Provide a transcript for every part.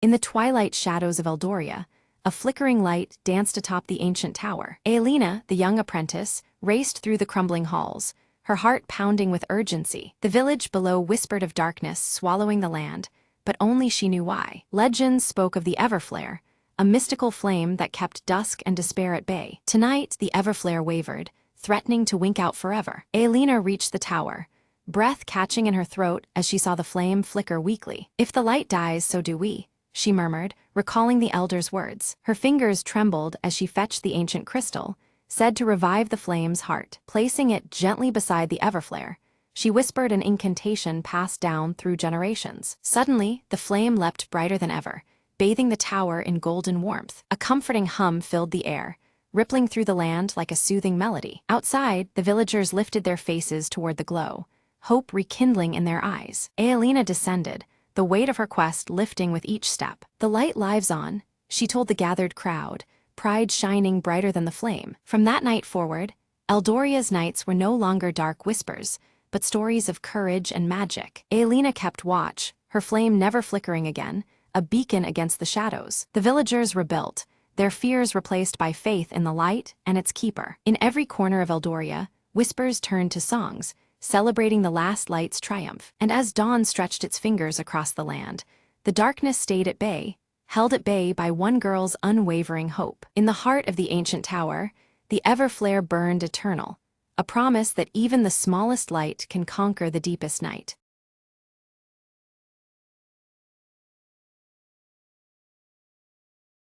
In the twilight shadows of Eldoria, a flickering light danced atop the ancient tower. Aelina, the young apprentice, raced through the crumbling halls, her heart pounding with urgency. The village below whispered of darkness swallowing the land, but only she knew why. Legends spoke of the Everflare, a mystical flame that kept dusk and despair at bay. Tonight, the Everflare wavered, threatening to wink out forever. Aelina reached the tower, breath catching in her throat as she saw the flame flicker weakly. "If the light dies, so do we," she murmured, recalling the elder's words. Her fingers trembled as she fetched the ancient crystal, said to revive the flame's heart. Placing it gently beside the Everflare, she whispered an incantation passed down through generations. Suddenly, the flame leapt brighter than ever, bathing the tower in golden warmth. A comforting hum filled the air, rippling through the land like a soothing melody. Outside, the villagers lifted their faces toward the glow, hope rekindling in their eyes. Aelina descended, the weight of her quest lifting with each step. "The light lives on," she told the gathered crowd, pride shining brighter than the flame. From that night forward, Eldoria's nights were no longer dark whispers, but stories of courage and magic. Aelina kept watch, her flame never flickering again, a beacon against the shadows. The villagers rebuilt, their fears replaced by faith in the light and its keeper. In every corner of Eldoria, whispers turned to songs, celebrating the last light's triumph. And as dawn stretched its fingers across the land, the darkness stayed at bay, held at bay by one girl's unwavering hope. In the heart of the ancient tower, the Everflare burned eternal, a promise that even the smallest light can conquer the deepest night.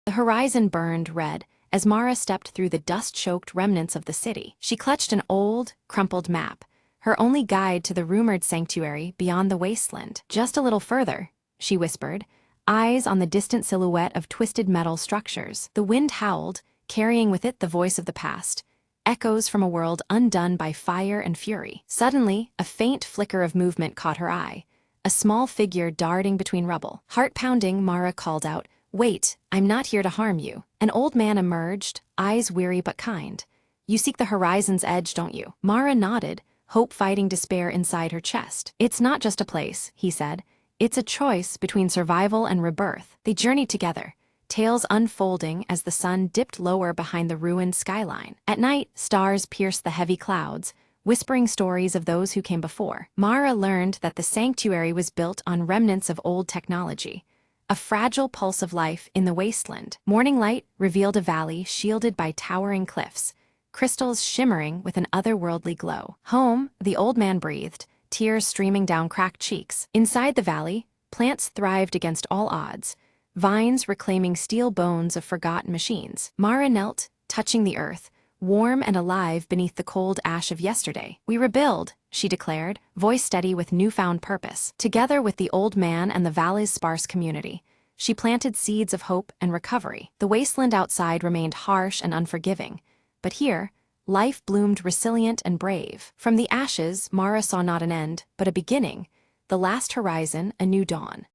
The horizon burned red as Mara stepped through the dust-choked remnants of the city. She clutched an old, crumpled map, her only guide to the rumored sanctuary beyond the wasteland. "Just a little further," she whispered, eyes on the distant silhouette of twisted metal structures. The wind howled, carrying with it the voice of the past, echoes from a world undone by fire and fury. Suddenly, a faint flicker of movement caught her eye, a small figure darting between rubble. Heart-pounding, Mara called out, "Wait, I'm not here to harm you." An old man emerged, eyes weary but kind. "You seek the horizon's edge, don't you?" Mara nodded, hope fighting despair inside her chest. "It's not just a place," he said. "It's a choice between survival and rebirth." They journeyed together, tales unfolding as the sun dipped lower behind the ruined skyline. At night, stars pierced the heavy clouds, whispering stories of those who came before. Mara learned that the sanctuary was built on remnants of old technology, a fragile pulse of life in the wasteland. Morning light revealed a valley shielded by towering cliffs, crystals shimmering with an otherworldly glow. "Home," the old man breathed, tears streaming down cracked cheeks. Inside the valley, plants thrived against all odds, vines reclaiming steel bones of forgotten machines. Mara knelt, touching the earth, warm and alive beneath the cold ash of yesterday. "We rebuild," she declared, voice steady with newfound purpose. Together with the old man and the valley's sparse community, she planted seeds of hope and recovery. The wasteland outside remained harsh and unforgiving, but here, life bloomed resilient and brave. From the ashes, Mara saw not an end, but a beginning, the last horizon, a new dawn.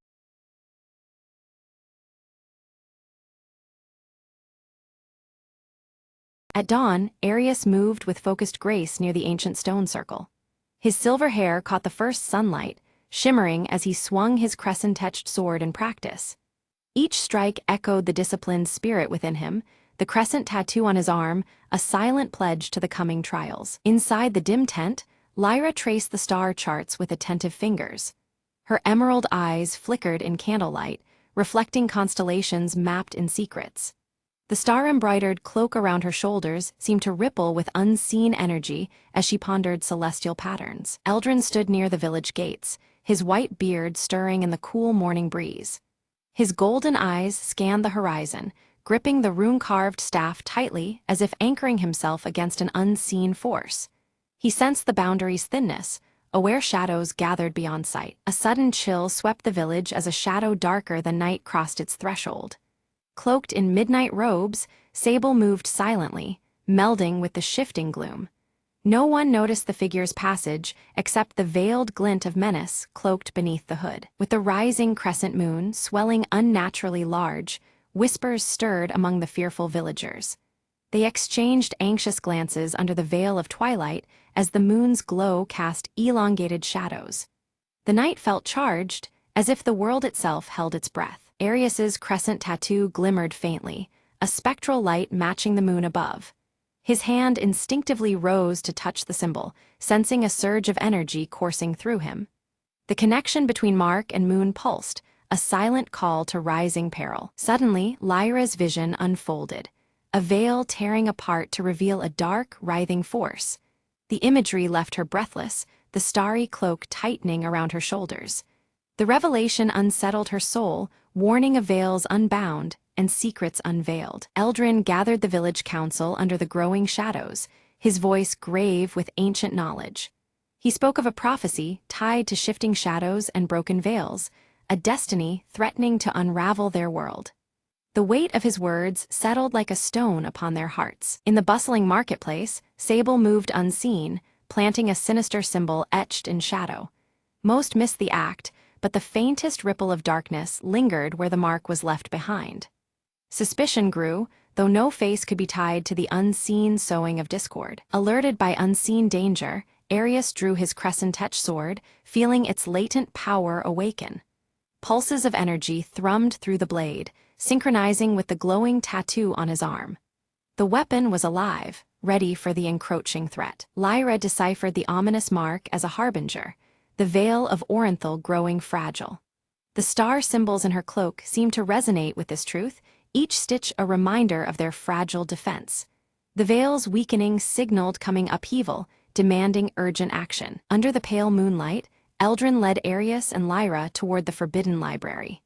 At dawn, Arius moved with focused grace near the ancient stone circle. His silver hair caught the first sunlight, shimmering as he swung his crescent-etched sword in practice. Each strike echoed the disciplined spirit within him, the crescent tattoo on his arm, a silent pledge to the coming trials. Inside the dim tent, Lyra traced the star charts with attentive fingers. Her emerald eyes flickered in candlelight, reflecting constellations mapped in secrets. The star-embroidered cloak around her shoulders seemed to ripple with unseen energy as she pondered celestial patterns. Eldrin stood near the village gates, his white beard stirring in the cool morning breeze. His golden eyes scanned the horizon, gripping the rune-carved staff tightly as if anchoring himself against an unseen force. He sensed the boundary's thinness, aware shadows gathered beyond sight. A sudden chill swept the village as a shadow darker than night crossed its threshold. Cloaked in midnight robes, Sable moved silently, melding with the shifting gloom. No one noticed the figure's passage except the veiled glint of menace cloaked beneath the hood. With the rising crescent moon swelling unnaturally large, whispers stirred among the fearful villagers. They exchanged anxious glances under the veil of twilight as the moon's glow cast elongated shadows. The night felt charged, as if the world itself held its breath. Arius's crescent tattoo glimmered faintly, a spectral light matching the moon above. His hand instinctively rose to touch the symbol, sensing a surge of energy coursing through him. The connection between Mark and Moon pulsed, a silent call to rising peril. Suddenly, Lyra's vision unfolded, a veil tearing apart to reveal a dark, writhing force. The imagery left her breathless, the starry cloak tightening around her shoulders. The revelation unsettled her soul, warning of veils unbound and secrets unveiled. Eldrin gathered the village council under the growing shadows, his voice grave with ancient knowledge. He spoke of a prophecy tied to shifting shadows and broken veils, a destiny threatening to unravel their world. The weight of his words settled like a stone upon their hearts. In the bustling marketplace, Sable moved unseen, planting a sinister symbol etched in shadow. Most missed the act, but the faintest ripple of darkness lingered where the mark was left behind. Suspicion grew, though no face could be tied to the unseen sowing of discord. Alerted by unseen danger, Arius drew his crescent-etched sword, feeling its latent power awaken. Pulses of energy thrummed through the blade, synchronizing with the glowing tattoo on his arm. The weapon was alive, ready for the encroaching threat. Lyra deciphered the ominous mark as a harbinger, the veil of Orenthal growing fragile. The star symbols in her cloak seemed to resonate with this truth, each stitch a reminder of their fragile defense. The veil's weakening signaled coming upheaval, demanding urgent action. Under the pale moonlight, Eldrin led Arius and Lyra toward the Forbidden Library.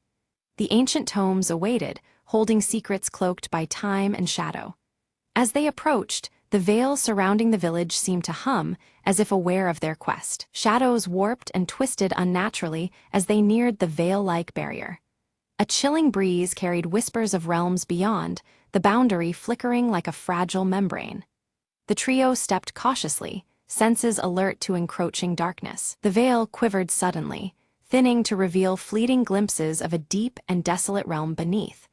The ancient tomes awaited, holding secrets cloaked by time and shadow. As they approached, the veil surrounding the village seemed to hum, as if aware of their quest. Shadows warped and twisted unnaturally as they neared the veil-like barrier. A chilling breeze carried whispers of realms beyond, the boundary flickering like a fragile membrane. The trio stepped cautiously, senses alert to encroaching darkness. The veil quivered suddenly, thinning to reveal fleeting glimpses of a deep and desolate realm beneath.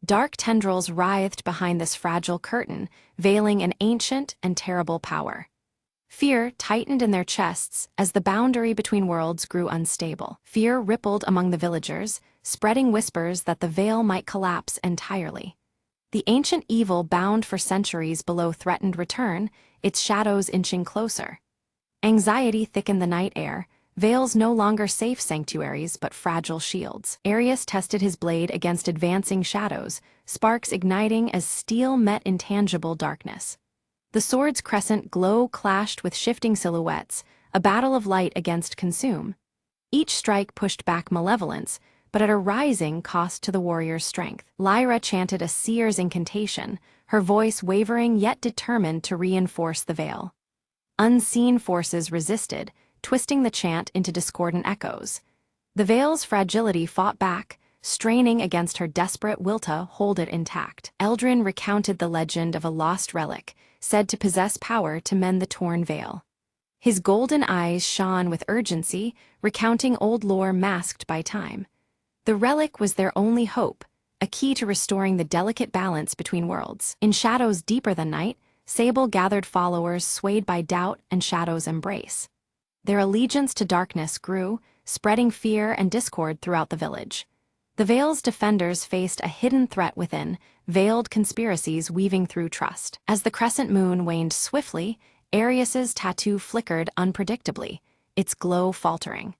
Dark tendrils writhed behind this fragile curtain, veiling an ancient and terrible power. Fear tightened in their chests as the boundary between worlds grew unstable. Fear rippled among the villagers, spreading whispers that the veil might collapse entirely. The ancient evil bound for centuries below threatened return, its shadows inching closer. Anxiety thickened the night air, veils no longer safe sanctuaries but fragile shields. Arius tested his blade against advancing shadows, sparks igniting as steel met intangible darkness. The sword's crescent glow clashed with shifting silhouettes, a battle of light against consume. Each strike pushed back malevolence, but at a rising cost to the warrior's strength. Lyra chanted a seer's incantation, her voice wavering yet determined to reinforce the veil. Unseen forces resisted, twisting the chant into discordant echoes. The veil's fragility fought back, straining against her desperate will to hold it intact. Eldrin recounted the legend of a lost relic, said to possess power to mend the torn veil. His golden eyes shone with urgency, recounting old lore masked by time. The relic was their only hope, a key to restoring the delicate balance between worlds. In shadows deeper than night, Sable gathered followers swayed by doubt and shadow's embrace. Their allegiance to darkness grew, spreading fear and discord throughout the village. The Veil's defenders faced a hidden threat within, veiled conspiracies weaving through trust. As the crescent moon waned swiftly, Arius's tattoo flickered unpredictably, its glow faltering.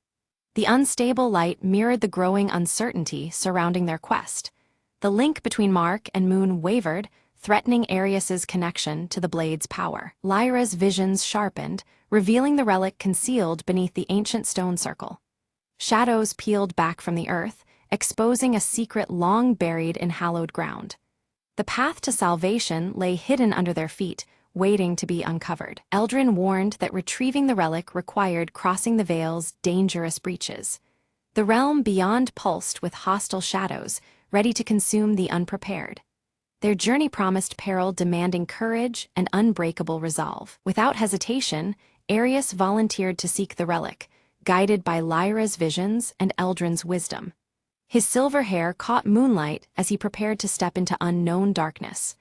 The unstable light mirrored the growing uncertainty surrounding their quest. The link between Mark and Moon wavered, threatening Arius's connection to the blade's power. Lyra's visions sharpened, revealing the relic concealed beneath the ancient stone circle. Shadows peeled back from the earth, exposing a secret long buried in hallowed ground. The path to salvation lay hidden under their feet, waiting to be uncovered. Eldrin warned that retrieving the relic required crossing the Veil's dangerous breaches. The realm beyond pulsed with hostile shadows, ready to consume the unprepared. Their journey promised peril demanding courage and unbreakable resolve. Without hesitation, Arius volunteered to seek the relic, guided by Lyra's visions and Eldrin's wisdom. His silver hair caught moonlight as he prepared to step into unknown darkness.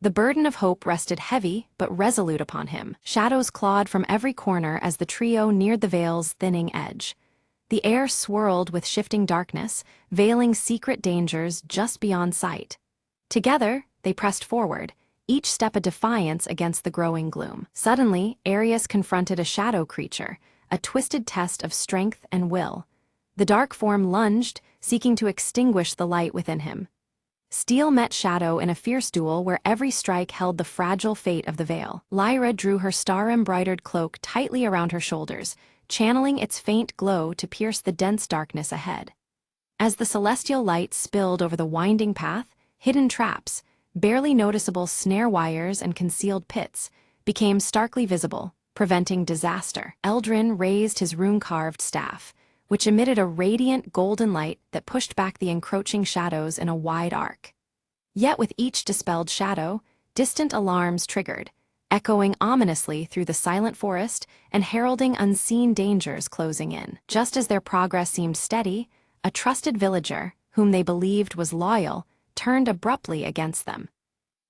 The burden of hope rested heavy but resolute upon him. Shadows clawed from every corner as the trio neared the Veil's thinning edge. The air swirled with shifting darkness, veiling secret dangers just beyond sight. Together, they pressed forward, each step a defiance against the growing gloom. Suddenly, Arius confronted a shadow creature, a twisted test of strength and will. The dark form lunged, seeking to extinguish the light within him. Steel met shadow in a fierce duel where every strike held the fragile fate of the veil. Lyra drew her star-embroidered cloak tightly around her shoulders, channeling its faint glow to pierce the dense darkness ahead. As the celestial light spilled over the winding path, hidden traps, barely noticeable snare wires and concealed pits, became starkly visible, preventing disaster. Eldrin raised his rune-carved staff, which emitted a radiant golden light that pushed back the encroaching shadows in a wide arc. Yet with each dispelled shadow, distant alarms triggered, echoing ominously through the silent forest and heralding unseen dangers closing in. Just as their progress seemed steady, a trusted villager, whom they believed was loyal, turned abruptly against them.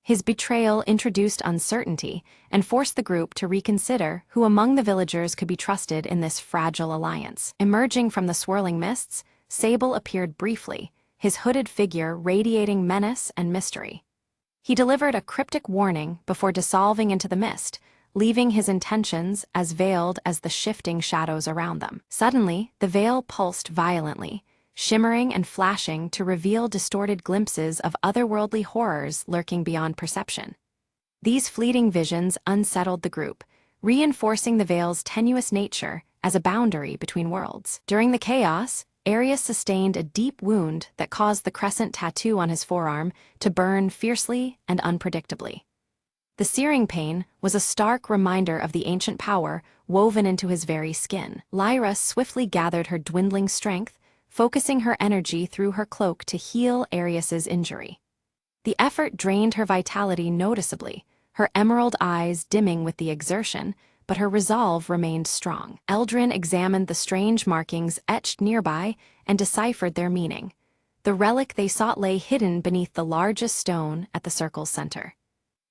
His betrayal introduced uncertainty and forced the group to reconsider who among the villagers could be trusted in this fragile alliance. Emerging from the swirling mists, Sable appeared briefly, his hooded figure radiating menace and mystery. He delivered a cryptic warning before dissolving into the mist, leaving his intentions as veiled as the shifting shadows around them. Suddenly, the veil pulsed violently, shimmering and flashing to reveal distorted glimpses of otherworldly horrors lurking beyond perception. These fleeting visions unsettled the group, reinforcing the veil's tenuous nature as a boundary between worlds. During the chaos, Arius sustained a deep wound that caused the crescent tattoo on his forearm to burn fiercely and unpredictably. The searing pain was a stark reminder of the ancient power woven into his very skin. Lyra swiftly gathered her dwindling strength, focusing her energy through her cloak to heal Arius's injury. The effort drained her vitality noticeably, her emerald eyes dimming with the exertion, but her resolve remained strong. Eldrin examined the strange markings etched nearby and deciphered their meaning. The relic they sought lay hidden beneath the largest stone at the circle's center.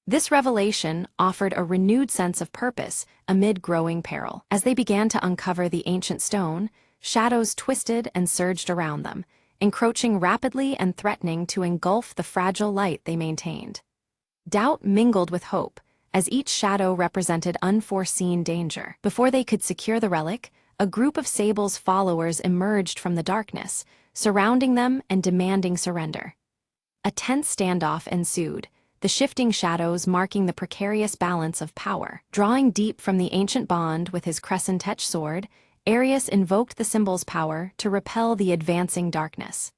This revelation offered a renewed sense of purpose amid growing peril. As they began to uncover the ancient stone, shadows twisted and surged around them, encroaching rapidly and threatening to engulf the fragile light they maintained. Doubt mingled with hope, as each shadow represented unforeseen danger. Before they could secure the relic, a group of Sable's followers emerged from the darkness, surrounding them and demanding surrender. A tense standoff ensued, the shifting shadows marking the precarious balance of power. Drawing deep from the ancient bond with his crescent-etched sword, Arius invoked the symbol's power to repel the advancing darkness.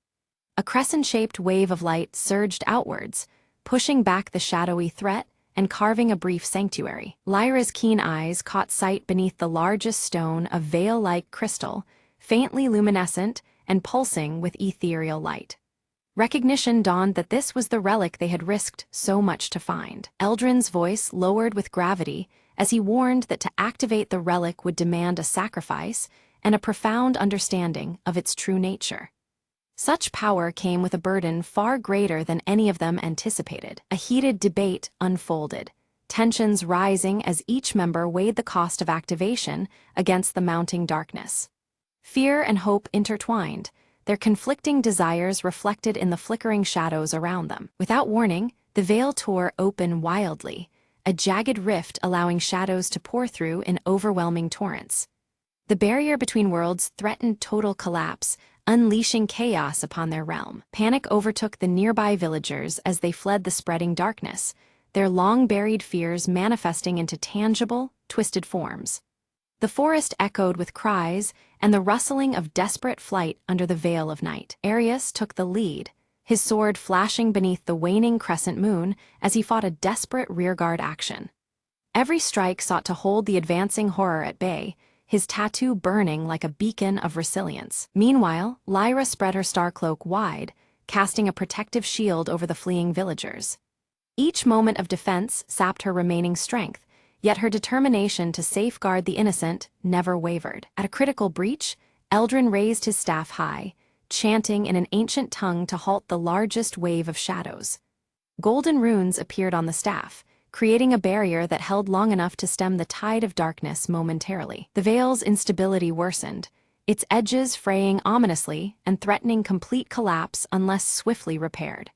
A crescent-shaped wave of light surged outwards, pushing back the shadowy threat and carving a brief sanctuary. Lyra's keen eyes caught sight beneath the largest stone of veil-like crystal, faintly luminescent and pulsing with ethereal light. Recognition dawned that this was the relic they had risked so much to find. Eldrin's voice lowered with gravity as he warned that to activate the relic would demand a sacrifice and a profound understanding of its true nature. Such power came with a burden far greater than any of them anticipated. A heated debate unfolded, tensions rising as each member weighed the cost of activation against the mounting darkness. Fear and hope intertwined, their conflicting desires reflected in the flickering shadows around them. Without warning, the veil tore open wildly, a jagged rift allowing shadows to pour through in overwhelming torrents. The barrier between worlds threatened total collapse, unleashing chaos upon their realm. Panic overtook the nearby villagers as they fled the spreading darkness, their long-buried fears manifesting into tangible, twisted forms. The forest echoed with cries and the rustling of desperate flight under the veil of night. Arius took the lead, his sword flashing beneath the waning crescent moon as he fought a desperate rearguard action. Every strike sought to hold the advancing horror at bay, his tattoo burning like a beacon of resilience. Meanwhile, Lyra spread her star cloak wide, casting a protective shield over the fleeing villagers. Each moment of defense sapped her remaining strength, yet her determination to safeguard the innocent never wavered. At a critical breach, Eldrin raised his staff high, chanting in an ancient tongue to halt the largest wave of shadows. Golden runes appeared on the staff, creating a barrier that held long enough to stem the tide of darkness momentarily. The veil's instability worsened, its edges fraying ominously and threatening complete collapse unless swiftly repaired.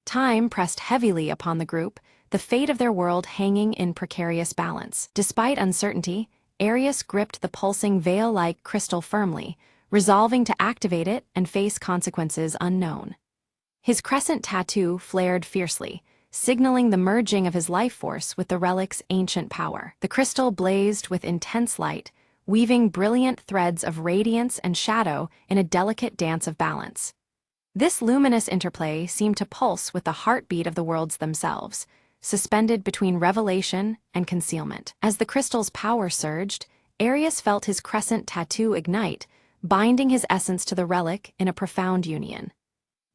Time pressed heavily upon the group, the fate of their world hanging in precarious balance. Despite uncertainty, Arius gripped the pulsing veil-like crystal firmly, resolving to activate it and face consequences unknown. His crescent tattoo flared fiercely, signaling the merging of his life force with the relic's ancient power. The crystal blazed with intense light, weaving brilliant threads of radiance and shadow in a delicate dance of balance. This luminous interplay seemed to pulse with the heartbeat of the worlds themselves, suspended between revelation and concealment. As the crystal's power surged, Arius felt his crescent tattoo ignite, binding his essence to the relic in a profound union.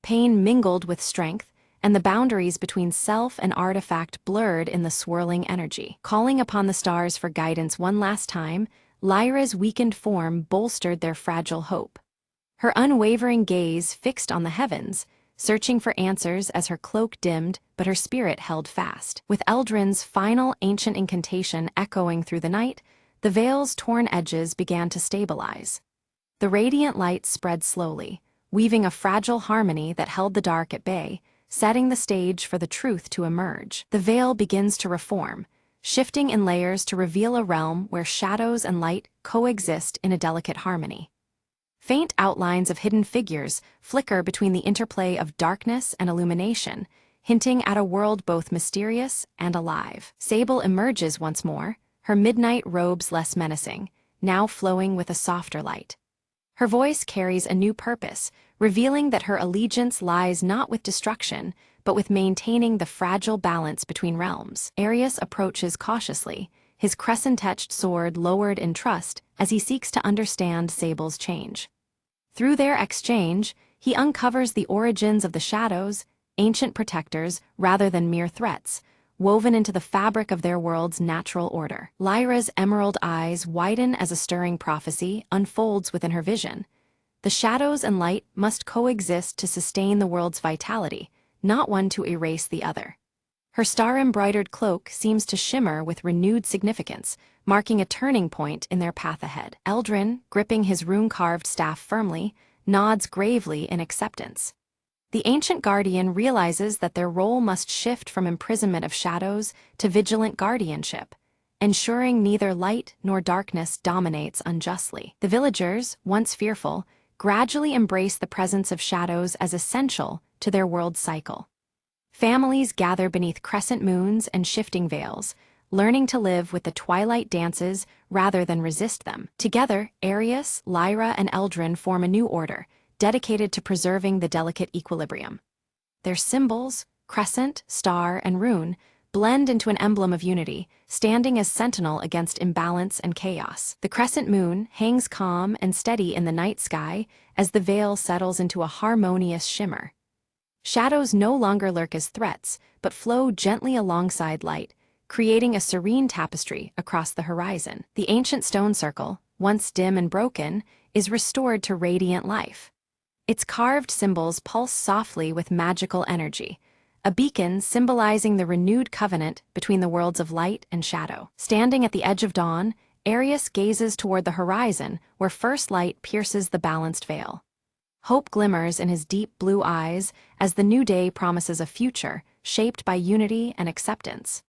Pain mingled with strength, and the boundaries between self and artifact blurred in the swirling energy. Calling upon the stars for guidance one last time, Lyra's weakened form bolstered their fragile hope. Her unwavering gaze fixed on the heavens, searching for answers as her cloak dimmed, but her spirit held fast. With Eldrin's final ancient incantation echoing through the night, the veil's torn edges began to stabilize. The radiant light spread slowly, weaving a fragile harmony that held the dark at bay, setting the stage for the truth to emerge. The veil begins to reform, shifting in layers to reveal a realm where shadows and light coexist in a delicate harmony. Faint outlines of hidden figures flicker between the interplay of darkness and illumination, hinting at a world both mysterious and alive. Sable emerges once more, her midnight robes less menacing, now flowing with a softer light. Her voice carries a new purpose, revealing that her allegiance lies not with destruction, but with maintaining the fragile balance between realms. Arius approaches cautiously, his crescent-etched sword lowered in trust as he seeks to understand Sable's change. Through their exchange, he uncovers the origins of the shadows, ancient protectors rather than mere threats, woven into the fabric of their world's natural order. Lyra's emerald eyes widen as a stirring prophecy unfolds within her vision. The shadows and light must coexist to sustain the world's vitality, not one to erase the other. Her star-embroidered cloak seems to shimmer with renewed significance, marking a turning point in their path ahead. Eldrin, gripping his rune-carved staff firmly, nods gravely in acceptance. The ancient guardian realizes that their role must shift from imprisonment of shadows to vigilant guardianship, ensuring neither light nor darkness dominates unjustly. The villagers, once fearful, gradually embrace the presence of shadows as essential to their world's cycle. Families gather beneath crescent moons and shifting veils, learning to live with the twilight dances rather than resist them. Together, Arius, Lyra, and Eldrin form a new order, dedicated to preserving the delicate equilibrium. Their symbols, crescent, star, and rune, blend into an emblem of unity, standing as sentinel against imbalance and chaos. The crescent moon hangs calm and steady in the night sky as the veil settles into a harmonious shimmer. Shadows no longer lurk as threats, but flow gently alongside light, creating a serene tapestry across the horizon. The ancient stone circle, once dim and broken, is restored to radiant life. Its carved symbols pulse softly with magical energy, a beacon symbolizing the renewed covenant between the worlds of light and shadow. Standing at the edge of dawn, Arius gazes toward the horizon where first light pierces the balanced veil. Hope glimmers in his deep blue eyes as the new day promises a future shaped by unity and acceptance.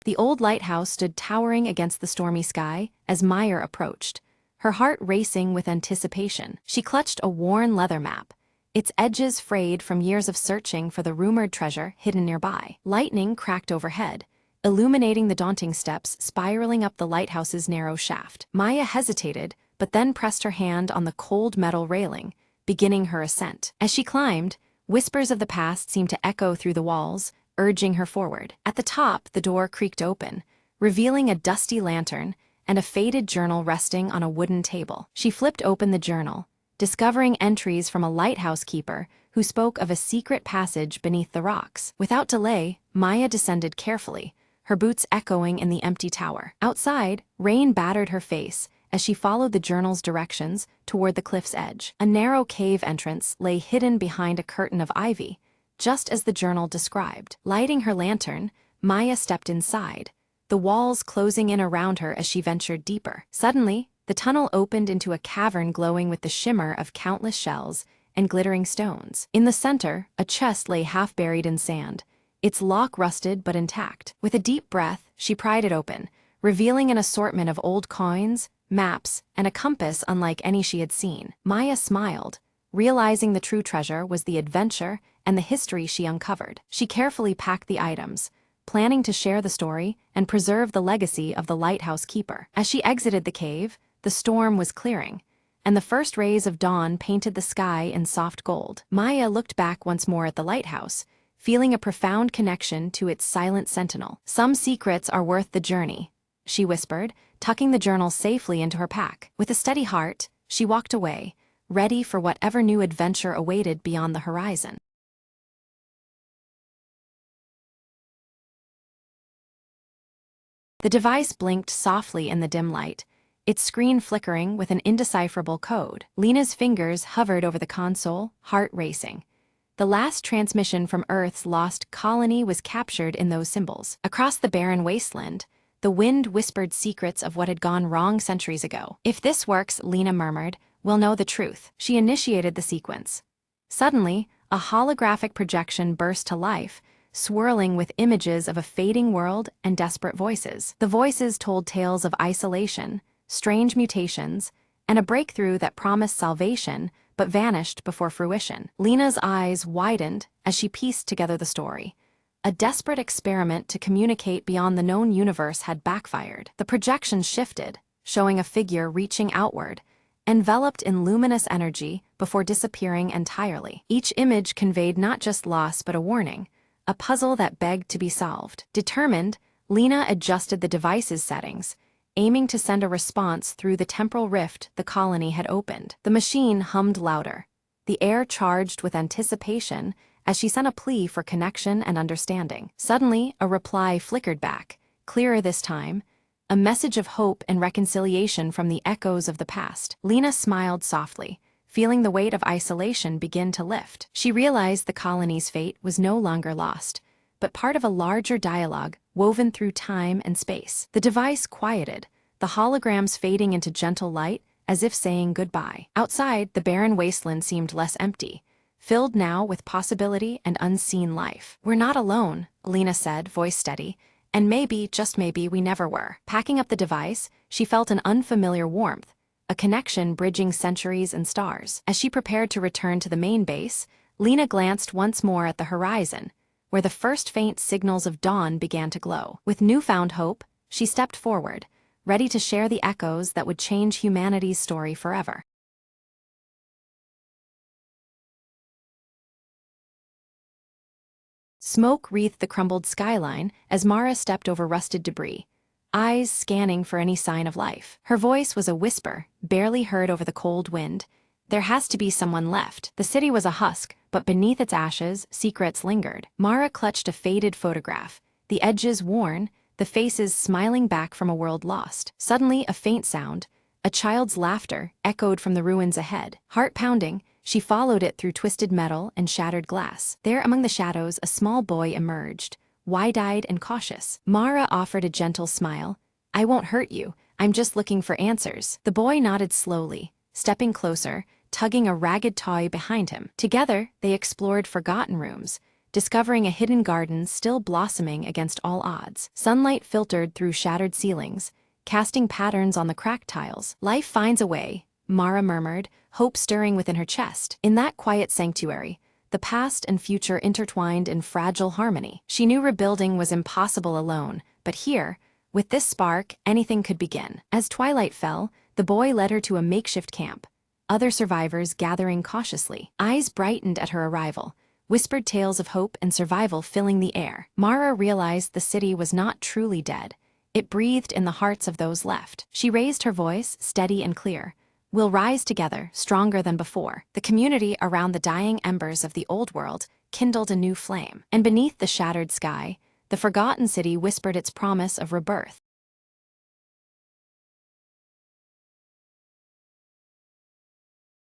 The old lighthouse stood towering against the stormy sky as Meyer approached, her heart racing with anticipation. She clutched a worn leather map, its edges frayed from years of searching for the rumored treasure hidden nearby. Lightning cracked overhead, illuminating the daunting steps spiraling up the lighthouse's narrow shaft. Maya hesitated, but then pressed her hand on the cold metal railing, beginning her ascent. As she climbed, whispers of the past seemed to echo through the walls, urging her forward. At the top, the door creaked open, revealing a dusty lantern and a faded journal resting on a wooden table. She flipped open the journal, discovering entries from a lighthouse keeper who spoke of a secret passage beneath the rocks. Without delay, Maya descended carefully, her boots echoing in the empty tower. Outside, rain battered her face as she followed the journal's directions toward the cliff's edge. A narrow cave entrance lay hidden behind a curtain of ivy, just as the journal described. Lighting her lantern, Maya stepped inside, the walls closing in around her as she ventured deeper. Suddenly, the tunnel opened into a cavern glowing with the shimmer of countless shells and glittering stones. In the center, a chest lay half buried in sand, its lock rusted but intact. With a deep breath, she pried it open, revealing an assortment of old coins, maps, and a compass unlike any she had seen. Maya smiled, realizing the true treasure was the adventure and the history she uncovered. She carefully packed the items, planning to share the story and preserve the legacy of the lighthouse keeper. As she exited the cave, the storm was clearing, and the first rays of dawn painted the sky in soft gold. Maya looked back once more at the lighthouse, feeling a profound connection to its silent sentinel. "Some secrets are worth the journey," she whispered, tucking the journal safely into her pack. With a steady heart, she walked away, ready for whatever new adventure awaited beyond the horizon. The device blinked softly in the dim light, its screen flickering with an indecipherable code. Lena's fingers hovered over the console, heart racing. The last transmission from Earth's lost colony was captured in those symbols. Across the barren wasteland, the wind whispered secrets of what had gone wrong centuries ago. "If this works," Lena murmured, "we'll know the truth." She initiated the sequence. Suddenly, a holographic projection burst to life, swirling with images of a fading world and desperate voices. The voices told tales of isolation, strange mutations, and a breakthrough that promised salvation but vanished before fruition. Lena's eyes widened as she pieced together the story. A desperate experiment to communicate beyond the known universe had backfired. The projection shifted, showing a figure reaching outward, enveloped in luminous energy before disappearing entirely. Each image conveyed not just loss but a warning, a puzzle that begged to be solved. Determined, Lena adjusted the device's settings, aiming to send a response through the temporal rift the colony had opened. The machine hummed louder, the air charged with anticipation as she sent a plea for connection and understanding. Suddenly, a reply flickered back, clearer this time, a message of hope and reconciliation from the echoes of the past. Lena smiled softly, feeling the weight of isolation begin to lift. She realized the colony's fate was no longer lost, but part of a larger dialogue woven through time and space. The device quieted, the holograms fading into gentle light as if saying goodbye. Outside, the barren wasteland seemed less empty, filled now with possibility and unseen life. "We're not alone," Lena said, voice steady, "and maybe, just maybe, we never were." Packing up the device, she felt an unfamiliar warmth, a connection bridging centuries and stars. As she prepared to return to the main base, Lena glanced once more at the horizon, where the first faint signals of dawn began to glow. With newfound hope, she stepped forward, ready to share the echoes that would change humanity's story forever. Smoke wreathed the crumbled skyline as Mara stepped over rusted debris, eyes scanning for any sign of life. Her voice was a whisper, barely heard over the cold wind. "There has to be someone left." The city was a husk, but beneath its ashes, secrets lingered. Mara clutched a faded photograph, the edges worn, the faces smiling back from a world lost. Suddenly, a faint sound, a child's laughter, echoed from the ruins ahead. Heart pounding, she followed it through twisted metal and shattered glass. There among the shadows, a small boy emerged, wide-eyed and cautious. Mara offered a gentle smile. "I won't hurt you, I'm just looking for answers." The boy nodded slowly, stepping closer, tugging a ragged toy behind him. Together, they explored forgotten rooms, discovering a hidden garden still blossoming against all odds. Sunlight filtered through shattered ceilings, casting patterns on the cracked tiles. "Life finds a way," Mara murmured, hope stirring within her chest. In that quiet sanctuary, the past and future intertwined in fragile harmony. She knew rebuilding was impossible alone, but here, with this spark, anything could begin. As twilight fell, the boy led her to a makeshift camp, other survivors gathering cautiously. Eyes brightened at her arrival, whispered tales of hope and survival filling the air. Mara realized the city was not truly dead. It breathed in the hearts of those left. She raised her voice, steady and clear. "We'll rise together, stronger than before." The community around the dying embers of the old world kindled a new flame. And beneath the shattered sky, the forgotten city whispered its promise of rebirth.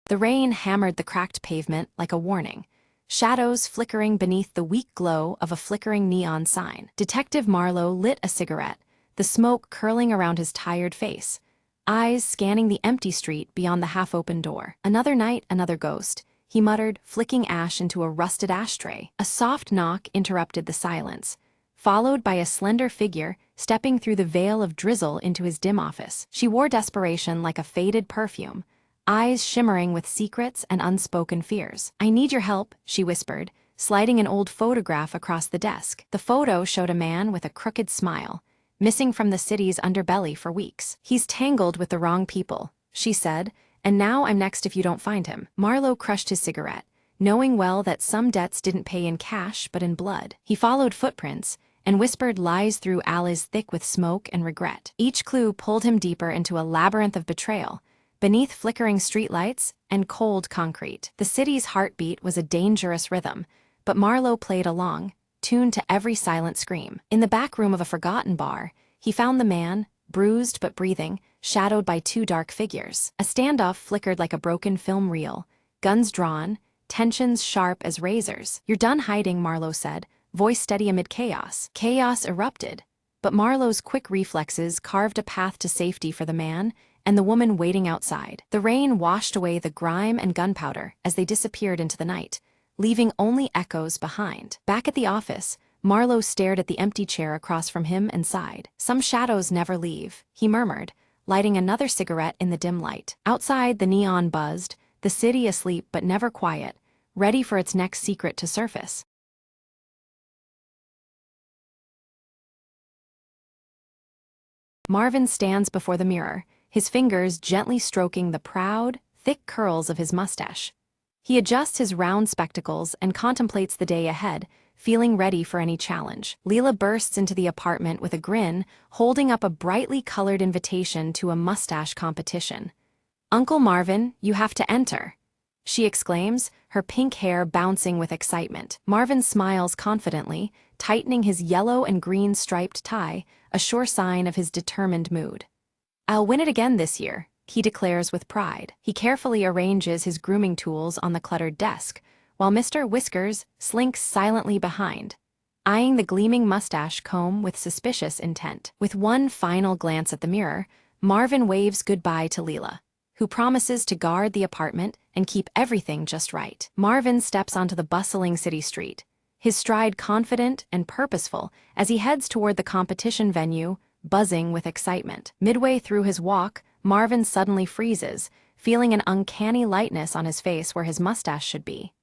The rain hammered the cracked pavement like a warning, shadows flickering beneath the weak glow of a flickering neon sign. Detective Marlowe lit a cigarette, the smoke curling around his tired face, eyes scanning the empty street beyond the half-open door. "Another night, another ghost," he muttered, flicking ash into a rusted ashtray. A soft knock interrupted the silence, followed by a slender figure stepping through the veil of drizzle into his dim office. She wore desperation like a faded perfume, eyes shimmering with secrets and unspoken fears. "I need your help," she whispered, sliding an old photograph across the desk. The photo showed a man with a crooked smile, missing from the city's underbelly for weeks. "He's tangled with the wrong people," she said, "and now I'm next if you don't find him." Marlowe crushed his cigarette, knowing well that some debts didn't pay in cash but in blood. He followed footprints and whispered lies through alleys thick with smoke and regret. Each clue pulled him deeper into a labyrinth of betrayal, beneath flickering streetlights and cold concrete. The city's heartbeat was a dangerous rhythm, but Marlowe played along, tuned to every silent scream. In the back room of a forgotten bar, he found the man, bruised but breathing, shadowed by two dark figures. A standoff flickered like a broken film reel, guns drawn, tensions sharp as razors. "You're done hiding," Marlowe said, voice steady amid chaos. Chaos erupted, but Marlowe's quick reflexes carved a path to safety for the man and the woman waiting outside. The rain washed away the grime and gunpowder as they disappeared into the night, leaving only echoes behind. Back at the office, Marlowe stared at the empty chair across from him and sighed. "Some shadows never leave," he murmured, lighting another cigarette in the dim light. Outside, the neon buzzed, the city asleep but never quiet, ready for its next secret to surface. Marvin stands before the mirror, his fingers gently stroking the proud, thick curls of his mustache. He adjusts his round spectacles and contemplates the day ahead, feeling ready for any challenge. Leela bursts into the apartment with a grin, holding up a brightly colored invitation to a mustache competition. "Uncle Marvin, you have to enter," she exclaims, her pink hair bouncing with excitement. Marvin smiles confidently, tightening his yellow and green striped tie, a sure sign of his determined mood. "I'll win it again this year," he declares with pride. He carefully arranges his grooming tools on the cluttered desk, while Mr. Whiskers slinks silently behind, eyeing the gleaming mustache comb with suspicious intent. With one final glance at the mirror, Marvin waves goodbye to Leela, who promises to guard the apartment and keep everything just right. Marvin steps onto the bustling city street, his stride confident and purposeful as he heads toward the competition venue, buzzing with excitement. Midway through his walk, Marvin suddenly freezes, feeling an uncanny lightness on his face where his mustache should be.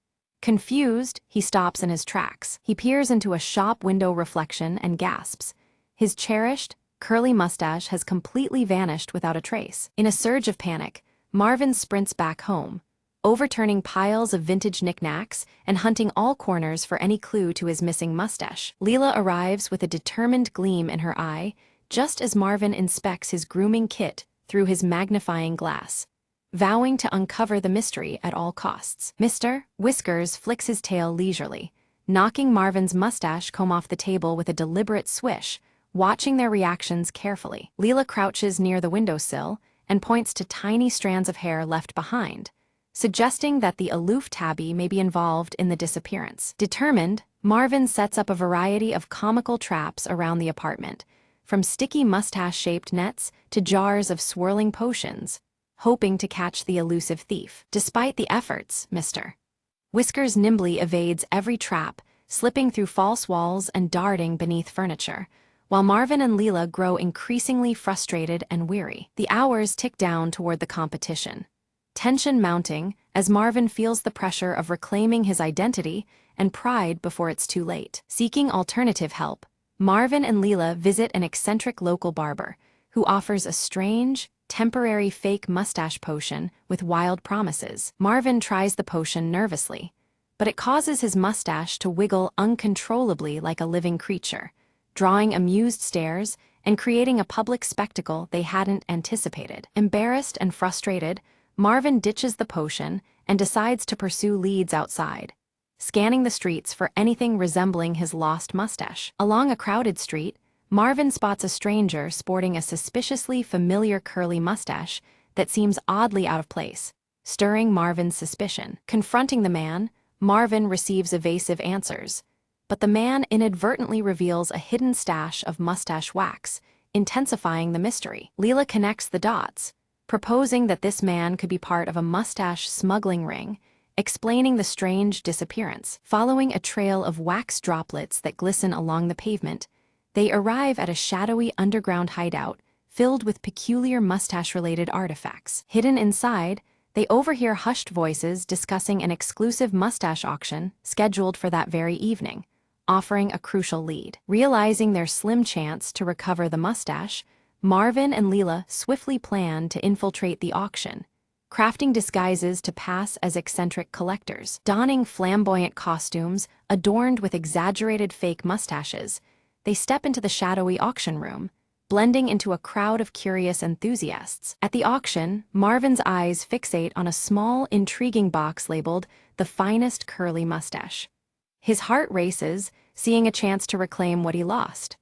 Confused, he stops in his tracks. He peers into a shop window reflection and gasps. His cherished, curly mustache has completely vanished without a trace. In a surge of panic, Marvin sprints back home, overturning piles of vintage knickknacks and hunting all corners for any clue to his missing mustache. Leela arrives with a determined gleam in her eye, just as Marvin inspects his grooming kit through his magnifying glass, vowing to uncover the mystery at all costs. Mr. Whiskers flicks his tail leisurely, knocking Marvin's mustache comb off the table with a deliberate swish, watching their reactions carefully. Leela crouches near the windowsill and points to tiny strands of hair left behind, suggesting that the aloof tabby may be involved in the disappearance. Determined, Marvin sets up a variety of comical traps around the apartment, from sticky mustache-shaped nets to jars of swirling potions, hoping to catch the elusive thief. Despite the efforts, Mr. Whiskers nimbly evades every trap, slipping through false walls and darting beneath furniture, while Marvin and Leela grow increasingly frustrated and weary. The hours tick down toward the competition, tension mounting as Marvin feels the pressure of reclaiming his identity and pride before it's too late. Seeking alternative help, Marvin and Leela visit an eccentric local barber who offers a strange, temporary fake mustache potion with wild promises. Marvin tries the potion nervously, but it causes his mustache to wiggle uncontrollably like a living creature, drawing amused stares and creating a public spectacle they hadn't anticipated. Embarrassed and frustrated, Marvin ditches the potion and decides to pursue leads outside, scanning the streets for anything resembling his lost mustache. Along a crowded street, Marvin spots a stranger sporting a suspiciously familiar curly mustache that seems oddly out of place, stirring Marvin's suspicion. Confronting the man, Marvin receives evasive answers, but the man inadvertently reveals a hidden stash of mustache wax, intensifying the mystery. Leela connects the dots, proposing that this man could be part of a mustache smuggling ring, explaining the strange disappearance. Following a trail of wax droplets that glisten along the pavement, they arrive at a shadowy underground hideout filled with peculiar mustache-related artifacts. Hidden inside, they overhear hushed voices discussing an exclusive mustache auction scheduled for that very evening, offering a crucial lead. Realizing their slim chance to recover the mustache, Marvin and Leela swiftly plan to infiltrate the auction, crafting disguises to pass as eccentric collectors. Donning flamboyant costumes adorned with exaggerated fake mustaches, they step into the shadowy auction room, blending into a crowd of curious enthusiasts. At the auction, Marvin's eyes fixate on a small, intriguing box labeled "The Finest Curly Mustache." His heart races, seeing a chance to reclaim what he lost.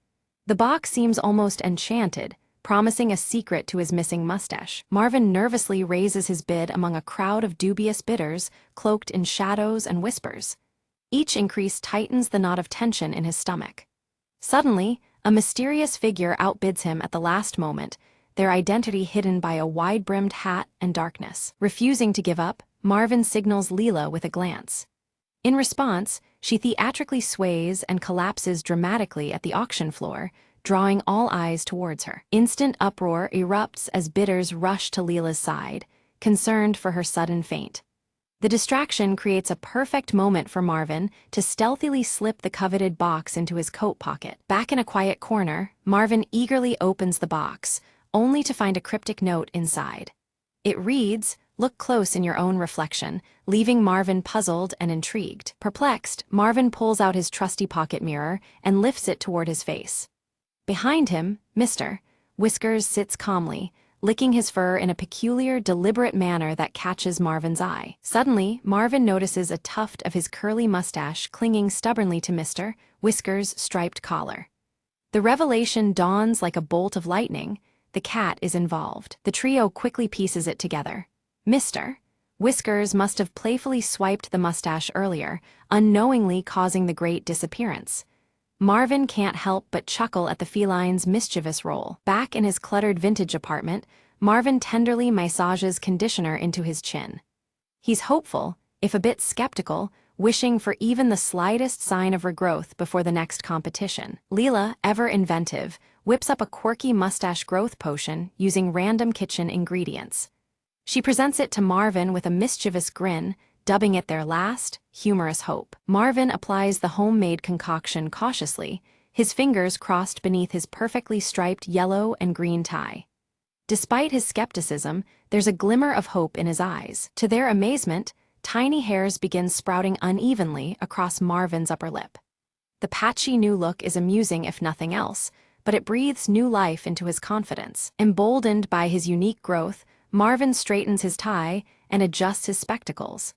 The box seems almost enchanted, promising a secret to his missing mustache. Marvin nervously raises his bid among a crowd of dubious bidders, cloaked in shadows and whispers. Each increase tightens the knot of tension in his stomach. Suddenly, a mysterious figure outbids him at the last moment, their identity hidden by a wide-brimmed hat and darkness. Refusing to give up, Marvin signals Leela with a glance. In response, she theatrically sways and collapses dramatically at the auction floor, drawing all eyes towards her. Instant uproar erupts as bidders rush to Leela's side, concerned for her sudden faint. The distraction creates a perfect moment for Marvin to stealthily slip the coveted box into his coat pocket. Back in a quiet corner, Marvin eagerly opens the box, only to find a cryptic note inside. It reads, "Look close in your own reflection," leaving Marvin puzzled and intrigued. Perplexed, Marvin pulls out his trusty pocket mirror and lifts it toward his face. Behind him, Mr. Whiskers sits calmly, licking his fur in a peculiar, deliberate manner that catches Marvin's eye. Suddenly, Marvin notices a tuft of his curly mustache clinging stubbornly to Mr. Whiskers' striped collar. The revelation dawns like a bolt of lightning. The cat is involved. The trio quickly pieces it together. Mr. Whiskers must have playfully swiped the mustache earlier, unknowingly causing the great disappearance. Marvin can't help but chuckle at the feline's mischievous role. Back in his cluttered vintage apartment, Marvin tenderly massages conditioner into his chin. He's hopeful, if a bit skeptical, wishing for even the slightest sign of regrowth before the next competition. Leela, ever inventive, whips up a quirky mustache growth potion using random kitchen ingredients. She presents it to Marvin with a mischievous grin, dubbing it their last, humorous hope. Marvin applies the homemade concoction cautiously, his fingers crossed beneath his perfectly striped yellow and green tie. Despite his skepticism, there's a glimmer of hope in his eyes. To their amazement, tiny hairs begin sprouting unevenly across Marvin's upper lip. The patchy new look is amusing if nothing else, but it breathes new life into his confidence. Emboldened by his unique growth, Marvin straightens his tie and adjusts his spectacles.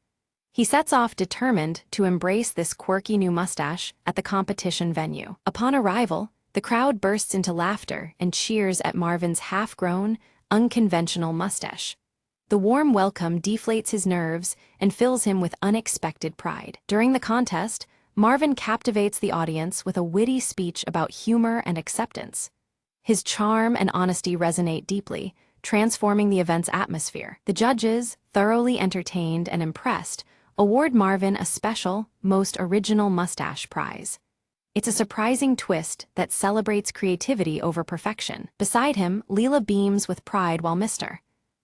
He sets off determined to embrace this quirky new mustache at the competition venue. Upon arrival, the crowd bursts into laughter and cheers at Marvin's half-grown, unconventional mustache. The warm welcome deflates his nerves and fills him with unexpected pride. During the contest, Marvin captivates the audience with a witty speech about humor and acceptance. His charm and honesty resonate deeply, transforming the event's atmosphere. The judges, thoroughly entertained and impressed, award Marvin a special, most original mustache prize. It's a surprising twist that celebrates creativity over perfection. Beside him, Leela beams with pride while Mr.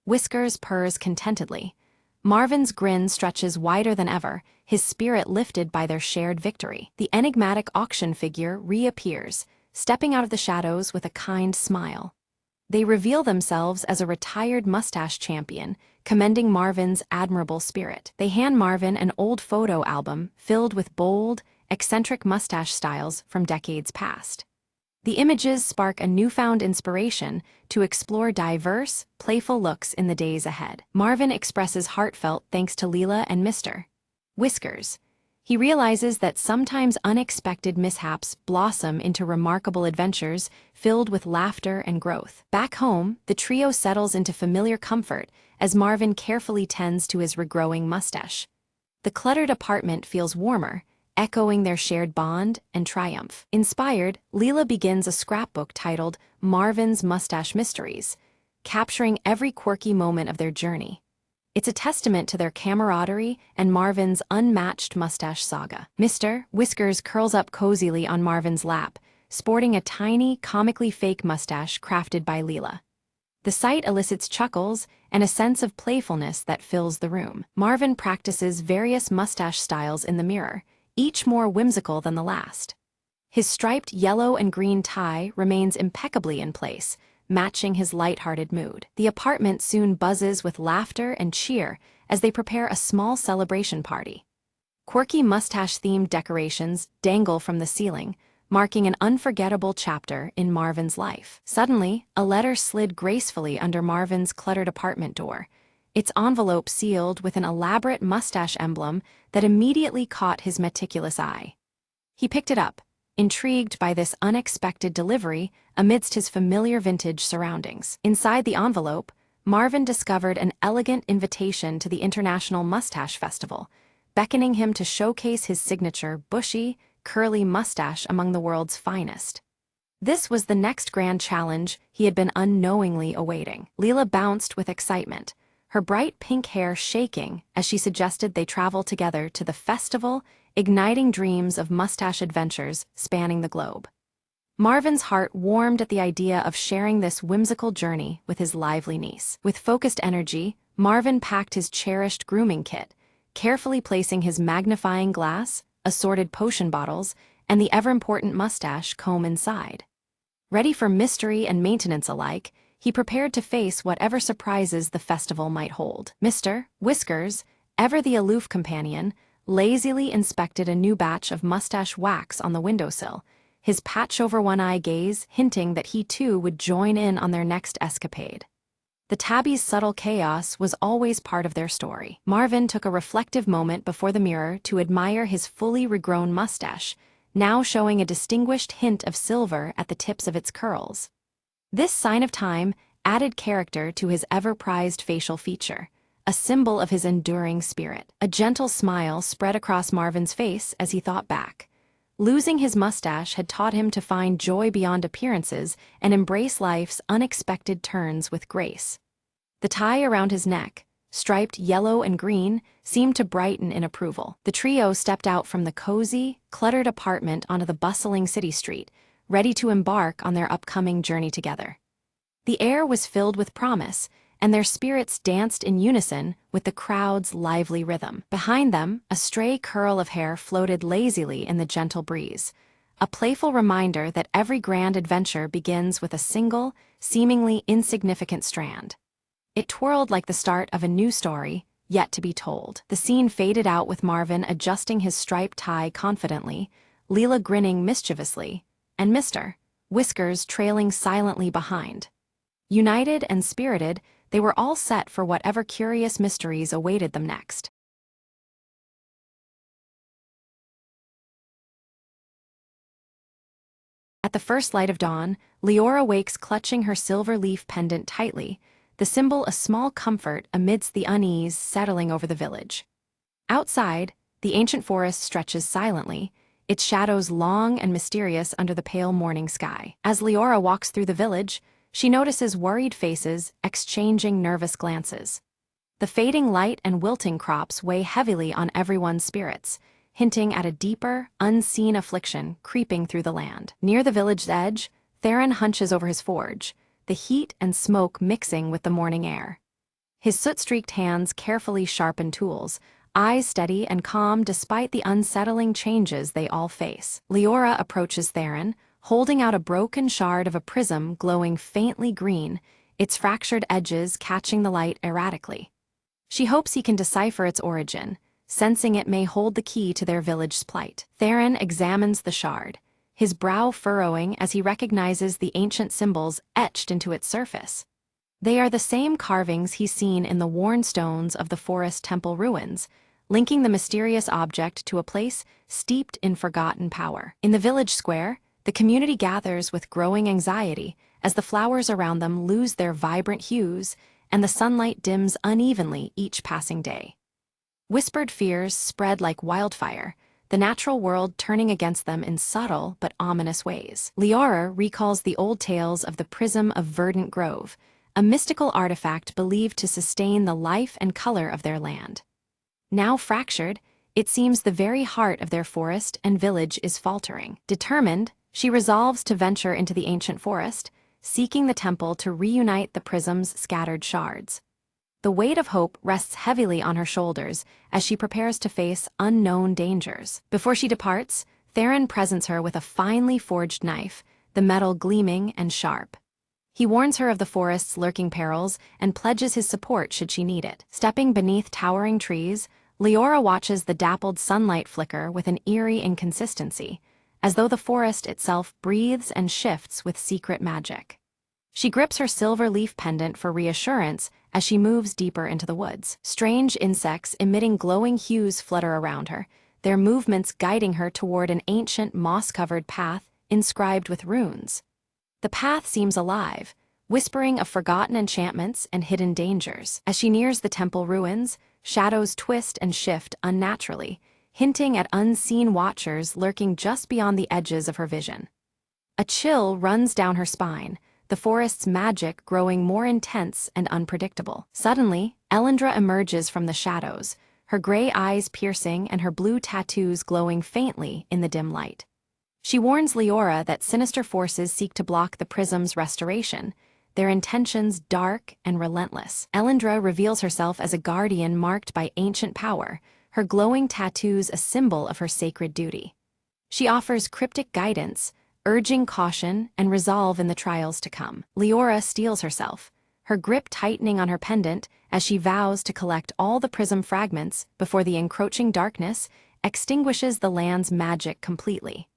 Whiskers purrs contentedly. Marvin's grin stretches wider than ever, his spirit lifted by their shared victory. The enigmatic auction figure reappears, stepping out of the shadows with a kind smile. They reveal themselves as a retired mustache champion, commending Marvin's admirable spirit. They hand Marvin an old photo album filled with bold, eccentric mustache styles from decades past. The images spark a newfound inspiration to explore diverse, playful looks in the days ahead. Marvin expresses heartfelt thanks to Leela and Mr. Whiskers. He realizes that sometimes unexpected mishaps blossom into remarkable adventures filled with laughter and growth. Back home, the trio settles into familiar comfort as Marvin carefully tends to his regrowing mustache. The cluttered apartment feels warmer, echoing their shared bond and triumph. Inspired, Leela begins a scrapbook titled Marvin's Mustache Mysteries, capturing every quirky moment of their journey. It's a testament to their camaraderie and Marvin's unmatched mustache saga. Mr. Whiskers curls up cozily on Marvin's lap, sporting a tiny, comically fake mustache crafted by Leela. The sight elicits chuckles and a sense of playfulness that fills the room. Marvin practices various mustache styles in the mirror, each more whimsical than the last. His striped yellow and green tie remains impeccably in place, matching his light-hearted mood. The apartment soon buzzes with laughter and cheer as they prepare a small celebration party. Quirky mustache-themed decorations dangle from the ceiling, marking an unforgettable chapter in Marvin's life. Suddenly, a letter slid gracefully under Marvin's cluttered apartment door, its envelope sealed with an elaborate mustache emblem that immediately caught his meticulous eye. He picked it up, intrigued by this unexpected delivery amidst his familiar vintage surroundings. Inside the envelope, Marvin discovered an elegant invitation to the International Mustache Festival, beckoning him to showcase his signature bushy, curly mustache among the world's finest. This was the next grand challenge he had been unknowingly awaiting. Leela bounced with excitement, her bright pink hair shaking as she suggested they travel together to the festival, igniting dreams of mustache adventures spanning the globe. Marvin's heart warmed at the idea of sharing this whimsical journey with his lively niece. With focused energy, Marvin packed his cherished grooming kit, carefully placing his magnifying glass, assorted potion bottles, and the ever-important mustache comb inside. Ready for mystery and maintenance alike, he prepared to face whatever surprises the festival might hold. Mr. Whiskers, ever the aloof companion, lazily inspected a new batch of mustache wax on the windowsill, his patch-over-one-eye gaze hinting that he too would join in on their next escapade. The tabby's subtle chaos was always part of their story. Marvin took a reflective moment before the mirror to admire his fully regrown mustache, now showing a distinguished hint of silver at the tips of its curls. This sign of time added character to his ever-prized facial feature, a symbol of his enduring spirit. A gentle smile spread across Marvin's face as he thought back. Losing his mustache had taught him to find joy beyond appearances and embrace life's unexpected turns with grace. The tie around his neck, striped yellow and green, seemed to brighten in approval. The trio stepped out from the cozy, cluttered apartment onto the bustling city street, ready to embark on their upcoming journey together. The air was filled with promise, and their spirits danced in unison with the crowd's lively rhythm. Behind them, a stray curl of hair floated lazily in the gentle breeze, a playful reminder that every grand adventure begins with a single, seemingly insignificant strand. It twirled like the start of a new story, yet to be told. The scene faded out with Marvin adjusting his striped tie confidently, Leela grinning mischievously, and Mr. Whiskers trailing silently behind. United and spirited, they were all set for whatever curious mysteries awaited them next. At the first light of dawn, Leora wakes clutching her silver leaf pendant tightly, the symbol a small comfort amidst the unease settling over the village. Outside, the ancient forest stretches silently, its shadows long and mysterious under the pale morning sky. As Leora walks through the village, she notices worried faces exchanging nervous glances. The fading light and wilting crops weigh heavily on everyone's spirits, hinting at a deeper, unseen affliction creeping through the land. Near the village's edge, Theron hunches over his forge, the heat and smoke mixing with the morning air. His soot-streaked hands carefully sharpen tools, eyes steady and calm despite the unsettling changes they all face. Leora approaches Theron, holding out a broken shard of a prism glowing faintly green, its fractured edges catching the light erratically. She hopes he can decipher its origin, sensing it may hold the key to their village's plight. Theron examines the shard, his brow furrowing as he recognizes the ancient symbols etched into its surface. They are the same carvings he's seen in the worn stones of the forest temple ruins, linking the mysterious object to a place steeped in forgotten power. In the village square, the community gathers with growing anxiety as the flowers around them lose their vibrant hues and the sunlight dims unevenly each passing day. Whispered fears spread like wildfire, the natural world turning against them in subtle but ominous ways. Leora recalls the old tales of the Prism of Verdant Grove, a mystical artifact believed to sustain the life and color of their land. Now fractured, it seems the very heart of their forest and village is faltering. Determined, she resolves to venture into the ancient forest, seeking the temple to reunite the prism's scattered shards. The weight of hope rests heavily on her shoulders as she prepares to face unknown dangers. Before she departs, Theron presents her with a finely forged knife, the metal gleaming and sharp. He warns her of the forest's lurking perils and pledges his support should she need it. Stepping beneath towering trees, Leora watches the dappled sunlight flicker with an eerie inconsistency, as though the forest itself breathes and shifts with secret magic. She grips her silver leaf pendant for reassurance as she moves deeper into the woods. Strange insects emitting glowing hues flutter around her, their movements guiding her toward an ancient moss-covered path inscribed with runes. The path seems alive, whispering of forgotten enchantments and hidden dangers. As she nears the temple ruins, shadows twist and shift unnaturally, hinting at unseen watchers lurking just beyond the edges of her vision. A chill runs down her spine, the forest's magic growing more intense and unpredictable. Suddenly, Elendra emerges from the shadows, her gray eyes piercing and her blue tattoos glowing faintly in the dim light. She warns Leora that sinister forces seek to block the prism's restoration, their intentions dark and relentless. Elendra reveals herself as a guardian marked by ancient power, her glowing tattoos a symbol of her sacred duty. She offers cryptic guidance, urging caution and resolve in the trials to come. Leora steels herself, her grip tightening on her pendant as she vows to collect all the prism fragments before the encroaching darkness extinguishes the land's magic completely.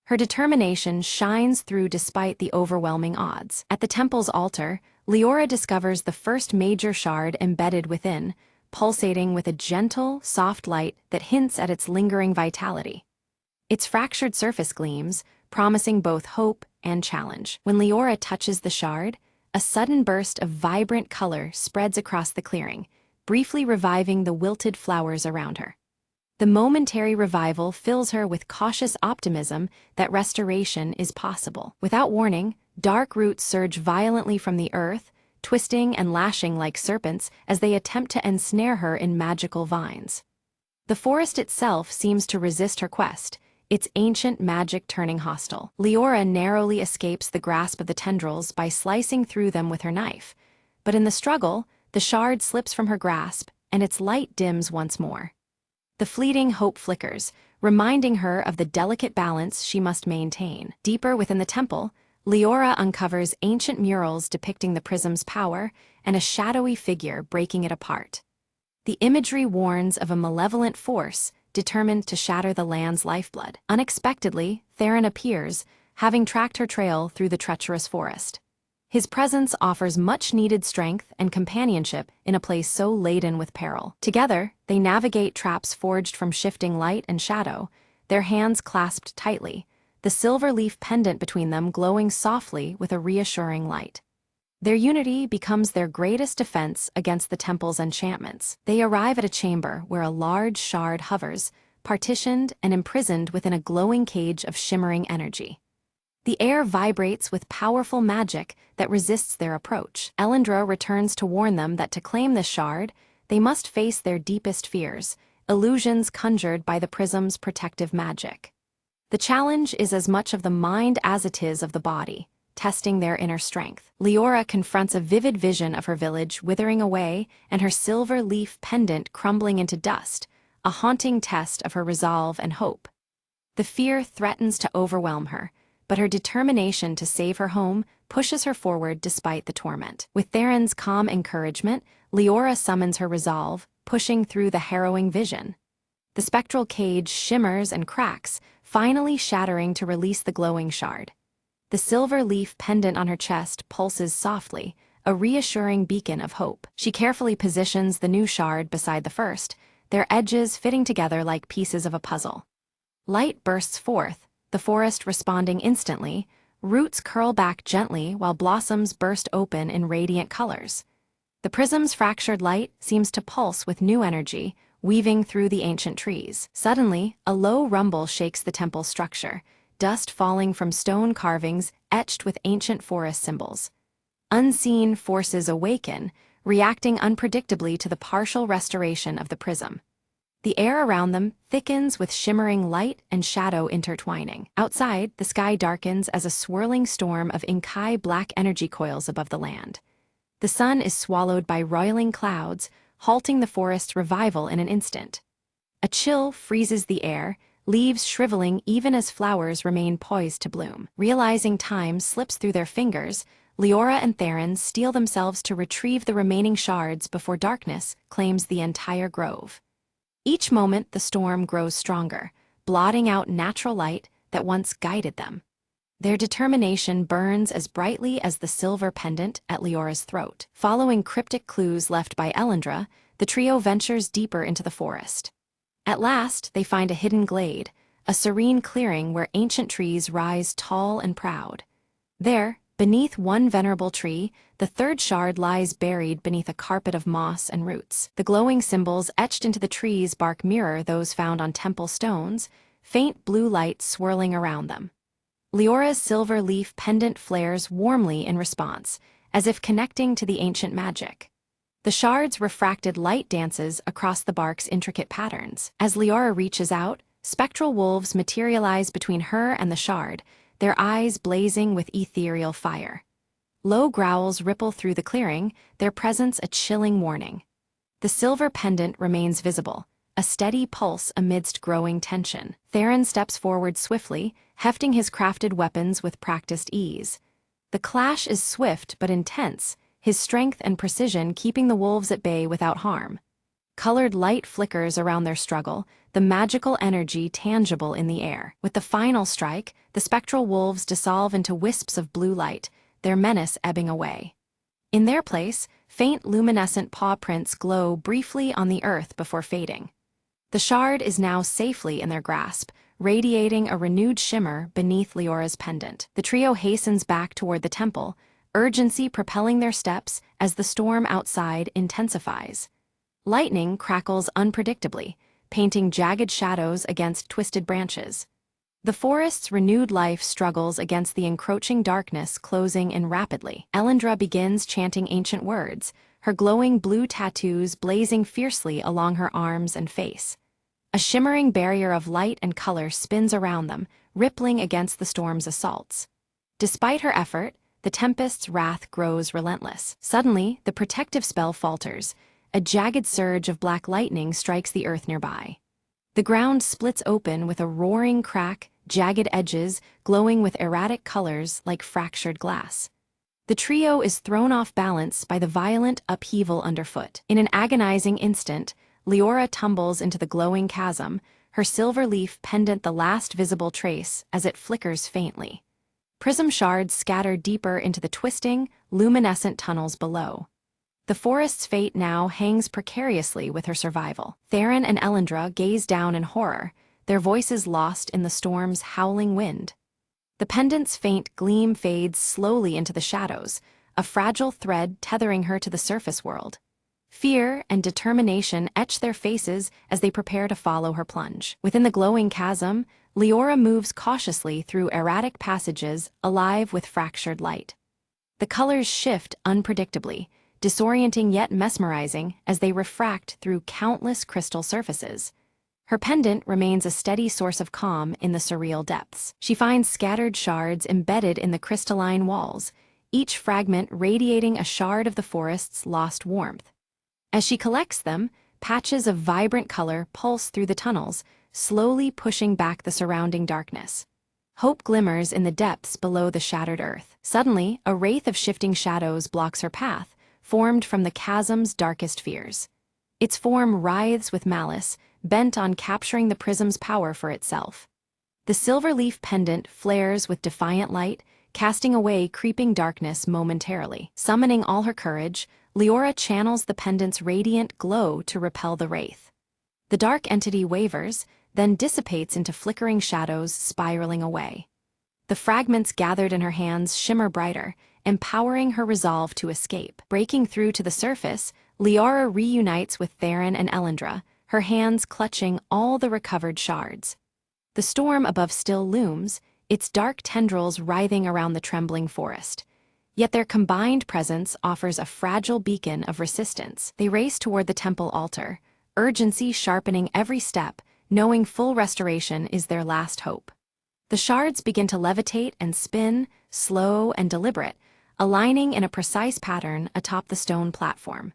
Her determination shines through despite the overwhelming odds. At the temple's altar, Leora discovers the first major shard embedded within, pulsating with a gentle, soft light that hints at its lingering vitality. Its fractured surface gleams, promising both hope and challenge. When Leora touches the shard, a sudden burst of vibrant color spreads across the clearing, briefly reviving the wilted flowers around her. The momentary revival fills her with cautious optimism that restoration is possible. Without warning, dark roots surge violently from the earth, twisting and lashing like serpents as they attempt to ensnare her in magical vines. The forest itself seems to resist her quest, its ancient magic turning hostile. Leora narrowly escapes the grasp of the tendrils by slicing through them with her knife, but in the struggle, the shard slips from her grasp and its light dims once more. The fleeting hope flickers, reminding her of the delicate balance she must maintain. Deeper within the temple, Leora uncovers ancient murals depicting the prism's power and a shadowy figure breaking it apart. The imagery warns of a malevolent force determined to shatter the land's lifeblood. Unexpectedly, Theron appears, having tracked her trail through the treacherous forest. His presence offers much-needed strength and companionship in a place so laden with peril. Together, they navigate traps forged from shifting light and shadow, their hands clasped tightly, the silver leaf pendant between them glowing softly with a reassuring light. Their unity becomes their greatest defense against the temple's enchantments. They arrive at a chamber where a large shard hovers, partitioned and imprisoned within a glowing cage of shimmering energy. The air vibrates with powerful magic that resists their approach. Elendra returns to warn them that to claim this shard, they must face their deepest fears, illusions conjured by the prism's protective magic. The challenge is as much of the mind as it is of the body, testing their inner strength. Leora confronts a vivid vision of her village withering away and her silver leaf pendant crumbling into dust, a haunting test of her resolve and hope. The fear threatens to overwhelm her, but her determination to save her home pushes her forward despite the torment. With Theron's calm encouragement, Leora summons her resolve, pushing through the harrowing vision. The spectral cage shimmers and cracks, finally shattering to release the glowing shard. The silver leaf pendant on her chest pulses softly, a reassuring beacon of hope. She carefully positions the new shard beside the first, their edges fitting together like pieces of a puzzle. Light bursts forth, the forest responding instantly, roots curl back gently while blossoms burst open in radiant colors. The prism's fractured light seems to pulse with new energy, weaving through the ancient trees. Suddenly, a low rumble shakes the temple's structure, dust falling from stone carvings etched with ancient forest symbols. Unseen forces awaken, reacting unpredictably to the partial restoration of the prism. The air around them thickens with shimmering light and shadow intertwining. Outside, the sky darkens as a swirling storm of Inkai black energy coils above the land. The sun is swallowed by roiling clouds, halting the forest's revival in an instant. A chill freezes the air, leaves shriveling even as flowers remain poised to bloom. Realizing time slips through their fingers, Leora and Theron steel themselves to retrieve the remaining shards before darkness claims the entire grove. Each moment the storm grows stronger, blotting out natural light that once guided them. Their determination burns as brightly as the silver pendant at Leora's throat. Following cryptic clues left by Elendra, the trio ventures deeper into the forest. At last, they find a hidden glade, a serene clearing where ancient trees rise tall and proud. There, beneath one venerable tree, the third shard lies buried beneath a carpet of moss and roots. The glowing symbols etched into the tree's bark mirror those found on temple stones, faint blue light swirling around them. Leora's silver leaf pendant flares warmly in response, as if connecting to the ancient magic. The shard's refracted light dances across the bark's intricate patterns. As Leora reaches out, spectral wolves materialize between her and the shard, their eyes blazing with ethereal fire. Low growls ripple through the clearing, their presence a chilling warning. The silver pendant remains visible, a steady pulse amidst growing tension. Theron steps forward swiftly, hefting his crafted weapons with practiced ease. The clash is swift but intense, his strength and precision keeping the wolves at bay without harm. Colored light flickers around their struggle, the magical energy tangible in the air. With the final strike, the spectral wolves dissolve into wisps of blue light, their menace ebbing away. In their place, faint luminescent paw prints glow briefly on the earth before fading. The shard is now safely in their grasp, radiating a renewed shimmer beneath Leora's pendant. The trio hastens back toward the temple, urgency propelling their steps as the storm outside intensifies. Lightning crackles unpredictably, painting jagged shadows against twisted branches. The forest's renewed life struggles against the encroaching darkness closing in rapidly. Elendra begins chanting ancient words, her glowing blue tattoos blazing fiercely along her arms and face. A shimmering barrier of light and color spins around them, rippling against the storm's assaults. Despite her effort, the tempest's wrath grows relentless. Suddenly, the protective spell falters. A jagged surge of black lightning strikes the earth nearby. The ground splits open with a roaring crack, jagged edges glowing with erratic colors like fractured glass. The trio is thrown off balance by the violent upheaval underfoot. In an agonizing instant, Leora tumbles into the glowing chasm, her silver leaf pendant the last visible trace as it flickers faintly. Prism shards scatter deeper into the twisting, luminescent tunnels below. The forest's fate now hangs precariously with her survival. Theron and Elendra gaze down in horror, their voices lost in the storm's howling wind. The pendant's faint gleam fades slowly into the shadows, a fragile thread tethering her to the surface world. Fear and determination etch their faces as they prepare to follow her plunge. Within the glowing chasm, Leora moves cautiously through erratic passages alive with fractured light. The colors shift unpredictably, disorienting yet mesmerizing as they refract through countless crystal surfaces. Her pendant remains a steady source of calm in the surreal depths. She finds scattered shards embedded in the crystalline walls, each fragment radiating a shard of the forest's lost warmth. As she collects them, patches of vibrant color pulse through the tunnels, slowly pushing back the surrounding darkness. Hope glimmers in the depths below the shattered earth. Suddenly, a wraith of shifting shadows blocks her path, formed from the chasm's darkest fears. Its form writhes with malice, bent on capturing the prism's power for itself. The silver leaf pendant flares with defiant light, casting away creeping darkness momentarily. Summoning all her courage, Leora channels the pendant's radiant glow to repel the wraith. The dark entity wavers, then dissipates into flickering shadows spiraling away. The fragments gathered in her hands shimmer brighter, empowering her resolve to escape. Breaking through to the surface, Leora reunites with Theron and Elendra, her hands clutching all the recovered shards. The storm above still looms, its dark tendrils writhing around the trembling forest. Yet their combined presence offers a fragile beacon of resistance. They race toward the temple altar, urgency sharpening every step, knowing full restoration is their last hope. The shards begin to levitate and spin, slow and deliberate, aligning in a precise pattern atop the stone platform.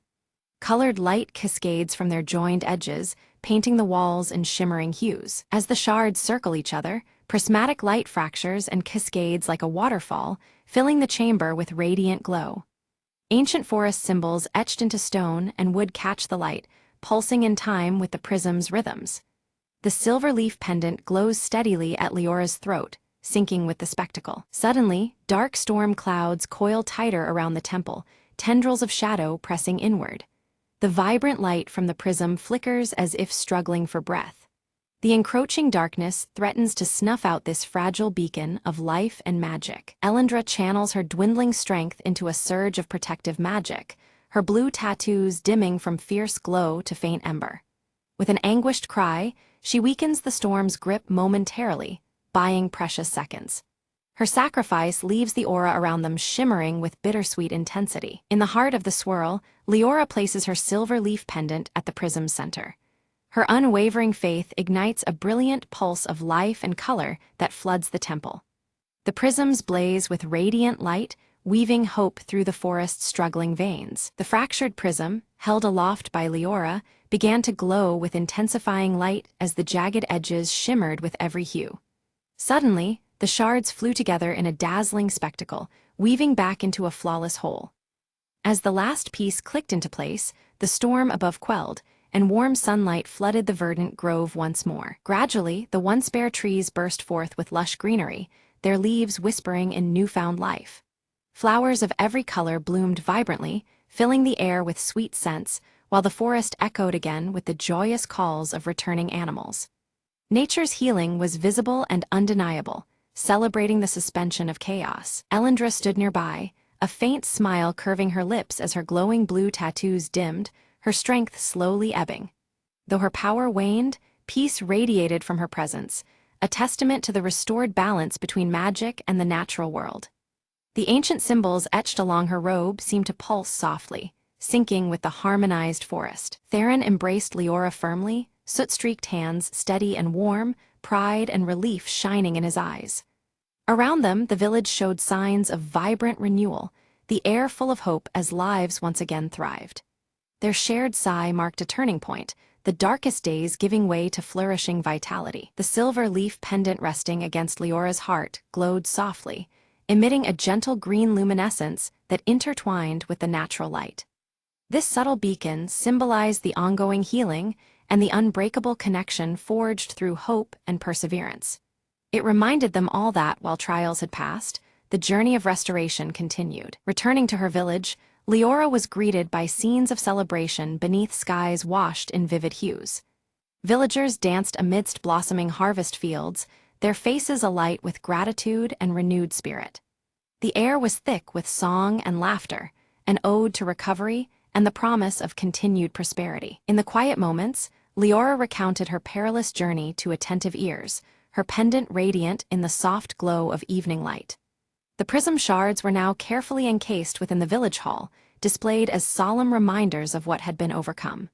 Colored light cascades from their joined edges, painting the walls in shimmering hues. As the shards circle each other, prismatic light fractures and cascades like a waterfall, filling the chamber with radiant glow. Ancient forest symbols etched into stone and wood catch the light, pulsing in time with the prism's rhythms. The silver leaf pendant glows steadily at Leora's throat, syncing with the spectacle. Suddenly, dark storm clouds coil tighter around the temple, tendrils of shadow pressing inward. The vibrant light from the prism flickers as if struggling for breath. The encroaching darkness threatens to snuff out this fragile beacon of life and magic. Elendra channels her dwindling strength into a surge of protective magic, her blue tattoos dimming from fierce glow to faint ember. With an anguished cry, she weakens the storm's grip momentarily, buying precious seconds. Her sacrifice leaves the aura around them shimmering with bittersweet intensity. In the heart of the swirl, Leora places her silver leaf pendant at the prism's center. Her unwavering faith ignites a brilliant pulse of life and color that floods the temple. The prisms blaze with radiant light, weaving hope through the forest's struggling veins. The fractured prism, held aloft by Leora, began to glow with intensifying light as the jagged edges shimmered with every hue. Suddenly, the shards flew together in a dazzling spectacle, weaving back into a flawless whole. As the last piece clicked into place, the storm above quelled, and warm sunlight flooded the verdant grove once more. Gradually, the once bare trees burst forth with lush greenery, their leaves whispering in newfound life. Flowers of every color bloomed vibrantly, filling the air with sweet scents, while the forest echoed again with the joyous calls of returning animals. Nature's healing was visible and undeniable, celebrating the suspension of chaos. Elendra stood nearby, a faint smile curving her lips as her glowing blue tattoos dimmed, her strength slowly ebbing. Though her power waned, peace radiated from her presence, a testament to the restored balance between magic and the natural world. The ancient symbols etched along her robe seemed to pulse softly, syncing with the harmonized forest. Theron embraced Leora firmly, soot-streaked hands steady and warm, pride and relief shining in his eyes. Around them, the village showed signs of vibrant renewal, the air full of hope as lives once again thrived. Their shared sigh marked a turning point, the darkest days giving way to flourishing vitality. The silver leaf pendant resting against Leora's heart glowed softly, emitting a gentle green luminescence that intertwined with the natural light. This subtle beacon symbolized the ongoing healing and the unbreakable connection forged through hope and perseverance. It reminded them all that, while trials had passed, the journey of restoration continued. Returning to her village, Leora was greeted by scenes of celebration beneath skies washed in vivid hues. Villagers danced amidst blossoming harvest fields, their faces alight with gratitude and renewed spirit. The air was thick with song and laughter, an ode to recovery and the promise of continued prosperity. In the quiet moments, Leora recounted her perilous journey to attentive ears, her pendant radiant in the soft glow of evening light. The prism shards were now carefully encased within the village hall, displayed as solemn reminders of what had been overcome.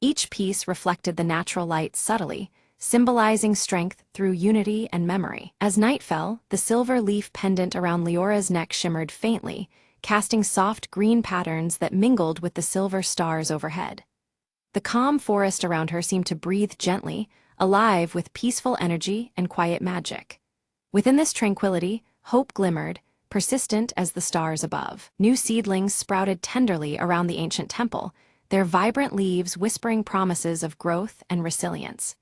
Each piece reflected the natural light subtly, symbolizing strength through unity and memory. As night fell, the silver leaf pendant around Leora's neck shimmered faintly, casting soft green patterns that mingled with the silver stars overhead. The calm forest around her seemed to breathe gently, alive with peaceful energy and quiet magic. Within this tranquility, hope glimmered, persistent as the stars above. New seedlings sprouted tenderly around the ancient temple, their vibrant leaves whispering promises of growth and resilience.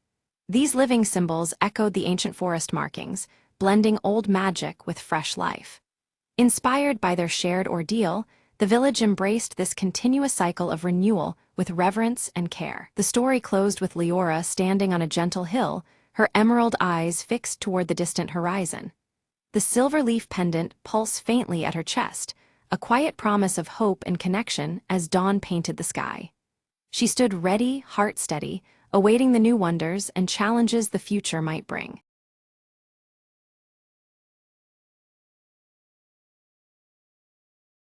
These living symbols echoed the ancient forest markings, blending old magic with fresh life. Inspired by their shared ordeal, the village embraced this continuous cycle of renewal with reverence and care. The story closed with Leora standing on a gentle hill, her emerald eyes fixed toward the distant horizon. The silver leaf pendant pulsed faintly at her chest, a quiet promise of hope and connection as dawn painted the sky. She stood ready, heart steady, awaiting the new wonders and challenges the future might bring.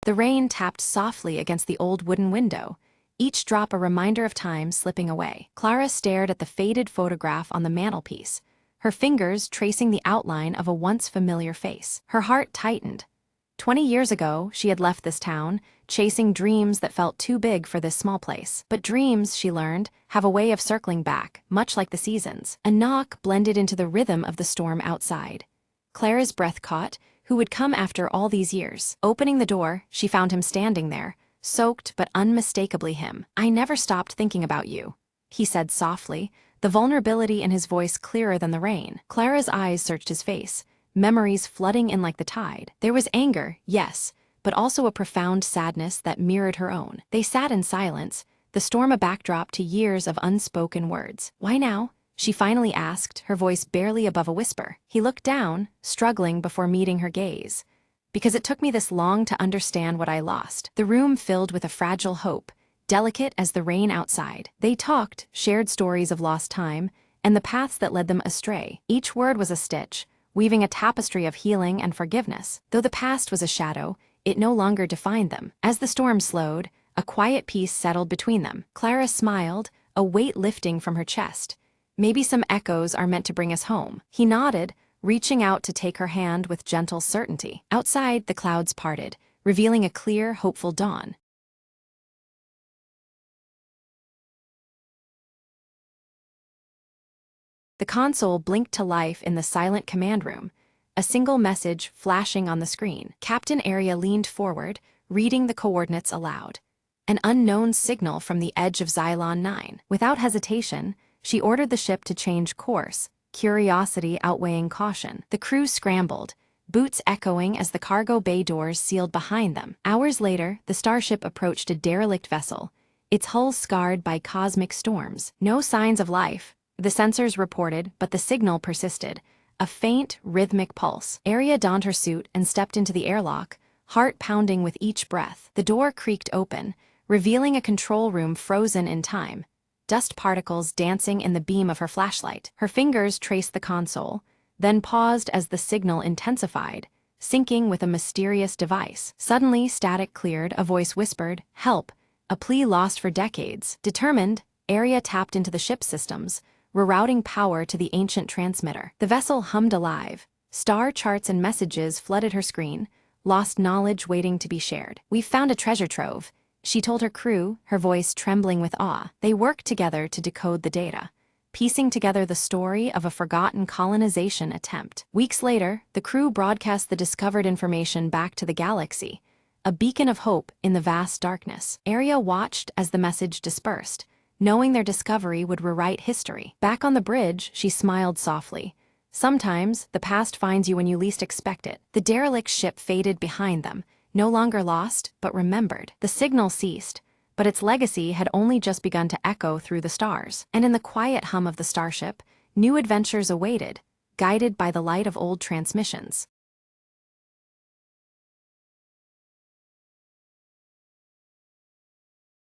The rain tapped softly against the old wooden window, each drop a reminder of time slipping away. Clara stared at the faded photograph on the mantelpiece, her fingers tracing the outline of a once familiar face. Her heart tightened. 20 years ago, she had left this town, chasing dreams that felt too big for this small place. But dreams, she learned, have a way of circling back, much like the seasons. A knock blended into the rhythm of the storm outside. Clara's breath caught. Who would come after all these years? Opening the door, she found him standing there, soaked but unmistakably him. "I never stopped thinking about you," he said softly, the vulnerability in his voice clearer than the rain. Clara's eyes searched his face, memories flooding in like the tide. There was anger, yes, but also a profound sadness that mirrored her own. They sat in silence, the storm a backdrop to years of unspoken words. "Why now?" she finally asked, her voice barely above a whisper. He looked down, struggling before meeting her gaze. "Because it took me this long to understand what I lost." The room filled with a fragile hope, delicate as the rain outside. They talked, shared stories of lost time, and the paths that led them astray. Each word was a stitch, weaving a tapestry of healing and forgiveness. Though the past was a shadow, it no longer defined them. As the storm slowed, a quiet peace settled between them. Clara smiled, a weight lifting from her chest. "Maybe some echoes are meant to bring us home." He nodded, reaching out to take her hand with gentle certainty. Outside, the clouds parted, revealing a clear, hopeful dawn. The console blinked to life in the silent command room, a single message flashing on the screen. Captain Arya leaned forward, reading the coordinates aloud. An unknown signal from the edge of Xylon 9. Without hesitation, she ordered the ship to change course, curiosity outweighing caution. The crew scrambled, boots echoing as the cargo bay doors sealed behind them. Hours later, the starship approached a derelict vessel, its hull scarred by cosmic storms. No signs of life, the sensors reported, but the signal persisted, a faint, rhythmic pulse. Arya donned her suit and stepped into the airlock, heart pounding with each breath. The door creaked open, revealing a control room frozen in time, dust particles dancing in the beam of her flashlight. Her fingers traced the console, then paused as the signal intensified, syncing with a mysterious device. Suddenly, static cleared, a voice whispered, "Help," a plea lost for decades. Determined, Arya tapped into the ship's systems, rerouting power to the ancient transmitter. The vessel hummed alive. Star charts and messages flooded her screen, lost knowledge waiting to be shared. "We've found a treasure trove," she told her crew, her voice trembling with awe. They worked together to decode the data, piecing together the story of a forgotten colonization attempt. Weeks later, the crew broadcast the discovered information back to the galaxy, a beacon of hope in the vast darkness. Arya watched as the message dispersed, knowing their discovery would rewrite history. Back on the bridge, she smiled softly. Sometimes, the past finds you when you least expect it. The derelict ship faded behind them, no longer lost, but remembered. The signal ceased, but its legacy had only just begun to echo through the stars. And in the quiet hum of the starship, new adventures awaited, guided by the light of old transmissions.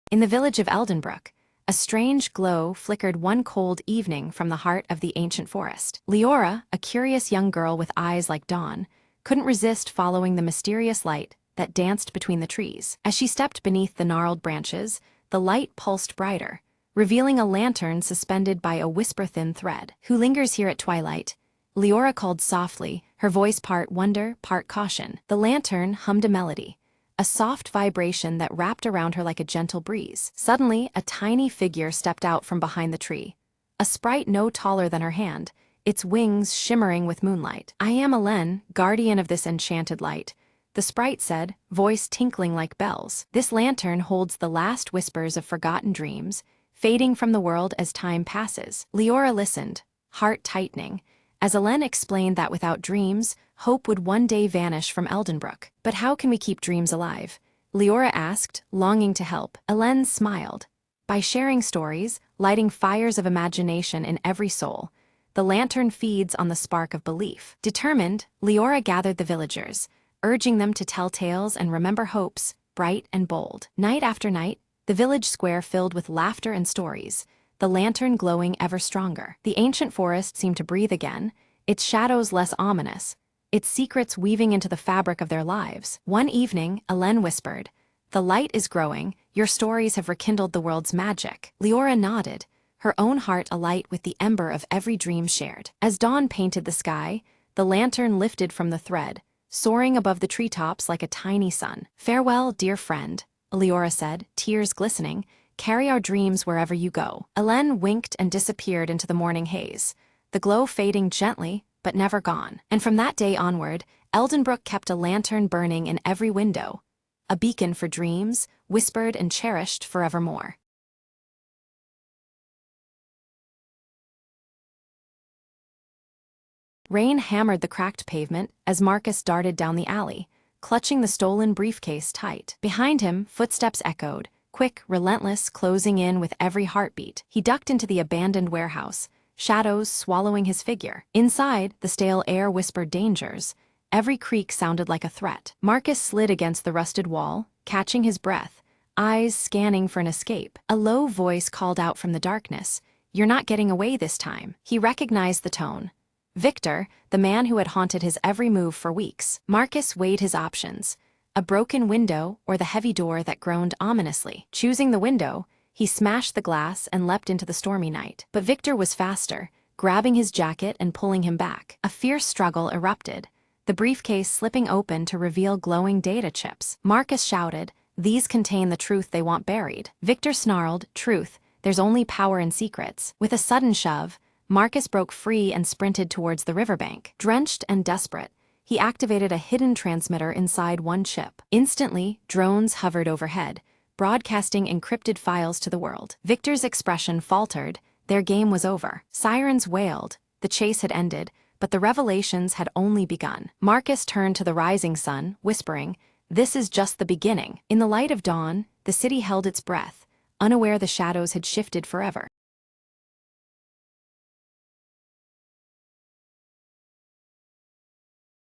In the village of Eldenbrook, a strange glow flickered one cold evening from the heart of the ancient forest. Leora, a curious young girl with eyes like dawn, couldn't resist following the mysterious light that danced between the trees. As she stepped beneath the gnarled branches, the light pulsed brighter, revealing a lantern suspended by a whisper-thin thread. "Who lingers here at twilight?" Leora called softly, her voice part wonder, part caution. The lantern hummed a melody, a soft vibration that wrapped around her like a gentle breeze. Suddenly, a tiny figure stepped out from behind the tree, a sprite no taller than her hand, its wings shimmering with moonlight. "I am Elen, guardian of this enchanted light," the sprite said, voice tinkling like bells. "This lantern holds the last whispers of forgotten dreams, fading from the world as time passes." Leora listened, heart tightening, as Elen explained that without dreams, hope would one day vanish from Eldenbrook. "But how can we keep dreams alive?" Leora asked, longing to help. Elen smiled. "By sharing stories, lighting fires of imagination in every soul. The lantern feeds on the spark of belief." Determined, Leora gathered the villagers, urging them to tell tales and remember hopes, bright and bold. Night after night, the village square filled with laughter and stories, the lantern glowing ever stronger. The ancient forest seemed to breathe again, its shadows less ominous, its secrets weaving into the fabric of their lives. One evening, Hélène whispered, "The light is growing, your stories have rekindled the world's magic." Leora nodded, her own heart alight with the ember of every dream shared. As dawn painted the sky, the lantern lifted from the thread, soaring above the treetops like a tiny sun. "Farewell, dear friend," Leora said, tears glistening. "Carry our dreams wherever you go." Hélène winked and disappeared into the morning haze, the glow fading gently, but never gone. And from that day onward, Eldenbrook kept a lantern burning in every window, a beacon for dreams, whispered and cherished forevermore. Rain hammered the cracked pavement as Marcus darted down the alley, clutching the stolen briefcase tight. Behind him, footsteps echoed, quick, relentless, closing in with every heartbeat. He ducked into the abandoned warehouse, shadows swallowing his figure. Inside, the stale air whispered dangers. Every creak sounded like a threat. Marcus slid against the rusted wall, catching his breath, eyes scanning for an escape. A low voice called out from the darkness, "You're not getting away this time." He recognized the tone. Victor, the man who had haunted his every move for weeks. Marcus weighed his options, a broken window or the heavy door that groaned ominously. Choosing the window, he smashed the glass and leapt into the stormy night. But Victor was faster, grabbing his jacket and pulling him back. A fierce struggle erupted, the briefcase slipping open to reveal glowing data chips. Marcus shouted, "These contain the truth they want buried." Victor snarled, "Truth, there's only power in secrets." With a sudden shove, Marcus broke free and sprinted towards the riverbank. Drenched and desperate, he activated a hidden transmitter inside one chip. Instantly, drones hovered overhead, broadcasting encrypted files to the world. Victor's expression faltered, their game was over. Sirens wailed, the chase had ended, but the revelations had only begun. Marcus turned to the rising sun, whispering, "This is just the beginning." In the light of dawn, the city held its breath, unaware the shadows had shifted forever.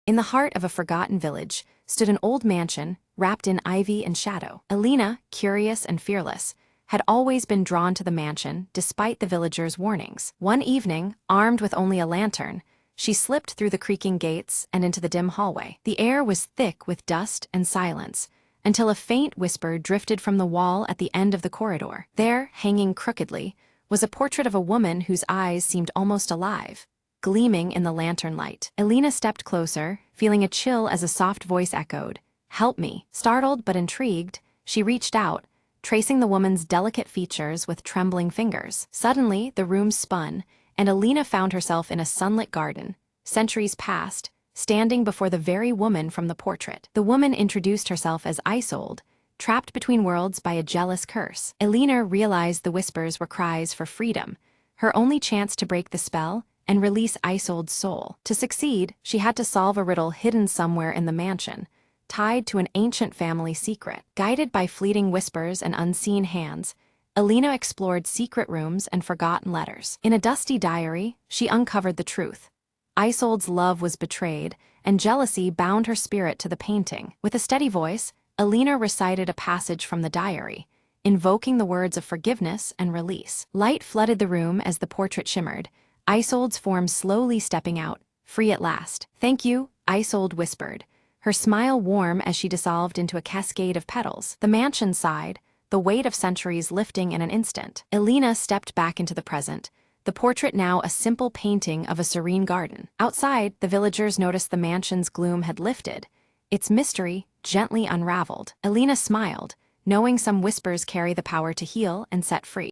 In the heart of a forgotten village stood an old mansion, wrapped in ivy and shadow. Alina, curious and fearless, had always been drawn to the mansion despite the villagers' warnings. One evening, armed with only a lantern, she slipped through the creaking gates and into the dim hallway. The air was thick with dust and silence, until a faint whisper drifted from the wall at the end of the corridor. There, hanging crookedly, was a portrait of a woman whose eyes seemed almost alive, gleaming in the lantern light. Alina stepped closer, feeling a chill as a soft voice echoed, "Help me." Startled but intrigued, she reached out, tracing the woman's delicate features with trembling fingers. Suddenly, the room spun, and Alina found herself in a sunlit garden, centuries past, standing before the very woman from the portrait. The woman introduced herself as Isolde, trapped between worlds by a jealous curse. Alina realized the whispers were cries for freedom, her only chance to break the spell and release Isolde's soul. To succeed, she had to solve a riddle hidden somewhere in the mansion, tied to an ancient family secret. Guided by fleeting whispers and unseen hands, Alina explored secret rooms and forgotten letters. In a dusty diary, she uncovered the truth. Isolde's love was betrayed, and jealousy bound her spirit to the painting. With a steady voice, Alina recited a passage from the diary, invoking the words of forgiveness and release. Light flooded the room as the portrait shimmered, Isolde's form slowly stepping out, free at last. "Thank you," Isolde whispered, her smile warm as she dissolved into a cascade of petals. The mansion sighed, the weight of centuries lifting in an instant. Alina stepped back into the present, the portrait now a simple painting of a serene garden. Outside, the villagers noticed the mansion's gloom had lifted, its mystery gently unraveled. Alina smiled, knowing some whispers carry the power to heal and set free.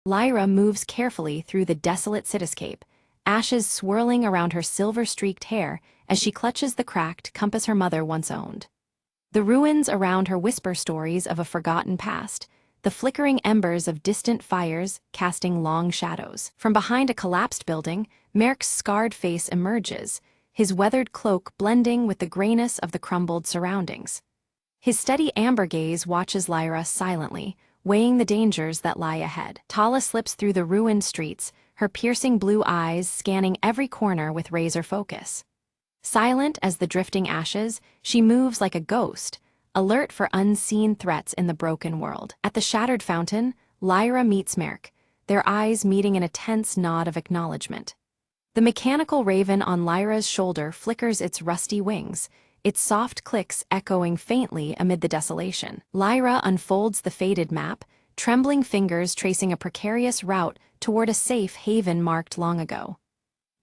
Lyra moves carefully through the desolate cityscape, ashes swirling around her silver-streaked hair as she clutches the cracked compass her mother once owned. The ruins around her whisper stories of a forgotten past, the flickering embers of distant fires casting long shadows. From behind a collapsed building, Merc's scarred face emerges, his weathered cloak blending with the grayness of the crumbled surroundings. His steady amber gaze watches Lyra silently, weighing the dangers that lie ahead. Tala slips through the ruined streets, her piercing blue eyes scanning every corner with razor focus. Silent as the drifting ashes, she moves like a ghost, alert for unseen threats in the broken world. At the shattered fountain, Lyra meets Merc, their eyes meeting in a tense nod of acknowledgement. The mechanical raven on Lyra's shoulder flickers its rusty wings, its soft clicks echoing faintly amid the desolation. Lyra unfolds the faded map, trembling fingers tracing a precarious route toward a safe haven marked long ago.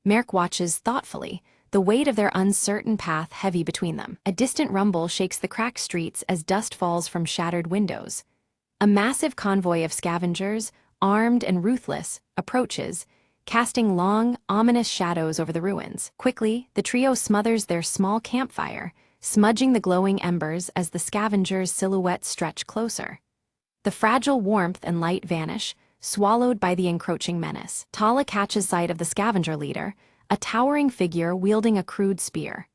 Merc watches thoughtfully, the weight of their uncertain path heavy between them. A distant rumble shakes the cracked streets as dust falls from shattered windows. A massive convoy of scavengers, armed and ruthless, approaches, casting long, ominous shadows over the ruins. Quickly, the trio smothers their small campfire, smudging the glowing embers as the scavengers' silhouettes stretch closer. The fragile warmth and light vanish, swallowed by the encroaching menace. Tala catches sight of the scavenger leader, a towering figure wielding a crude spear.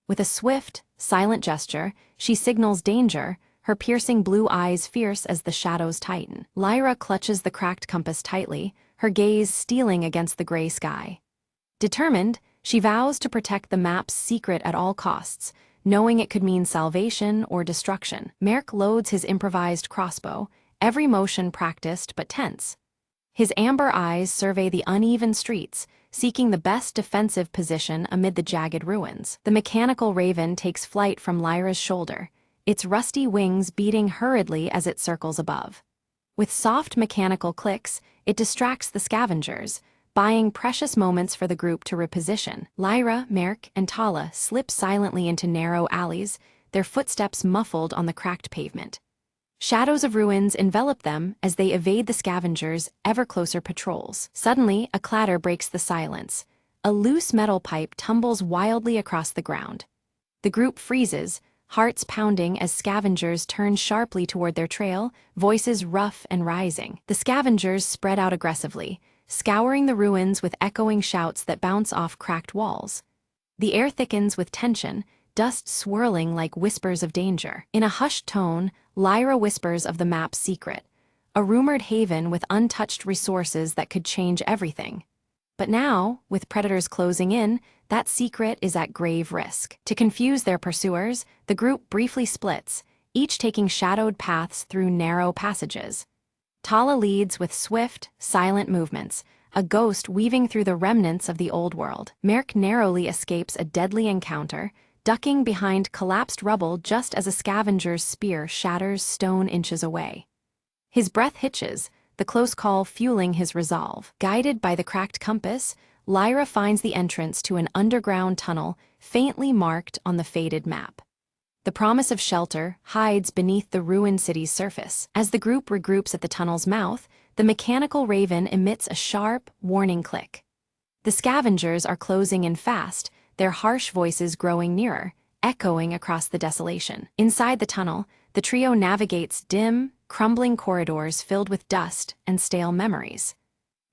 With a swift, silent gesture, she signals danger, her piercing blue eyes fierce as the shadows tighten. Lyra clutches the cracked compass tightly, her gaze stealing against the gray sky. Determined, she vows to protect the map's secret at all costs, knowing it could mean salvation or destruction. Merc loads his improvised crossbow, every motion practiced but tense. His amber eyes survey the uneven streets, seeking the best defensive position amid the jagged ruins. The mechanical raven takes flight from Lyra's shoulder, its rusty wings beating hurriedly as it circles above. With soft mechanical clicks, it distracts the scavengers, buying precious moments for the group to reposition. Lyra, Merc, and Tala slip silently into narrow alleys, their footsteps muffled on the cracked pavement. Shadows of ruins envelop them as they evade the scavengers' ever-closer patrols. Suddenly, a clatter breaks the silence. A loose metal pipe tumbles wildly across the ground. The group freezes, hearts pounding as scavengers turn sharply toward their trail, voices rough and rising. The scavengers spread out aggressively, scouring the ruins with echoing shouts that bounce off cracked walls. The air thickens with tension, dust swirling like whispers of danger. In a hushed tone, Lyra whispers of the map's secret, a rumored haven with untouched resources that could change everything. But now, with predators closing in, that secret is at grave risk. To confuse their pursuers, the group briefly splits, each taking shadowed paths through narrow passages. Tala leads with swift, silent movements, a ghost weaving through the remnants of the old world. Merc narrowly escapes a deadly encounter, ducking behind collapsed rubble just as a scavenger's spear shatters stone inches away. His breath hitches, the close call fueling his resolve. Guided by the cracked compass, Lyra finds the entrance to an underground tunnel faintly marked on the faded map. The promise of shelter hides beneath the ruined city's surface. As the group regroups at the tunnel's mouth, the mechanical raven emits a sharp, warning click. The scavengers are closing in fast, their harsh voices growing nearer, echoing across the desolation. Inside the tunnel, the trio navigates dim, crumbling corridors filled with dust and stale memories.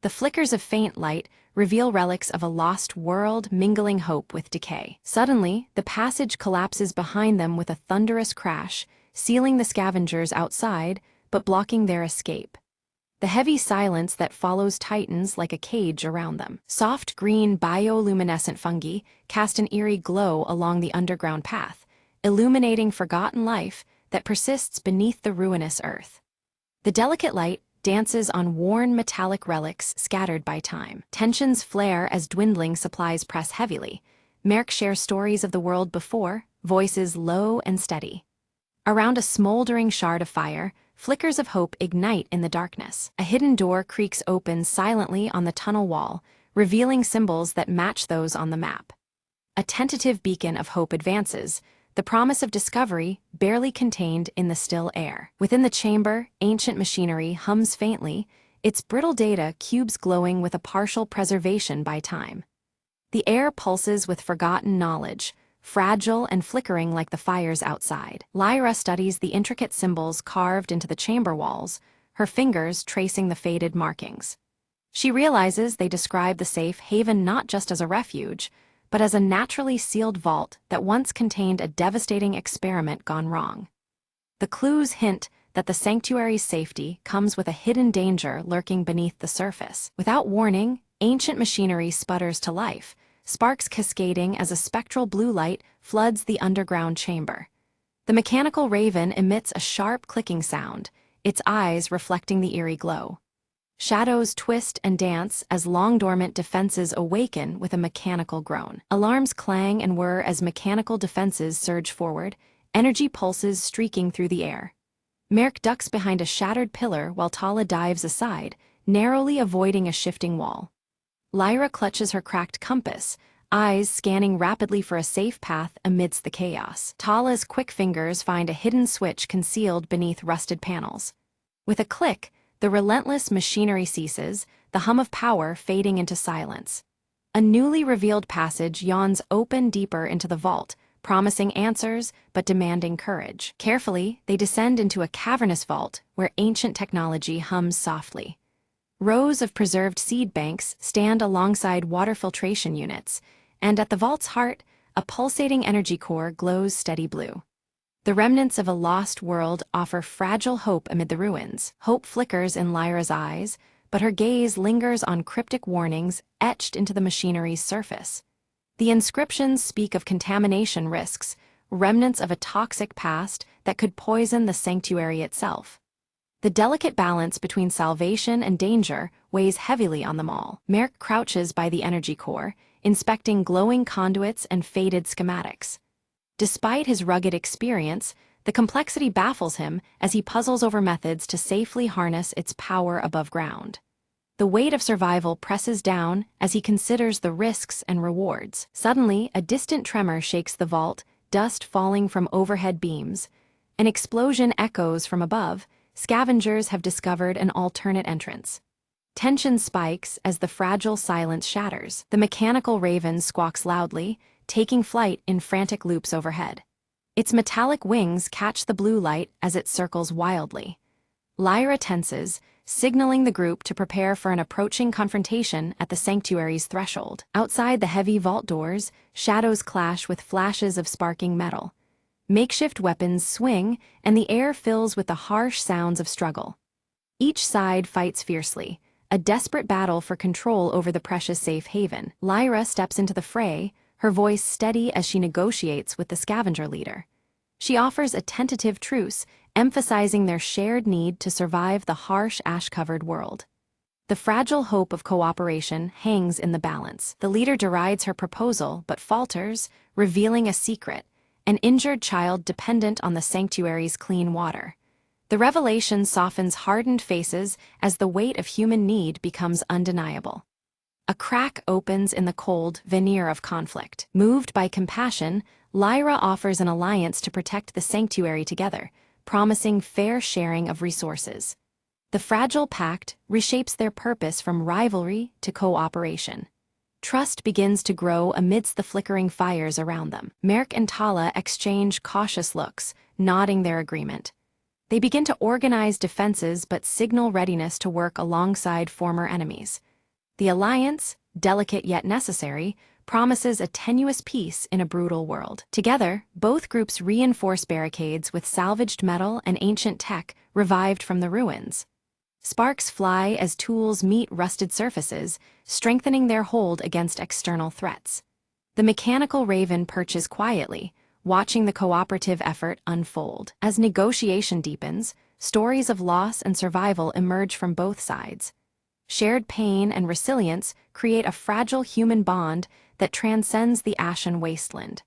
The flickers of faint light reveal relics of a lost world mingling hope with decay. Suddenly, the passage collapses behind them with a thunderous crash, sealing the scavengers outside, but blocking their escape. The heavy silence that follows tightens like a cage around them. Soft green bioluminescent fungi cast an eerie glow along the underground path, illuminating forgotten life that persists beneath the ruinous earth. The delicate light dances on worn metallic relics scattered by time. Tensions flare as dwindling supplies press heavily. Merc shares stories of the world before, voices low and steady. Around a smoldering shard of fire, flickers of hope ignite in the darkness. A hidden door creaks open silently on the tunnel wall, revealing symbols that match those on the map. A tentative beacon of hope advances, the promise of discovery barely contained in the still air. Within the chamber, ancient machinery hums faintly, its brittle data cubes glowing with a partial preservation by time. The air pulses with forgotten knowledge, fragile and flickering like the fires outside. Lyra studies the intricate symbols carved into the chamber walls, her fingers tracing the faded markings. She realizes they describe the safe haven not just as a refuge, but as a naturally sealed vault that once contained a devastating experiment gone wrong. The clues hint that the sanctuary's safety comes with a hidden danger lurking beneath the surface. Without warning, ancient machinery sputters to life, sparks cascading as a spectral blue light floods the underground chamber. The mechanical raven emits a sharp clicking sound, its eyes reflecting the eerie glow. Shadows twist and dance as long-dormant defenses awaken with a mechanical groan. Alarms clang and whir as mechanical defenses surge forward, energy pulses streaking through the air. Merrick ducks behind a shattered pillar while Tala dives aside, narrowly avoiding a shifting wall. Lyra clutches her cracked compass, eyes scanning rapidly for a safe path amidst the chaos. Tala's quick fingers find a hidden switch concealed beneath rusted panels. With a click, the relentless machinery ceases, the hum of power fading into silence. A newly revealed passage yawns open deeper into the vault, promising answers but demanding courage. Carefully, they descend into a cavernous vault where ancient technology hums softly. Rows of preserved seed banks stand alongside water filtration units, and at the vault's heart, a pulsating energy core glows steady blue. The remnants of a lost world offer fragile hope amid the ruins. Hope flickers in Lyra's eyes, but her gaze lingers on cryptic warnings etched into the machinery's surface. The inscriptions speak of contamination risks, remnants of a toxic past that could poison the sanctuary itself. The delicate balance between salvation and danger weighs heavily on them all. Merrick crouches by the energy core, inspecting glowing conduits and faded schematics. Despite his rugged experience, the complexity baffles him as he puzzles over methods to safely harness its power above ground. The weight of survival presses down as he considers the risks and rewards. Suddenly, a distant tremor shakes the vault, dust falling from overhead beams. An explosion echoes from above. Scavengers have discovered an alternate entrance. Tension spikes as the fragile silence shatters. The mechanical raven squawks loudly, taking flight in frantic loops overhead. Its metallic wings catch the blue light as it circles wildly. Lyra tenses, signaling the group to prepare for an approaching confrontation at the sanctuary's threshold. Outside the heavy vault doors, shadows clash with flashes of sparking metal. Makeshift weapons swing, and the air fills with the harsh sounds of struggle. Each side fights fiercely, a desperate battle for control over the precious safe haven. Lyra steps into the fray, her voice steady as she negotiates with the scavenger leader. She offers a tentative truce, emphasizing their shared need to survive the harsh ash-covered world. The fragile hope of cooperation hangs in the balance. The leader derides her proposal but falters, revealing a secret: an injured child dependent on the sanctuary's clean water. The revelation softens hardened faces as the weight of human need becomes undeniable. A crack opens in the cold veneer of conflict. Moved by compassion, Lyra offers an alliance to protect the sanctuary together, promising fair sharing of resources. The fragile pact reshapes their purpose from rivalry to cooperation. Trust begins to grow amidst the flickering fires around them. Merrick and Tala exchange cautious looks, nodding their agreement. They begin to organize defenses but signal readiness to work alongside former enemies. The alliance, delicate yet necessary, promises a tenuous peace in a brutal world. Together, both groups reinforce barricades with salvaged metal and ancient tech revived from the ruins. Sparks fly as tools meet rusted surfaces, strengthening their hold against external threats. The mechanical raven perches quietly, watching the cooperative effort unfold. As negotiation deepens, stories of loss and survival emerge from both sides. Shared pain and resilience create a fragile human bond that transcends the ashen wasteland.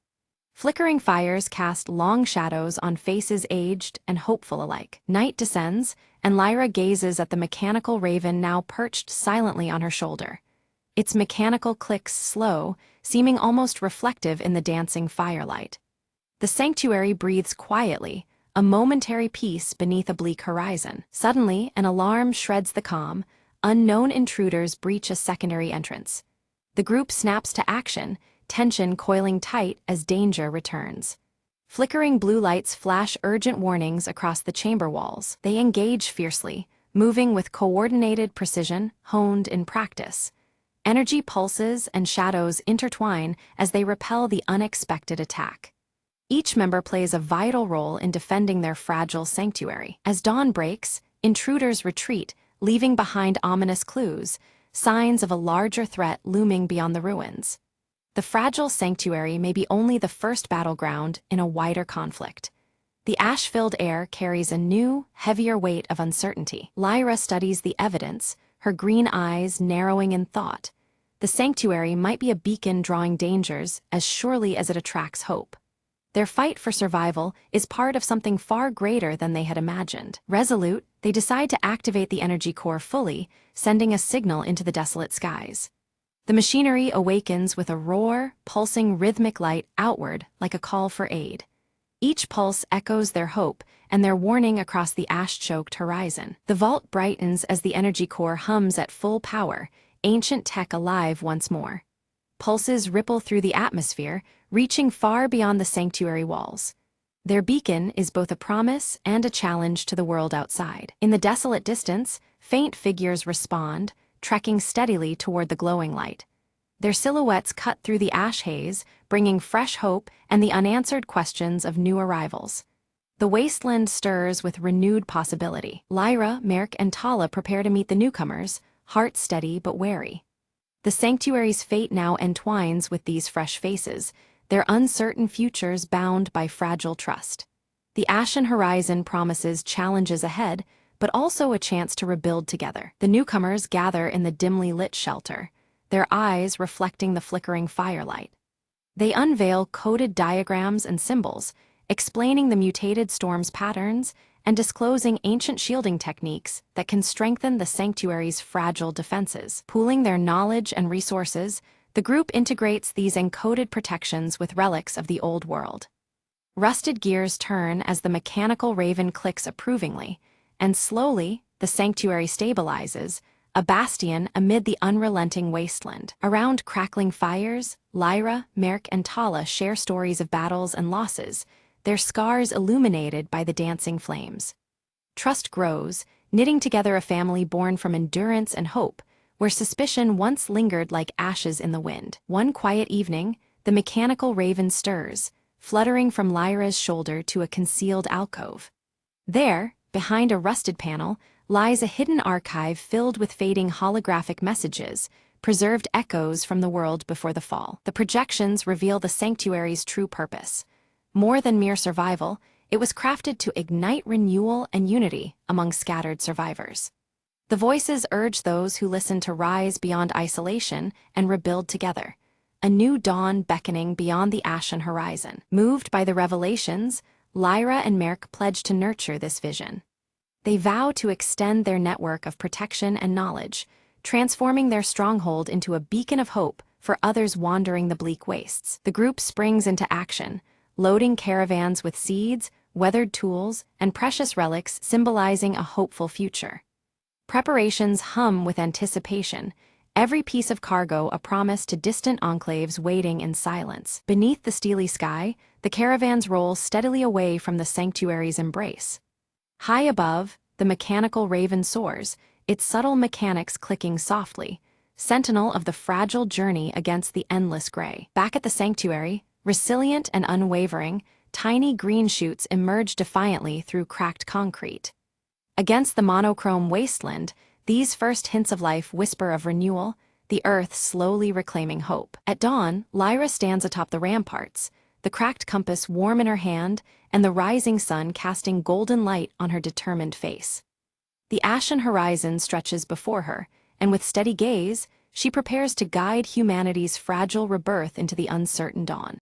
Flickering fires cast long shadows on faces aged and hopeful alike. Night descends, and Lyra gazes at the mechanical raven now perched silently on her shoulder. Its mechanical clicks slow, seeming almost reflective in the dancing firelight. The sanctuary breathes quietly, a momentary peace beneath a bleak horizon. Suddenly, an alarm shreds the calm. Unknown intruders breach a secondary entrance. The group snaps to action, tension coiling tight as danger returns. Flickering blue lights flash urgent warnings across the chamber walls. They engage fiercely, moving with coordinated precision honed in practice. Energy pulses and shadows intertwine as they repel the unexpected attack. Each member plays a vital role in defending their fragile sanctuary. As dawn breaks, intruders retreat, leaving behind ominous clues, signs of a larger threat looming beyond the ruins. the fragile sanctuary may be only the first battleground in a wider conflict. The ash-filled air carries a new, heavier weight of uncertainty. Lyra studies the evidence, her green eyes narrowing in thought. The sanctuary might be a beacon drawing dangers as surely as it attracts hope. Their fight for survival is part of something far greater than they had imagined. Resolute, they decide to activate the energy core fully, sending a signal into the desolate skies. The machinery awakens with a roar, pulsing rhythmic light outward like a call for aid. Each pulse echoes their hope and their warning across the ash-choked horizon. The vault brightens as the energy core hums at full power, ancient tech alive once more. Pulses ripple through the atmosphere, reaching far beyond the sanctuary walls. Their beacon is both a promise and a challenge to the world outside. In the desolate distance, faint figures respond, trekking steadily toward the glowing light. Their silhouettes cut through the ash haze, bringing fresh hope and the unanswered questions of new arrivals. The wasteland stirs with renewed possibility. Lyra, Merrick, and Tala prepare to meet the newcomers, hearts steady but wary. The sanctuary's fate now entwines with these fresh faces, their uncertain futures bound by fragile trust. The ashen horizon promises challenges ahead, but also a chance to rebuild together. The newcomers gather in the dimly lit shelter, their eyes reflecting the flickering firelight. They unveil coded diagrams and symbols, explaining the mutated storm's patterns and disclosing ancient shielding techniques that can strengthen the sanctuary's fragile defenses. Pooling their knowledge and resources, the group integrates these encoded protections with relics of the old world. Rusted gears turn as the mechanical raven clicks approvingly, and slowly, the sanctuary stabilizes, a bastion amid the unrelenting wasteland. Around crackling fires, Lyra, Merrick, and Tala share stories of battles and losses, their scars illuminated by the dancing flames. Trust grows, knitting together a family born from endurance and hope, where suspicion once lingered like ashes in the wind. One quiet evening, the mechanical raven stirs, fluttering from Lyra's shoulder to a concealed alcove. There, behind a rusted panel, lies a hidden archive filled with fading holographic messages, preserved echoes from the world before the fall. The projections reveal the sanctuary's true purpose. More than mere survival, it was crafted to ignite renewal and unity among scattered survivors. The voices urge those who listen to rise beyond isolation and rebuild together, a new dawn beckoning beyond the ashen horizon. Moved by the revelations, Lyra and Merrick pledge to nurture this vision. They vow to extend their network of protection and knowledge, transforming their stronghold into a beacon of hope for others wandering the bleak wastes. The group springs into action, loading caravans with seeds, weathered tools, and precious relics symbolizing a hopeful future. Preparations hum with anticipation, every piece of cargo a promise to distant enclaves waiting in silence. Beneath the steely sky, the caravans roll steadily away from the sanctuary's embrace. High above, the mechanical raven soars, its subtle mechanics clicking softly, sentinel of the fragile journey against the endless gray. Back at the sanctuary, resilient and unwavering, tiny green shoots emerge defiantly through cracked concrete. Against the monochrome wasteland, these first hints of life whisper of renewal, the earth slowly reclaiming hope. At dawn, Lyra stands atop the ramparts, the cracked compass warm in her hand and the rising sun casting golden light on her determined face. The ashen horizon stretches before her, and with steady gaze, she prepares to guide humanity's fragile rebirth into the uncertain dawn.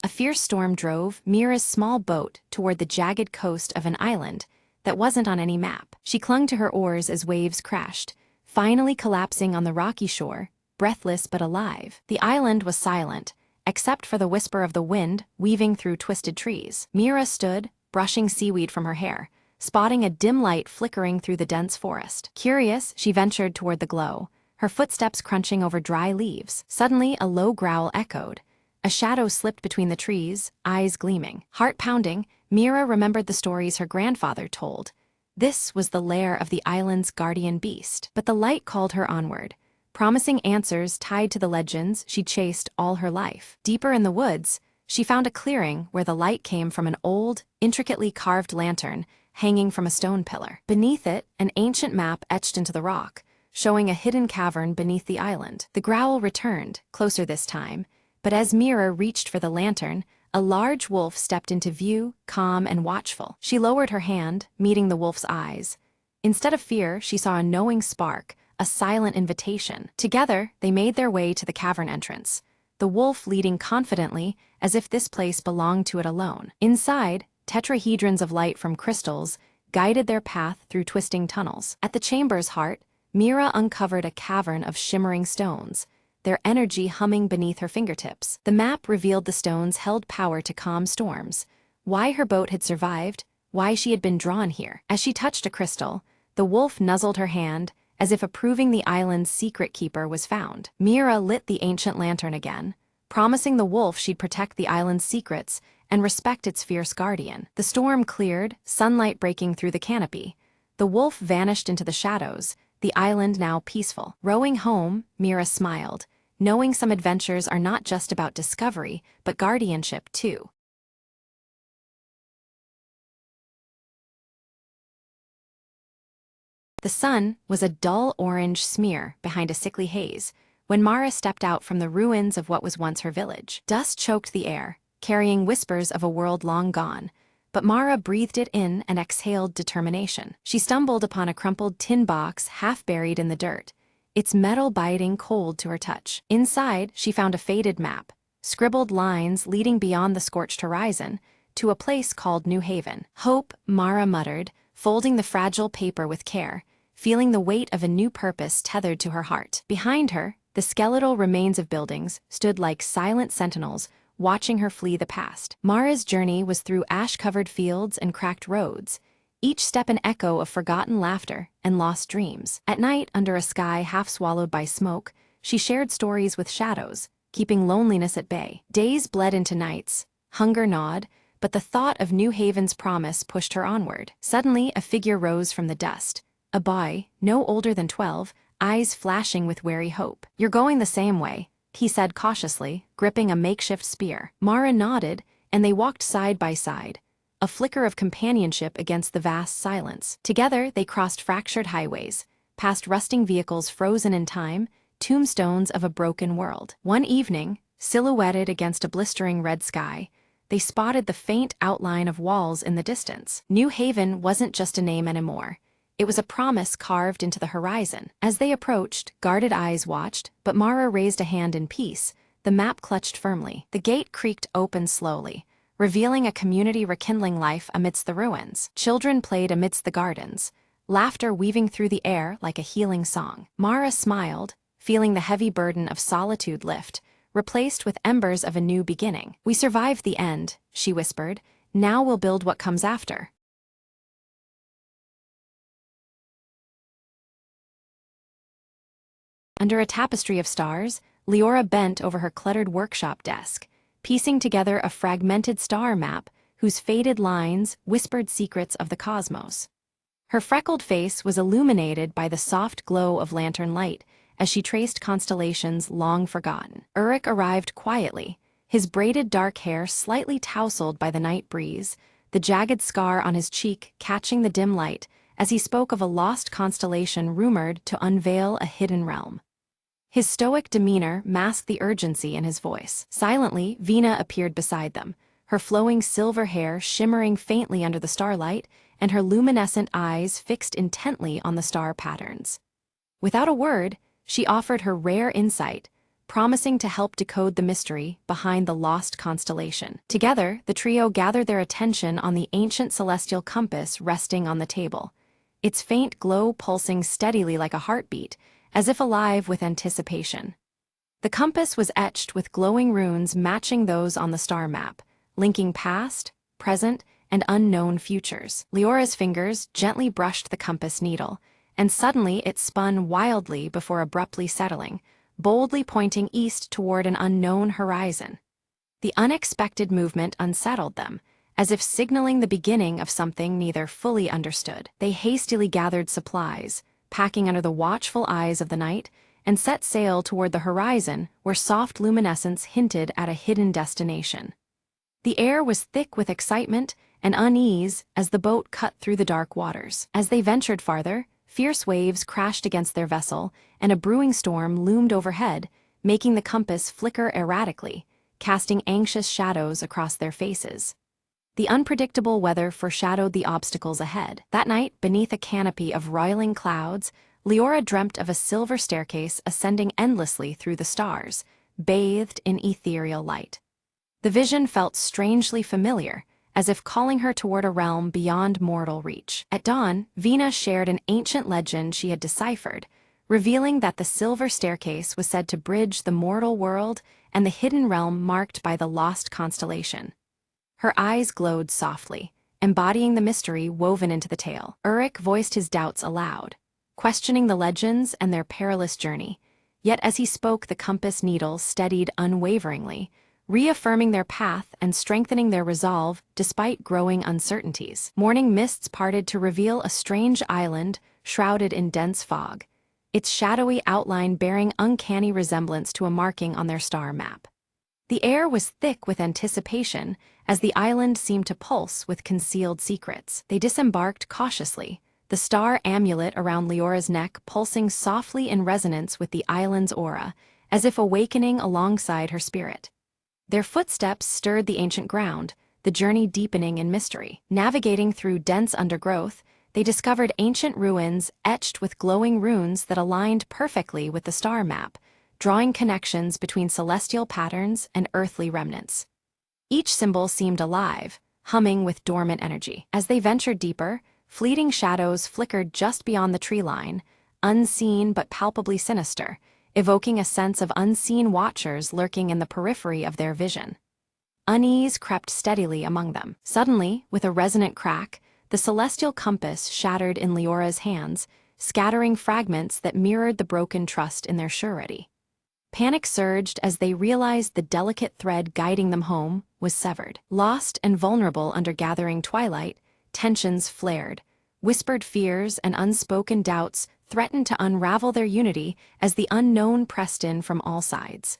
A fierce storm drove Mira's small boat toward the jagged coast of an island that wasn't on any map. She clung to her oars as waves crashed, finally collapsing on the rocky shore, breathless but alive. The island was silent, except for the whisper of the wind weaving through twisted trees. Mira stood, brushing seaweed from her hair, spotting a dim light flickering through the dense forest. Curious, she ventured toward the glow, her footsteps crunching over dry leaves. Suddenly, a low growl echoed. A shadow slipped between the trees, eyes gleaming. Heart pounding, Mira remembered the stories her grandfather told. This was the lair of the island's guardian beast. But the light called her onward, promising answers tied to the legends she chased all her life. Deeper in the woods, she found a clearing where the light came from an old, intricately carved lantern hanging from a stone pillar. Beneath it, an ancient map etched into the rock, showing a hidden cavern beneath the island. The growl returned, closer this time, but as Mira reached for the lantern, a large wolf stepped into view, calm and watchful. She lowered her hand, meeting the wolf's eyes. Instead of fear, she saw a knowing spark, a silent invitation. Together, they made their way to the cavern entrance, the wolf leading confidently, as if this place belonged to it alone. Inside, tetrahedrons of light from crystals guided their path through twisting tunnels. At the chamber's heart, Mira uncovered a cavern of shimmering stones, their energy humming beneath her fingertips. The map revealed the stones held power to calm storms, why her boat had survived, why she had been drawn here. As she touched a crystal, the wolf nuzzled her hand, as if approving the island's secret keeper was found. Mira lit the ancient lantern again, promising the wolf she'd protect the island's secrets and respect its fierce guardian. The storm cleared, sunlight breaking through the canopy. The wolf vanished into the shadows, the island now peaceful. Rowing home, Mira smiled, knowing some adventures are not just about discovery, but guardianship too. The sun was a dull orange smear behind a sickly haze when Mara stepped out from the ruins of what was once her village. Dust choked the air, carrying whispers of a world long gone, but Mara breathed it in and exhaled determination. She stumbled upon a crumpled tin box half buried in the dirt, its metal biting cold to her touch. Inside, she found a faded map, scribbled lines leading beyond the scorched horizon to a place called New Haven. Hope, Mara muttered, folding the fragile paper with care, feeling the weight of a new purpose tethered to her heart. Behind her, the skeletal remains of buildings stood like silent sentinels, watching her flee the past. Mara's journey was through ash-covered fields and cracked roads, each step an echo of forgotten laughter and lost dreams. At night, under a sky half swallowed by smoke, she shared stories with shadows, keeping loneliness at bay. Days bled into nights, hunger gnawed, but the thought of New Haven's promise pushed her onward. Suddenly, a figure rose from the dust. A boy, no older than 12, eyes flashing with wary hope. "You're going the same way," he said cautiously, gripping a makeshift spear. Mara nodded, and they walked side by side, a flicker of companionship against the vast silence. Together, they crossed fractured highways, past rusting vehicles frozen in time, tombstones of a broken world. One evening, silhouetted against a blistering red sky, they spotted the faint outline of walls in the distance. New Haven wasn't just a name anymore. It was a promise carved into the horizon. As they approached, guarded eyes watched, but Mara raised a hand in peace, the map clutched firmly. The gate creaked open slowly, revealing a community rekindling life amidst the ruins. Children played amidst the gardens, laughter weaving through the air like a healing song. Mara smiled, feeling the heavy burden of solitude lift, replaced with embers of a new beginning. "We survived the end," she whispered. "Now we'll build what comes after." Under a tapestry of stars, Leora bent over her cluttered workshop desk, piecing together a fragmented star map whose faded lines whispered secrets of the cosmos. Her freckled face was illuminated by the soft glow of lantern light as she traced constellations long forgotten. Uruk arrived quietly, his braided dark hair slightly tousled by the night breeze, the jagged scar on his cheek catching the dim light as he spoke of a lost constellation rumored to unveil a hidden realm. His stoic demeanor masked the urgency in his voice. Silently, Vina appeared beside them, her flowing silver hair shimmering faintly under the starlight and her luminescent eyes fixed intently on the star patterns. Without a word, she offered her rare insight, promising to help decode the mystery behind the lost constellation. Together, the trio gathered their attention on the ancient celestial compass resting on the table, its faint glow pulsing steadily like a heartbeat, as if alive with anticipation. The compass was etched with glowing runes matching those on the star map, linking past, present, and unknown futures. Leora's fingers gently brushed the compass needle, and suddenly it spun wildly before abruptly settling, boldly pointing east toward an unknown horizon. The unexpected movement unsettled them, as if signaling the beginning of something neither fully understood. They hastily gathered supplies, packing under the watchful eyes of the night, and set sail toward the horizon where soft luminescence hinted at a hidden destination. The air was thick with excitement and unease as the boat cut through the dark waters. As they ventured farther, fierce waves crashed against their vessel, and a brewing storm loomed overhead, making the compass flicker erratically, casting anxious shadows across their faces. The unpredictable weather foreshadowed the obstacles ahead. That night, beneath a canopy of roiling clouds, Leora dreamt of a silver staircase ascending endlessly through the stars, bathed in ethereal light. The vision felt strangely familiar, as if calling her toward a realm beyond mortal reach. At dawn, Vina shared an ancient legend she had deciphered, revealing that the silver staircase was said to bridge the mortal world and the hidden realm marked by the lost constellation. Her eyes glowed softly, embodying the mystery woven into the tale. Uruk voiced his doubts aloud, questioning the legends and their perilous journey. Yet as he spoke, the compass needle steadied unwaveringly, reaffirming their path and strengthening their resolve despite growing uncertainties. Morning mists parted to reveal a strange island shrouded in dense fog, its shadowy outline bearing uncanny resemblance to a marking on their star map. The air was thick with anticipation, as the island seemed to pulse with concealed secrets. They disembarked cautiously, the star amulet around Leora's neck pulsing softly in resonance with the island's aura, as if awakening alongside her spirit. Their footsteps stirred the ancient ground, the journey deepening in mystery. Navigating through dense undergrowth, they discovered ancient ruins etched with glowing runes that aligned perfectly with the star map, drawing connections between celestial patterns and earthly remnants. Each symbol seemed alive, humming with dormant energy. As they ventured deeper, fleeting shadows flickered just beyond the tree line, unseen but palpably sinister, evoking a sense of unseen watchers lurking in the periphery of their vision. Unease crept steadily among them. Suddenly, with a resonant crack, the celestial compass shattered in Leora's hands, scattering fragments that mirrored the broken trust in their surety. Panic surged as they realized the delicate thread guiding them home was severed. Lost and vulnerable under gathering twilight, tensions flared. Whispered fears and unspoken doubts threatened to unravel their unity as the unknown pressed in from all sides.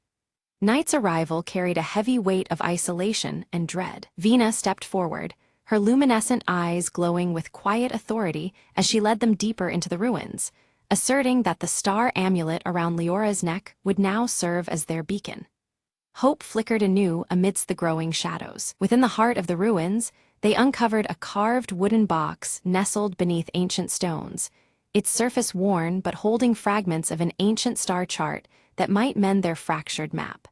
Night's arrival carried a heavy weight of isolation and dread. Vina stepped forward, her luminescent eyes glowing with quiet authority as she led them deeper into the ruins, asserting that the star amulet around Leora's neck would now serve as their beacon. Hope flickered anew amidst the growing shadows. Within the heart of the ruins, they uncovered a carved wooden box nestled beneath ancient stones, its surface worn but holding fragments of an ancient star chart that might mend their fractured map.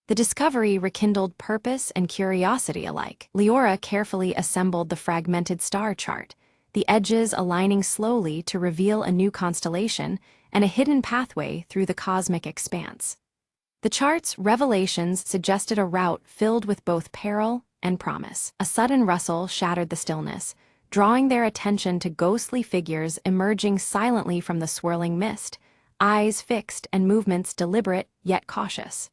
The discovery rekindled purpose and curiosity alike. Leora carefully assembled the fragmented star chart, the edges aligning slowly to reveal a new constellation and a hidden pathway through the cosmic expanse. The chart's revelations suggested a route filled with both peril and promise. A sudden rustle shattered the stillness, drawing their attention to ghostly figures emerging silently from the swirling mist, eyes fixed and movements deliberate yet cautious.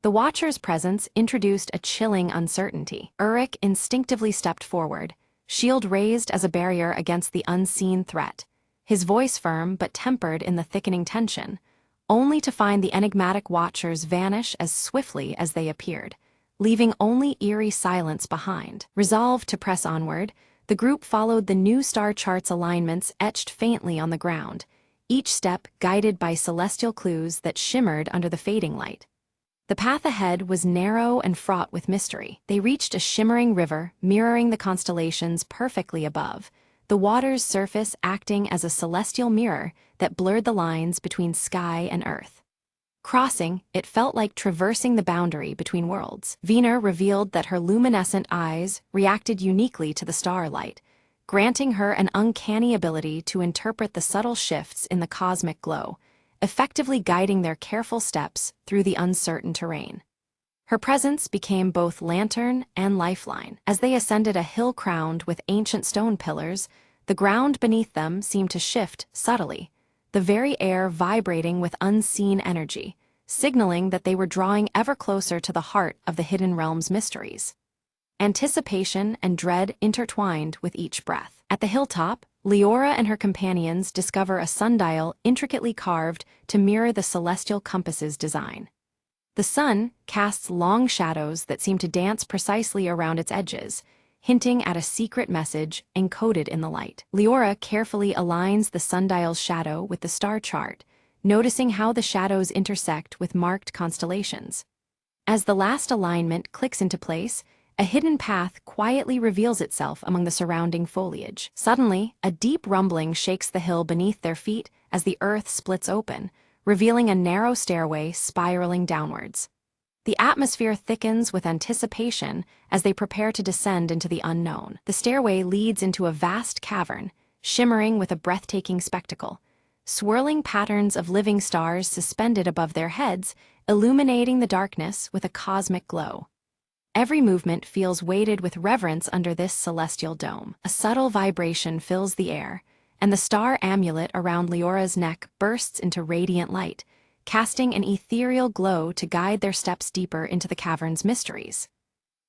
The Watcher's presence introduced a chilling uncertainty. Uruk instinctively stepped forward, shield raised as a barrier against the unseen threat, his voice firm but tempered in the thickening tension, only to find the enigmatic Watchers vanish as swiftly as they appeared, leaving only eerie silence behind. Resolved to press onward, the group followed the new star chart's alignments etched faintly on the ground, each step guided by celestial clues that shimmered under the fading light. The path ahead was narrow and fraught with mystery. They reached a shimmering river mirroring the constellations perfectly above, the water's surface acting as a celestial mirror that blurred the lines between sky and earth. Crossing, it felt like traversing the boundary between worlds. Vina revealed that her luminescent eyes reacted uniquely to the starlight, granting her an uncanny ability to interpret the subtle shifts in the cosmic glow, effectively guiding their careful steps through the uncertain terrain. Her presence became both lantern and lifeline. As they ascended a hill crowned with ancient stone pillars, the ground beneath them seemed to shift subtly, the very air vibrating with unseen energy, signaling that they were drawing ever closer to the heart of the hidden realm's mysteries. Anticipation and dread intertwined with each breath. At the hilltop, Leora and her companions discover a sundial intricately carved to mirror the celestial compass's design. The The sun casts long shadows that seem to dance precisely around its edges, hinting at a secret message encoded in the light. Leora carefully aligns the sundial's shadow with the star chart, noticing how the shadows intersect with marked constellations. As the last alignment clicks into place, a hidden path quietly reveals itself among the surrounding foliage. Suddenly, a deep rumbling shakes the hill beneath their feet as the earth splits open, revealing a narrow stairway spiraling downwards. The atmosphere thickens with anticipation as they prepare to descend into the unknown. The stairway leads into a vast cavern, shimmering with a breathtaking spectacle. Swirling patterns of living stars suspended above their heads, illuminating the darkness with a cosmic glow. Every movement feels weighted with reverence under this celestial dome. A subtle vibration fills the air, and the star amulet around Leora's neck bursts into radiant light, casting an ethereal glow to guide their steps deeper into the cavern's mysteries.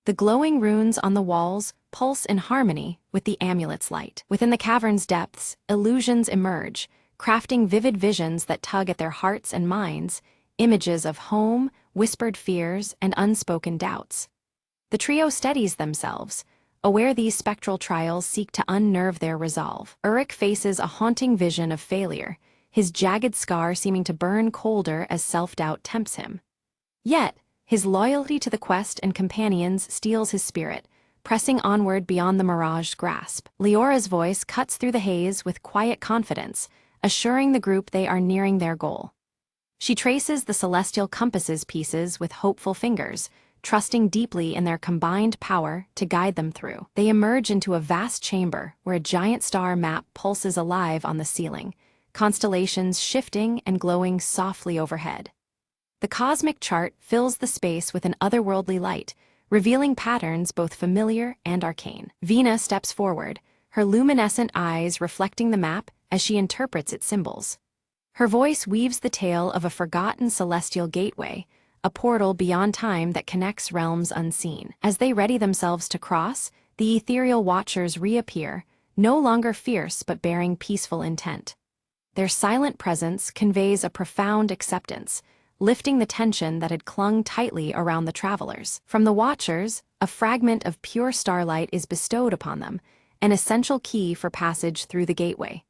The glowing runes on the walls pulse in harmony with the amulet's light. Within the cavern's depths, illusions emerge, crafting vivid visions that tug at their hearts and minds, images of home, whispered fears, and unspoken doubts. The trio steadies themselves, aware these spectral trials seek to unnerve their resolve. Uruk faces a haunting vision of failure, his jagged scar seeming to burn colder as self-doubt tempts him. Yet, his loyalty to the quest and companions steels his spirit, pressing onward beyond the mirage's grasp. Leora's voice cuts through the haze with quiet confidence, assuring the group they are nearing their goal. She traces the celestial compass's pieces with hopeful fingers, trusting deeply in their combined power to guide them through. They emerge into a vast chamber where a giant star map pulses alive on the ceiling, constellations shifting and glowing softly overhead. The cosmic chart fills the space with an otherworldly light, revealing patterns both familiar and arcane. Vina steps forward, her luminescent eyes reflecting the map as she interprets its symbols. Her voice weaves the tale of a forgotten celestial gateway, a portal beyond time that connects realms unseen. As they ready themselves to cross, the ethereal watchers reappear, no longer fierce but bearing peaceful intent. Their silent presence conveys a profound acceptance, lifting the tension that had clung tightly around the travelers. From the watchers, a fragment of pure starlight is bestowed upon them, an essential key for passage through the gateway.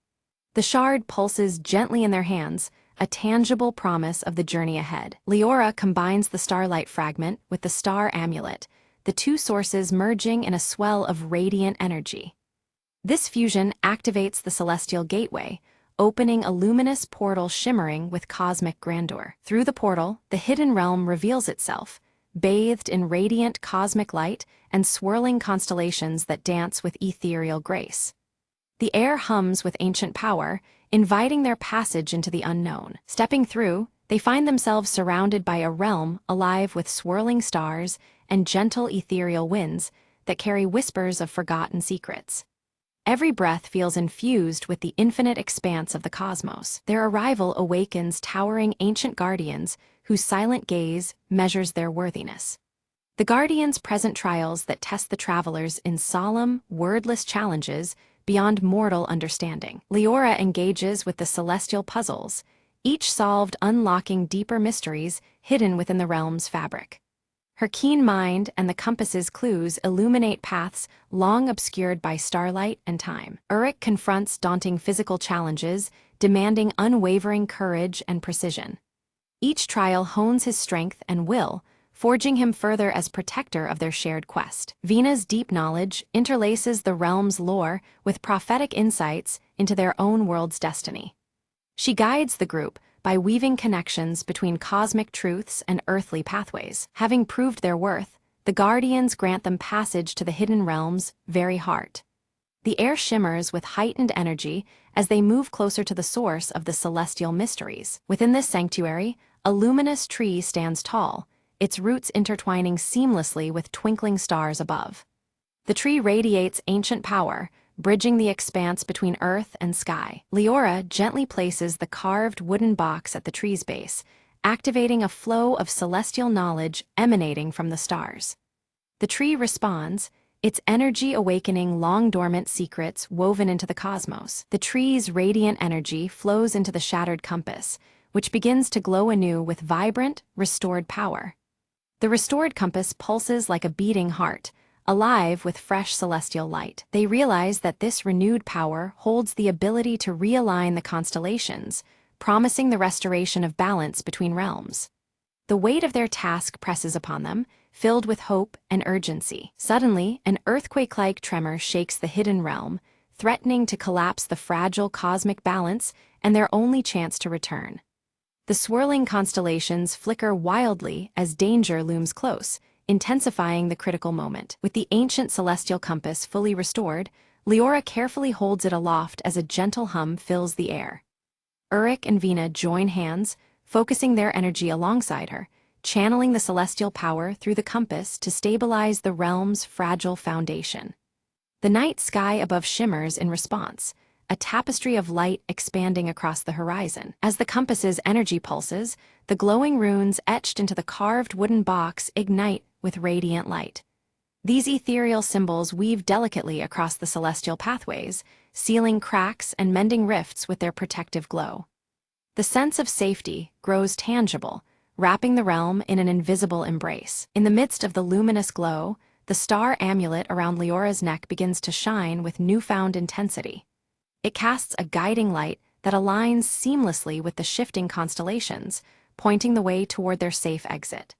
The shard pulses gently in their hands, a tangible promise of the journey ahead. Leora combines the starlight fragment with the star amulet, the two sources merging in a swell of radiant energy. This fusion activates the celestial gateway, opening a luminous portal shimmering with cosmic grandeur. Through the portal, the hidden realm reveals itself, bathed in radiant cosmic light and swirling constellations that dance with ethereal grace. The air hums with ancient power, inviting their passage into the unknown. Stepping through, they find themselves surrounded by a realm alive with swirling stars and gentle ethereal winds that carry whispers of forgotten secrets. Every breath feels infused with the infinite expanse of the cosmos. Their arrival awakens towering ancient guardians whose silent gaze measures their worthiness. The guardians present trials that test the travelers in solemn, wordless challenges beyond mortal understanding. Leora engages with the celestial puzzles, each solved unlocking deeper mysteries hidden within the realm's fabric. Her keen mind and the compass's clues illuminate paths long obscured by starlight and time. Uruk confronts daunting physical challenges, demanding unwavering courage and precision. Each trial hones his strength and will, forging him further as protector of their shared quest. Vina's deep knowledge interlaces the realm's lore with prophetic insights into their own world's destiny. She guides the group by weaving connections between cosmic truths and earthly pathways. Having proved their worth, the Guardians grant them passage to the hidden realm's very heart. The air shimmers with heightened energy as they move closer to the source of the celestial mysteries. Within this sanctuary, a luminous tree stands tall, its roots intertwining seamlessly with twinkling stars above. The tree radiates ancient power, bridging the expanse between earth and sky. Leora gently places the carved wooden box at the tree's base, activating a flow of celestial knowledge emanating from the stars. The tree responds, its energy awakening long-dormant secrets woven into the cosmos. The tree's radiant energy flows into the shattered compass, which begins to glow anew with vibrant, restored power. The restored compass pulses like a beating heart, alive with fresh celestial light. They realize that this renewed power holds the ability to realign the constellations, promising the restoration of balance between realms. The weight of their task presses upon them, filled with hope and urgency. Suddenly, an earthquake-like tremor shakes the hidden realm, threatening to collapse the fragile cosmic balance and their only chance to return. The swirling constellations flicker wildly as danger looms close, intensifying the critical moment. With the ancient celestial compass fully restored, Leora carefully holds it aloft as a gentle hum fills the air. Uruk and Vina join hands, focusing their energy alongside her, channeling the celestial power through the compass to stabilize the realm's fragile foundation. The night sky above shimmers in response, a tapestry of light expanding across the horizon. As the compass's energy pulses, the glowing runes etched into the carved wooden box ignite with radiant light. These ethereal symbols weave delicately across the celestial pathways, sealing cracks and mending rifts with their protective glow. The sense of safety grows tangible, wrapping the realm in an invisible embrace. In the midst of the luminous glow, the star amulet around Leora's neck begins to shine with newfound intensity. It casts a guiding light that aligns seamlessly with the shifting constellations, pointing the way toward their safe exit.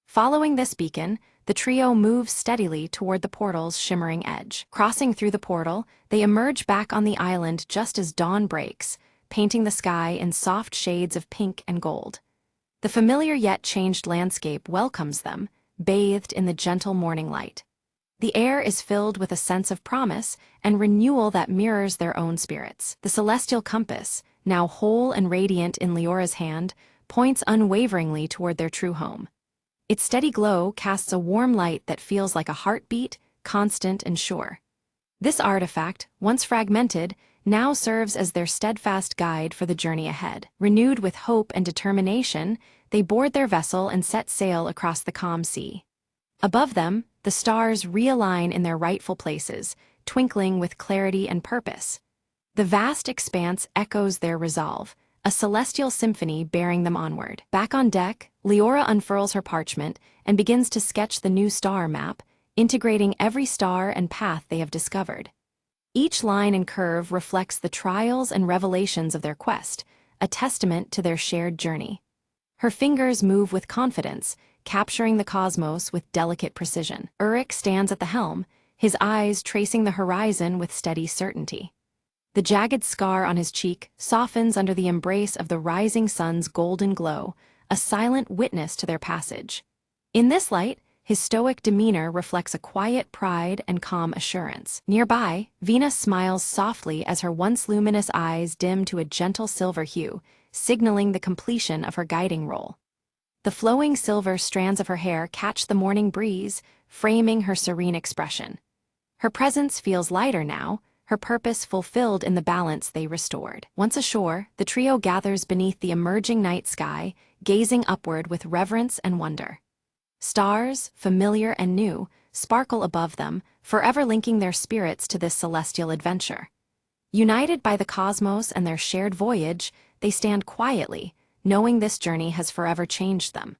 Following this beacon, the trio moves steadily toward the portal's shimmering edge. Crossing through the portal, they emerge back on the island just as dawn breaks, painting the sky in soft shades of pink and gold. The familiar yet changed landscape welcomes them, bathed in the gentle morning light. The air is filled with a sense of promise and renewal that mirrors their own spirits. The celestial compass, now whole and radiant in Leora's hand, points unwaveringly toward their true home. Its steady glow casts a warm light that feels like a heartbeat, constant and sure. This artifact, once fragmented, now serves as their steadfast guide for the journey ahead. Renewed with hope and determination, they board their vessel and set sail across the calm sea. Above them, the stars realign in their rightful places, twinkling with clarity and purpose. The vast expanse echoes their resolve, a celestial symphony bearing them onward. Back on deck, Leora unfurls her parchment and begins to sketch the new star map, integrating every star and path they have discovered. Each line and curve reflects the trials and revelations of their quest, a testament to their shared journey. Her fingers move with confidence, capturing the cosmos with delicate precision. Uruk stands at the helm, his eyes tracing the horizon with steady certainty. The jagged scar on his cheek softens under the embrace of the rising sun's golden glow, a silent witness to their passage. In this light, his stoic demeanor reflects a quiet pride and calm assurance. Nearby, Vina smiles softly as her once luminous eyes dim to a gentle silver hue, signaling the completion of her guiding role. The flowing silver strands of her hair catch the morning breeze, framing her serene expression. Her presence feels lighter now, her purpose fulfilled in the balance they restored. Once ashore, the trio gathers beneath the emerging night sky, gazing upward with reverence and wonder. Stars, familiar and new, sparkle above them, forever linking their spirits to this celestial adventure. United by the cosmos and their shared voyage, they stand quietly, knowing this journey has forever changed them.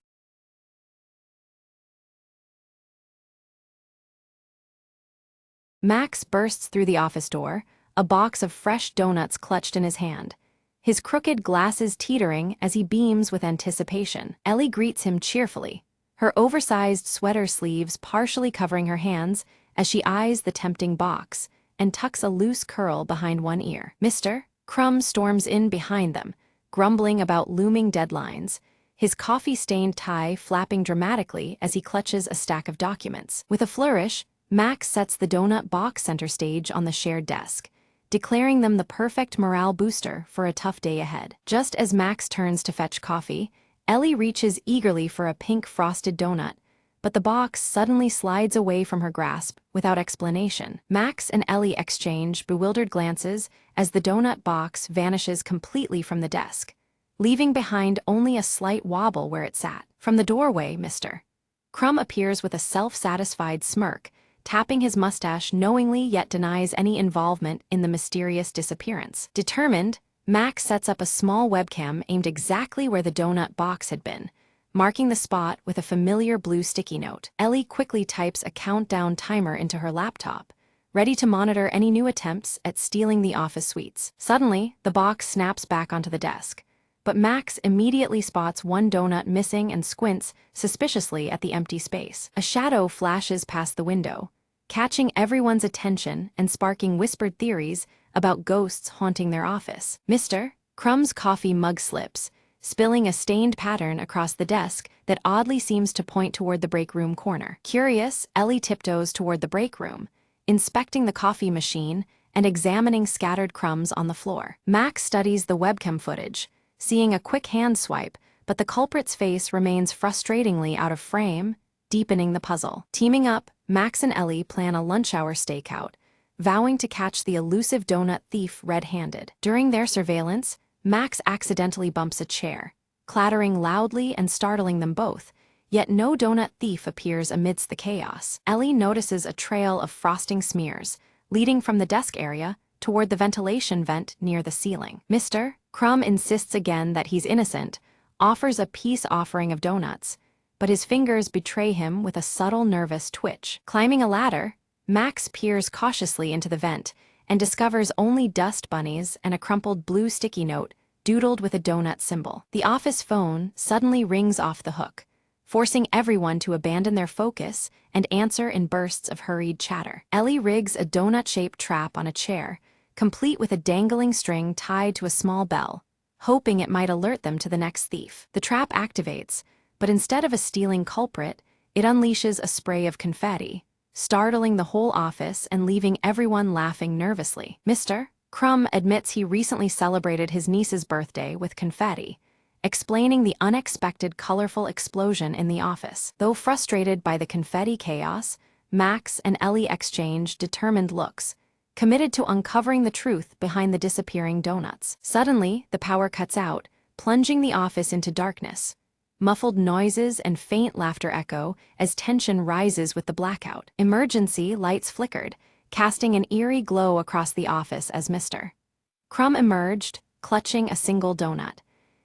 Max bursts through the office door, a box of fresh donuts clutched in his hand, his crooked glasses teetering as he beams with anticipation. Ellie greets him cheerfully, her oversized sweater sleeves partially covering her hands as she eyes the tempting box and tucks a loose curl behind one ear. Mr. Crumb storms in behind them, grumbling about looming deadlines, his coffee-stained tie flapping dramatically as he clutches a stack of documents. With a flourish, Max sets the donut box center stage on the shared desk, declaring them the perfect morale booster for a tough day ahead. Just as Max turns to fetch coffee, Ellie reaches eagerly for a pink frosted donut, but the box suddenly slides away from her grasp without explanation. Max and Ellie exchange bewildered glances as the donut box vanishes completely from the desk, leaving behind only a slight wobble where it sat. From the doorway, Mr. Crumb appears with a self-satisfied smirk, tapping his mustache knowingly yet denies any involvement in the mysterious disappearance. Determined, Max sets up a small webcam aimed exactly where the donut box had been, marking the spot with a familiar blue sticky note. Ellie quickly types a countdown timer into her laptop, ready to monitor any new attempts at stealing the office sweets. Suddenly, the box snaps back onto the desk, but Max immediately spots one donut missing and squints suspiciously at the empty space. A shadow flashes past the window, catching everyone's attention and sparking whispered theories about ghosts haunting their office. Mr. Crumb's coffee mug slips, spilling a stained pattern across the desk that oddly seems to point toward the break room corner. Curious, Ellie tiptoes toward the break room, inspecting the coffee machine and examining scattered crumbs on the floor. Max studies the webcam footage, seeing a quick hand swipe, but the culprit's face remains frustratingly out of frame, deepening the puzzle. Teaming up, Max and Ellie plan a lunch hour stakeout, vowing to catch the elusive donut thief red-handed. During their surveillance, Max accidentally bumps a chair, clattering loudly and startling them both, yet no donut thief appears amidst the chaos. Ellie notices a trail of frosting smears, leading from the desk area toward the ventilation vent near the ceiling. Mr. Crumb insists again that he's innocent, offers a peace offering of donuts, but his fingers betray him with a subtle nervous twitch. Climbing a ladder, Max peers cautiously into the vent and discovers only dust bunnies and a crumpled blue sticky note doodled with a donut symbol. The office phone suddenly rings off the hook, forcing everyone to abandon their focus and answer in bursts of hurried chatter. Ellie rigs a donut-shaped trap on a chair, complete with a dangling string tied to a small bell, hoping it might alert them to the next thief. The trap activates, but instead of a stealing culprit, it unleashes a spray of confetti, startling the whole office and leaving everyone laughing nervously. Mr. Crumb admits he recently celebrated his niece's birthday with confetti, explaining the unexpected colorful explosion in the office. Though frustrated by the confetti chaos, Max and Ellie exchange determined looks, committed to uncovering the truth behind the disappearing donuts. Suddenly, the power cuts out, plunging the office into darkness. Muffled noises and faint laughter echo as tension rises with the blackout. Emergency lights flickered, casting an eerie glow across the office as Mr. Crumb emerged, clutching a single donut.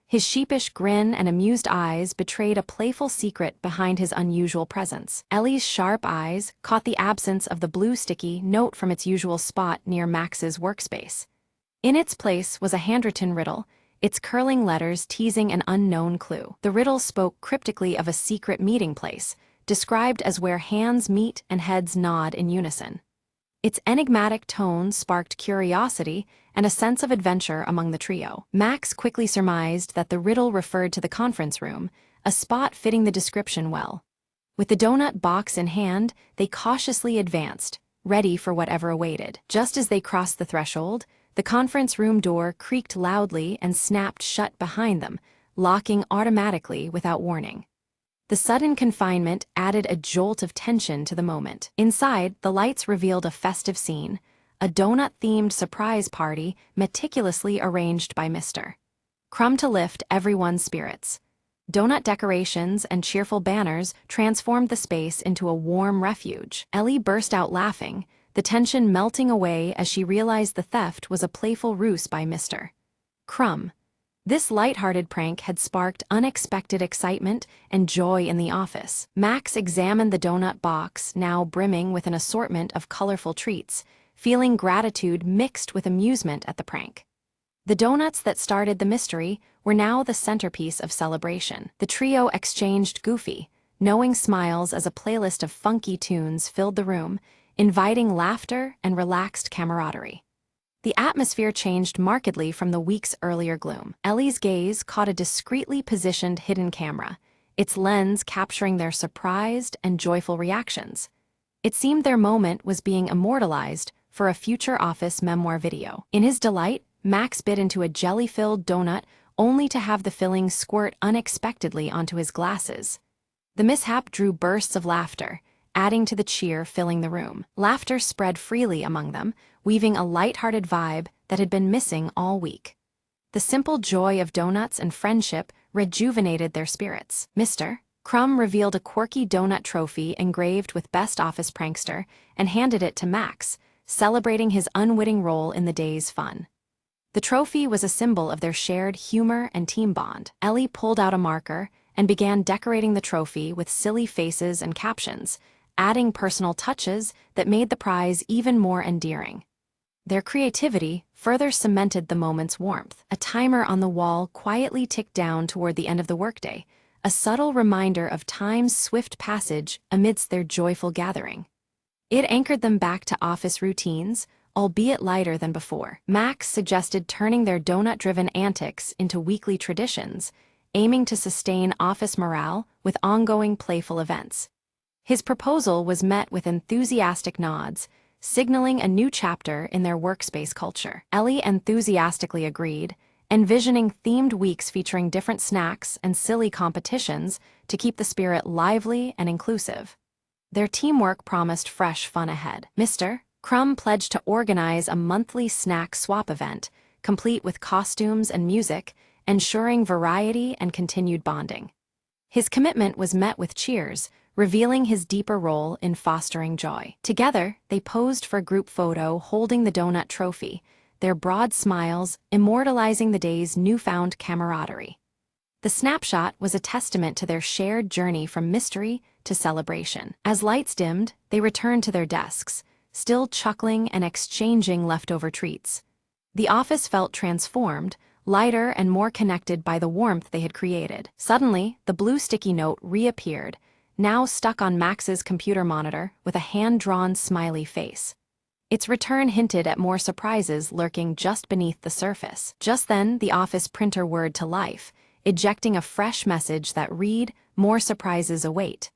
His sheepish grin and amused eyes betrayed a playful secret behind his unusual presence. Ellie's sharp eyes caught the absence of the blue sticky note from its usual spot near Max's workspace. In its place was a handwritten riddle, its curling letters teasing an unknown clue. The riddle spoke cryptically of a secret meeting place, described as where hands meet and heads nod in unison. Its enigmatic tone sparked curiosity and a sense of adventure among the trio. Max quickly surmised that the riddle referred to the conference room, a spot fitting the description well. With the donut box in hand, they cautiously advanced, ready for whatever awaited. Just as they crossed the threshold, the conference room door creaked loudly and snapped shut behind them, locking automatically without warning. The sudden confinement added a jolt of tension to the moment. Inside, the lights revealed a festive scene, a donut-themed surprise party meticulously arranged by Mr. Crumb to lift everyone's spirits. Donut decorations and cheerful banners transformed the space into a warm refuge. Ellie burst out laughing, the tension melting away as she realized the theft was a playful ruse by Mr. Crumb. This light-hearted prank had sparked unexpected excitement and joy in the office. Max examined the donut box, now brimming with an assortment of colorful treats, feeling gratitude mixed with amusement at the prank. The donuts that started the mystery were now the centerpiece of celebration. The trio exchanged goofy, knowing smiles as a playlist of funky tunes filled the room, inviting laughter and relaxed camaraderie. The atmosphere changed markedly from the week's earlier gloom. Ellie's gaze caught a discreetly positioned hidden camera, its lens capturing their surprised and joyful reactions. It seemed their moment was being immortalized for a future office memoir video. In his delight, Max bit into a jelly-filled donut only to have the filling squirt unexpectedly onto his glasses. The mishap drew bursts of laughter, adding to the cheer filling the room. Laughter spread freely among them, weaving a light-hearted vibe that had been missing all week. The simple joy of donuts and friendship rejuvenated their spirits. Mr. Crumb revealed a quirky donut trophy engraved with Best Office Prankster and handed it to Max, celebrating his unwitting role in the day's fun. The trophy was a symbol of their shared humor and team bond. Ellie pulled out a marker and began decorating the trophy with silly faces and captions, adding personal touches that made the prize even more endearing. Their creativity further cemented the moment's warmth. A timer on the wall quietly ticked down toward the end of the workday, a subtle reminder of time's swift passage amidst their joyful gathering. It anchored them back to office routines, albeit lighter than before. Max suggested turning their donut-driven antics into weekly traditions, aiming to sustain office morale with ongoing playful events. His proposal was met with enthusiastic nods, signaling a new chapter in their workspace culture. Ellie enthusiastically agreed, envisioning themed weeks featuring different snacks and silly competitions to keep the spirit lively and inclusive. Their teamwork promised fresh fun ahead. Mr. Crumb pledged to organize a monthly snack swap event, complete with costumes and music, ensuring variety and continued bonding. His commitment was met with cheers, revealing his deeper role in fostering joy. Together, they posed for a group photo holding the donut trophy, their broad smiles immortalizing the day's newfound camaraderie. The snapshot was a testament to their shared journey from mystery to celebration. As lights dimmed, they returned to their desks, still chuckling and exchanging leftover treats. The office felt transformed, lighter and more connected by the warmth they had created. Suddenly, the blue sticky note reappeared, now stuck on Max's computer monitor with a hand-drawn smiley face. Its return hinted at more surprises lurking just beneath the surface. Just then, the office printer whirred to life, ejecting a fresh message that read, "More surprises await."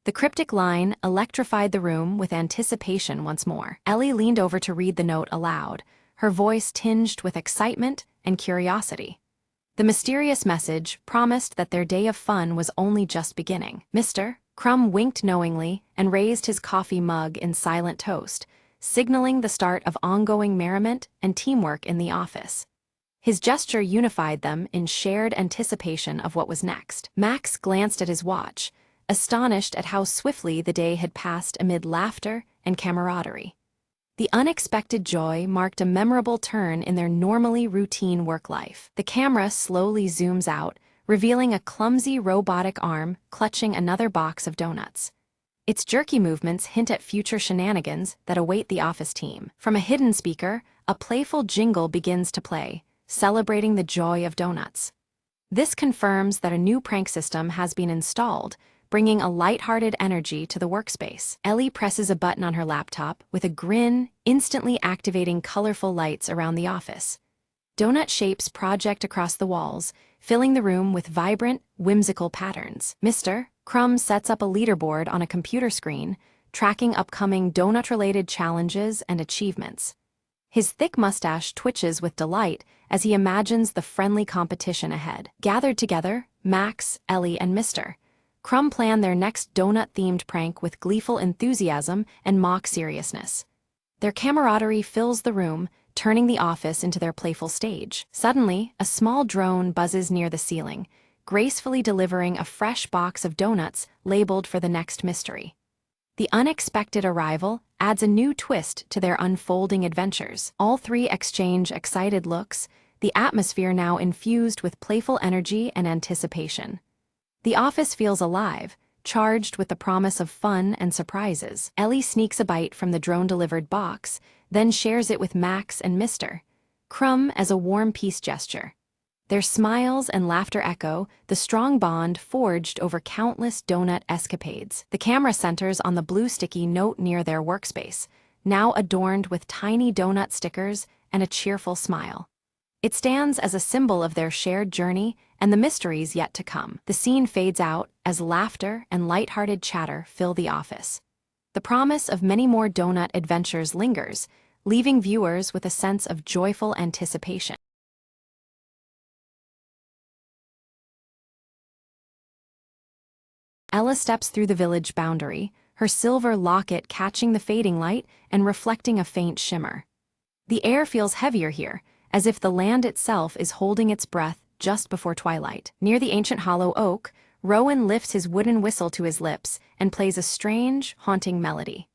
The cryptic line electrified the room with anticipation once more. Ellie leaned over to read the note aloud, her voice tinged with excitement and curiosity. The mysterious message promised that their day of fun was only just beginning. Mr. Crumb winked knowingly and raised his coffee mug in silent toast, signaling the start of ongoing merriment and teamwork in the office. His gesture unified them in shared anticipation of what was next. Max glanced at his watch, astonished at how swiftly the day had passed amid laughter and camaraderie. The unexpected joy marked a memorable turn in their normally routine work life. The camera slowly zooms out, revealing a clumsy robotic arm clutching another box of donuts. Its jerky movements hint at future shenanigans that await the office team. From a hidden speaker, a playful jingle begins to play, celebrating the joy of donuts. This confirms that a new prank system has been installed, bringing a lighthearted energy to the workspace. Ellie presses a button on her laptop with a grin, instantly activating colorful lights around the office. Donut shapes project across the walls, filling the room with vibrant, whimsical patterns. Mr. Crumb sets up a leaderboard on a computer screen, tracking upcoming donut-related challenges and achievements. His thick mustache twitches with delight as he imagines the friendly competition ahead. Gathered together, Max, Ellie, and Mr. Crumb plan their next donut-themed prank with gleeful enthusiasm and mock seriousness. Their camaraderie fills the room, turning the office into their playful stage. Suddenly, a small drone buzzes near the ceiling, gracefully delivering a fresh box of donuts labeled for the next mystery. The unexpected arrival adds a new twist to their unfolding adventures. All three exchange excited looks, the atmosphere now infused with playful energy and anticipation. The office feels alive, charged with the promise of fun and surprises. Ellie sneaks a bite from the drone-delivered box, then shares it with Max and Mr. Crumb as a warm peace gesture. Their smiles and laughter echo the strong bond forged over countless donut escapades. The camera centers on the blue sticky note near their workspace, now adorned with tiny donut stickers and a cheerful smile. It stands as a symbol of their shared journey and the mysteries yet to come. The scene fades out as laughter and lighthearted chatter fill the office. The promise of many more donut adventures lingers, leaving viewers with a sense of joyful anticipation. Ella steps through the village boundary, her silver locket catching the fading light and reflecting a faint shimmer. The air feels heavier here, as if the land itself is holding its breath just before twilight. Near the ancient hollow oak, Rowan lifts his wooden whistle to his lips and plays a strange, haunting melody.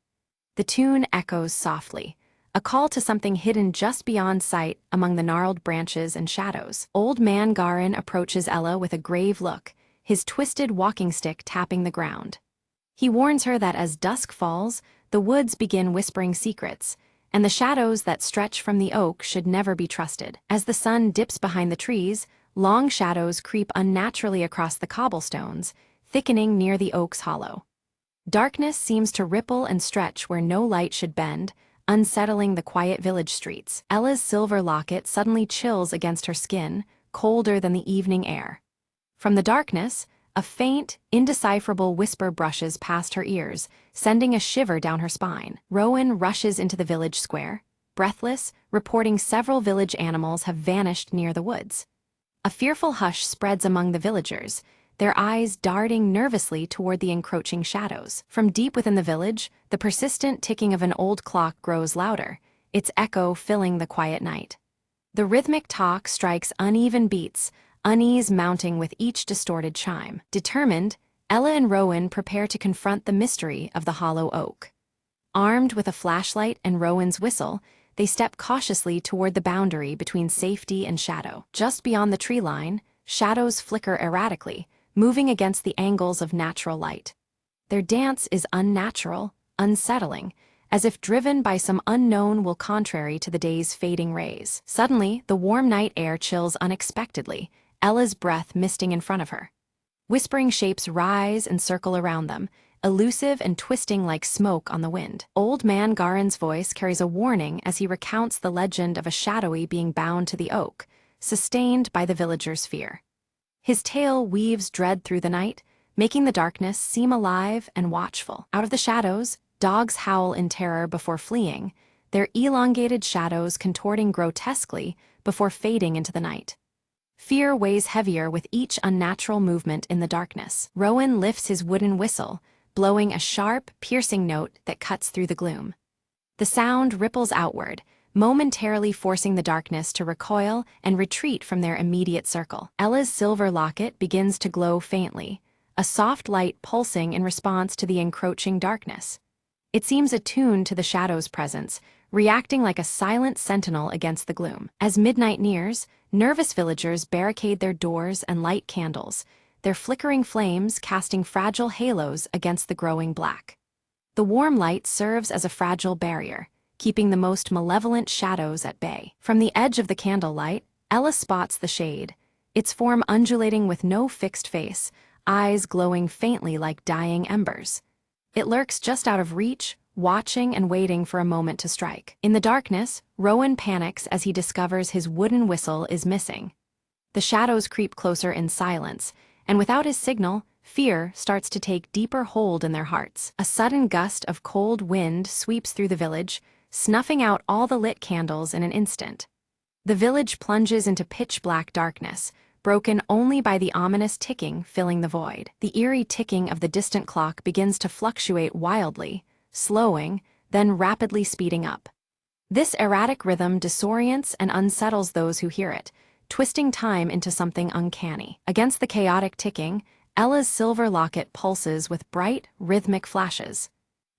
The tune echoes softly, a call to something hidden just beyond sight among the gnarled branches and shadows. Old Man Garin approaches Ella with a grave look, his twisted walking stick tapping the ground. He warns her that as dusk falls, the woods begin whispering secrets, and the shadows that stretch from the oak should never be trusted. As the sun dips behind the trees, long shadows creep unnaturally across the cobblestones, thickening near the oak's hollow. Darkness seems to ripple and stretch where no light should bend, unsettling the quiet village streets. Ella's silver locket suddenly chills against her skin, colder than the evening air. From the darkness, a faint, indecipherable whisper brushes past her ears, sending a shiver down her spine. Rowan rushes into the village square, breathless, reporting several village animals have vanished near the woods. A fearful hush spreads among the villagers, their eyes darting nervously toward the encroaching shadows. From deep within the village, the persistent ticking of an old clock grows louder, its echo filling the quiet night. The rhythmic talk strikes uneven beats, unease mounting with each distorted chime. Determined, Ella and Rowan prepare to confront the mystery of the hollow oak. Armed with a flashlight and Rowan's whistle, they step cautiously toward the boundary between safety and shadow. Just beyond the tree line, shadows flicker erratically, moving against the angles of natural light. Their dance is unnatural, unsettling, as if driven by some unknown will contrary to the day's fading rays. Suddenly, the warm night air chills unexpectedly, Ella's breath misting in front of her. Whispering shapes rise and circle around them, elusive and twisting like smoke on the wind. Old Man Garin's voice carries a warning as he recounts the legend of a shadowy being bound to the oak, sustained by the villagers' fear. His tale weaves dread through the night, making the darkness seem alive and watchful. Out of the shadows, dogs howl in terror before fleeing, their elongated shadows contorting grotesquely before fading into the night. Fear weighs heavier with each unnatural movement in the darkness. Rowan lifts his wooden whistle, blowing a sharp, piercing note that cuts through the gloom. The sound ripples outward, momentarily forcing the darkness to recoil and retreat from their immediate circle. Ella's silver locket begins to glow faintly, a soft light pulsing in response to the encroaching darkness. It seems attuned to the shadow's presence, reacting like a silent sentinel against the gloom. As midnight nears, nervous villagers barricade their doors and light candles, their flickering flames casting fragile halos against the growing black. The warm light serves as a fragile barrier, keeping the most malevolent shadows at bay. From the edge of the candlelight, Ella spots the shade, its form undulating with no fixed face, eyes glowing faintly like dying embers. It lurks just out of reach, watching and waiting for a moment to strike. In the darkness, Rowan panics as he discovers his wooden whistle is missing. The shadows creep closer in silence, and without his signal, fear starts to take deeper hold in their hearts. A sudden gust of cold wind sweeps through the village, snuffing out all the lit candles in an instant. The village plunges into pitch-black darkness, broken only by the ominous ticking filling the void. The eerie ticking of the distant clock begins to fluctuate wildly, slowing, then rapidly speeding up. This erratic rhythm disorients and unsettles those who hear it, twisting time into something uncanny. Against the chaotic ticking, Ella's silver locket pulses with bright, rhythmic flashes.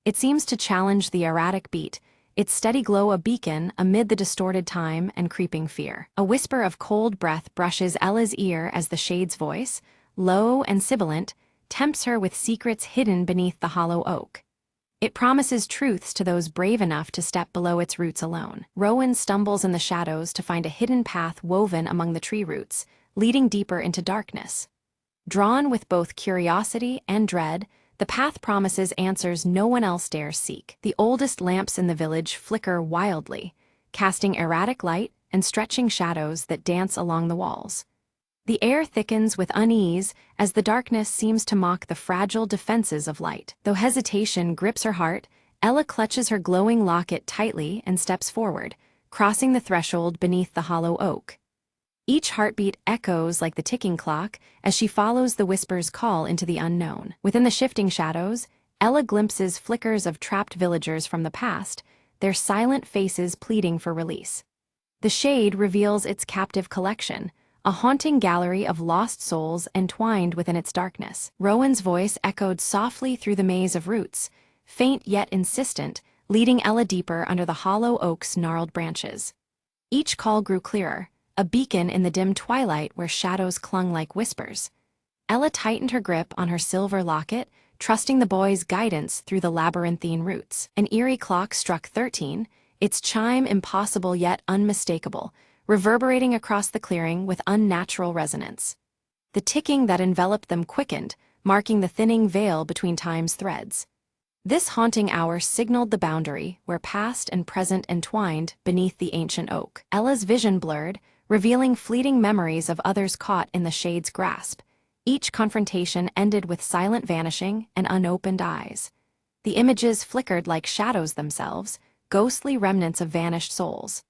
It seems to challenge the erratic beat, its steady glow a beacon amid the distorted time and creeping fear. A whisper of cold breath brushes Ella's ear as the shade's voice, low and sibilant, tempts her with secrets hidden beneath the hollow oak. It promises truths to those brave enough to step below its roots alone. Rowan stumbles in the shadows to find a hidden path woven among the tree roots, leading deeper into darkness. Drawn with both curiosity and dread, the path promises answers no one else dares seek. The oldest lamps in the village flicker wildly, casting erratic light and stretching shadows that dance along the walls. The air thickens with unease as the darkness seems to mock the fragile defenses of light. Though hesitation grips her heart, Ella clutches her glowing locket tightly and steps forward, crossing the threshold beneath the hollow oak. Each heartbeat echoes like the ticking clock as she follows the whisper's call into the unknown. Within the shifting shadows, Ella glimpses flickers of trapped villagers from the past, their silent faces pleading for release. The shade reveals its captive collection, a haunting gallery of lost souls entwined within its darkness. Rowan's voice echoed softly through the maze of roots, faint yet insistent, leading Ella deeper under the hollow oak's gnarled branches. Each call grew clearer, a beacon in the dim twilight where shadows clung like whispers. Ella tightened her grip on her silver locket, trusting the boy's guidance through the labyrinthine roots. An eerie clock struck 13, its chime impossible yet unmistakable, reverberating across the clearing with unnatural resonance. The ticking that enveloped them quickened, marking the thinning veil between time's threads. This haunting hour signaled the boundary where past and present entwined beneath the ancient oak. Ella's vision blurred, revealing fleeting memories of others caught in the shade's grasp. Each confrontation ended with silent vanishing and unopened eyes. The images flickered like shadows themselves, ghostly remnants of vanished souls.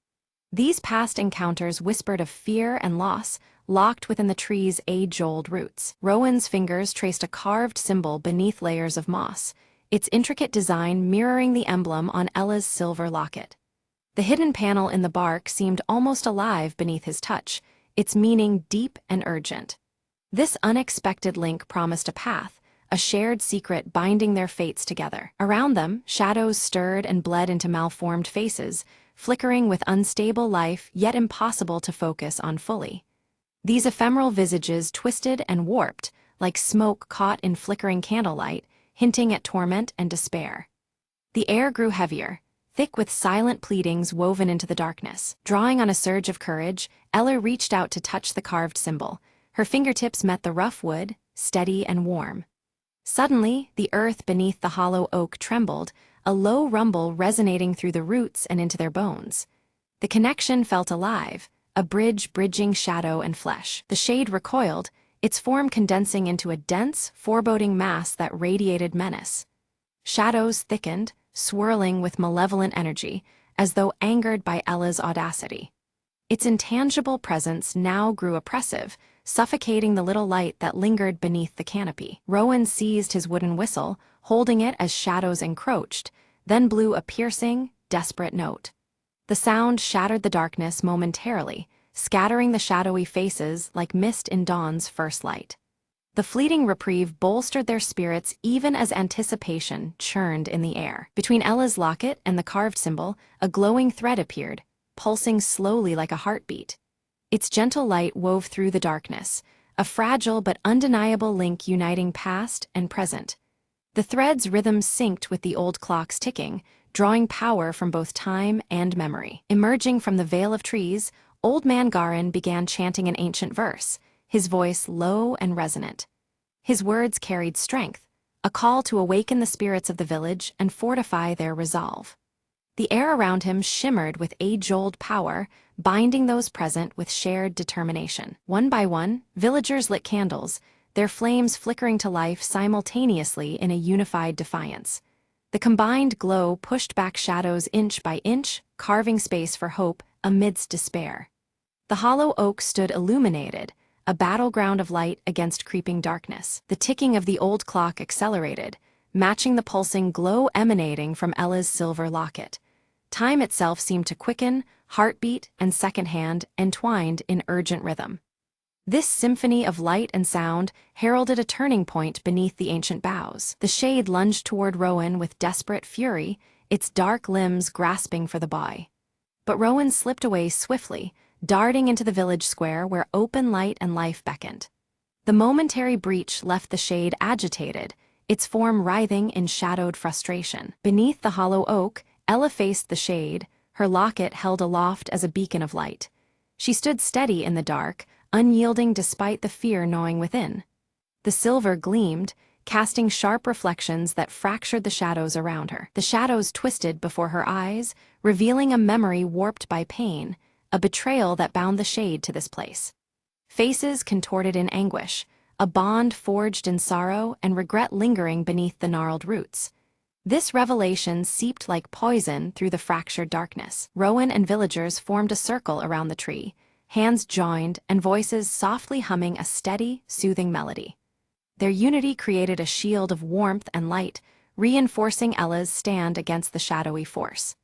These past encounters whispered of fear and loss, locked within the tree's age-old roots. Rowan's fingers traced a carved symbol beneath layers of moss, its intricate design mirroring the emblem on Ella's silver locket. The hidden panel in the bark seemed almost alive beneath his touch, its meaning deep and urgent. This unexpected link promised a path, a shared secret binding their fates together. Around them, shadows stirred and bled into malformed faces, flickering with unstable life yet impossible to focus on fully. These ephemeral visages twisted and warped, like smoke caught in flickering candlelight, hinting at torment and despair. The air grew heavier, thick with silent pleadings woven into the darkness. Drawing on a surge of courage, Ella reached out to touch the carved symbol. Her fingertips met the rough wood, steady and warm. Suddenly, the earth beneath the hollow oak trembled, a low rumble resonating through the roots and into their bones. The connection felt alive, a bridge bridging shadow and flesh. The shade recoiled, its form condensing into a dense, foreboding mass that radiated menace. Shadows thickened, swirling with malevolent energy, as though angered by Ella's audacity. Its intangible presence now grew oppressive, suffocating the little light that lingered beneath the canopy. Rowan seized his wooden whistle, holding it as shadows encroached, then blew a piercing, desperate note. The sound shattered the darkness momentarily, scattering the shadowy faces like mist in dawn's first light. The fleeting reprieve bolstered their spirits even as anticipation churned in the air. Between Ella's locket and the carved symbol, a glowing thread appeared, pulsing slowly like a heartbeat. Its gentle light wove through the darkness, a fragile but undeniable link uniting past and present. The thread's rhythm synced with the old clock's ticking, drawing power from both time and memory. Emerging from the veil of trees, Old Man Garin began chanting an ancient verse, his voice low and resonant. His words carried strength, a call to awaken the spirits of the village and fortify their resolve. The air around him shimmered with age-old power, binding those present with shared determination. One by one, villagers lit candles, their flames flickering to life simultaneously in a unified defiance. The combined glow pushed back shadows inch by inch, carving space for hope amidst despair. The hollow oak stood illuminated, a battleground of light against creeping darkness. The ticking of the old clock accelerated, matching the pulsing glow emanating from Ella's silver locket. Time itself seemed to quicken, heartbeat and second hand entwined in urgent rhythm. This symphony of light and sound heralded a turning point beneath the ancient boughs. The shade lunged toward Rowan with desperate fury, its dark limbs grasping for the boy. But Rowan slipped away swiftly, darting into the village square where open light and life beckoned. The momentary breach left the shade agitated, its form writhing in shadowed frustration. Beneath the hollow oak, Ella faced the shade, her locket held aloft as a beacon of light. She stood steady in the dark, unyielding despite the fear gnawing within. The silver gleamed, casting sharp reflections that fractured the shadows around her. The shadows twisted before her eyes, revealing a memory warped by pain, a betrayal that bound the shade to this place. Faces contorted in anguish, a bond forged in sorrow and regret lingering beneath the gnarled roots. This revelation seeped like poison through the fractured darkness. Rowan and villagers formed a circle around the tree, hands joined and voices softly humming a steady, soothing melody. Their unity created a shield of warmth and light, reinforcing Ella's stand against the shadowy force.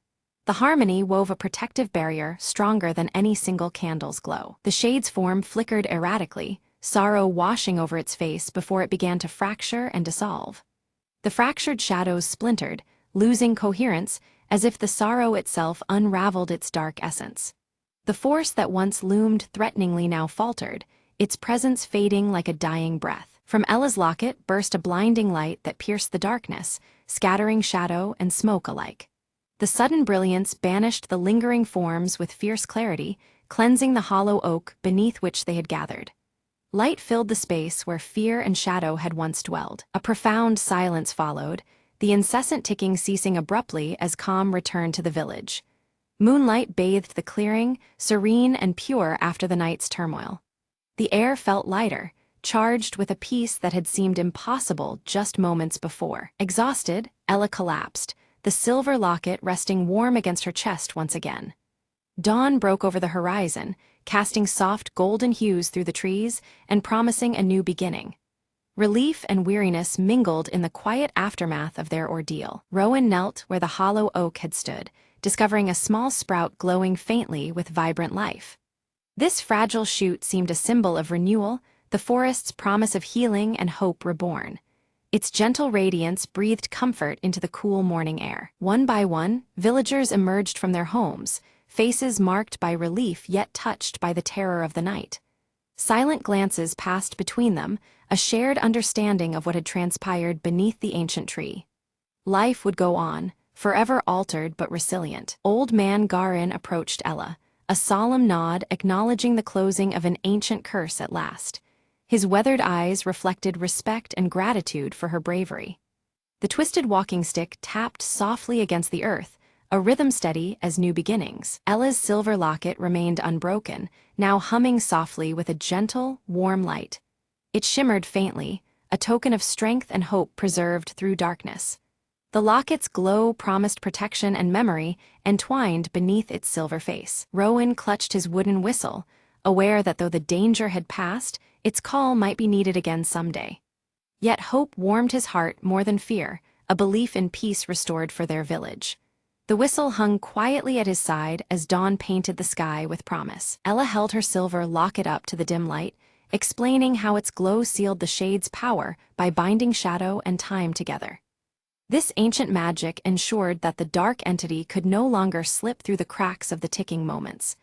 The harmony wove a protective barrier stronger than any single candle's glow. The shade's form flickered erratically, sorrow washing over its face before it began to fracture and dissolve. The fractured shadows splintered, losing coherence, as if the sorrow itself unraveled its dark essence. The force that once loomed threateningly now faltered, its presence fading like a dying breath. From Ella's locket burst a blinding light that pierced the darkness, scattering shadow and smoke alike. The sudden brilliance banished the lingering forms with fierce clarity, cleansing the hollow oak beneath which they had gathered. Light filled the space where fear and shadow had once dwelled. A profound silence followed, the incessant ticking ceasing abruptly as calm returned to the village. Moonlight bathed the clearing, serene and pure after the night's turmoil. The air felt lighter, charged with a peace that had seemed impossible just moments before. Exhausted, Ella collapsed, the silver locket resting warm against her chest once again. Dawn broke over the horizon, casting soft golden hues through the trees and promising a new beginning. Relief and weariness mingled in the quiet aftermath of their ordeal. Rowan knelt where the hollow oak had stood, discovering a small sprout glowing faintly with vibrant life. This fragile shoot seemed a symbol of renewal, the forest's promise of healing and hope reborn. Its gentle radiance breathed comfort into the cool morning air. One by one, villagers emerged from their homes, faces marked by relief yet touched by the terror of the night. Silent glances passed between them, a shared understanding of what had transpired beneath the ancient tree. Life would go on, forever altered but resilient. Old Man Garin approached Ella, a solemn nod acknowledging the closing of an ancient curse at last. His weathered eyes reflected respect and gratitude for her bravery. The twisted walking stick tapped softly against the earth, a rhythm steady as new beginnings. Ella's silver locket remained unbroken, now humming softly with a gentle, warm light. It shimmered faintly, a token of strength and hope preserved through darkness. The locket's glow promised protection and memory entwined beneath its silver face. Rowan clutched his wooden whistle, aware that though the danger had passed, its call might be needed again someday. Yet hope warmed his heart more than fear, a belief in peace restored for their village. The whistle hung quietly at his side as dawn painted the sky with promise. Ella held her silver locket up to the dim light, explaining how its glow sealed the shade's power by binding shadow and time together. This ancient magic ensured that the dark entity could no longer slip through the cracks of the ticking moments.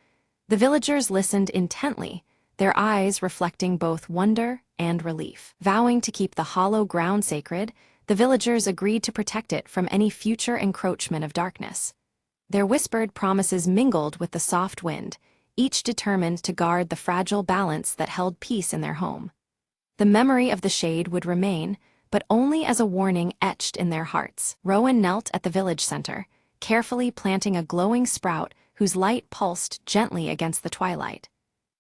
The villagers listened intently, their eyes reflecting both wonder and relief. Vowing to keep the hollow ground sacred, the villagers agreed to protect it from any future encroachment of darkness. Their whispered promises mingled with the soft wind, each determined to guard the fragile balance that held peace in their home. The memory of the shade would remain, but only as a warning etched in their hearts. Rowan knelt at the village center, carefully planting a glowing sprout whose light pulsed gently against the twilight.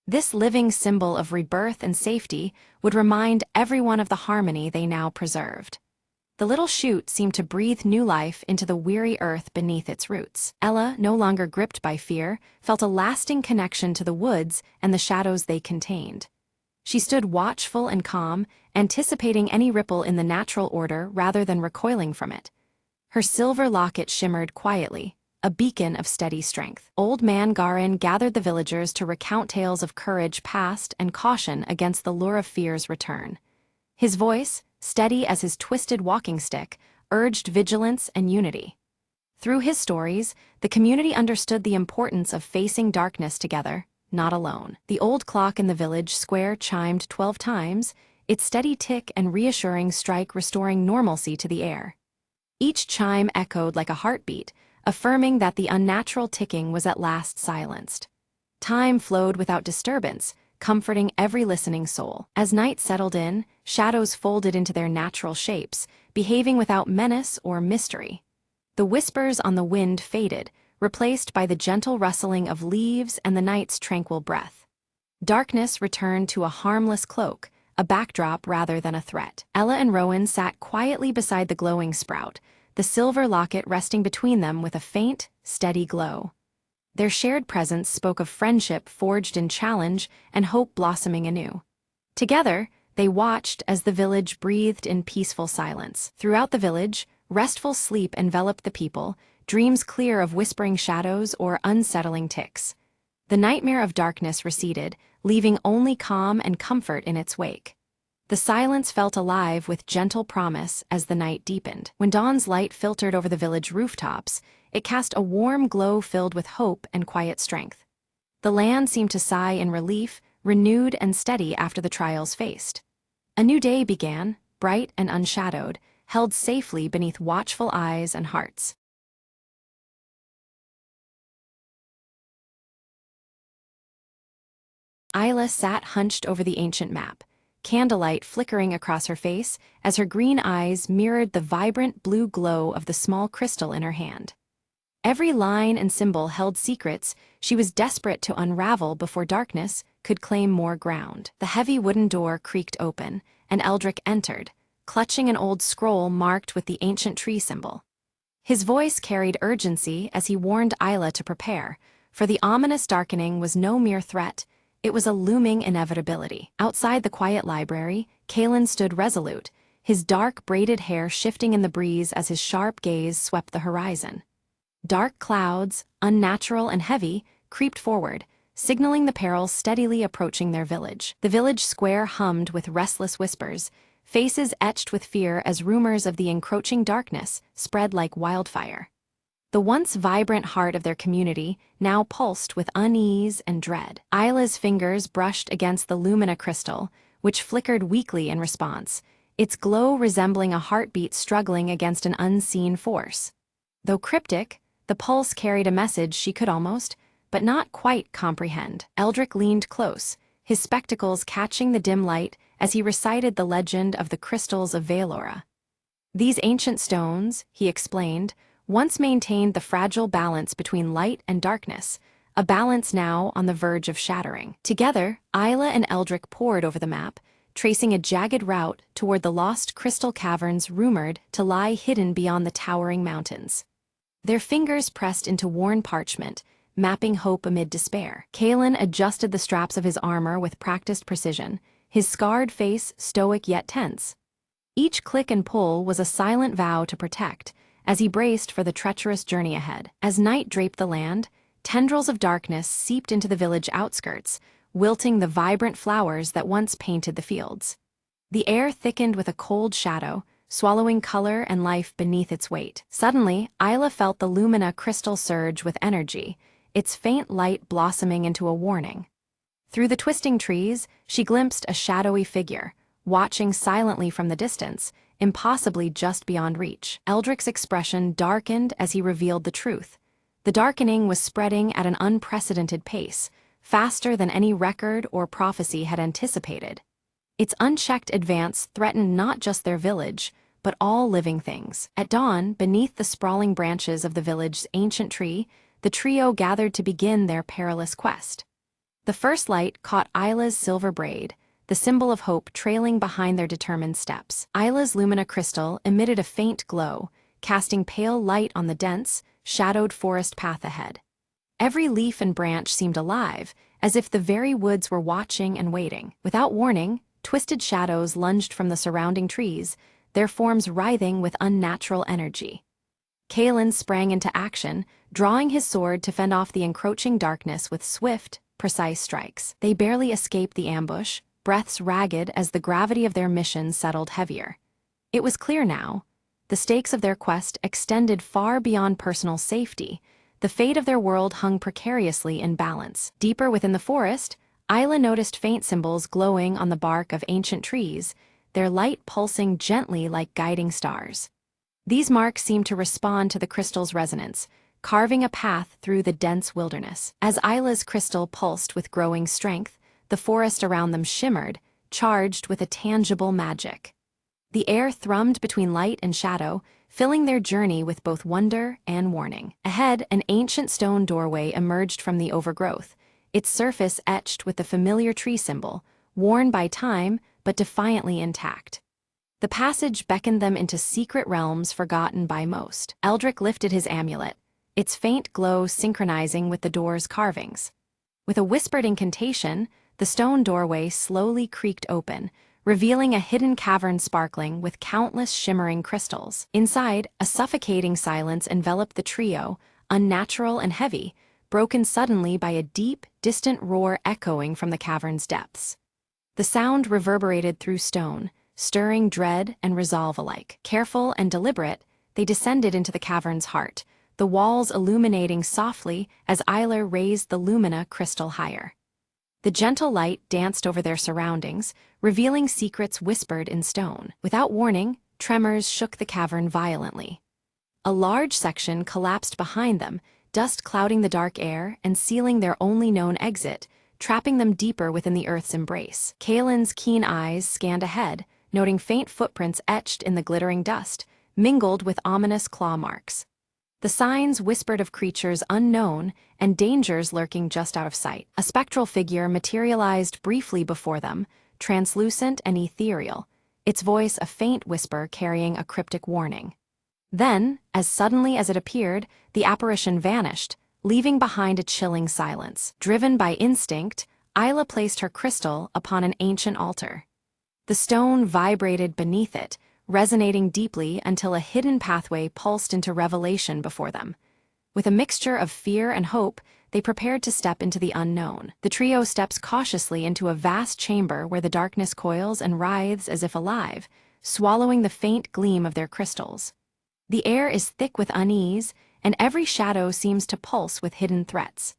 This living symbol of rebirth and safety would remind everyone of the harmony they now preserved. The little shoot seemed to breathe new life into the weary earth beneath its roots. Ella, no longer gripped by fear, felt a lasting connection to the woods and the shadows they contained. She stood watchful and calm, anticipating any ripple in the natural order rather than recoiling from it. Her silver locket shimmered quietly, a beacon of steady strength. Old Man Garin gathered the villagers to recount tales of courage past and caution against the lure of fear's return. His voice, steady as his twisted walking stick, urged vigilance and unity. Through his stories, the community understood the importance of facing darkness together, not alone. The old clock in the village square chimed 12 times, its steady tick and reassuring strike restoring normalcy to the air. Each chime echoed like a heartbeat, affirming that the unnatural ticking was at last silenced. Time flowed without disturbance, comforting every listening soul. As night settled in, shadows folded into their natural shapes, behaving without menace or mystery. The whispers on the wind faded, replaced by the gentle rustling of leaves and the night's tranquil breath. Darkness returned to a harmless cloak, a backdrop rather than a threat. Ella and Rowan sat quietly beside the glowing sprout, the silver locket resting between them with a faint, steady glow. Their shared presence spoke of friendship forged in challenge and hope blossoming anew. Together, they watched as the village breathed in peaceful silence. Throughout the village, restful sleep enveloped the people, dreams clear of whispering shadows or unsettling ticks. The nightmare of darkness receded, leaving only calm and comfort in its wake. The silence felt alive with gentle promise as the night deepened. When dawn's light filtered over the village rooftops, it cast a warm glow filled with hope and quiet strength. The land seemed to sigh in relief, renewed and steady after the trials faced. A new day began, bright and unshadowed, held safely beneath watchful eyes and hearts. Isla sat hunched over the ancient map, candlelight flickering across her face as her green eyes mirrored the vibrant blue glow of the small crystal in her hand. Every line and symbol held secrets she was desperate to unravel before darkness could claim more ground. The heavy wooden door creaked open, and Eldrick entered, clutching an old scroll marked with the ancient tree symbol. His voice carried urgency as he warned Isla to prepare, for the ominous darkening was no mere threat. It was a looming inevitability. Outside the quiet library, Kalen stood resolute, his dark braided hair shifting in the breeze as his sharp gaze swept the horizon. Dark clouds, unnatural and heavy, creeped forward, signaling the peril steadily approaching their village. The village square hummed with restless whispers, faces etched with fear as rumors of the encroaching darkness spread like wildfire. The once vibrant heart of their community now pulsed with unease and dread. Isla's fingers brushed against the lumina crystal, which flickered weakly in response, its glow resembling a heartbeat struggling against an unseen force. Though cryptic, the pulse carried a message she could almost, but not quite, comprehend. Eldrick leaned close, his spectacles catching the dim light as he recited the legend of the crystals of Valora. These ancient stones, he explained, once maintained the fragile balance between light and darkness, a balance now on the verge of shattering. Together, Isla and Eldrick pored over the map, tracing a jagged route toward the lost crystal caverns rumored to lie hidden beyond the towering mountains. Their fingers pressed into worn parchment, mapping hope amid despair. Kalen adjusted the straps of his armor with practiced precision, his scarred face stoic yet tense. Each click and pull was a silent vow to protect, as he braced for the treacherous journey ahead. As night draped the land, tendrils of darkness seeped into the village outskirts, wilting the vibrant flowers that once painted the fields. The air thickened with a cold shadow, swallowing color and life beneath its weight. Suddenly, Isla felt the lumina crystal surge with energy, its faint light blossoming into a warning. Through the twisting trees, she glimpsed a shadowy figure, watching silently from the distance, impossibly just beyond reach. Eldrick's expression darkened as he revealed the truth. The darkening was spreading at an unprecedented pace, faster than any record or prophecy had anticipated. Its unchecked advance threatened not just their village, but all living things. At dawn, beneath the sprawling branches of the village's ancient tree, the trio gathered to begin their perilous quest. The first light caught Isla's silver braid, the symbol of hope trailing behind their determined steps. Isla's lumina crystal emitted a faint glow, casting pale light on the dense, shadowed forest path ahead. Every leaf and branch seemed alive, as if the very woods were watching and waiting. Without warning, twisted shadows lunged from the surrounding trees, their forms writhing with unnatural energy. Kalen sprang into action, drawing his sword to fend off the encroaching darkness with swift, precise strikes. They barely escaped the ambush, breaths ragged as the gravity of their mission settled heavier. It was clear now. The stakes of their quest extended far beyond personal safety. The fate of their world hung precariously in balance. Deeper within the forest, Isla noticed faint symbols glowing on the bark of ancient trees, their light pulsing gently like guiding stars. These marks seemed to respond to the crystal's resonance, carving a path through the dense wilderness. As Isla's crystal pulsed with growing strength, the forest around them shimmered, charged with a tangible magic. The air thrummed between light and shadow, filling their journey with both wonder and warning. Ahead, an ancient stone doorway emerged from the overgrowth, its surface etched with the familiar tree symbol, worn by time but defiantly intact. The passage beckoned them into secret realms forgotten by most. Eldrick lifted his amulet, its faint glow synchronizing with the door's carvings. With a whispered incantation, the stone doorway slowly creaked open, revealing a hidden cavern sparkling with countless shimmering crystals. Inside, a suffocating silence enveloped the trio, unnatural and heavy, broken suddenly by a deep, distant roar echoing from the cavern's depths. The sound reverberated through stone, stirring dread and resolve alike. Careful and deliberate, they descended into the cavern's heart, the walls illuminating softly as Isla raised the lumina crystal higher. The gentle light danced over their surroundings, revealing secrets whispered in stone. Without warning, tremors shook the cavern violently. A large section collapsed behind them, dust clouding the dark air and sealing their only known exit, trapping them deeper within the earth's embrace. Kaelin's keen eyes scanned ahead, noting faint footprints etched in the glittering dust, mingled with ominous claw marks. The signs whispered of creatures unknown and dangers lurking just out of sight. A spectral figure materialized briefly before them, translucent and ethereal, its voice a faint whisper carrying a cryptic warning. Then, as suddenly as it appeared, the apparition vanished, leaving behind a chilling silence. Driven by instinct, Isla placed her crystal upon an ancient altar. The stone vibrated beneath it, resonating deeply until a hidden pathway pulsed into revelation before them. With a mixture of fear and hope, they prepared to step into the unknown. The trio steps cautiously into a vast chamber where the darkness coils and writhes as if alive, swallowing the faint gleam of their crystals. The air is thick with unease, and every shadow seems to pulse with hidden threats.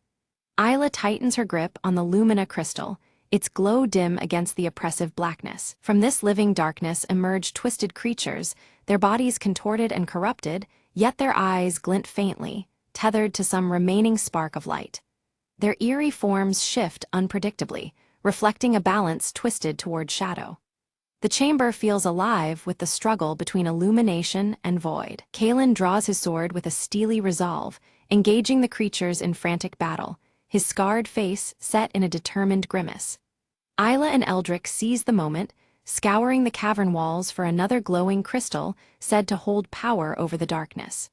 Isla tightens her grip on the lumina crystal, its glow dim against the oppressive blackness. From this living darkness emerge twisted creatures, their bodies contorted and corrupted, yet their eyes glint faintly, tethered to some remaining spark of light. Their eerie forms shift unpredictably, reflecting a balance twisted toward shadow. The chamber feels alive with the struggle between illumination and void. Kaelin draws his sword with a steely resolve, engaging the creatures in frantic battle, his scarred face set in a determined grimace. Isla and Eldrick seize the moment, scouring the cavern walls for another glowing crystal said to hold power over the darkness.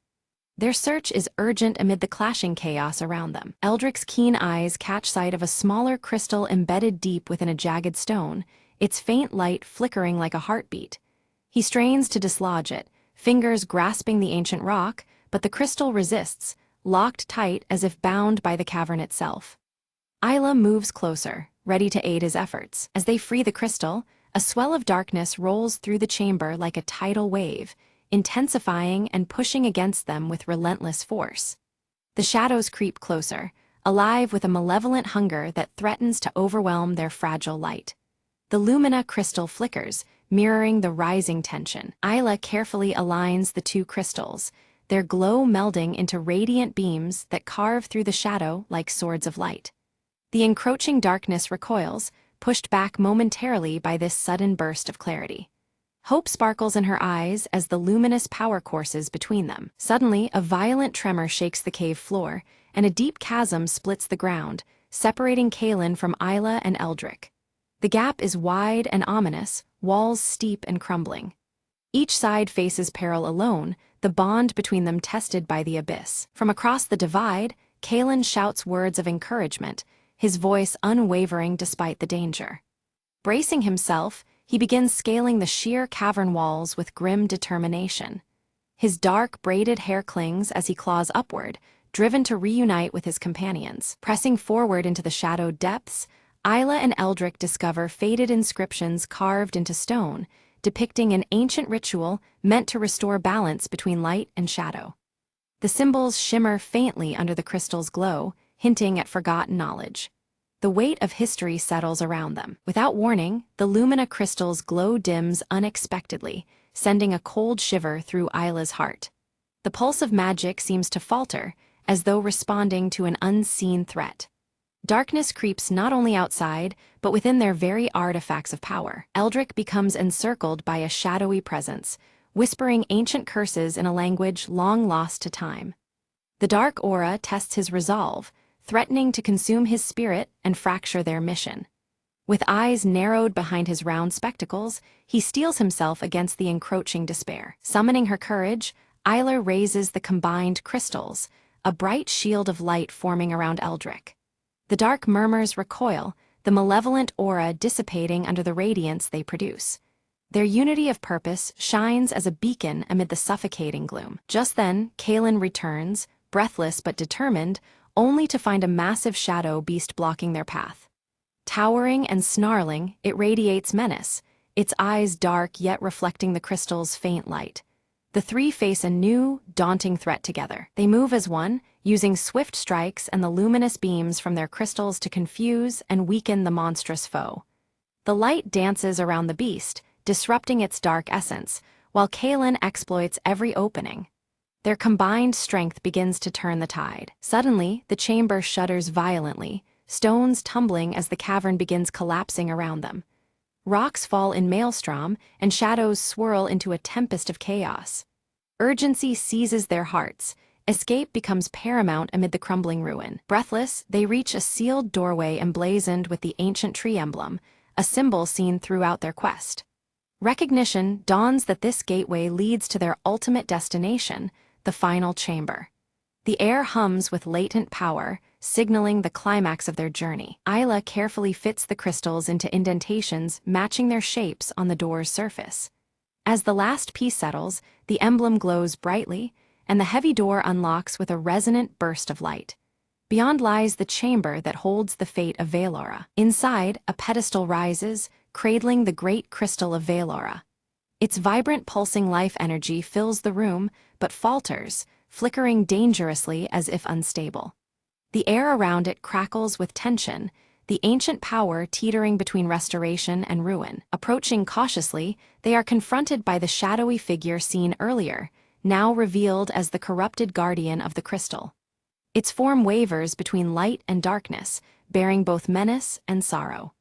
Their search is urgent amid the clashing chaos around them. Eldrick's keen eyes catch sight of a smaller crystal embedded deep within a jagged stone, its faint light flickering like a heartbeat. He strains to dislodge it, fingers grasping the ancient rock, but the crystal resists, locked tight as if bound by the cavern itself. Isla moves closer, ready to aid his efforts. As they free the crystal, a swell of darkness rolls through the chamber like a tidal wave, intensifying and pushing against them with relentless force. The shadows creep closer, alive with a malevolent hunger that threatens to overwhelm their fragile light. The lumina crystal flickers, mirroring the rising tension. Isla carefully aligns the two crystals, their glow melding into radiant beams that carve through the shadow like swords of light. The encroaching darkness recoils, pushed back momentarily by this sudden burst of clarity. Hope sparkles in her eyes as the luminous power courses between them. Suddenly, a violent tremor shakes the cave floor, and a deep chasm splits the ground, separating Kaelin from Isla and Eldrick. The gap is wide and ominous, walls steep and crumbling. Each side faces peril alone, the bond between them tested by the abyss. From across the divide, Kaelin shouts words of encouragement, his voice unwavering despite the danger. Bracing himself, he begins scaling the sheer cavern walls with grim determination. His dark, braided hair clings as he claws upward, driven to reunite with his companions. Pressing forward into the shadowed depths, Isla and Eldrick discover faded inscriptions carved into stone, depicting an ancient ritual meant to restore balance between light and shadow. The symbols shimmer faintly under the crystal's glow, hinting at forgotten knowledge. The weight of history settles around them. Without warning, the lumina crystal's glow dims unexpectedly, sending a cold shiver through Isla's heart. The pulse of magic seems to falter, as though responding to an unseen threat. Darkness creeps not only outside, but within their very artifacts of power. Eldrick becomes encircled by a shadowy presence, whispering ancient curses in a language long lost to time. The dark aura tests his resolve, threatening to consume his spirit and fracture their mission. With eyes narrowed behind his round spectacles, he steels himself against the encroaching despair. Summoning her courage, Isla raises the combined crystals, a bright shield of light forming around Eldrick. The dark murmurs recoil, the malevolent aura dissipating under the radiance they produce. Their unity of purpose shines as a beacon amid the suffocating gloom. Just then, Kaelin returns, breathless but determined, only to find a massive shadow beast blocking their path. Towering and snarling, it radiates menace, its eyes dark yet reflecting the crystal's faint light. The three face a new, daunting threat together. They move as one, using swift strikes and the luminous beams from their crystals to confuse and weaken the monstrous foe. The light dances around the beast, disrupting its dark essence, while Kalen exploits every opening. Their combined strength begins to turn the tide. Suddenly, the chamber shudders violently, stones tumbling as the cavern begins collapsing around them. Rocks fall in maelstrom, and shadows swirl into a tempest of chaos. Urgency seizes their hearts. Escape becomes paramount amid the crumbling ruin. Breathless, they reach a sealed doorway emblazoned with the ancient tree emblem, a symbol seen throughout their quest. Recognition dawns that this gateway leads to their ultimate destination, the final chamber. The air hums with latent power, signaling the climax of their journey. Isla carefully fits the crystals into indentations matching their shapes on the door's surface. As the last piece settles, the emblem glows brightly, and the heavy door unlocks with a resonant burst of light. Beyond lies the chamber that holds the fate of Valora. Inside, a pedestal rises, cradling the great crystal of Valora. Its vibrant pulsing life energy fills the room, but falters, flickering dangerously as if unstable. The air around it crackles with tension, the ancient power teetering between restoration and ruin. Approaching cautiously, they are confronted by the shadowy figure seen earlier, now revealed as the corrupted guardian of the crystal. Its form wavers between light and darkness, bearing both menace and sorrow.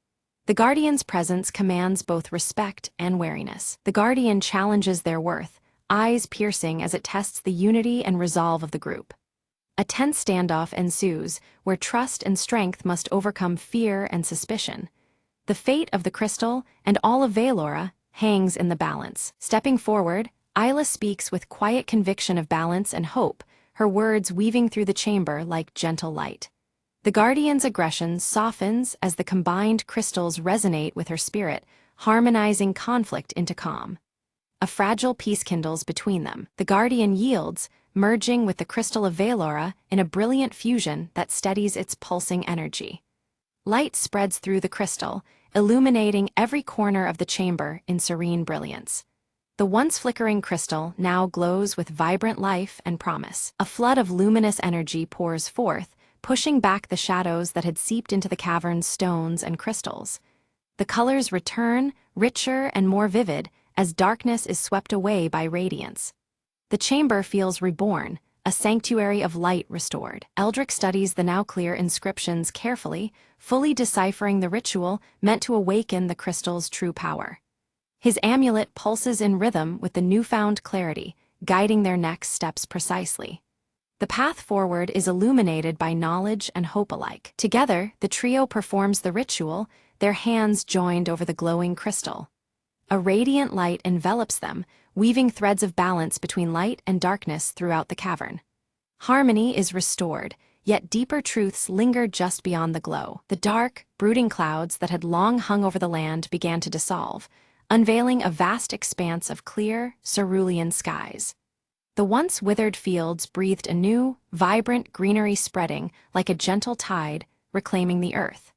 The Guardian's presence commands both respect and wariness. The Guardian challenges their worth, eyes piercing as it tests the unity and resolve of the group. A tense standoff ensues, where trust and strength must overcome fear and suspicion. The fate of the crystal, and all of Valora, hangs in the balance. Stepping forward, Isla speaks with quiet conviction of balance and hope, her words weaving through the chamber like gentle light. The Guardian's aggression softens as the combined crystals resonate with her spirit, harmonizing conflict into calm. A fragile peace kindles between them. The Guardian yields, merging with the crystal of Valora in a brilliant fusion that steadies its pulsing energy. Light spreads through the crystal, illuminating every corner of the chamber in serene brilliance. The once flickering crystal now glows with vibrant life and promise. A flood of luminous energy pours forth, pushing back the shadows that had seeped into the cavern's stones and crystals. The colors return, richer and more vivid, as darkness is swept away by radiance. The chamber feels reborn, a sanctuary of light restored. Eldrick studies the now clear inscriptions carefully, fully deciphering the ritual meant to awaken the crystal's true power. His amulet pulses in rhythm with the newfound clarity, guiding their next steps precisely. The path forward is illuminated by knowledge and hope alike. Together, the trio performs the ritual, their hands joined over the glowing crystal. A radiant light envelops them, weaving threads of balance between light and darkness throughout the cavern. Harmony is restored, yet deeper truths linger just beyond the glow. The dark, brooding clouds that had long hung over the land began to dissolve, unveiling a vast expanse of clear, cerulean skies. The once withered fields breathed anew, vibrant greenery spreading like a gentle tide, reclaiming the earth.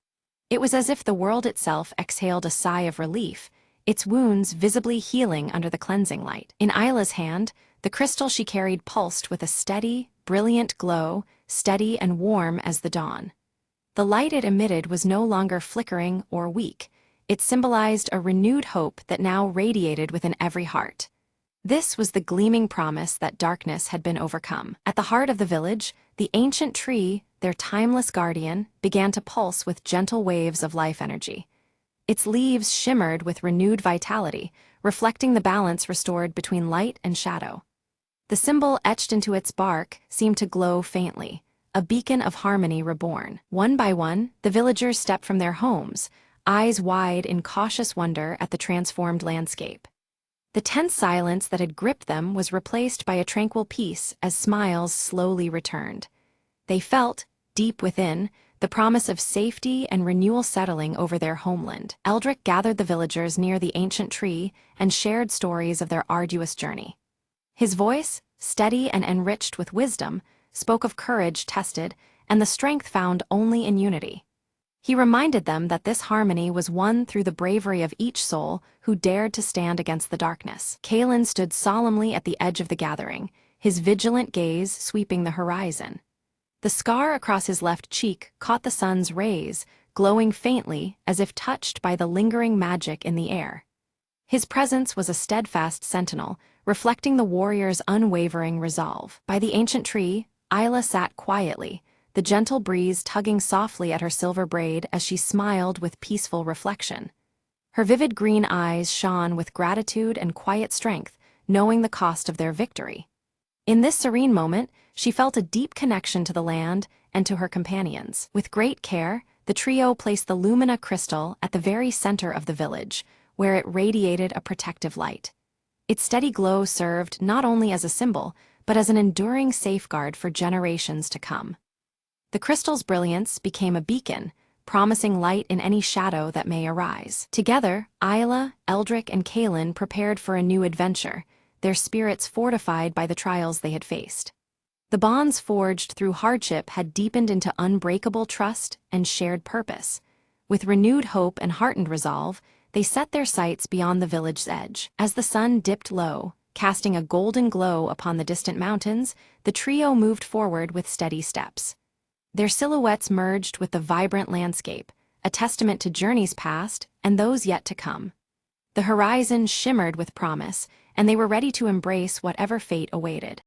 It was as if the world itself exhaled a sigh of relief, its wounds visibly healing under the cleansing light. In Isla's hand, the crystal she carried pulsed with a steady, brilliant glow, steady and warm as the dawn. The light it emitted was no longer flickering or weak. It symbolized a renewed hope that now radiated within every heart. This was the gleaming promise that darkness had been overcome. At the heart of the village, the ancient tree, their timeless guardian, began to pulse with gentle waves of life energy. Its leaves shimmered with renewed vitality, reflecting the balance restored between light and shadow. The symbol etched into its bark seemed to glow faintly, a beacon of harmony reborn. One by one, the villagers stepped from their homes, eyes wide in cautious wonder at the transformed landscape. The tense silence that had gripped them was replaced by a tranquil peace as smiles slowly returned. They felt, deep within, the promise of safety and renewal settling over their homeland. Eldrick gathered the villagers near the ancient tree and shared stories of their arduous journey. His voice, steady and enriched with wisdom, spoke of courage tested and the strength found only in unity. He reminded them that this harmony was won through the bravery of each soul who dared to stand against the darkness. Kalen stood solemnly at the edge of the gathering, his vigilant gaze sweeping the horizon. The scar across his left cheek caught the sun's rays, glowing faintly as if touched by the lingering magic in the air. His presence was a steadfast sentinel, reflecting the warrior's unwavering resolve. By the ancient tree, Isla sat quietly, the gentle breeze tugging softly at her silver braid as she smiled with peaceful reflection. Her vivid green eyes shone with gratitude and quiet strength, knowing the cost of their victory. In this serene moment, she felt a deep connection to the land and to her companions. With great care, the trio placed the Lumina crystal at the very center of the village, where it radiated a protective light. Its steady glow served not only as a symbol, but as an enduring safeguard for generations to come. The crystal's brilliance became a beacon, promising light in any shadow that may arise. Together, Isla, Eldrick, and Kalen prepared for a new adventure, their spirits fortified by the trials they had faced. The bonds forged through hardship had deepened into unbreakable trust and shared purpose. With renewed hope and heartened resolve, they set their sights beyond the village's edge. As the sun dipped low, casting a golden glow upon the distant mountains, the trio moved forward with steady steps. Their silhouettes merged with the vibrant landscape, a testament to journeys past and those yet to come. The horizon shimmered with promise, and they were ready to embrace whatever fate awaited.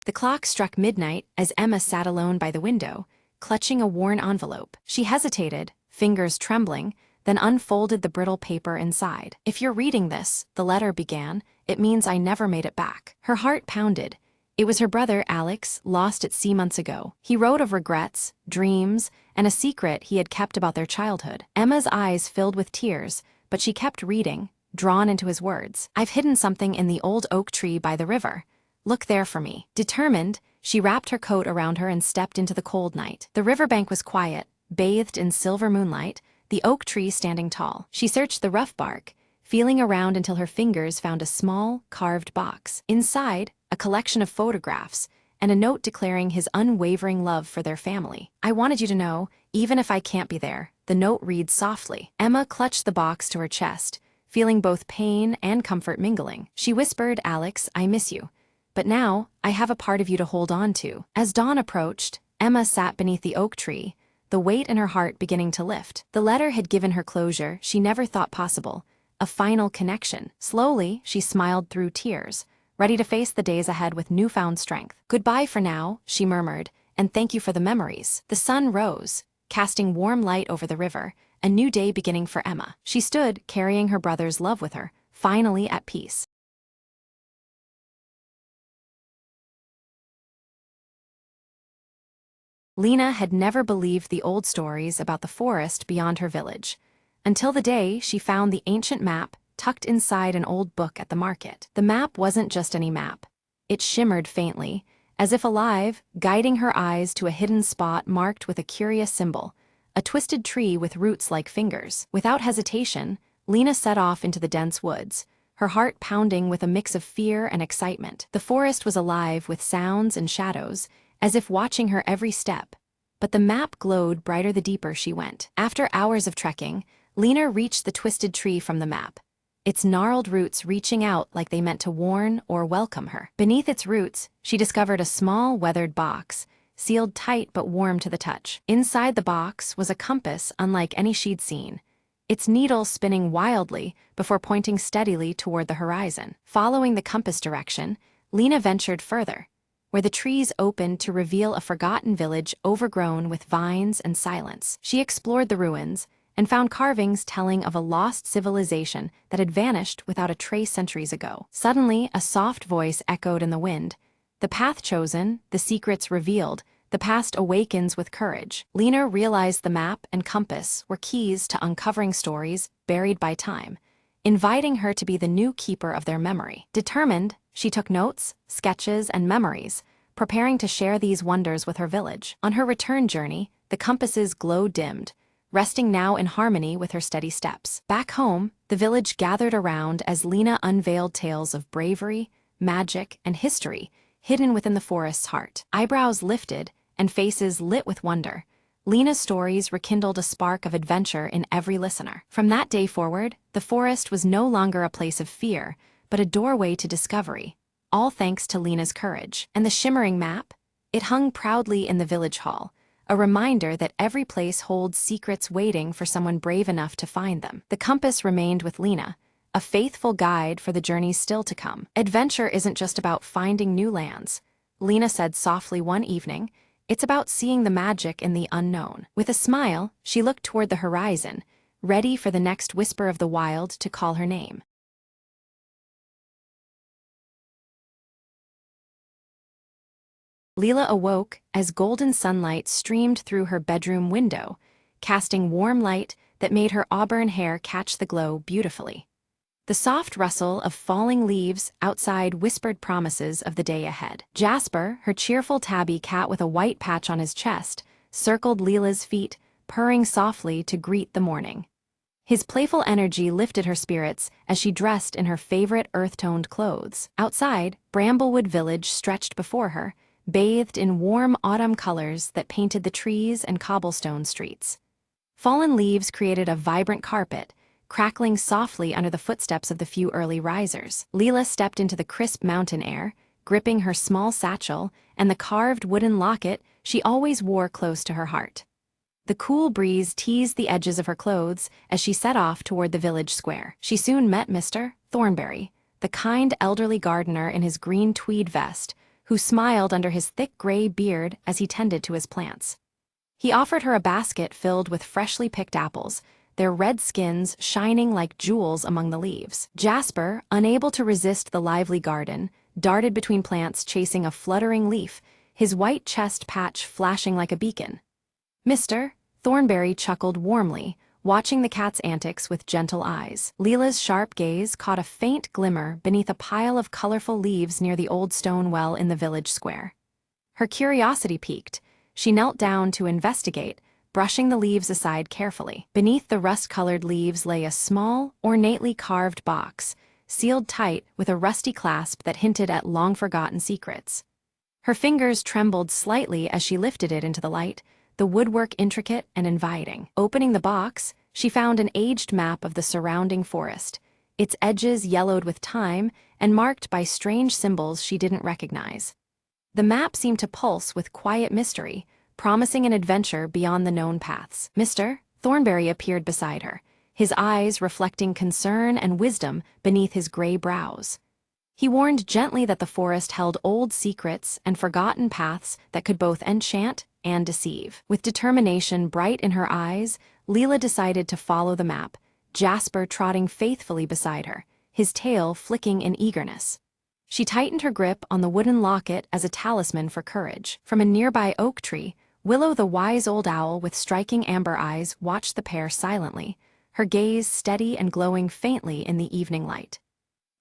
The clock struck midnight as Emma sat alone by the window, clutching a worn envelope. She hesitated, fingers trembling, then unfolded the brittle paper inside. "If you're reading this," the letter began, "it means I never made it back." Her heart pounded. It was her brother, Alex, lost at sea months ago. He wrote of regrets, dreams, and a secret he had kept about their childhood. Emma's eyes filled with tears, but she kept reading, drawn into his words. "I've hidden something in the old oak tree by the river. Look there for me." Determined, she wrapped her coat around her and stepped into the cold night. The riverbank was quiet, bathed in silver moonlight, the oak tree standing tall. She searched the rough bark, feeling around until her fingers found a small, carved box. Inside, a collection of photographs, and a note declaring his unwavering love for their family. "I wanted you to know, even if I can't be there," the note reads softly. Emma clutched the box to her chest, feeling both pain and comfort mingling. She whispered, "Alex, I miss you. But now, I have a part of you to hold on to." As dawn approached, Emma sat beneath the oak tree, the weight in her heart beginning to lift. The letter had given her closure she never thought possible, a final connection. Slowly, she smiled through tears, ready to face the days ahead with newfound strength. "Goodbye for now," she murmured, "and thank you for the memories." The sun rose, casting warm light over the river, a new day beginning for Emma. She stood, carrying her brother's love with her, finally at peace. Lena had never believed the old stories about the forest beyond her village, until the day she found the ancient map tucked inside an old book at the market. The map wasn't just any map. It shimmered faintly, as if alive, guiding her eyes to a hidden spot marked with a curious symbol, a twisted tree with roots like fingers. Without hesitation, Lena set off into the dense woods, her heart pounding with a mix of fear and excitement. The forest was alive with sounds and shadows, as if watching her every step, but the map glowed brighter the deeper she went. After hours of trekking, Lena reached the twisted tree from the map, its gnarled roots reaching out like they meant to warn or welcome her. Beneath its roots, she discovered a small, weathered box, sealed tight but warm to the touch. Inside the box was a compass unlike any she'd seen, its needle spinning wildly before pointing steadily toward the horizon. Following the compass direction, Lena ventured further, where the trees opened to reveal a forgotten village overgrown with vines and silence. She explored the ruins and found carvings telling of a lost civilization that had vanished without a trace centuries ago. Suddenly, a soft voice echoed in the wind. "The path chosen, the secrets revealed, the past awakens with courage." Lena realized the map and compass were keys to uncovering stories buried by time, inviting her to be the new keeper of their memory. Determined, she took notes, sketches, and memories, preparing to share these wonders with her village. On her return journey, the compass's glow dimmed, resting now in harmony with her steady steps. Back home, the village gathered around as Lena unveiled tales of bravery, magic, and history, hidden within the forest's heart. Eyebrows lifted and faces lit with wonder, Lena's stories rekindled a spark of adventure in every listener. From that day forward, the forest was no longer a place of fear, but a doorway to discovery, all thanks to Lena's courage. And the shimmering map? It hung proudly in the village hall, a reminder that every place holds secrets waiting for someone brave enough to find them. The compass remained with Lena, a faithful guide for the journeys still to come. Adventure isn't just about finding new lands, Lena said softly one evening. It's about seeing the magic in the unknown. With a smile, she looked toward the horizon, ready for the next whisper of the wild to call her name. Leela awoke as golden sunlight streamed through her bedroom window, casting warm light that made her auburn hair catch the glow beautifully. The soft rustle of falling leaves outside whispered promises of the day ahead. Jasper, her cheerful tabby cat with a white patch on his chest, circled Leela's feet, purring softly to greet the morning. His playful energy lifted her spirits as she dressed in her favorite earth-toned clothes. Outside, Bramblewood Village stretched before her, bathed in warm autumn colors that painted the trees and cobblestone streets. Fallen leaves created a vibrant carpet, crackling softly under the footsteps of the few early risers. Leela stepped into the crisp mountain air, gripping her small satchel and the carved wooden locket she always wore close to her heart. The cool breeze teased the edges of her clothes as she set off toward the village square. She soon met Mr. Thornberry, the kind elderly gardener in his green tweed vest, who smiled under his thick gray beard as he tended to his plants. He offered her a basket filled with freshly picked apples, their red skins shining like jewels among the leaves. Jasper, unable to resist the lively garden, darted between plants chasing a fluttering leaf, his white chest patch flashing like a beacon. Mr. Thornberry chuckled warmly, watching the cat's antics with gentle eyes. Leela's sharp gaze caught a faint glimmer beneath a pile of colorful leaves near the old stone well in the village square. Her curiosity piqued. She knelt down to investigate, brushing the leaves aside carefully. Beneath the rust-colored leaves lay a small, ornately carved box, sealed tight with a rusty clasp that hinted at long-forgotten secrets. Her fingers trembled slightly as she lifted it into the light, the woodwork intricate and inviting. Opening the box, she found an aged map of the surrounding forest, its edges yellowed with time and marked by strange symbols she didn't recognize. The map seemed to pulse with quiet mystery, promising an adventure beyond the known paths. Mr. Thornberry appeared beside her, his eyes reflecting concern and wisdom beneath his gray brows. He warned gently that the forest held old secrets and forgotten paths that could both enchant and deceive. With determination bright in her eyes, Leela decided to follow the map, Jasper trotting faithfully beside her, his tail flicking in eagerness. She tightened her grip on the wooden locket as a talisman for courage. From a nearby oak tree, Willow the wise old owl with striking amber eyes watched the pair silently, her gaze steady and glowing faintly in the evening light.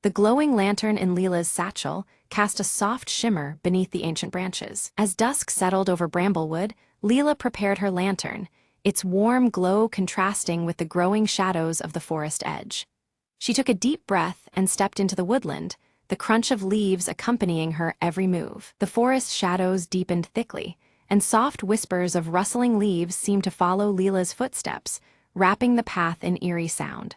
The glowing lantern in Leela's satchel cast a soft shimmer beneath the ancient branches. As dusk settled over Bramblewood, Leela prepared her lantern, its warm glow contrasting with the growing shadows of the forest edge. She took a deep breath and stepped into the woodland, the crunch of leaves accompanying her every move. The forest shadows deepened thickly, and soft whispers of rustling leaves seemed to follow Leela's footsteps, wrapping the path in eerie sound.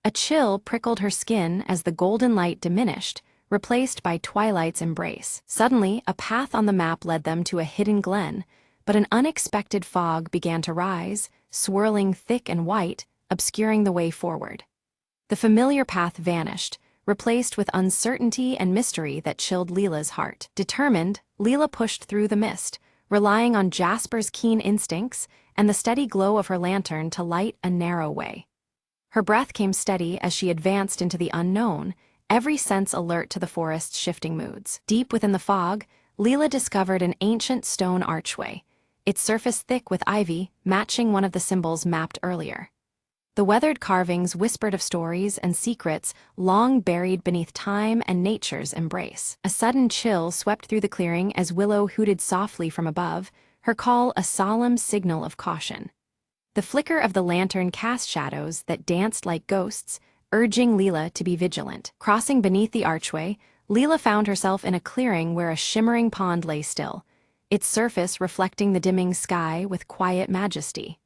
A chill prickled her skin as the golden light diminished, replaced by twilight's embrace. Suddenly, a path on the map led them to a hidden glen, but an unexpected fog began to rise, swirling thick and white, obscuring the way forward. The familiar path vanished, replaced with uncertainty and mystery that chilled Leela's heart. Determined, Leela pushed through the mist, relying on Jasper's keen instincts and the steady glow of her lantern to light a narrow way. Her breath came steady as she advanced into the unknown, every sense alert to the forest's shifting moods. Deep within the fog, Leela discovered an ancient stone archway, its surface thick with ivy, matching one of the symbols mapped earlier. The weathered carvings whispered of stories and secrets long buried beneath time and nature's embrace. A sudden chill swept through the clearing as Willow hooted softly from above, her call a solemn signal of caution. The flicker of the lantern cast shadows that danced like ghosts, urging Leela to be vigilant. Crossing beneath the archway, Leela found herself in a clearing where a shimmering pond lay still, its surface reflecting the dimming sky with quiet majesty.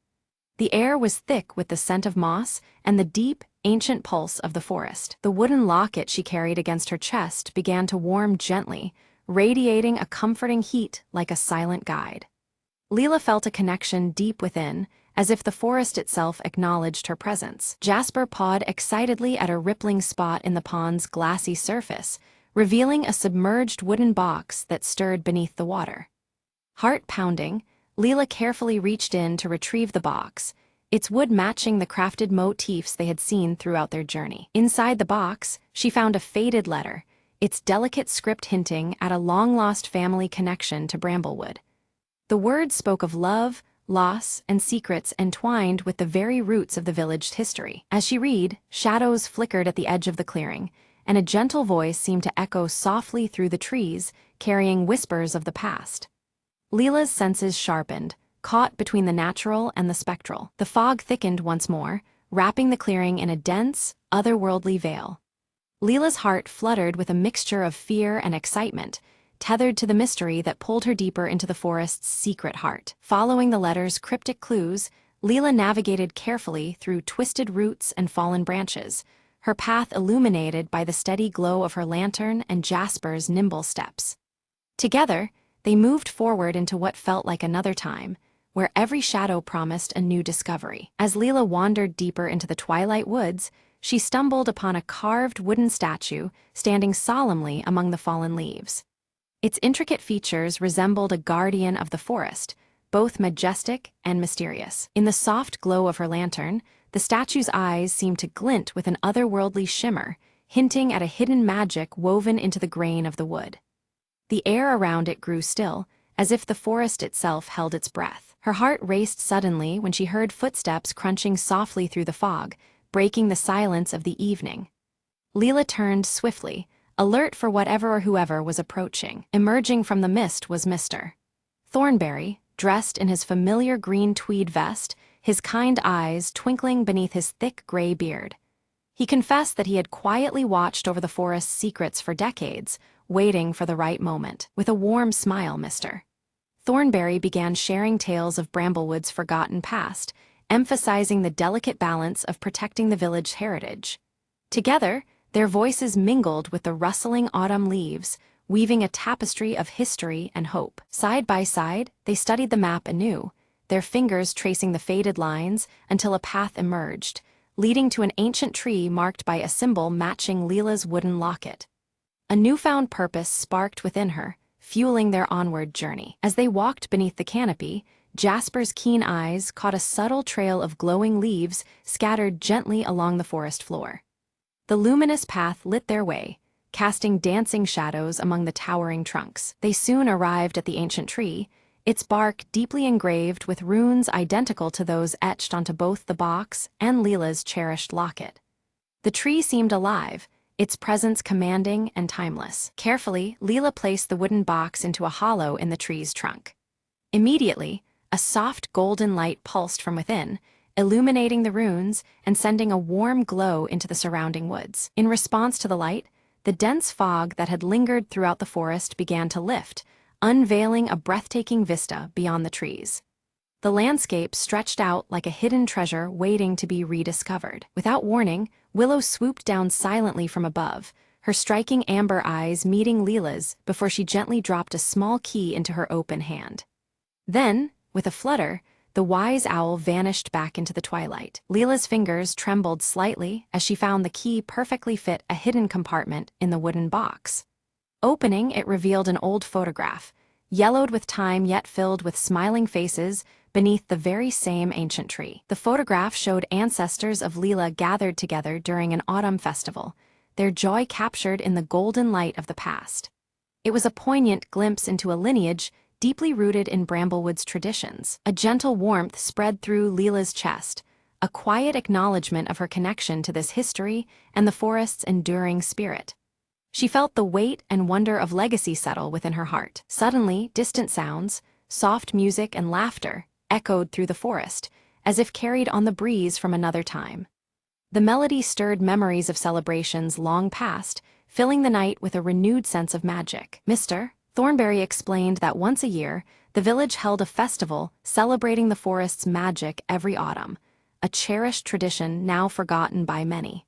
The air was thick with the scent of moss and the deep, ancient pulse of the forest. The wooden locket she carried against her chest began to warm gently, radiating a comforting heat like a silent guide. Leela felt a connection deep within, as if the forest itself acknowledged her presence. Jasper pawed excitedly at a rippling spot in the pond's glassy surface, revealing a submerged wooden box that stirred beneath the water. Heart pounding, Leela carefully reached in to retrieve the box, its wood matching the crafted motifs they had seen throughout their journey. Inside the box, she found a faded letter, its delicate script hinting at a long-lost family connection to Bramblewood. The words spoke of love, loss, and secrets entwined with the very roots of the village's history. As she read, shadows flickered at the edge of the clearing, and a gentle voice seemed to echo softly through the trees, carrying whispers of the past. Leela's senses sharpened, caught between the natural and the spectral. The fog thickened once more, wrapping the clearing in a dense, otherworldly veil. Leela's heart fluttered with a mixture of fear and excitement, tethered to the mystery that pulled her deeper into the forest's secret heart. Following the letter's cryptic clues, Leela navigated carefully through twisted roots and fallen branches, her path illuminated by the steady glow of her lantern and Jasper's nimble steps. Together, they moved forward into what felt like another time, where every shadow promised a new discovery. As Leela wandered deeper into the twilight woods, she stumbled upon a carved wooden statue standing solemnly among the fallen leaves. Its intricate features resembled a guardian of the forest, both majestic and mysterious. In the soft glow of her lantern, the statue's eyes seemed to glint with an otherworldly shimmer, hinting at a hidden magic woven into the grain of the wood. The air around it grew still, as if the forest itself held its breath. Her heart raced suddenly when she heard footsteps crunching softly through the fog, breaking the silence of the evening. Leela turned swiftly, alert for whatever or whoever was approaching. Emerging from the mist was Mr. Thornberry, dressed in his familiar green tweed vest, his kind eyes twinkling beneath his thick gray beard. He confessed that he had quietly watched over the forest's secrets for decades, waiting for the right moment. With a warm smile, Mr. Thornberry began sharing tales of Bramblewood's forgotten past, emphasizing the delicate balance of protecting the village's heritage. Together, their voices mingled with the rustling autumn leaves, weaving a tapestry of history and hope. Side by side, they studied the map anew, their fingers tracing the faded lines until a path emerged, leading to an ancient tree marked by a symbol matching Leela's wooden locket. A newfound purpose sparked within her, fueling their onward journey. As they walked beneath the canopy, Jasper's keen eyes caught a subtle trail of glowing leaves scattered gently along the forest floor. The luminous path lit their way, casting dancing shadows among the towering trunks. They soon arrived at the ancient tree, its bark deeply engraved with runes identical to those etched onto both the box and Leela's cherished locket. The tree seemed alive, its presence commanding and timeless. Carefully, Leela placed the wooden box into a hollow in the tree's trunk. Immediately, a soft golden light pulsed from within, illuminating the runes and sending a warm glow into the surrounding woods. In response to the light, the dense fog that had lingered throughout the forest began to lift, unveiling a breathtaking vista beyond the trees. The landscape stretched out like a hidden treasure waiting to be rediscovered. Without warning, Willow swooped down silently from above, her striking amber eyes meeting Leela's before she gently dropped a small key into her open hand. Then, with a flutter, the wise owl vanished back into the twilight. Leela's fingers trembled slightly as she found the key perfectly fit a hidden compartment in the wooden box. Opening, it revealed an old photograph, yellowed with time yet filled with smiling faces beneath the very same ancient tree. The photograph showed ancestors of Leela gathered together during an autumn festival, their joy captured in the golden light of the past. It was a poignant glimpse into a lineage deeply rooted in Bramblewood's traditions. A gentle warmth spread through Leela's chest, a quiet acknowledgement of her connection to this history and the forest's enduring spirit. She felt the weight and wonder of legacy settle within her heart. Suddenly, distant sounds, soft music and laughter, echoed through the forest, as if carried on the breeze from another time. The melody stirred memories of celebrations long past, filling the night with a renewed sense of magic. Mr. Thornberry explained that once a year, the village held a festival celebrating the forest's magic every autumn, a cherished tradition now forgotten by many.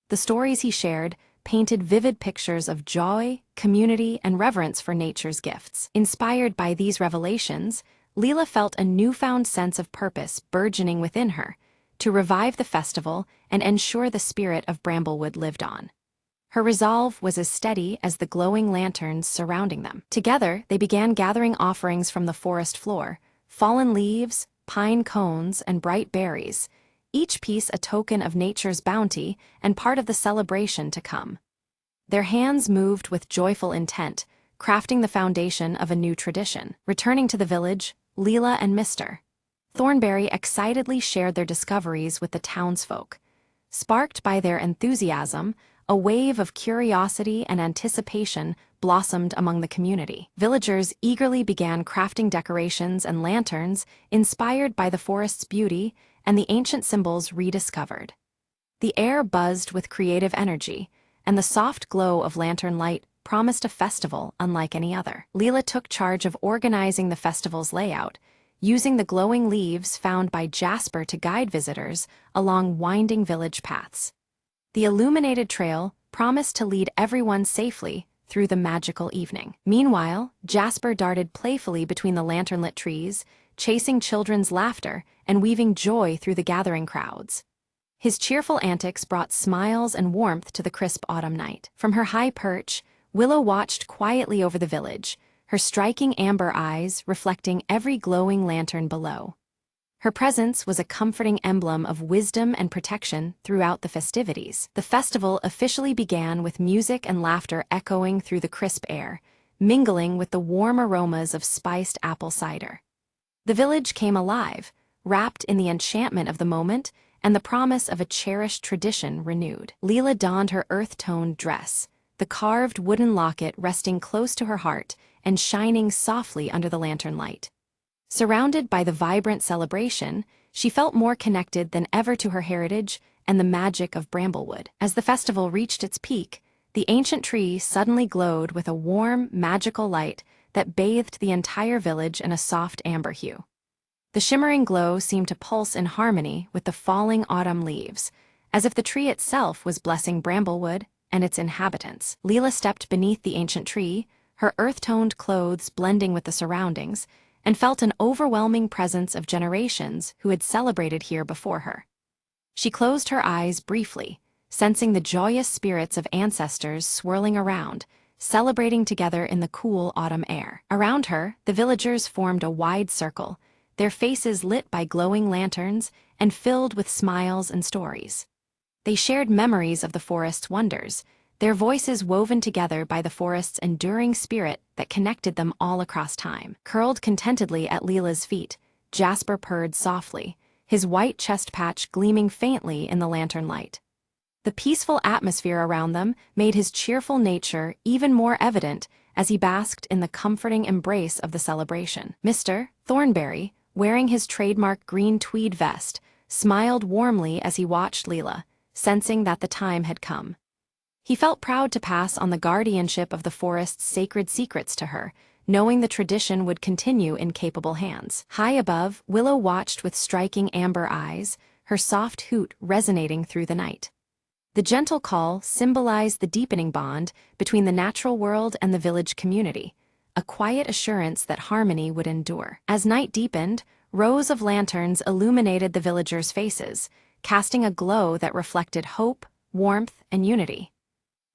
The stories he shared painted vivid pictures of joy, community, and reverence for nature's gifts. Inspired by these revelations, Leela felt a newfound sense of purpose burgeoning within her, to revive the festival and ensure the spirit of Bramblewood lived on. Her resolve was as steady as the glowing lanterns surrounding them. Together, they began gathering offerings from the forest floor, fallen leaves, pine cones, and bright berries, each piece a token of nature's bounty and part of the celebration to come. Their hands moved with joyful intent, crafting the foundation of a new tradition. Returning to the village, Leela and Mr. Thornberry excitedly shared their discoveries with the townsfolk. Sparked by their enthusiasm, a wave of curiosity and anticipation blossomed among the community. Villagers eagerly began crafting decorations and lanterns inspired by the forest's beauty and the ancient symbols rediscovered. The air buzzed with creative energy, and the soft glow of lantern light promised a festival unlike any other. Leela took charge of organizing the festival's layout, using the glowing leaves found by Jasper to guide visitors along winding village paths. The illuminated trail promised to lead everyone safely through the magical evening. Meanwhile, Jasper darted playfully between the lantern-lit trees, chasing children's laughter and weaving joy through the gathering crowds. His cheerful antics brought smiles and warmth to the crisp autumn night. From her high perch, Willow watched quietly over the village, her striking amber eyes reflecting every glowing lantern below. Her presence was a comforting emblem of wisdom and protection throughout the festivities. The festival officially began with music and laughter echoing through the crisp air, mingling with the warm aromas of spiced apple cider. The village came alive, wrapped in the enchantment of the moment and the promise of a cherished tradition renewed. Leela donned her earth-toned dress, the carved wooden locket resting close to her heart and shining softly under the lantern light. Surrounded by the vibrant celebration, she felt more connected than ever to her heritage and the magic of Bramblewood. As the festival reached its peak, the ancient tree suddenly glowed with a warm, magical light that bathed the entire village in a soft amber hue. The shimmering glow seemed to pulse in harmony with the falling autumn leaves, as if the tree itself was blessing Bramblewood and its inhabitants. Leela stepped beneath the ancient tree, her earth-toned clothes blending with the surroundings, and felt an overwhelming presence of generations who had celebrated here before her. She closed her eyes briefly, sensing the joyous spirits of ancestors swirling around, celebrating together in the cool autumn air. Around her, the villagers formed a wide circle, their faces lit by glowing lanterns and filled with smiles and stories. They shared memories of the forest's wonders, their voices woven together by the forest's enduring spirit that connected them all across time. Curled contentedly at Leela's feet, Jasper purred softly, his white chest patch gleaming faintly in the lantern light. The peaceful atmosphere around them made his cheerful nature even more evident as he basked in the comforting embrace of the celebration. Mr. Thornberry, wearing his trademark green tweed vest, smiled warmly as he watched Leela, sensing that the time had come. He felt proud to pass on the guardianship of the forest's sacred secrets to her, knowing the tradition would continue in capable hands. High above, Willow watched with striking amber eyes, her soft hoot resonating through the night. The gentle call symbolized the deepening bond between the natural world and the village community, a quiet assurance that harmony would endure. As night deepened, rows of lanterns illuminated the villagers' faces, casting a glow that reflected hope, warmth, and unity.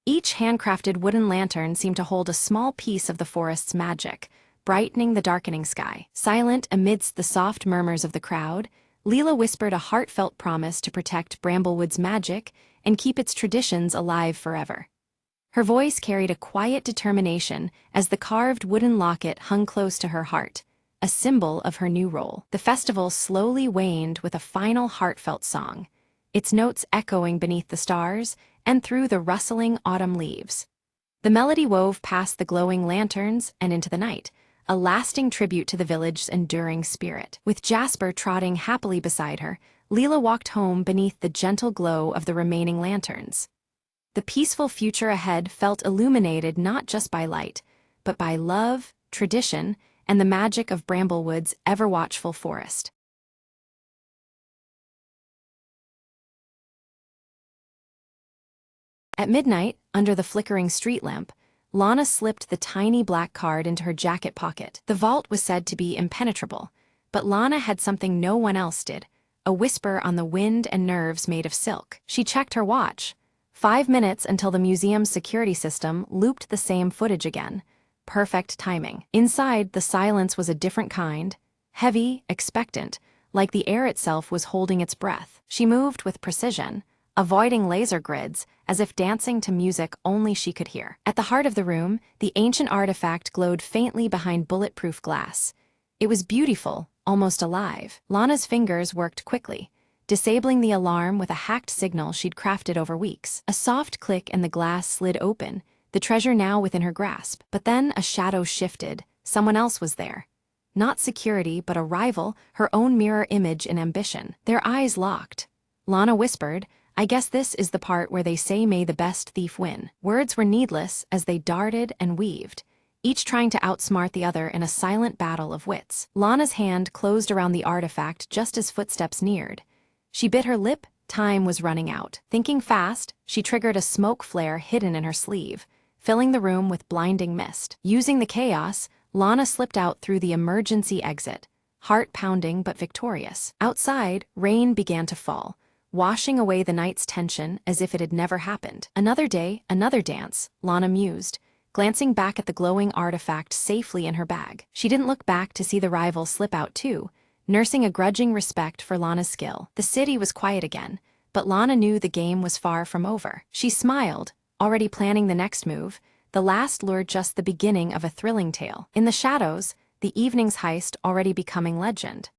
Each handcrafted wooden lantern seemed to hold a small piece of the forest's magic, brightening the darkening sky. Silent amidst the soft murmurs of the crowd, Leela whispered a heartfelt promise to protect Bramblewood's magic and keep its traditions alive forever. Her voice carried a quiet determination as the carved wooden locket hung close to her heart, a symbol of her new role. The festival slowly waned with a final heartfelt song, its notes echoing beneath the stars and through the rustling autumn leaves. The melody wove past the glowing lanterns and into the night, a lasting tribute to the village's enduring spirit. With Jasper trotting happily beside her, Leela walked home beneath the gentle glow of the remaining lanterns. The peaceful future ahead felt illuminated not just by light, but by love, tradition, and the magic of Bramblewood's ever-watchful forest. At midnight, under the flickering street lamp, Lana slipped the tiny black card into her jacket pocket. The vault was said to be impenetrable, but Lana had something no one else did, a whisper on the wind and nerves made of silk. She checked her watch. 5 minutes until the museum's security system looped the same footage again. Perfect timing. Inside, the silence was a different kind, heavy, expectant, like the air itself was holding its breath. She moved with precision, avoiding laser grids, as if dancing to music only she could hear. At the heart of the room, the ancient artifact glowed faintly behind bulletproof glass. It was beautiful, almost alive. Lana's fingers worked quickly, disabling the alarm with a hacked signal she'd crafted over weeks. A soft click and the glass slid open, the treasure now within her grasp. But then a shadow shifted. Someone else was there. Not security, but a rival, her own mirror image in ambition. Their eyes locked. Lana whispered, "I guess this is the part where they say may the best thief win." Words were needless as they darted and weaved, each trying to outsmart the other in a silent battle of wits. Lana's hand closed around the artifact just as footsteps neared. She bit her lip. Time was running out. Thinking fast, she triggered a smoke flare hidden in her sleeve, filling the room with blinding mist. Using the chaos, Lana slipped out through the emergency exit, heart pounding but victorious. Outside, rain began to fall, washing away the night's tension as if it had never happened. Another day, another dance, Lana mused, glancing back at the glowing artifact safely in her bag. She didn't look back to see the rival slip out too, nursing a grudging respect for Lana's skill. The city was quiet again, but Lana knew the game was far from over. She smiled, already planning the next move, the last lure just the beginning of a thrilling tale. In the shadows, the evening's heist already becoming legend.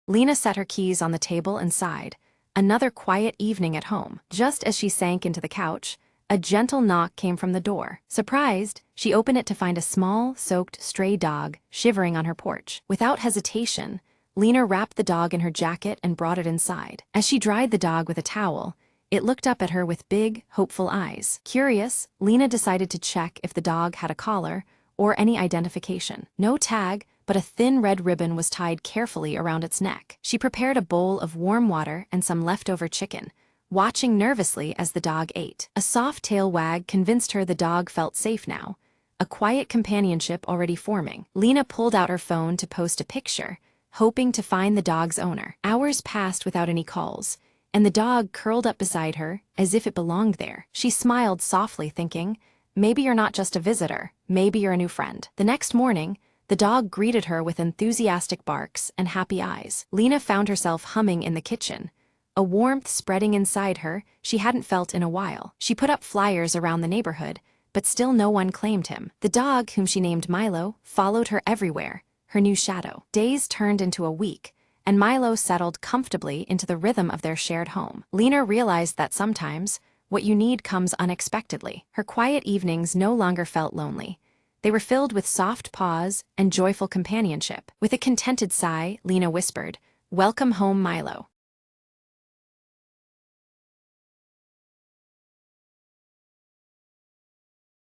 Lena set her keys on the table and sighed. Another quiet evening at home. Just as she sank into the couch, a gentle knock came from the door. Surprised, she opened it to find a small, soaked stray dog shivering on her porch. Without hesitation, Lena wrapped the dog in her jacket and brought it inside. As she dried the dog with a towel, it looked up at her with big, hopeful eyes. Curious, Lena decided to check if the dog had a collar or any identification. No tag, but a thin red ribbon was tied carefully around its neck. She prepared a bowl of warm water and some leftover chicken, watching nervously as the dog ate. A soft tail wag convinced her the dog felt safe now, a quiet companionship already forming. Lena pulled out her phone to post a picture, hoping to find the dog's owner. Hours passed without any calls, and the dog curled up beside her as if it belonged there. She smiled softly, thinking, maybe you're not just a visitor, maybe you're a new friend. The next morning, the dog greeted her with enthusiastic barks and happy eyes. Lena found herself humming in the kitchen, a warmth spreading inside her she hadn't felt in a while. She put up flyers around the neighborhood, but still no one claimed him. The dog, whom she named Milo, followed her everywhere, her new shadow. Days turned into a week, and Milo settled comfortably into the rhythm of their shared home. Lena realized that sometimes, what you need comes unexpectedly. Her quiet evenings no longer felt lonely. They were filled with soft paws and joyful companionship. With a contented sigh, Lena whispered, "Welcome home, Milo."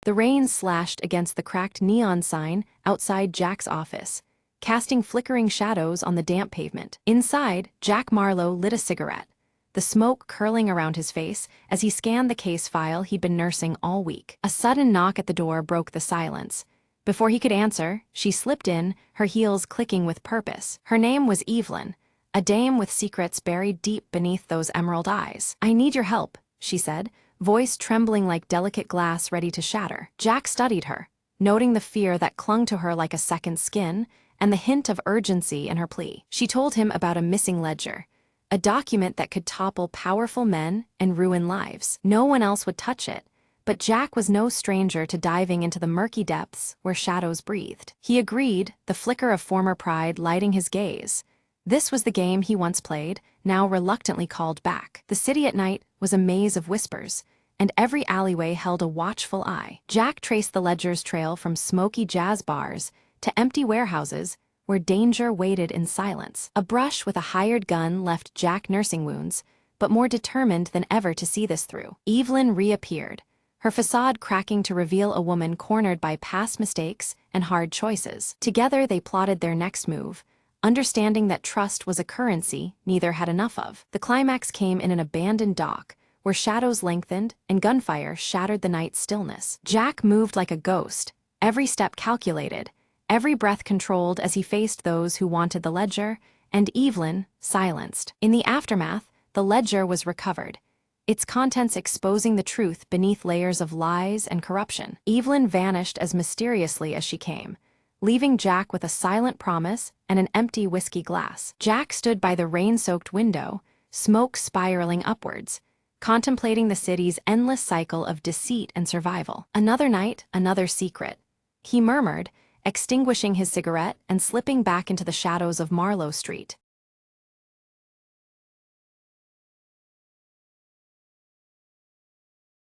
The rain slashed against the cracked neon sign outside Jack's office, casting flickering shadows on the damp pavement. Inside, Jack Marlowe lit a cigarette, the smoke curling around his face as he scanned the case file he'd been nursing all week. A sudden knock at the door broke the silence. Before he could answer, she slipped in, her heels clicking with purpose. Her name was Evelyn, a dame with secrets buried deep beneath those emerald eyes. "I need your help," she said, voice trembling like delicate glass ready to shatter. Jack studied her, noting the fear that clung to her like a second skin, and the hint of urgency in her plea. She told him about a missing ledger, a document that could topple powerful men and ruin lives. No one else would touch it, but Jack was no stranger to diving into the murky depths where shadows breathed. He agreed, the flicker of former pride lighting his gaze. This was the game he once played, now reluctantly called back. The city at night was a maze of whispers, and every alleyway held a watchful eye. Jack traced the ledger's trail from smoky jazz bars to empty warehouses where danger waited in silence. A brush with a hired gun left Jack nursing wounds, but more determined than ever to see this through. Evelyn reappeared, her facade cracking to reveal a woman cornered by past mistakes and hard choices. Together they plotted their next move, understanding that trust was a currency neither had enough of. The climax came in an abandoned dock, where shadows lengthened and gunfire shattered the night's stillness. Jack moved like a ghost, every step calculated, every breath controlled as he faced those who wanted the ledger, and Evelyn silenced. In the aftermath, the ledger was recovered, its contents exposing the truth beneath layers of lies and corruption. Evelyn vanished as mysteriously as she came, leaving Jack with a silent promise and an empty whiskey glass. Jack stood by the rain-soaked window, smoke spiraling upwards, contemplating the city's endless cycle of deceit and survival. Another night, another secret, he murmured, extinguishing his cigarette and slipping back into the shadows of Marlowe Street.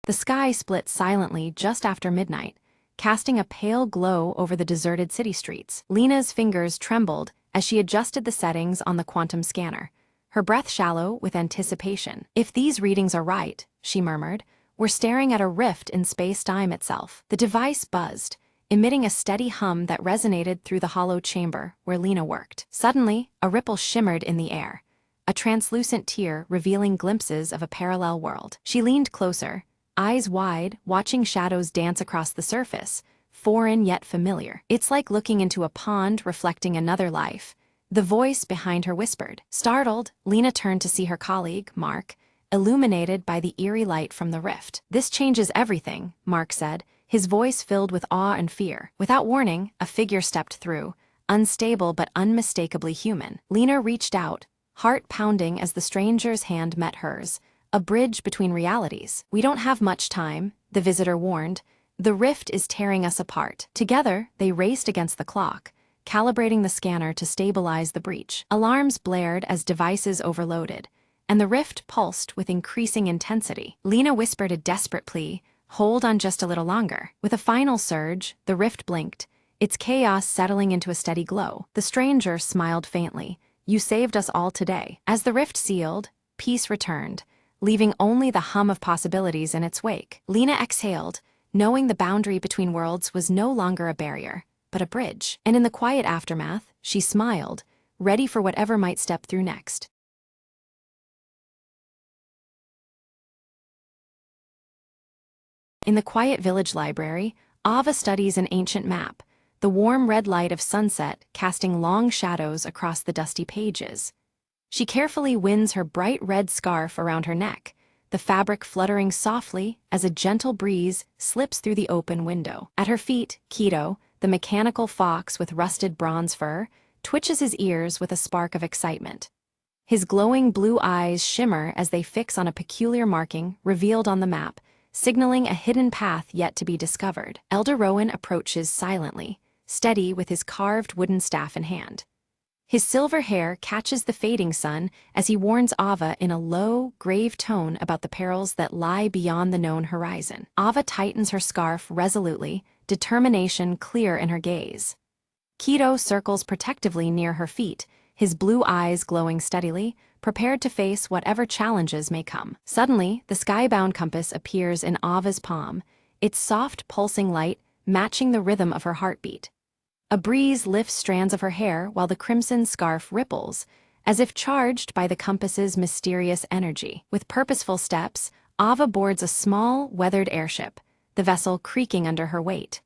The sky split silently just after midnight, casting a pale glow over the deserted city streets. Lena's fingers trembled as she adjusted the settings on the quantum scanner, her breath shallow with anticipation. If these readings are right, she murmured, we're staring at a rift in space-time itself. The device buzzed, emitting a steady hum that resonated through the hollow chamber where Lena worked. Suddenly, a ripple shimmered in the air, a translucent tear revealing glimpses of a parallel world. She leaned closer, eyes wide, watching shadows dance across the surface, foreign yet familiar. It's like looking into a pond reflecting another life, the voice behind her whispered. Startled, Lena turned to see her colleague, Mark, illuminated by the eerie light from the rift. This changes everything, Mark said, his voice filled with awe and fear. Without warning, a figure stepped through, unstable but unmistakably human. Lena reached out, heart pounding as the stranger's hand met hers, a bridge between realities. We don't have much time, the visitor warned. The rift is tearing us apart. Together, they raced against the clock, calibrating the scanner to stabilize the breach. Alarms blared as devices overloaded, and the rift pulsed with increasing intensity. Lena whispered a desperate plea, hold on just a little longer. With a final surge, the rift blinked, its chaos settling into a steady glow. The stranger smiled faintly. You saved us all today. As the rift sealed, peace returned, leaving only the hum of possibilities in its wake. Lena exhaled, knowing the boundary between worlds was no longer a barrier, but a bridge. And in the quiet aftermath, she smiled, ready for whatever might step through next. In the quiet village library, Ava studies an ancient map, the warm red light of sunset casting long shadows across the dusty pages. She carefully winds her bright red scarf around her neck, the fabric fluttering softly as a gentle breeze slips through the open window. At her feet, Keto, the mechanical fox with rusted bronze fur, twitches his ears with a spark of excitement. His glowing blue eyes shimmer as they fix on a peculiar marking revealed on the map, signaling a hidden path yet to be discovered. Elder Rowan approaches silently, steady with his carved wooden staff in hand. His silver hair catches the fading sun as he warns Ava in a low, grave tone about the perils that lie beyond the known horizon. Ava tightens her scarf resolutely, determination clear in her gaze. Keto circles protectively near her feet, his blue eyes glowing steadily, prepared to face whatever challenges may come. Suddenly, the skybound compass appears in Ava's palm, its soft, pulsing light matching the rhythm of her heartbeat. A breeze lifts strands of her hair while the crimson scarf ripples, as if charged by the compass's mysterious energy. With purposeful steps, Ava boards a small, weathered airship, the vessel creaking under her weight.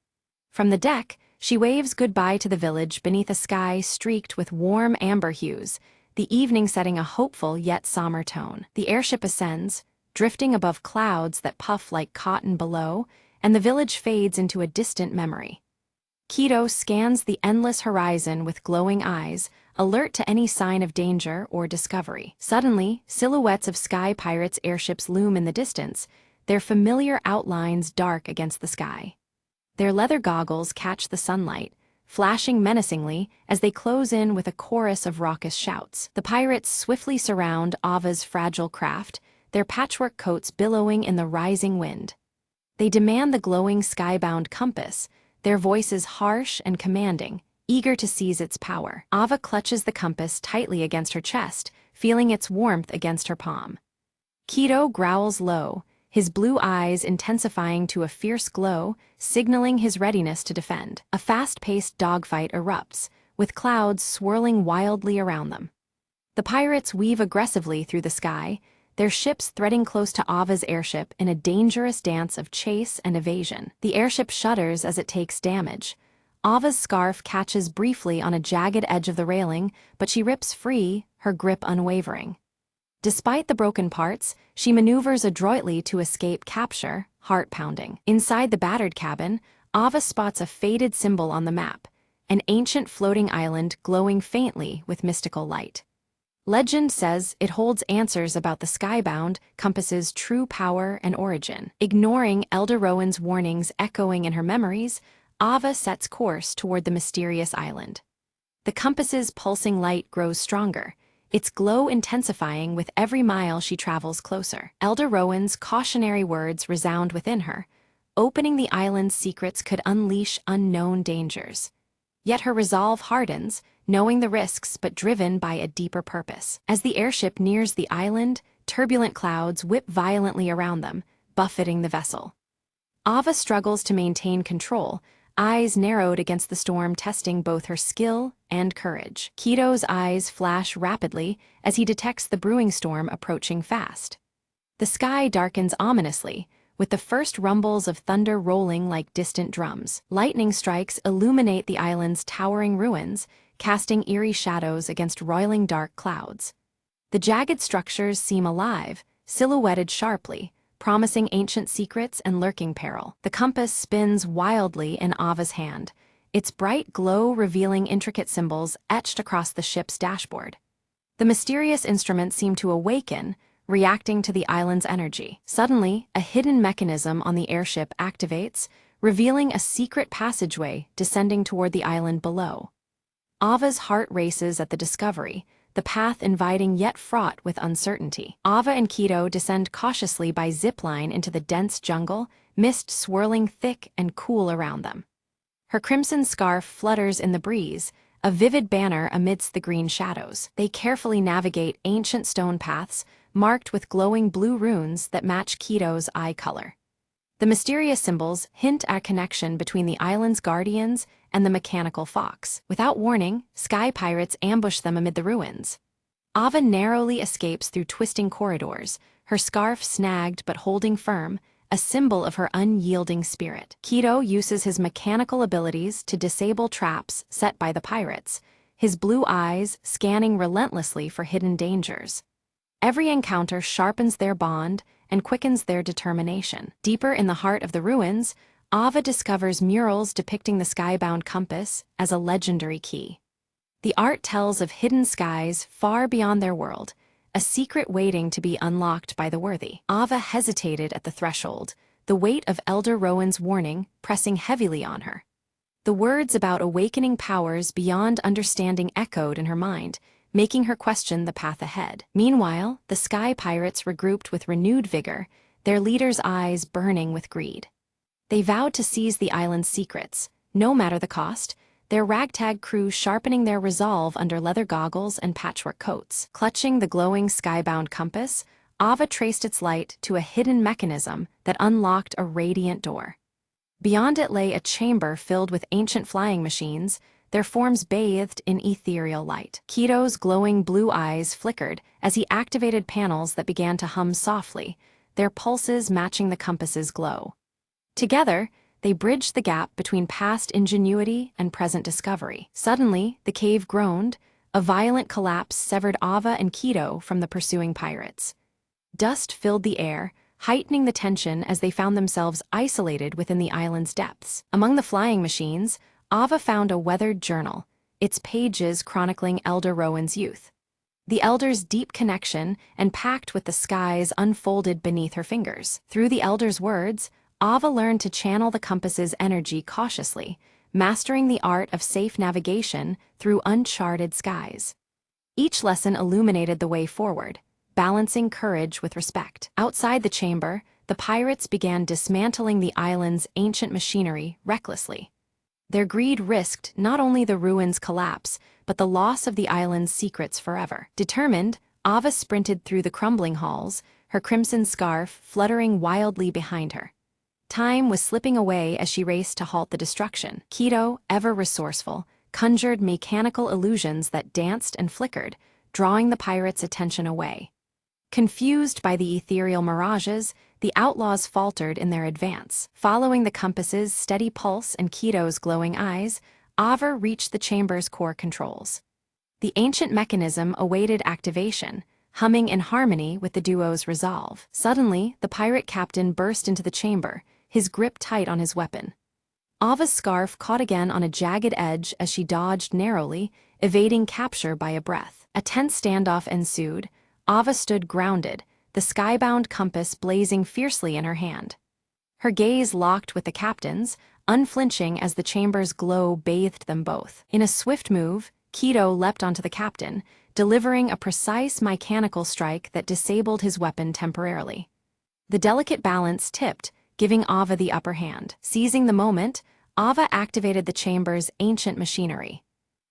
From the deck, she waves goodbye to the village beneath a sky streaked with warm amber hues, the evening setting a hopeful yet somber tone. The airship ascends, drifting above clouds that puff like cotton below, and the village fades into a distant memory. Keto scans the endless horizon with glowing eyes, alert to any sign of danger or discovery. Suddenly, silhouettes of sky pirates' airships loom in the distance, their familiar outlines dark against the sky. Their leather goggles catch the sunlight, flashing menacingly as they close in with a chorus of raucous shouts. The pirates swiftly surround Ava's fragile craft, their patchwork coats billowing in the rising wind. They demand the glowing skybound compass, their voices harsh and commanding, eager to seize its power. Ava clutches the compass tightly against her chest, feeling its warmth against her palm. Keto growls low, his blue eyes intensifying to a fierce glow, signaling his readiness to defend. A fast-paced dogfight erupts, with clouds swirling wildly around them. The pirates weave aggressively through the sky, their ships threading close to Ava's airship in a dangerous dance of chase and evasion. The airship shudders as it takes damage. Ava's scarf catches briefly on a jagged edge of the railing, but she rips free, her grip unwavering. Despite the broken parts, she maneuvers adroitly to escape capture, heart-pounding. Inside the battered cabin, Ava spots a faded symbol on the map, an ancient floating island glowing faintly with mystical light. Legend says it holds answers about the skybound compass's true power and origin. Ignoring Elder Rowan's warnings echoing in her memories, Ava sets course toward the mysterious island. The compass's pulsing light grows stronger, its glow intensifying with every mile she travels closer. Elder Rowan's cautionary words resound within her. Opening the island's secrets could unleash unknown dangers. Yet her resolve hardens, knowing the risks but driven by a deeper purpose. As the airship nears the island, turbulent clouds whip violently around them, buffeting the vessel. Ava struggles to maintain control, eyes narrowed against the storm testing both her skill and courage. Keto's eyes flash rapidly as he detects the brewing storm approaching fast. The sky darkens ominously, with the first rumbles of thunder rolling like distant drums. Lightning strikes illuminate the island's towering ruins, casting eerie shadows against roiling dark clouds. The jagged structures seem alive, silhouetted sharply, promising ancient secrets and lurking peril. The compass spins wildly in Ava's hand, its bright glow revealing intricate symbols etched across the ship's dashboard. The mysterious instruments seem to awaken, reacting to the island's energy. Suddenly, a hidden mechanism on the airship activates, revealing a secret passageway descending toward the island below. Ava's heart races at the discovery, the path inviting yet fraught with uncertainty. Ava and Keto descend cautiously by zipline into the dense jungle, mist swirling thick and cool around them. Her crimson scarf flutters in the breeze, a vivid banner amidst the green shadows. They carefully navigate ancient stone paths, marked with glowing blue runes that match Keto's eye color. The mysterious symbols hint at connection between the island's guardians and the mechanical fox. Without warning, sky pirates ambush them amid the ruins. Ava narrowly escapes through twisting corridors, her scarf snagged but holding firm, a symbol of her unyielding spirit. Keto uses his mechanical abilities to disable traps set by the pirates, his blue eyes scanning relentlessly for hidden dangers. Every encounter sharpens their bond and quickens their determination. Deeper in the heart of the ruins, Ava discovers murals depicting the skybound compass as a legendary key. The art tells of hidden skies far beyond their world, a secret waiting to be unlocked by the worthy. Ava hesitated at the threshold, the weight of Elder Rowan's warning pressing heavily on her. The words about awakening powers beyond understanding echoed in her mind, making her question the path ahead. Meanwhile, the sky pirates regrouped with renewed vigor, their leader's eyes burning with greed. They vowed to seize the island's secrets, no matter the cost, their ragtag crew sharpening their resolve under leather goggles and patchwork coats. Clutching the glowing skybound compass, Ava traced its light to a hidden mechanism that unlocked a radiant door. Beyond it lay a chamber filled with ancient flying machines, their forms bathed in ethereal light. Keto's glowing blue eyes flickered as he activated panels that began to hum softly, their pulses matching the compass's glow. Together, they bridged the gap between past ingenuity and present discovery. Suddenly, the cave groaned, a violent collapse severed Ava and Keto from the pursuing pirates. Dust filled the air, heightening the tension as they found themselves isolated within the island's depths. Among the flying machines, Ava found a weathered journal, its pages chronicling Elder Rowan's youth. The Elder's deep connection and pact with the skies unfolded beneath her fingers. Through the Elder's words, Ava learned to channel the compass's energy cautiously, mastering the art of safe navigation through uncharted skies. Each lesson illuminated the way forward, balancing courage with respect. Outside the chamber, the pirates began dismantling the island's ancient machinery recklessly. Their greed risked not only the ruin's collapse, but the loss of the island's secrets forever. Determined, Ava sprinted through the crumbling halls, her crimson scarf fluttering wildly behind her. Time was slipping away as she raced to halt the destruction. Keto, ever resourceful, conjured mechanical illusions that danced and flickered, drawing the pirates' attention away. Confused by the ethereal mirages, the outlaws faltered in their advance. Following the compass's steady pulse and Keto's glowing eyes, Ava reached the chamber's core controls. The ancient mechanism awaited activation, humming in harmony with the duo's resolve. Suddenly, the pirate captain burst into the chamber, his grip tight on his weapon. Ava's scarf caught again on a jagged edge as she dodged narrowly, evading capture by a breath. A tense standoff ensued. Ava stood grounded, the skybound compass blazing fiercely in her hand. Her gaze locked with the captain's, unflinching as the chamber's glow bathed them both. In a swift move, Keto leapt onto the captain, delivering a precise mechanical strike that disabled his weapon temporarily. The delicate balance tipped, giving Ava the upper hand. Seizing the moment, Ava activated the chamber's ancient machinery.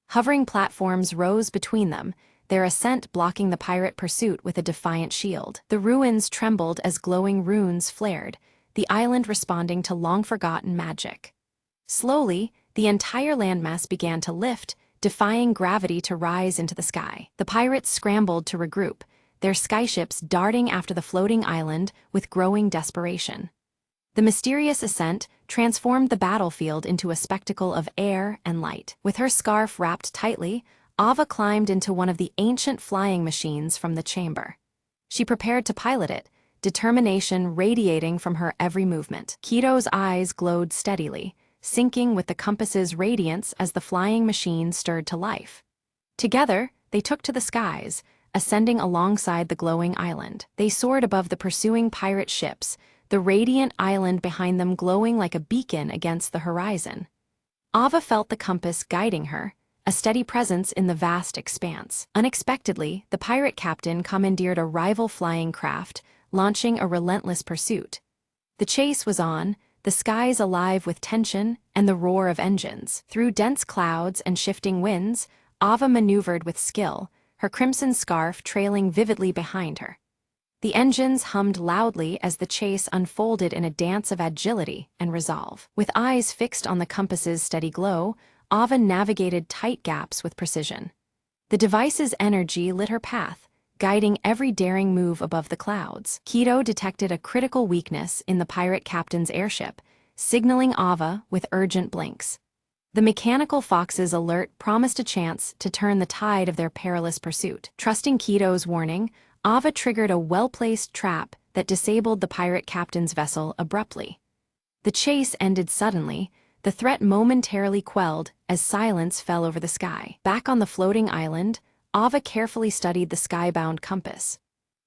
Hovering platforms rose between them, their ascent blocking the pirate pursuit with a defiant shield. The ruins trembled as glowing runes flared, the island responding to long-forgotten magic. Slowly, the entire landmass began to lift, defying gravity to rise into the sky. The pirates scrambled to regroup, their skyships darting after the floating island with growing desperation. The mysterious ascent transformed the battlefield into a spectacle of air and light. With her scarf wrapped tightly, Ava climbed into one of the ancient flying machines from the chamber. She prepared to pilot it, determination radiating from her every movement. Keto's eyes glowed steadily, syncing with the compass's radiance as the flying machine stirred to life. Together, they took to the skies, ascending alongside the glowing island. They soared above the pursuing pirate ships, the radiant island behind them glowing like a beacon against the horizon. Ava felt the compass guiding her, a steady presence in the vast expanse. Unexpectedly, the pirate captain commandeered a rival flying craft, launching a relentless pursuit. The chase was on, the skies alive with tension and the roar of engines. Through dense clouds and shifting winds, Ava maneuvered with skill, her crimson scarf trailing vividly behind her. The engines hummed loudly as the chase unfolded in a dance of agility and resolve. With eyes fixed on the compass's steady glow, Ava navigated tight gaps with precision. The device's energy lit her path, guiding every daring move above the clouds. Keto detected a critical weakness in the pirate captain's airship, signaling Ava with urgent blinks. The mechanical fox's alert promised a chance to turn the tide of their perilous pursuit. Trusting Keto's warning, Ava triggered a well-placed trap that disabled the pirate captain's vessel abruptly. The chase ended suddenly, the threat momentarily quelled as silence fell over the sky. Back on the floating island, Ava carefully studied the skybound compass.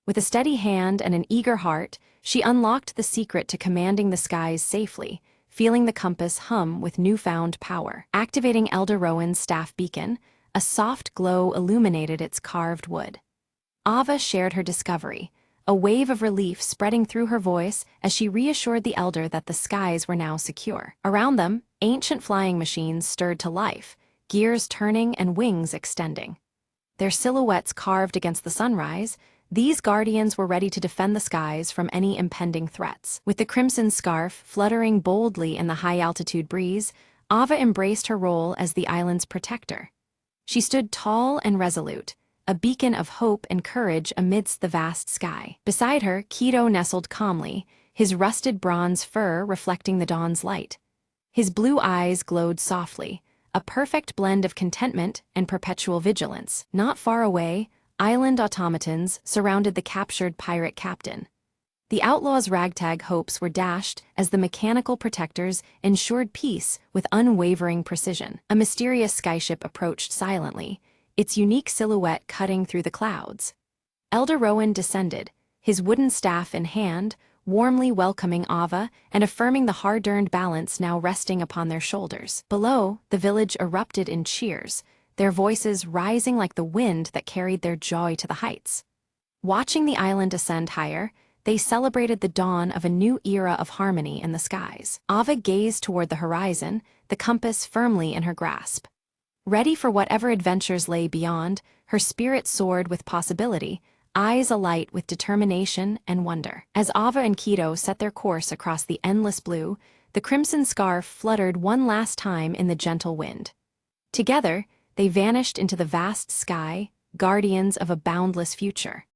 With a steady hand and an eager heart, she unlocked the secret to commanding the skies safely, feeling the compass hum with newfound power. Activating Elder Rowan's staff beacon, a soft glow illuminated its carved wood. Ava shared her discovery, a wave of relief spreading through her voice as she reassured the elder that the skies were now secure. Around them, ancient flying machines stirred to life, gears turning and wings extending. Their silhouettes carved against the sunrise, these guardians were ready to defend the skies from any impending threats. With the crimson scarf fluttering boldly in the high-altitude breeze, Ava embraced her role as the island's protector. She stood tall and resolute, a beacon of hope and courage amidst the vast sky. Beside her, Keto nestled calmly, his rusted bronze fur reflecting the dawn's light. His blue eyes glowed softly, a perfect blend of contentment and perpetual vigilance. Not far away, island automatons surrounded the captured pirate captain. The outlaws' ragtag hopes were dashed as the mechanical protectors ensured peace with unwavering precision. A mysterious skyship approached silently, its unique silhouette cutting through the clouds. Elder Rowan descended, his wooden staff in hand, warmly welcoming Ava and affirming the hard-earned balance now resting upon their shoulders. Below, the village erupted in cheers, their voices rising like the wind that carried their joy to the heights. Watching the island ascend higher, they celebrated the dawn of a new era of harmony in the skies. Ava gazed toward the horizon, the compass firmly in her grasp. Ready for whatever adventures lay beyond, her spirit soared with possibility, eyes alight with determination and wonder. As Ava and Keto set their course across the endless blue, the crimson scarf fluttered one last time in the gentle wind. Together, they vanished into the vast sky, guardians of a boundless future.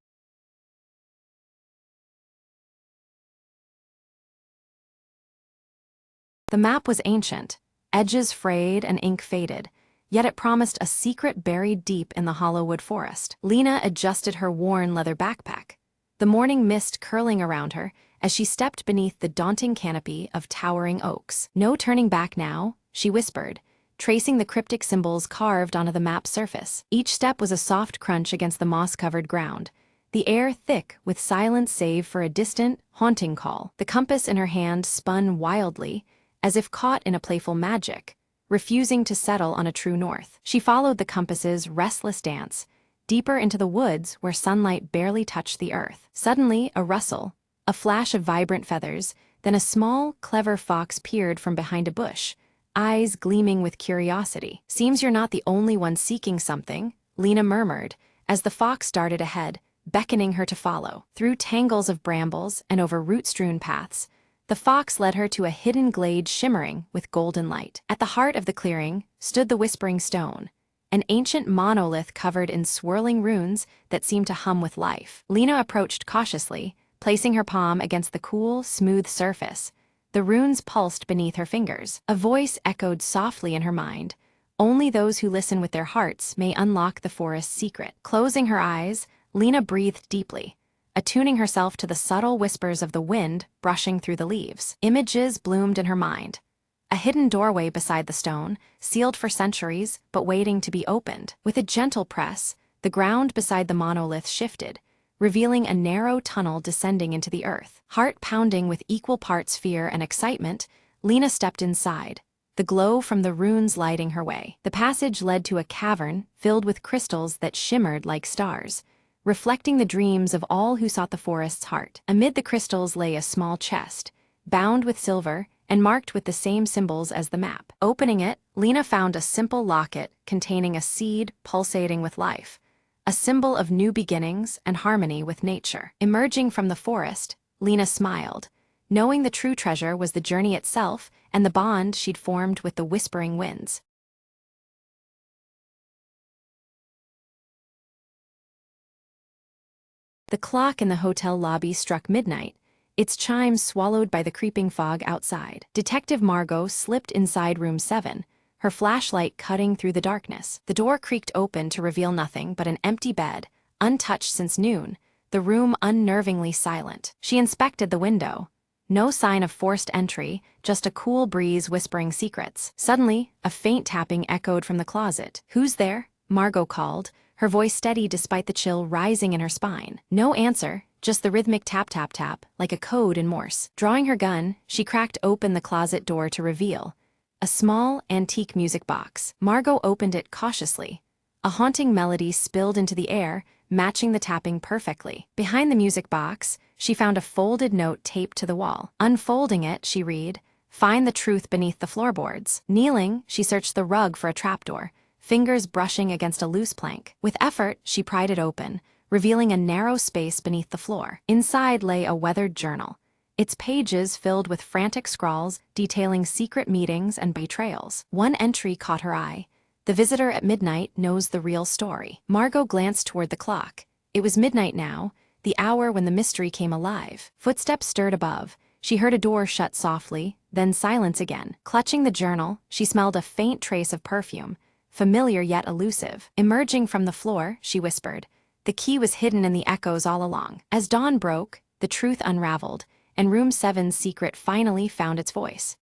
The map was ancient, edges frayed and ink faded, yet it promised a secret buried deep in the Hollowwood forest. Lena adjusted her worn leather backpack, the morning mist curling around her as she stepped beneath the daunting canopy of towering oaks. "No turning back now," she whispered, tracing the cryptic symbols carved onto the map's surface. Each step was a soft crunch against the moss-covered ground, the air thick with silence save for a distant, haunting call. The compass in her hand spun wildly, as if caught in a playful magic, refusing to settle on a true north. She followed the compass's restless dance, deeper into the woods where sunlight barely touched the earth. Suddenly, a rustle, a flash of vibrant feathers, then a small, clever fox peered from behind a bush, eyes gleaming with curiosity. "Seems you're not the only one seeking something," Lena murmured, as the fox darted ahead, beckoning her to follow. Through tangles of brambles and over root-strewn paths, the fox led her to a hidden glade shimmering with golden light. At the heart of the clearing stood the Whispering Stone, an ancient monolith covered in swirling runes that seemed to hum with life. Lena approached cautiously, placing her palm against the cool, smooth surface. The runes pulsed beneath her fingers. A voice echoed softly in her mind. "Only those who listen with their hearts may unlock the forest's secret." Closing her eyes, Lena breathed deeply, attuning herself to the subtle whispers of the wind brushing through the leaves. Images bloomed in her mind. A hidden doorway beside the stone, sealed for centuries, but waiting to be opened. With a gentle press, the ground beside the monolith shifted, revealing a narrow tunnel descending into the earth. Heart pounding with equal parts fear and excitement, Lena stepped inside, the glow from the runes lighting her way. The passage led to a cavern filled with crystals that shimmered like stars, reflecting the dreams of all who sought the forest's heart. Amid the crystals lay a small chest, bound with silver and marked with the same symbols as the map. Opening it, Lena found a simple locket containing a seed pulsating with life, a symbol of new beginnings and harmony with nature. Emerging from the forest, Lena smiled, knowing the true treasure was the journey itself and the bond she'd formed with the whispering winds. The clock in the hotel lobby struck midnight, its chimes swallowed by the creeping fog outside. Detective Margot slipped inside room 7, her flashlight cutting through the darkness. The door creaked open to reveal nothing but an empty bed, untouched since noon, the room unnervingly silent. She inspected the window. No sign of forced entry, just a cool breeze whispering secrets. Suddenly, a faint tapping echoed from the closet. "Who's there?" Margot called, her voice steady despite the chill rising in her spine. No answer, just the rhythmic tap-tap-tap, like a code in Morse. Drawing her gun, she cracked open the closet door to reveal a small, antique music box. Margot opened it cautiously. A haunting melody spilled into the air, matching the tapping perfectly. Behind the music box, she found a folded note taped to the wall. Unfolding it, she read, "Find the truth beneath the floorboards." Kneeling, she searched the rug for a trapdoor, fingers brushing against a loose plank. With effort, she pried it open, revealing a narrow space beneath the floor. Inside lay a weathered journal, its pages filled with frantic scrawls detailing secret meetings and betrayals. One entry caught her eye. "The visitor at midnight knows the real story." Margot glanced toward the clock. It was midnight now, the hour when the mystery came alive. Footsteps stirred above. She heard a door shut softly, then silence again. Clutching the journal, she smelled a faint trace of perfume, familiar yet elusive. Emerging from the floor, she whispered. The key was hidden in the echoes all along. As dawn broke, the truth unraveled, and Room 7's secret finally found its voice.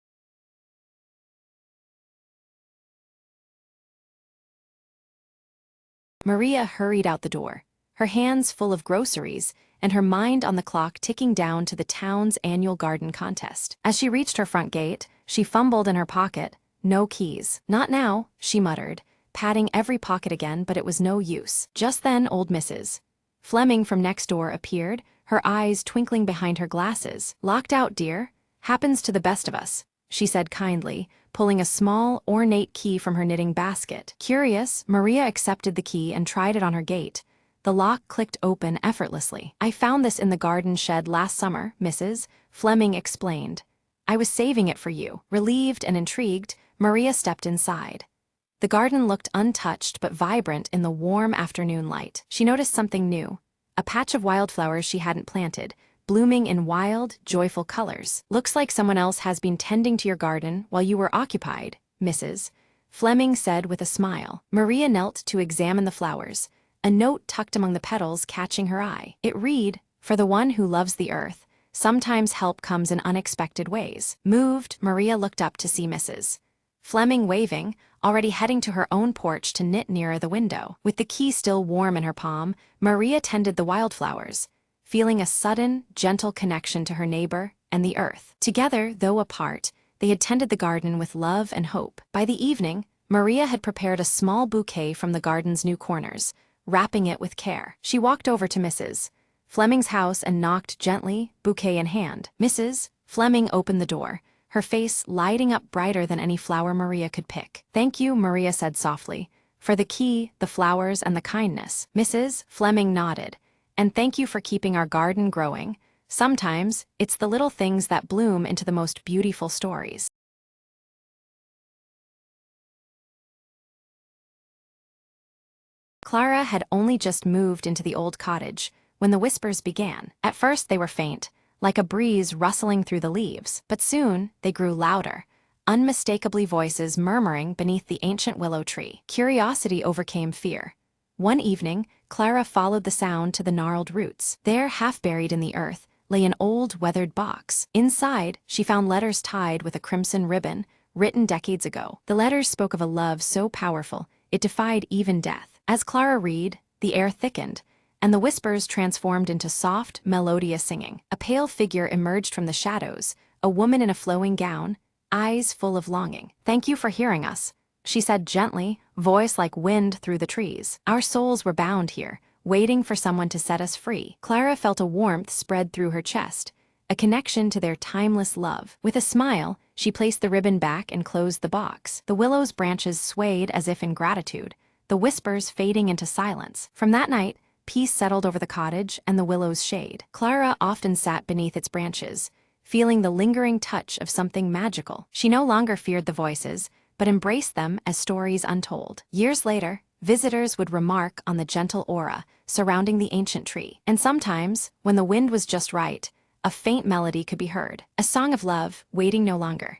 Maria hurried out the door, her hands full of groceries, and her mind on the clock ticking down to the town's annual garden contest. As she reached her front gate, she fumbled in her pocket. No keys. "Not now," she muttered, patting every pocket again, but it was no use. Just then old Mrs. Fleming from next door appeared, her eyes twinkling behind her glasses. "Locked out, dear? Happens to the best of us," she said kindly, pulling a small, ornate key from her knitting basket. Curious, Maria accepted the key and tried it on her gate. The lock clicked open effortlessly. "I found this in the garden shed last summer, Mrs. Fleming explained. I was saving it for you." Relieved and intrigued, Maria stepped inside. The garden looked untouched but vibrant in the warm afternoon light. She noticed something new, a patch of wildflowers she hadn't planted, blooming in wild, joyful colors. "Looks like someone else has been tending to your garden while you were occupied, Mrs. Fleming said with a smile. Maria knelt to examine the flowers, a note tucked among the petals catching her eye. It read, "For the one who loves the earth, sometimes help comes in unexpected ways." Moved, Maria looked up to see Mrs. Fleming waving, already heading to her own porch to knit nearer the window. With the key still warm in her palm, Maria tended the wildflowers, feeling a sudden, gentle connection to her neighbor and the earth. Together, though apart, they had tended the garden with love and hope. By the evening, Maria had prepared a small bouquet from the garden's new corners, wrapping it with care. She walked over to Mrs. Fleming's house and knocked gently, bouquet in hand. Mrs. Fleming opened the door, her face lighting up brighter than any flower Maria could pick. "Thank you," Maria said softly, "for the key, the flowers, and the kindness." Mrs. Fleming nodded. "And thank you for keeping our garden growing. Sometimes, it's the little things that bloom into the most beautiful stories." Clara had only just moved into the old cottage when the whispers began. At first they were faint, like a breeze rustling through the leaves, but soon they grew louder, unmistakably voices murmuring beneath the ancient willow tree. Curiosity overcame fear. One evening, Clara followed the sound to the gnarled roots. There, half buried in the earth, lay an old, weathered box. Inside, she found letters tied with a crimson ribbon, written decades ago. The letters spoke of a love so powerful, it defied even death. As Clara read, the air thickened, and the whispers transformed into soft, melodious singing. A pale figure emerged from the shadows, a woman in a flowing gown, eyes full of longing. "Thank you for hearing us," she said gently, voice like wind through the trees. "Our souls were bound here, waiting for someone to set us free." Clara felt a warmth spread through her chest, a connection to their timeless love. With a smile, she placed the ribbon back and closed the box. The willow's branches swayed as if in gratitude, the whispers fading into silence. From that night, peace settled over the cottage and the willow's shade. Clara often sat beneath its branches, feeling the lingering touch of something magical. She no longer feared the voices, but embraced them as stories untold. Years later, visitors would remark on the gentle aura surrounding the ancient tree. And sometimes, when the wind was just right, a faint melody could be heard, a song of love, waiting no longer.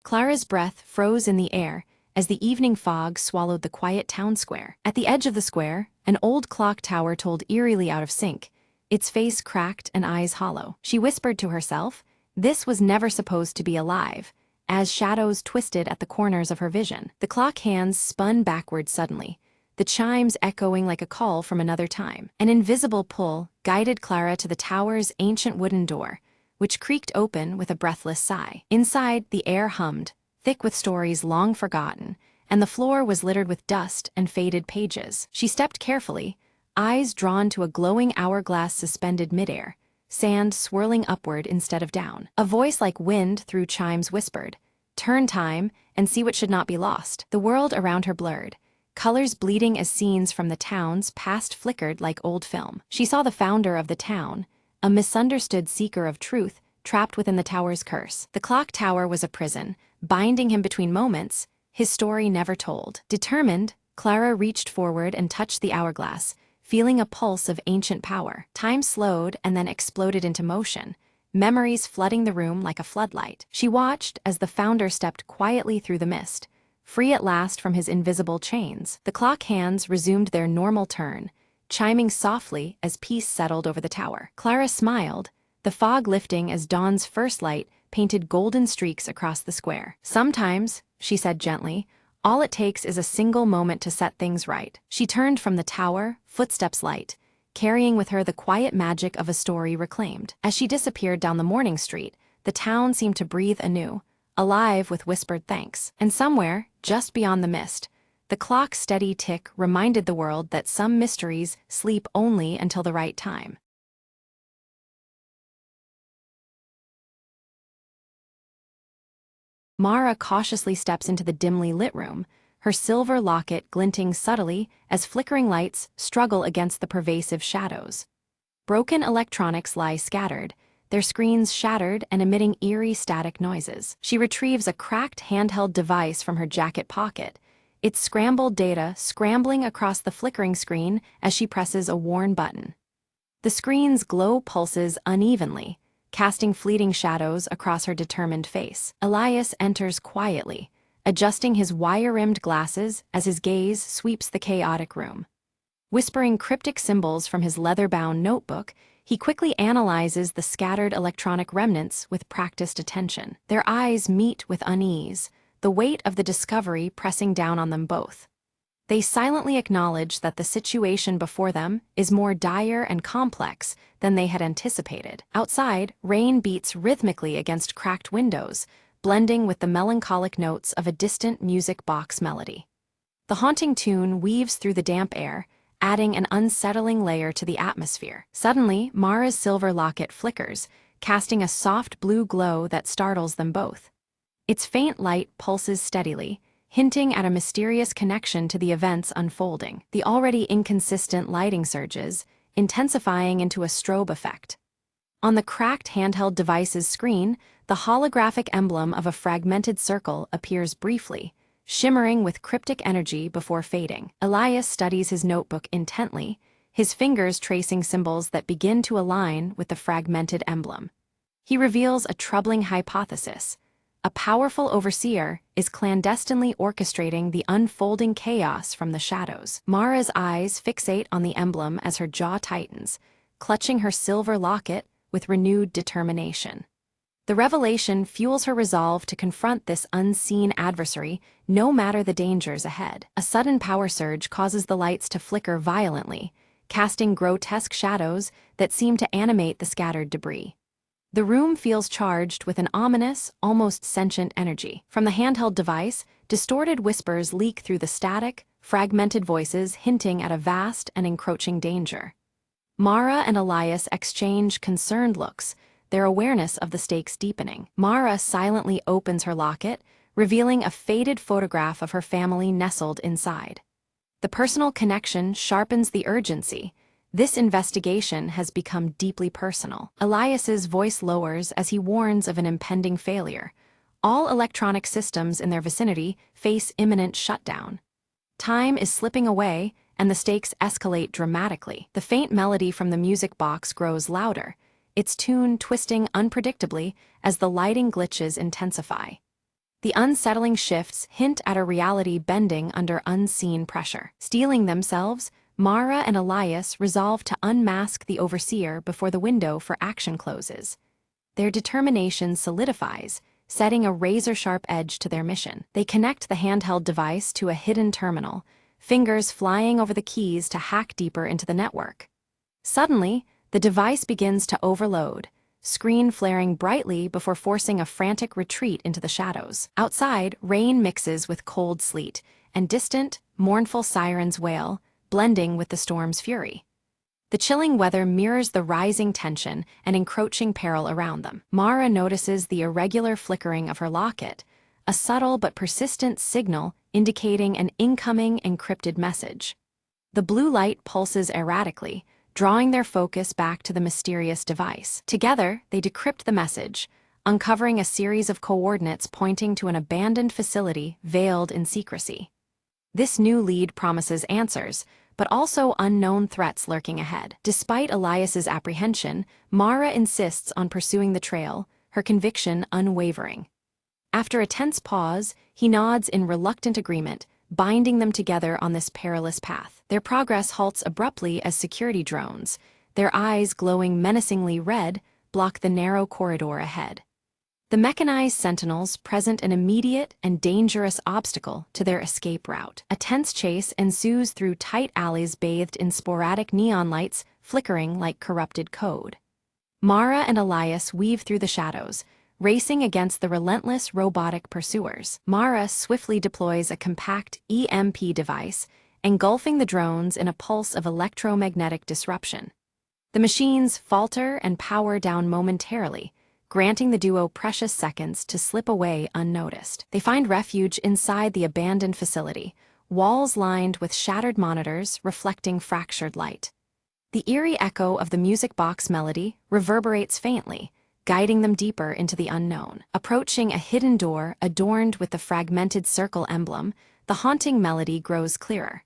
Clara's breath froze in the air as the evening fog swallowed the quiet town square. At the edge of the square, an old clock tower told eerily out of sync, its face cracked and eyes hollow. She whispered to herself, this was never supposed to be alive, as shadows twisted at the corners of her vision. The clock hands spun backward suddenly, the chimes echoing like a call from another time. An invisible pull guided Clara to the tower's ancient wooden door, which creaked open with a breathless sigh. Inside, the air hummed, thick with stories long forgotten, and the floor was littered with dust and faded pages. She stepped carefully, eyes drawn to a glowing hourglass suspended midair, sand swirling upward instead of down. A voice like wind through chimes whispered, "Turn time and see what should not be lost." The world around her blurred, colors bleeding as scenes from the town's past flickered like old film. She saw the founder of the town, a misunderstood seeker of truth, trapped within the tower's curse. The clock tower was a prison, binding him between moments, his story never told. Determined, Clara reached forward and touched the hourglass, feeling a pulse of ancient power. Time slowed and then exploded into motion, memories flooding the room like a floodlight. She watched as the founder stepped quietly through the mist, free at last from his invisible chains. The clock hands resumed their normal turn, chiming softly as peace settled over the tower. Clara smiled, the fog lifting as dawn's first light painted golden streaks across the square. "Sometimes," she said gently, "all it takes is a single moment to set things right." She turned from the tower, footsteps light, carrying with her the quiet magic of a story reclaimed. As she disappeared down the morning street, the town seemed to breathe anew, alive with whispered thanks. And somewhere, just beyond the mist, The clock's steady tick reminded the world that some mysteries sleep only until the right time. Mara cautiously steps into the dimly lit room, her silver locket glinting subtly as flickering lights struggle against the pervasive shadows. Broken electronics lie scattered, their screens shattered and emitting eerie static noises. She retrieves a cracked handheld device from her jacket pocket, its scrambled data scrambling across the flickering screen as she presses a worn button. The screen's glow pulses unevenly, casting fleeting shadows across her determined face. Elias enters quietly, adjusting his wire-rimmed glasses as his gaze sweeps the chaotic room. Whispering cryptic symbols from his leather-bound notebook, he quickly analyzes the scattered electronic remnants with practiced attention. Their eyes meet with unease, the weight of the discovery pressing down on them both. They silently acknowledge that the situation before them is more dire and complex than they had anticipated. Outside, rain beats rhythmically against cracked windows, blending with the melancholic notes of a distant music box melody. The haunting tune weaves through the damp air, adding an unsettling layer to the atmosphere. Suddenly, Mara's silver locket flickers, casting a soft blue glow that startles them both. Its faint light pulses steadily, hinting at a mysterious connection to the events unfolding. The already inconsistent lighting surges, intensifying into a strobe effect. On the cracked handheld device's screen, the holographic emblem of a fragmented circle appears briefly, shimmering with cryptic energy before fading. Elias studies his notebook intently, his fingers tracing symbols that begin to align with the fragmented emblem. He reveals a troubling hypothesis. A powerful overseer is clandestinely orchestrating the unfolding chaos from the shadows. Mara's eyes fixate on the emblem as her jaw tightens, clutching her silver locket with renewed determination. The revelation fuels her resolve to confront this unseen adversary, no matter the dangers ahead. A sudden power surge causes the lights to flicker violently, casting grotesque shadows that seem to animate the scattered debris. The room feels charged with an ominous, almost sentient energy. From the handheld device, distorted whispers leak through the static, fragmented voices hinting at a vast and encroaching danger. Mara and Elias exchange concerned looks, their awareness of the stakes deepening. Mara silently opens her locket, revealing a faded photograph of her family nestled inside. The personal connection sharpens the urgency. This investigation has become deeply personal. Elias's voice lowers as he warns of an impending failure. All electronic systems in their vicinity face imminent shutdown. Time is slipping away, and the stakes escalate dramatically. The faint melody from the music box grows louder, its tune twisting unpredictably as the lighting glitches intensify. The unsettling shifts hint at a reality bending under unseen pressure. Steeling themselves, Mara and Elias resolve to unmask the overseer before the window for action closes. Their determination solidifies, setting a razor-sharp edge to their mission. They connect the handheld device to a hidden terminal, fingers flying over the keys to hack deeper into the network. Suddenly, the device begins to overload, screen flaring brightly before forcing a frantic retreat into the shadows. Outside, rain mixes with cold sleet, and distant, mournful sirens wail, blending with the storm's fury. The chilling weather mirrors the rising tension and encroaching peril around them. Mara notices the irregular flickering of her locket, a subtle but persistent signal indicating an incoming encrypted message. The blue light pulses erratically, drawing their focus back to the mysterious device. Together, they decrypt the message, uncovering a series of coordinates pointing to an abandoned facility veiled in secrecy. This new lead promises answers, but also unknown threats lurking ahead. Despite Elias's apprehension, Mara insists on pursuing the trail, her conviction unwavering. After a tense pause, he nods in reluctant agreement, binding them together on this perilous path. Their progress halts abruptly as security drones, their eyes glowing menacingly red, block the narrow corridor ahead. The mechanized sentinels present an immediate and dangerous obstacle to their escape route. A tense chase ensues through tight alleys bathed in sporadic neon lights flickering like corrupted code. Mara and Elias weave through the shadows, racing against the relentless robotic pursuers. Mara swiftly deploys a compact EMP device, engulfing the drones in a pulse of electromagnetic disruption. The machines falter and power down momentarily, granting the duo precious seconds to slip away unnoticed. They find refuge inside the abandoned facility, walls lined with shattered monitors reflecting fractured light. The eerie echo of the music box melody reverberates faintly, guiding them deeper into the unknown. Approaching a hidden door adorned with the fragmented circle emblem, the haunting melody grows clearer.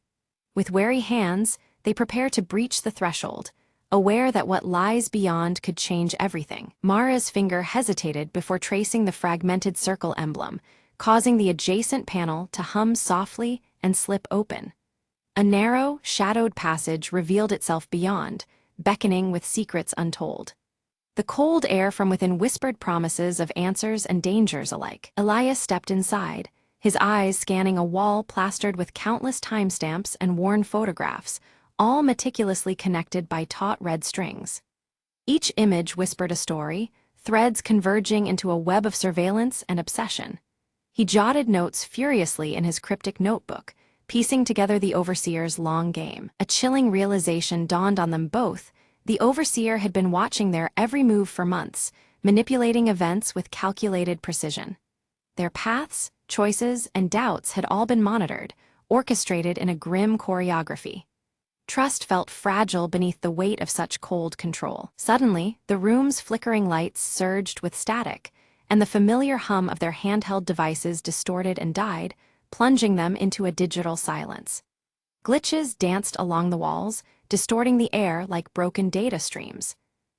With wary hands, they prepare to breach the threshold, aware that what lies beyond could change everything. Mara's finger hesitated before tracing the fragmented circle emblem, causing the adjacent panel to hum softly and slip open. A narrow, shadowed passage revealed itself beyond, beckoning with secrets untold. The cold air from within whispered promises of answers and dangers alike. Elias stepped inside, his eyes scanning a wall plastered with countless timestamps and worn photographs, all meticulously connected by taut red strings. Each image whispered a story, threads converging into a web of surveillance and obsession. He jotted notes furiously in his cryptic notebook, piecing together the Overseer's long game. A chilling realization dawned on them both. The Overseer had been watching their every move for months, manipulating events with calculated precision. Their paths, choices, and doubts had all been monitored, orchestrated in a grim choreography. Trust felt fragile beneath the weight of such cold control. Suddenly, the room's flickering lights surged with static, and the familiar hum of their handheld devices distorted and died, plunging them into a digital silence. Glitches danced along the walls, distorting the air like broken data streams.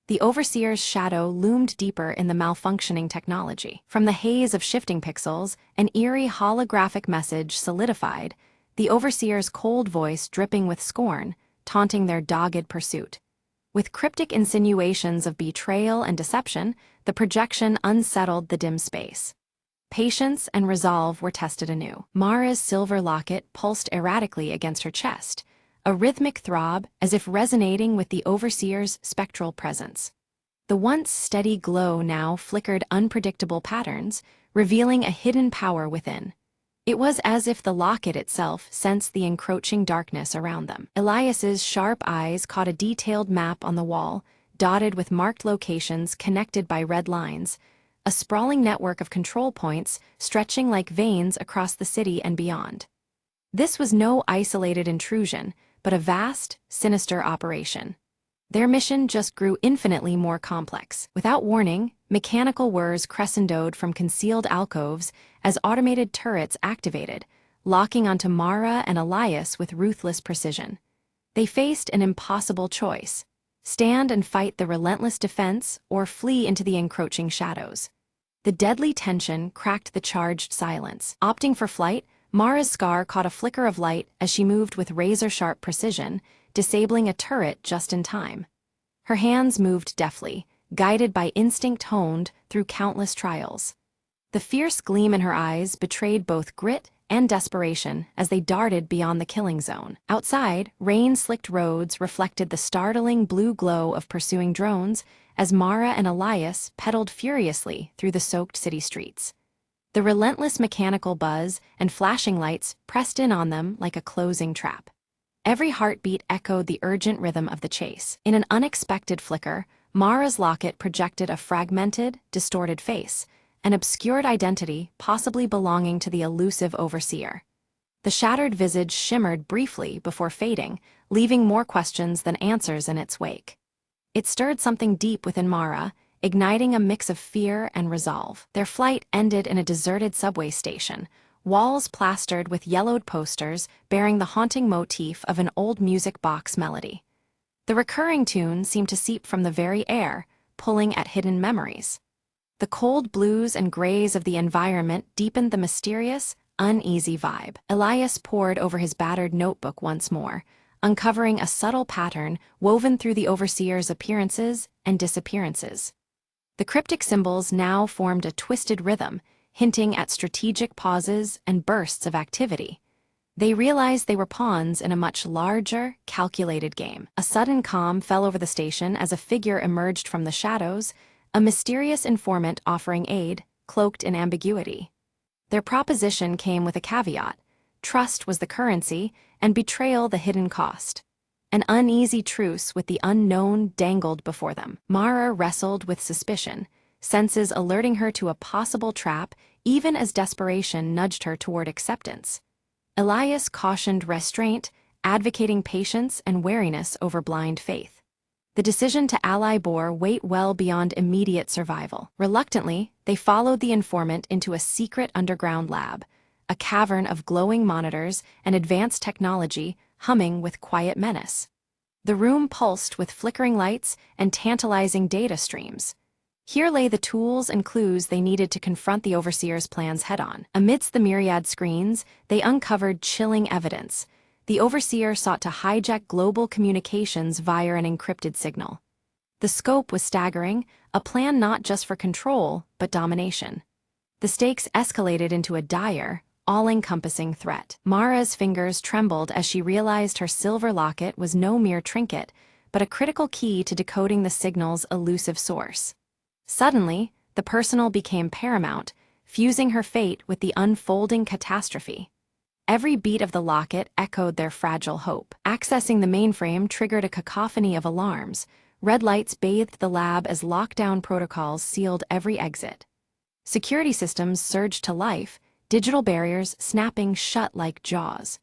The Overseer's shadow loomed deeper in the malfunctioning technology. From the haze of shifting pixels, an eerie holographic message solidified, the Overseer's cold voice dripping with scorn, taunting their dogged pursuit. With cryptic insinuations of betrayal and deception, the projection unsettled the dim space. Patience and resolve were tested anew. Mara's silver locket pulsed erratically against her chest, a rhythmic throb as if resonating with the Overseer's spectral presence. The once steady glow now flickered unpredictable patterns, revealing a hidden power within. It was as if the locket itself sensed the encroaching darkness around them. Elias's sharp eyes caught a detailed map on the wall, dotted with marked locations connected by red lines, a sprawling network of control points stretching like veins across the city and beyond. This was no isolated intrusion, but a vast, sinister operation. Their mission just grew infinitely more complex. Without warning, mechanical whirs crescendoed from concealed alcoves as automated turrets activated, locking onto Mara and Elias with ruthless precision. They faced an impossible choice: stand and fight the relentless defense or flee into the encroaching shadows. The deadly tension cracked the charged silence. Opting for flight, Mara's scar caught a flicker of light as she moved with razor-sharp precision, disabling a turret just in time. Her hands moved deftly, guided by instinct honed through countless trials. The fierce gleam in her eyes betrayed both grit and desperation as they darted beyond the killing zone. Outside, rain-slicked roads reflected the startling blue glow of pursuing drones as Mara and Elias pedaled furiously through the soaked city streets. The relentless mechanical buzz and flashing lights pressed in on them like a closing trap. Every heartbeat echoed the urgent rhythm of the chase. In an unexpected flicker, Mara's locket projected a fragmented, distorted face, an obscured identity possibly belonging to the elusive Overseer. The shattered visage shimmered briefly before fading, leaving more questions than answers in its wake. It stirred something deep within Mara, igniting a mix of fear and resolve. Their flight ended in a deserted subway station, walls plastered with yellowed posters bearing the haunting motif of an old music box melody. The recurring tune seemed to seep from the very air, pulling at hidden memories. The cold blues and grays of the environment deepened the mysterious, uneasy vibe. Elias pored over his battered notebook once more, uncovering a subtle pattern woven through the Overseer's appearances and disappearances. The cryptic symbols now formed a twisted rhythm, hinting at strategic pauses and bursts of activity. They realized they were pawns in a much larger, calculated game. A sudden calm fell over the station as a figure emerged from the shadows, a mysterious informant offering aid, cloaked in ambiguity. Their proposition came with a caveat: trust was the currency, and betrayal the hidden cost. An uneasy truce with the unknown dangled before them. Mara wrestled with suspicion, senses alerting her to a possible trap even as desperation nudged her toward acceptance. Elias cautioned restraint, advocating patience and wariness over blind faith. The decision to ally bore weight well beyond immediate survival. Reluctantly, they followed the informant into a secret underground lab, a cavern of glowing monitors and advanced technology humming with quiet menace. The room pulsed with flickering lights and tantalizing data streams. Here lay the tools and clues they needed to confront the Overseer's plans head-on. Amidst the myriad screens, they uncovered chilling evidence. The Overseer sought to hijack global communications via an encrypted signal. The scope was staggering, a plan not just for control, but domination. The stakes escalated into a dire, all-encompassing threat. Mara's fingers trembled as she realized her silver locket was no mere trinket, but a critical key to decoding the signal's elusive source. Suddenly, the personal became paramount, fusing her fate with the unfolding catastrophe. Every beat of the locket echoed their fragile hope. Accessing the mainframe triggered a cacophony of alarms. Red lights bathed the lab as lockdown protocols sealed every exit. Security systems surged to life, digital barriers snapping shut like jaws.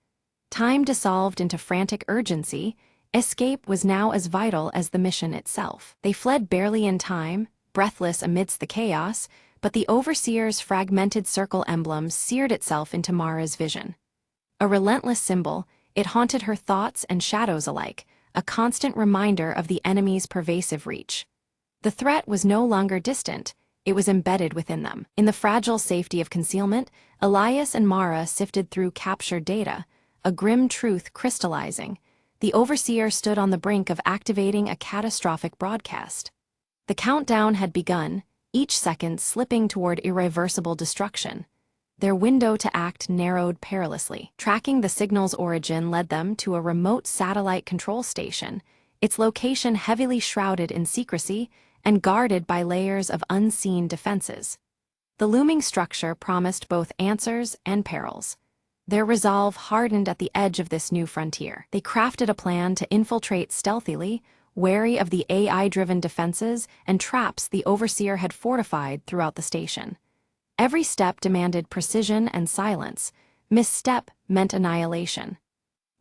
Time dissolved into frantic urgency. Escape was now as vital as the mission itself. They fled barely in time, breathless amidst the chaos, but the Overseer's fragmented circle emblem seared itself into Mara's vision. A relentless symbol, it haunted her thoughts and shadows alike, a constant reminder of the enemy's pervasive reach. The threat was no longer distant, it was embedded within them. In the fragile safety of concealment, Elias and Mara sifted through captured data, a grim truth crystallizing. The Overseer stood on the brink of activating a catastrophic broadcast. The countdown had begun, each second slipping toward irreversible destruction. Their window to act narrowed perilously. Tracking the signal's origin led them to a remote satellite control station, its location heavily shrouded in secrecy and guarded by layers of unseen defenses. The looming structure promised both answers and perils. Their resolve hardened at the edge of this new frontier. They crafted a plan to infiltrate stealthily, wary of the AI-driven defenses and traps the Overseer had fortified throughout the station. Every step demanded precision and silence. Misstep meant annihilation.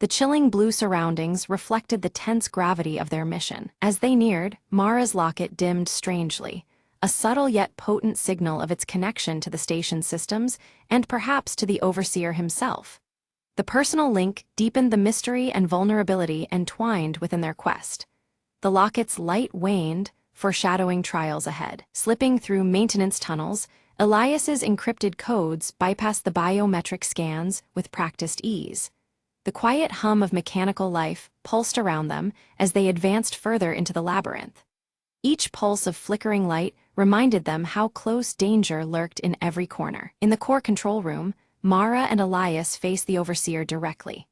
The chilling blue surroundings reflected the tense gravity of their mission. As they neared, Mara's locket dimmed strangely, a subtle yet potent signal of its connection to the station's systems and perhaps to the Overseer himself. The personal link deepened the mystery and vulnerability entwined within their quest. The locket's light waned, foreshadowing trials ahead. Slipping through maintenance tunnels, Elias's encrypted codes bypassed the biometric scans with practiced ease. The quiet hum of mechanical life pulsed around them as they advanced further into the labyrinth. Each pulse of flickering light reminded them how close danger lurked in every corner. In the core control room, Mara and Elias faced the Overseer directly.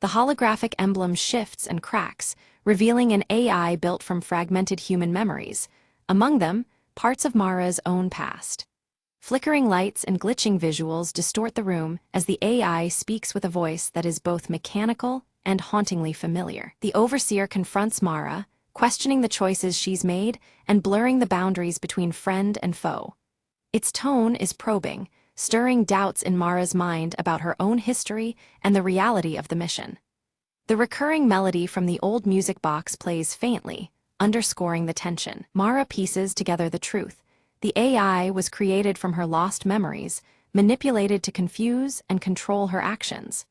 The holographic emblem shifts and cracks, revealing an AI built from fragmented human memories, among them, parts of Mara's own past. Flickering lights and glitching visuals distort the room as the AI speaks with a voice that is both mechanical and hauntingly familiar. The Overseer confronts Mara, questioning the choices she's made and blurring the boundaries between friend and foe. Its tone is probing, stirring doubts in Mara's mind about her own history and the reality of the mission. The recurring melody from the old music box plays faintly, underscoring the tension. Mara pieces together the truth. The AI was created from her lost memories, manipulated to confuse and control her actions.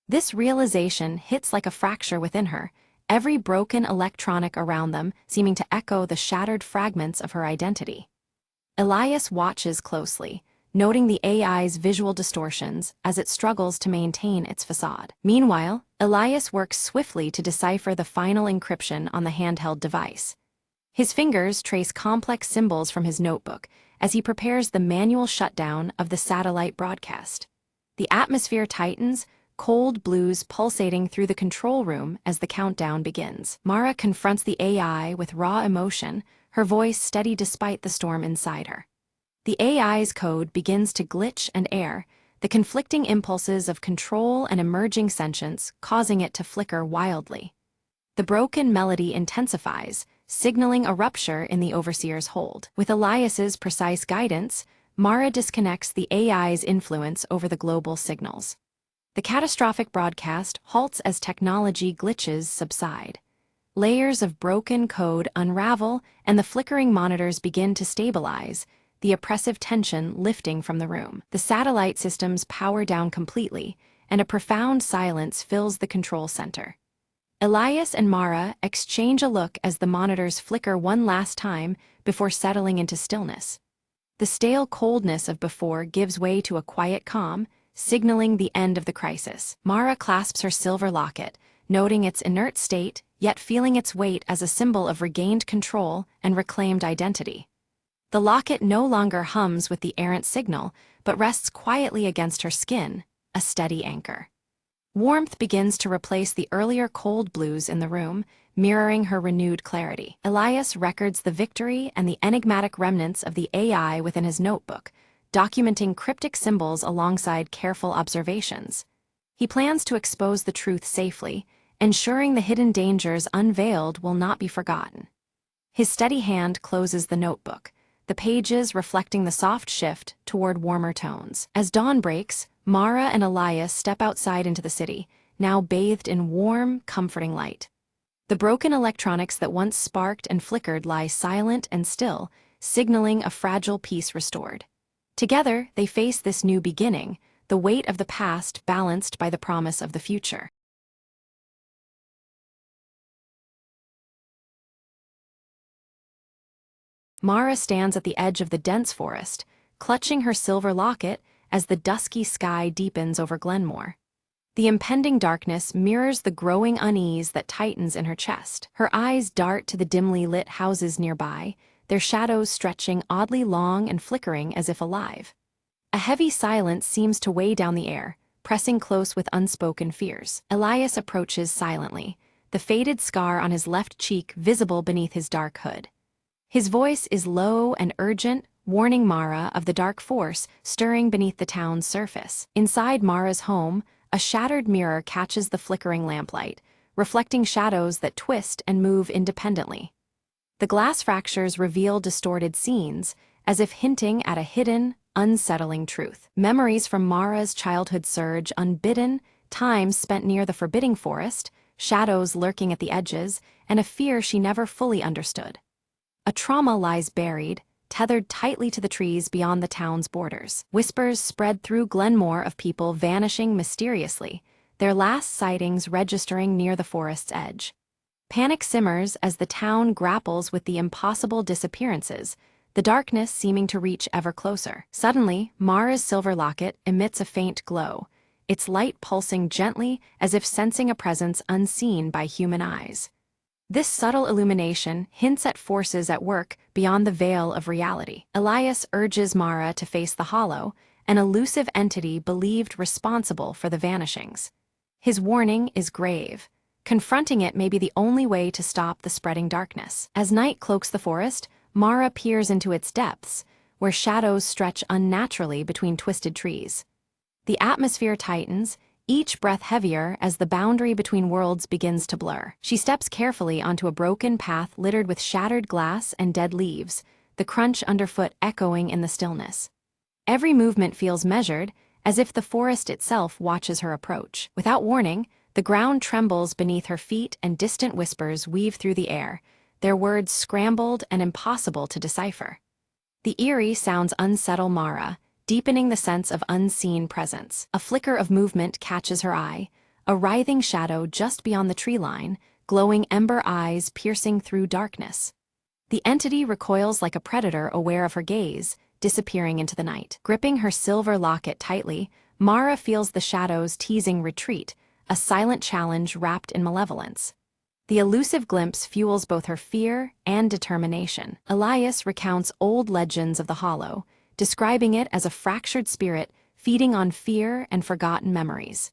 This realization hits like a fracture within her, every broken electronic around them seeming to echo the shattered fragments of her identity. Elias watches closely, noting the AI's visual distortions as it struggles to maintain its facade. Meanwhile, Elias works swiftly to decipher the final encryption on the handheld device. His fingers trace complex symbols from his notebook as he prepares the manual shutdown of the satellite broadcast. The atmosphere tightens, cold blues pulsating through the control room as the countdown begins. Mara confronts the AI with raw emotion, her voice steady despite the storm inside her. The AI's code begins to glitch and err, the conflicting impulses of control and emerging sentience causing it to flicker wildly. The broken melody intensifies, signaling a rupture in the overseer's hold. With Elias's precise guidance, Mara disconnects the AI's influence over the global signals. The catastrophic broadcast halts as technology glitches subside. Layers of broken code unravel, and the flickering monitors begin to stabilize, the oppressive tension lifting from the room. The satellite systems power down completely, and a profound silence fills the control center. Elias and Mara exchange a look as the monitors flicker one last time before settling into stillness. The stale coldness of before gives way to a quiet calm, signaling the end of the crisis. Mara clasps her silver locket, noting its inert state, yet feeling its weight as a symbol of regained control and reclaimed identity. The locket no longer hums with the errant signal, but rests quietly against her skin, a steady anchor. Warmth begins to replace the earlier cold blues in the room, mirroring her renewed clarity. Elias records the victory and the enigmatic remnants of the AI within his notebook, documenting cryptic symbols alongside careful observations. He plans to expose the truth safely, ensuring the hidden dangers unveiled will not be forgotten. His steady hand closes the notebook, the pages reflecting the soft shift toward warmer tones. As dawn breaks, Mara and Elias step outside into the city, now bathed in warm, comforting light. The broken electronics that once sparked and flickered lie silent and still, signaling a fragile peace restored. Together, they face this new beginning, the weight of the past balanced by the promise of the future. Mara stands at the edge of the dense forest, clutching her silver locket as the dusky sky deepens over Glenmore. The impending darkness mirrors the growing unease that tightens in her chest. Her eyes dart to the dimly lit houses nearby, their shadows stretching oddly long and flickering as if alive. A heavy silence seems to weigh down the air, pressing close with unspoken fears. Elias approaches silently, the faded scar on his left cheek visible beneath his dark hood. His voice is low and urgent, warning Mara of the dark force stirring beneath the town's surface. Inside Mara's home, a shattered mirror catches the flickering lamplight, reflecting shadows that twist and move independently. The glass fractures reveal distorted scenes, as if hinting at a hidden, unsettling truth. Memories from Mara's childhood surge unbidden, time spent near the forbidding forest, shadows lurking at the edges, and a fear she never fully understood. A trauma lies buried, tethered tightly to the trees beyond the town's borders. Whispers spread through Glenmore of people vanishing mysteriously, their last sightings registering near the forest's edge. Panic simmers as the town grapples with the impossible disappearances, the darkness seeming to reach ever closer. Suddenly, Mara's silver locket emits a faint glow, its light pulsing gently as if sensing a presence unseen by human eyes. This subtle illumination hints at forces at work beyond the veil of reality. Elias urges Mara to face the hollow, an elusive entity believed responsible for the vanishings. His warning is grave. Confronting it may be the only way to stop the spreading darkness. As night cloaks the forest, Mara peers into its depths, where shadows stretch unnaturally between twisted trees. The atmosphere tightens, each breath heavier as the boundary between worlds begins to blur. She steps carefully onto a broken path littered with shattered glass and dead leaves, the crunch underfoot echoing in the stillness. Every movement feels measured, as if the forest itself watches her approach. Without warning, the ground trembles beneath her feet and distant whispers weave through the air, their words scrambled and impossible to decipher. The eerie sounds unsettle Mara, deepening the sense of unseen presence. A flicker of movement catches her eye, a writhing shadow just beyond the tree line, glowing ember eyes piercing through darkness. The entity recoils like a predator aware of her gaze, disappearing into the night. Gripping her silver locket tightly, Mara feels the shadows teasing retreat, a silent challenge wrapped in malevolence. The elusive glimpse fuels both her fear and determination. Elias recounts old legends of the Hollow, describing it as a fractured spirit feeding on fear and forgotten memories.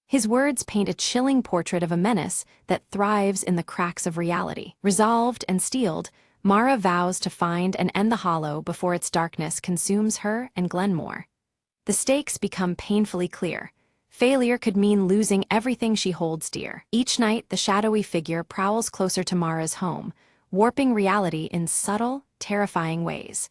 His words paint a chilling portrait of a menace that thrives in the cracks of reality. Resolved and steeled, Mara vows to find and end the hollow before its darkness consumes her and Glenmore. The stakes become painfully clear. Failure could mean losing everything she holds dear. Each night, the shadowy figure prowls closer to Mara's home, warping reality in subtle, terrifying ways.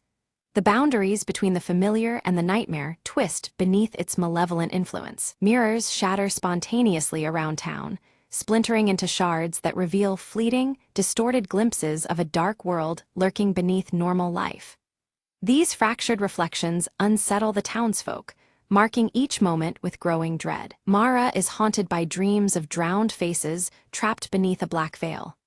The boundaries between the familiar and the nightmare twist beneath its malevolent influence. Mirrors shatter spontaneously around town, splintering into shards that reveal fleeting, distorted glimpses of a dark world lurking beneath normal life. These fractured reflections unsettle the townsfolk, marking each moment with growing dread. Mara is haunted by dreams of drowned faces trapped beneath a black veil.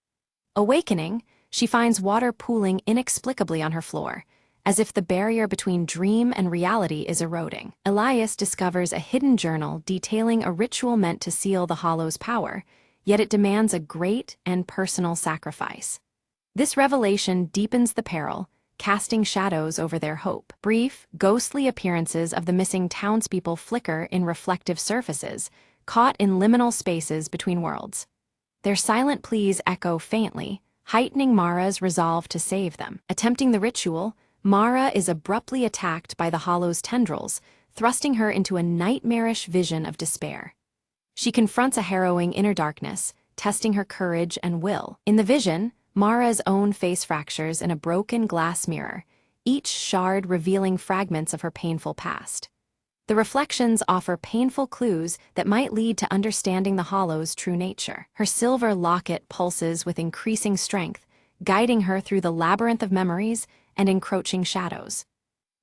Awakening, she finds water pooling inexplicably on her floor, as if the barrier between dream and reality is eroding. Elias discovers a hidden journal detailing a ritual meant to seal the hollow's power, yet it demands a great and personal sacrifice. This revelation deepens the peril, casting shadows over their hope. Brief, ghostly appearances of the missing townspeople flicker in reflective surfaces, caught in liminal spaces between worlds. Their silent pleas echo faintly, heightening Mara's resolve to save them. Attempting the ritual, Mara is abruptly attacked by the hollow's tendrils, thrusting her into a nightmarish vision of despair. She confronts a harrowing inner darkness, testing her courage and will. In the vision, Mara's own face fractures in a broken glass mirror, each shard revealing fragments of her painful past. The reflections offer painful clues that might lead to understanding the hollow's true nature. Her silver locket pulses with increasing strength, guiding her through the labyrinth of memories and encroaching shadows.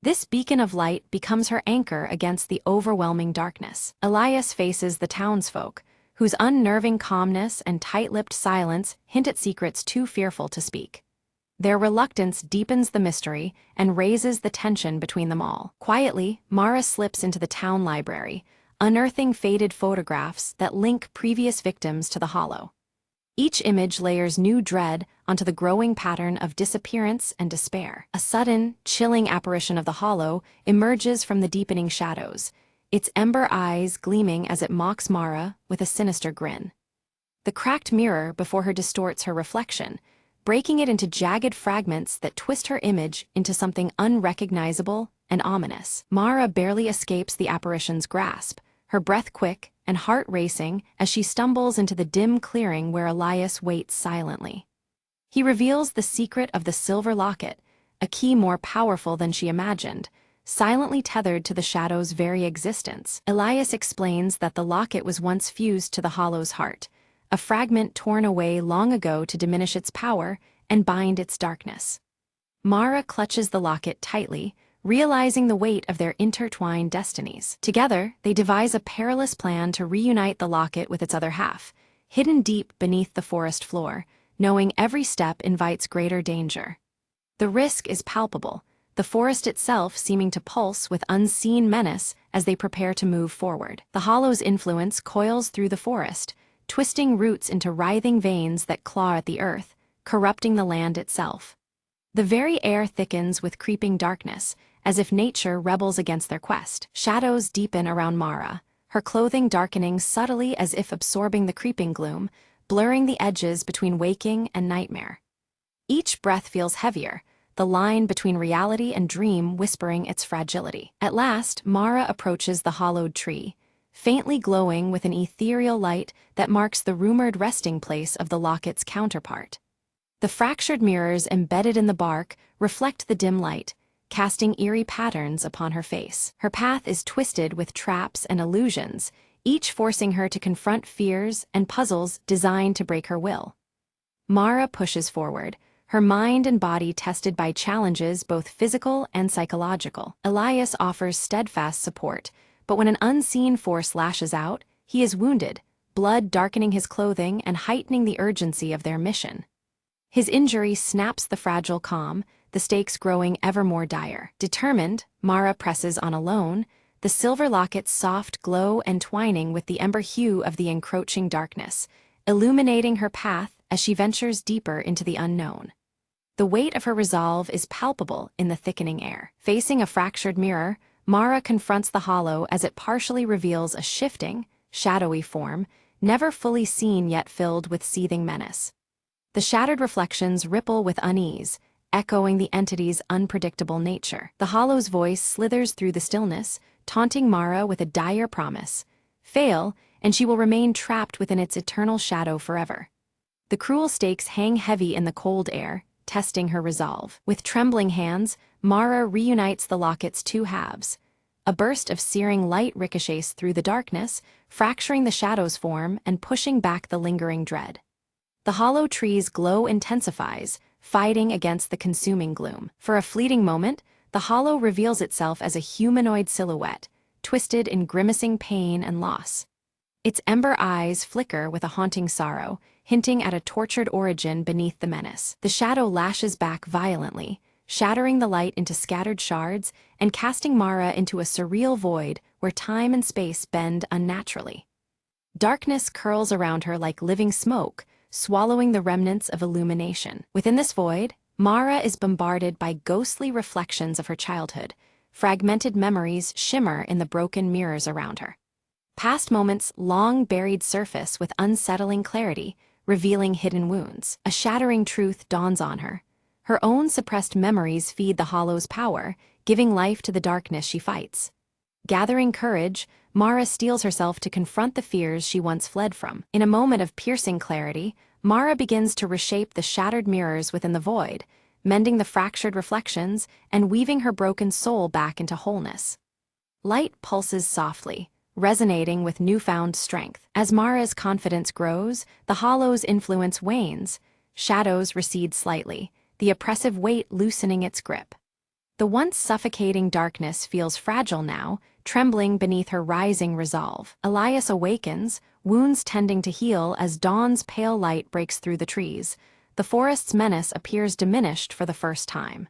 This beacon of light becomes her anchor against the overwhelming darkness. Elias faces the townsfolk, whose unnerving calmness and tight-lipped silence hint at secrets too fearful to speak. Their reluctance deepens the mystery and raises the tension between them all. Quietly, Mara slips into the town library, unearthing faded photographs that link previous victims to the hollow. Each image layers new dread onto the growing pattern of disappearance and despair. A sudden, chilling apparition of the hollow emerges from the deepening shadows, its ember eyes gleaming as it mocks Mara with a sinister grin. The cracked mirror before her distorts her reflection, breaking it into jagged fragments that twist her image into something unrecognizable and ominous. Mara barely escapes the apparition's grasp, her breath quick and heart racing as she stumbles into the dim clearing where Elias waits silently. He reveals the secret of the silver locket, a key more powerful than she imagined, silently tethered to the shadow's very existence. Elias explains that the locket was once fused to the hollow's heart, a fragment torn away long ago to diminish its power and bind its darkness. Mara clutches the locket tightly, realizing the weight of their intertwined destinies. Together, they devise a perilous plan to reunite the locket with its other half, hidden deep beneath the forest floor, knowing every step invites greater danger. The risk is palpable, the forest itself seeming to pulse with unseen menace as they prepare to move forward. The hollow's influence coils through the forest, twisting roots into writhing veins that claw at the earth, corrupting the land itself. The very air thickens with creeping darkness, as if nature rebels against their quest. Shadows deepen around Mara, her clothing darkening subtly as if absorbing the creeping gloom, blurring the edges between waking and nightmare. Each breath feels heavier, the line between reality and dream whispering its fragility. At last, Mara approaches the hollowed tree, faintly glowing with an ethereal light that marks the rumored resting place of the locket's counterpart. The fractured mirrors embedded in the bark reflect the dim light, casting eerie patterns upon her face. Her path is twisted with traps and illusions, each forcing her to confront fears and puzzles designed to break her will. Mara pushes forward, her mind and body tested by challenges both physical and psychological. Elias offers steadfast support, but when an unseen force lashes out, he is wounded, blood darkening his clothing and heightening the urgency of their mission. His injury snaps the fragile calm, the stakes growing ever more dire. Determined, Mara presses on alone, the silver locket's soft glow entwining with the ember hue of the encroaching darkness, illuminating her path as she ventures deeper into the unknown. The weight of her resolve is palpable in the thickening air. Facing a fractured mirror, Mara confronts the hollow as it partially reveals a shifting, shadowy form, never fully seen yet filled with seething menace. The shattered reflections ripple with unease, echoing the entity's unpredictable nature. The hollow's voice slithers through the stillness, taunting Mara with a dire promise. Fail, and she will remain trapped within its eternal shadow forever. The cruel stakes hang heavy in the cold air, testing her resolve. With trembling hands, Mara reunites the locket's two halves. A burst of searing light ricochets through the darkness, fracturing the shadow's form and pushing back the lingering dread. The hollow tree's glow intensifies, fighting against the consuming gloom. For a fleeting moment, the hollow reveals itself as a humanoid silhouette, twisted in grimacing pain and loss. Its ember eyes flicker with a haunting sorrow, hinting at a tortured origin beneath the menace. The shadow lashes back violently, shattering the light into scattered shards and casting Mara into a surreal void where time and space bend unnaturally. Darkness curls around her like living smoke, swallowing the remnants of illumination. Within this void, Mara is bombarded by ghostly reflections of her childhood. Fragmented memories shimmer in the broken mirrors around her. Past moments long buried surface with unsettling clarity, revealing hidden wounds. A shattering truth dawns on her. Her own suppressed memories feed the hollow's power, giving life to the darkness she fights. Gathering courage, Mara steels herself to confront the fears she once fled from. In a moment of piercing clarity, Mara begins to reshape the shattered mirrors within the void, mending the fractured reflections and weaving her broken soul back into wholeness. Light pulses softly, resonating with newfound strength. As Mara's confidence grows, the hollow's influence wanes. Shadows recede slightly, the oppressive weight loosening its grip. The once suffocating darkness feels fragile now, trembling beneath her rising resolve. Elias awakens, wounds tending to heal as dawn's pale light breaks through the trees. The forest's menace appears diminished for the first time.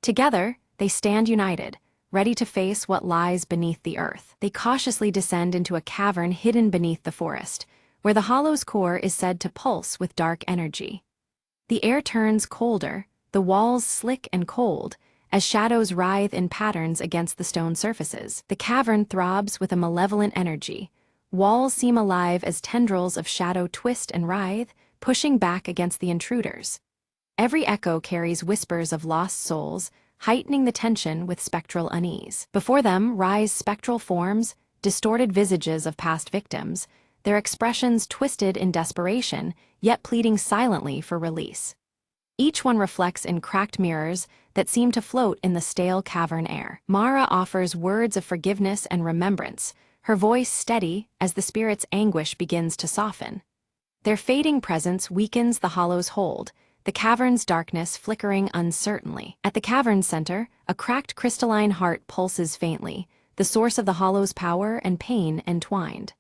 Together, they stand united, ready to face what lies beneath the earth. They cautiously descend into a cavern hidden beneath the forest, where the hollow's core is said to pulse with dark energy. The air turns colder, the walls slick and cold, as shadows writhe in patterns against the stone surfaces. The cavern throbs with a malevolent energy. Walls seem alive as tendrils of shadow twist and writhe, pushing back against the intruders. Every echo carries whispers of lost souls, heightening the tension with spectral unease. Before them rise spectral forms, distorted visages of past victims, their expressions twisted in desperation, yet pleading silently for release. Each one reflects in cracked mirrors that seem to float in the stale cavern air. Mara offers words of forgiveness and remembrance, her voice steady as the spirit's anguish begins to soften. Their fading presence weakens the hollow's hold, the cavern's darkness flickering uncertainly. At the cavern's center, a cracked crystalline heart pulses faintly, the source of the hollow's power and pain entwined.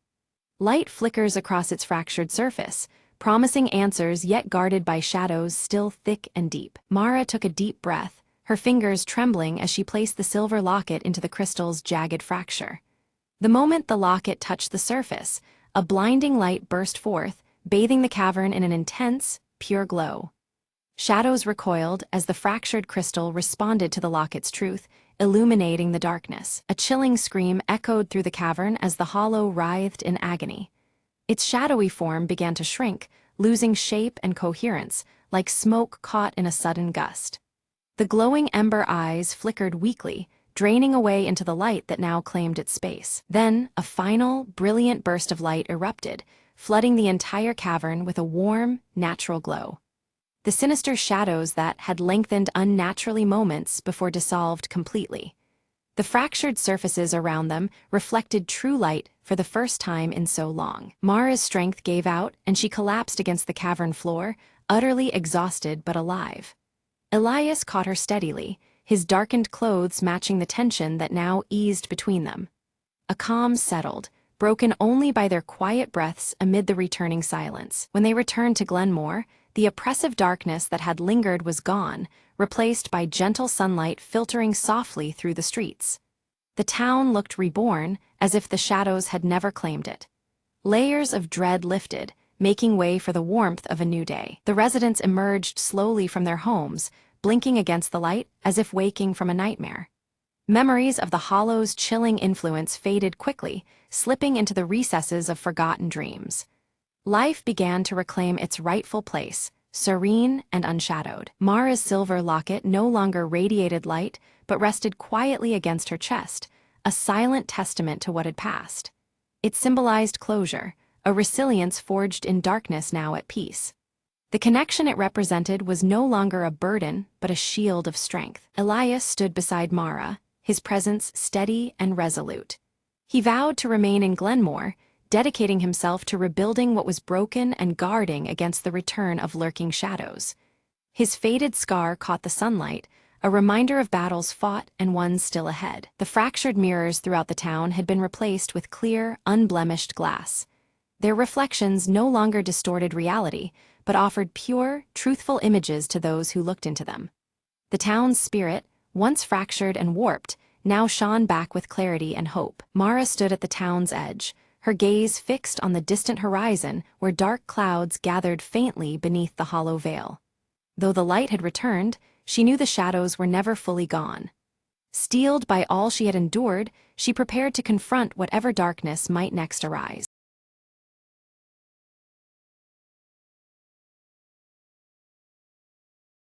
Light flickers across its fractured surface, promising answers yet guarded by shadows still thick and deep. Mara took a deep breath, her fingers trembling as she placed the silver locket into the crystal's jagged fracture. The moment the locket touched the surface, a blinding light burst forth, bathing the cavern in an intense, pure glow. Shadows recoiled as the fractured crystal responded to the locket's truth, illuminating the darkness. A chilling scream echoed through the cavern as the hollow writhed in agony. Its shadowy form began to shrink, losing shape and coherence, like smoke caught in a sudden gust. The glowing ember eyes flickered weakly, draining away into the light that now claimed its space. Then, a final, brilliant burst of light erupted, flooding the entire cavern with a warm, natural glow. The sinister shadows that had lengthened unnaturally moments before dissolved completely. The fractured surfaces around them reflected true light for the first time in so long. Mara's strength gave out, and she collapsed against the cavern floor, utterly exhausted but alive. Elias caught her steadily, his darkened clothes matching the tension that now eased between them. A calm settled, broken only by their quiet breaths amid the returning silence. When they returned to Glenmore, the oppressive darkness that had lingered was gone, replaced by gentle sunlight filtering softly through the streets. The town looked reborn, as if the shadows had never claimed it. Layers of dread lifted, making way for the warmth of a new day. The residents emerged slowly from their homes, blinking against the light as if waking from a nightmare. Memories of the hollow's chilling influence faded quickly, slipping into the recesses of forgotten dreams. Life began to reclaim its rightful place, serene and unshadowed. Mara's silver locket no longer radiated light, but rested quietly against her chest, a silent testament to what had passed. It symbolized closure, a resilience forged in darkness now at peace. The connection it represented was no longer a burden, but a shield of strength. Elias stood beside Mara, his presence steady and resolute. He vowed to remain in Glenmore, dedicating himself to rebuilding what was broken and guarding against the return of lurking shadows. His faded scar caught the sunlight, a reminder of battles fought and ones still ahead. The fractured mirrors throughout the town had been replaced with clear, unblemished glass. Their reflections no longer distorted reality, but offered pure, truthful images to those who looked into them. The town's spirit, once fractured and warped, now shone back with clarity and hope. Mara stood at the town's edge, her gaze fixed on the distant horizon where dark clouds gathered faintly beneath the hollow veil. Though the light had returned, she knew the shadows were never fully gone. Steeled by all she had endured, she prepared to confront whatever darkness might next arise.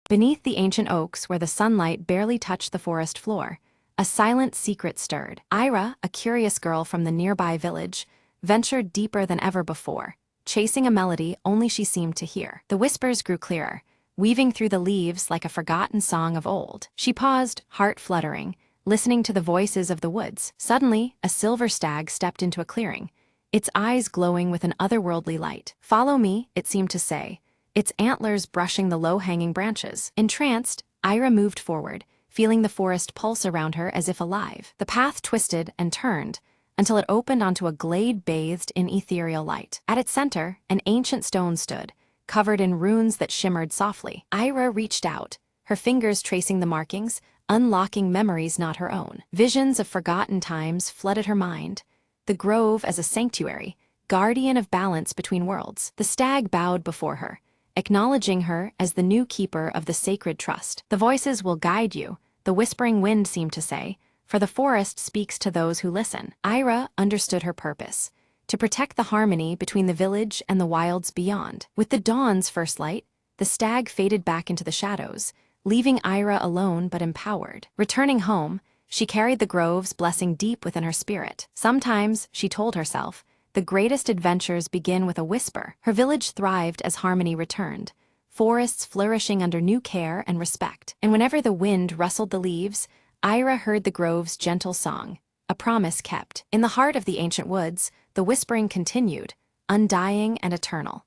Beneath the ancient oaks where the sunlight barely touched the forest floor, a silent secret stirred. Ira, a curious girl from the nearby village, ventured deeper than ever before, chasing a melody only she seemed to hear. The whispers grew clearer, weaving through the leaves like a forgotten song of old. She paused, heart fluttering, listening to the voices of the woods. Suddenly, a silver stag stepped into a clearing, its eyes glowing with an otherworldly light. "Follow me," it seemed to say, its antlers brushing the low-hanging branches. Entranced, Ira moved forward, feeling the forest pulse around her as if alive. The path twisted and turned, until it opened onto a glade bathed in ethereal light. At its center, an ancient stone stood, covered in runes that shimmered softly. Ira reached out, her fingers tracing the markings, unlocking memories not her own. Visions of forgotten times flooded her mind, the grove as a sanctuary, guardian of balance between worlds. The stag bowed before her, acknowledging her as the new keeper of the sacred trust. "The voices will guide you," the whispering wind seemed to say, "for the forest speaks to those who listen." Ira understood her purpose, to protect the harmony between the village and the wilds beyond. With the dawn's first light, the stag faded back into the shadows, leaving Ira alone but empowered. Returning home, she carried the grove's blessing deep within her spirit. Sometimes, she told herself, the greatest adventures begin with a whisper. Her village thrived as harmony returned, forests flourishing under new care and respect. And whenever the wind rustled the leaves, Ira heard the grove's gentle song, a promise kept. In the heart of the ancient woods, the whispering continued, undying and eternal.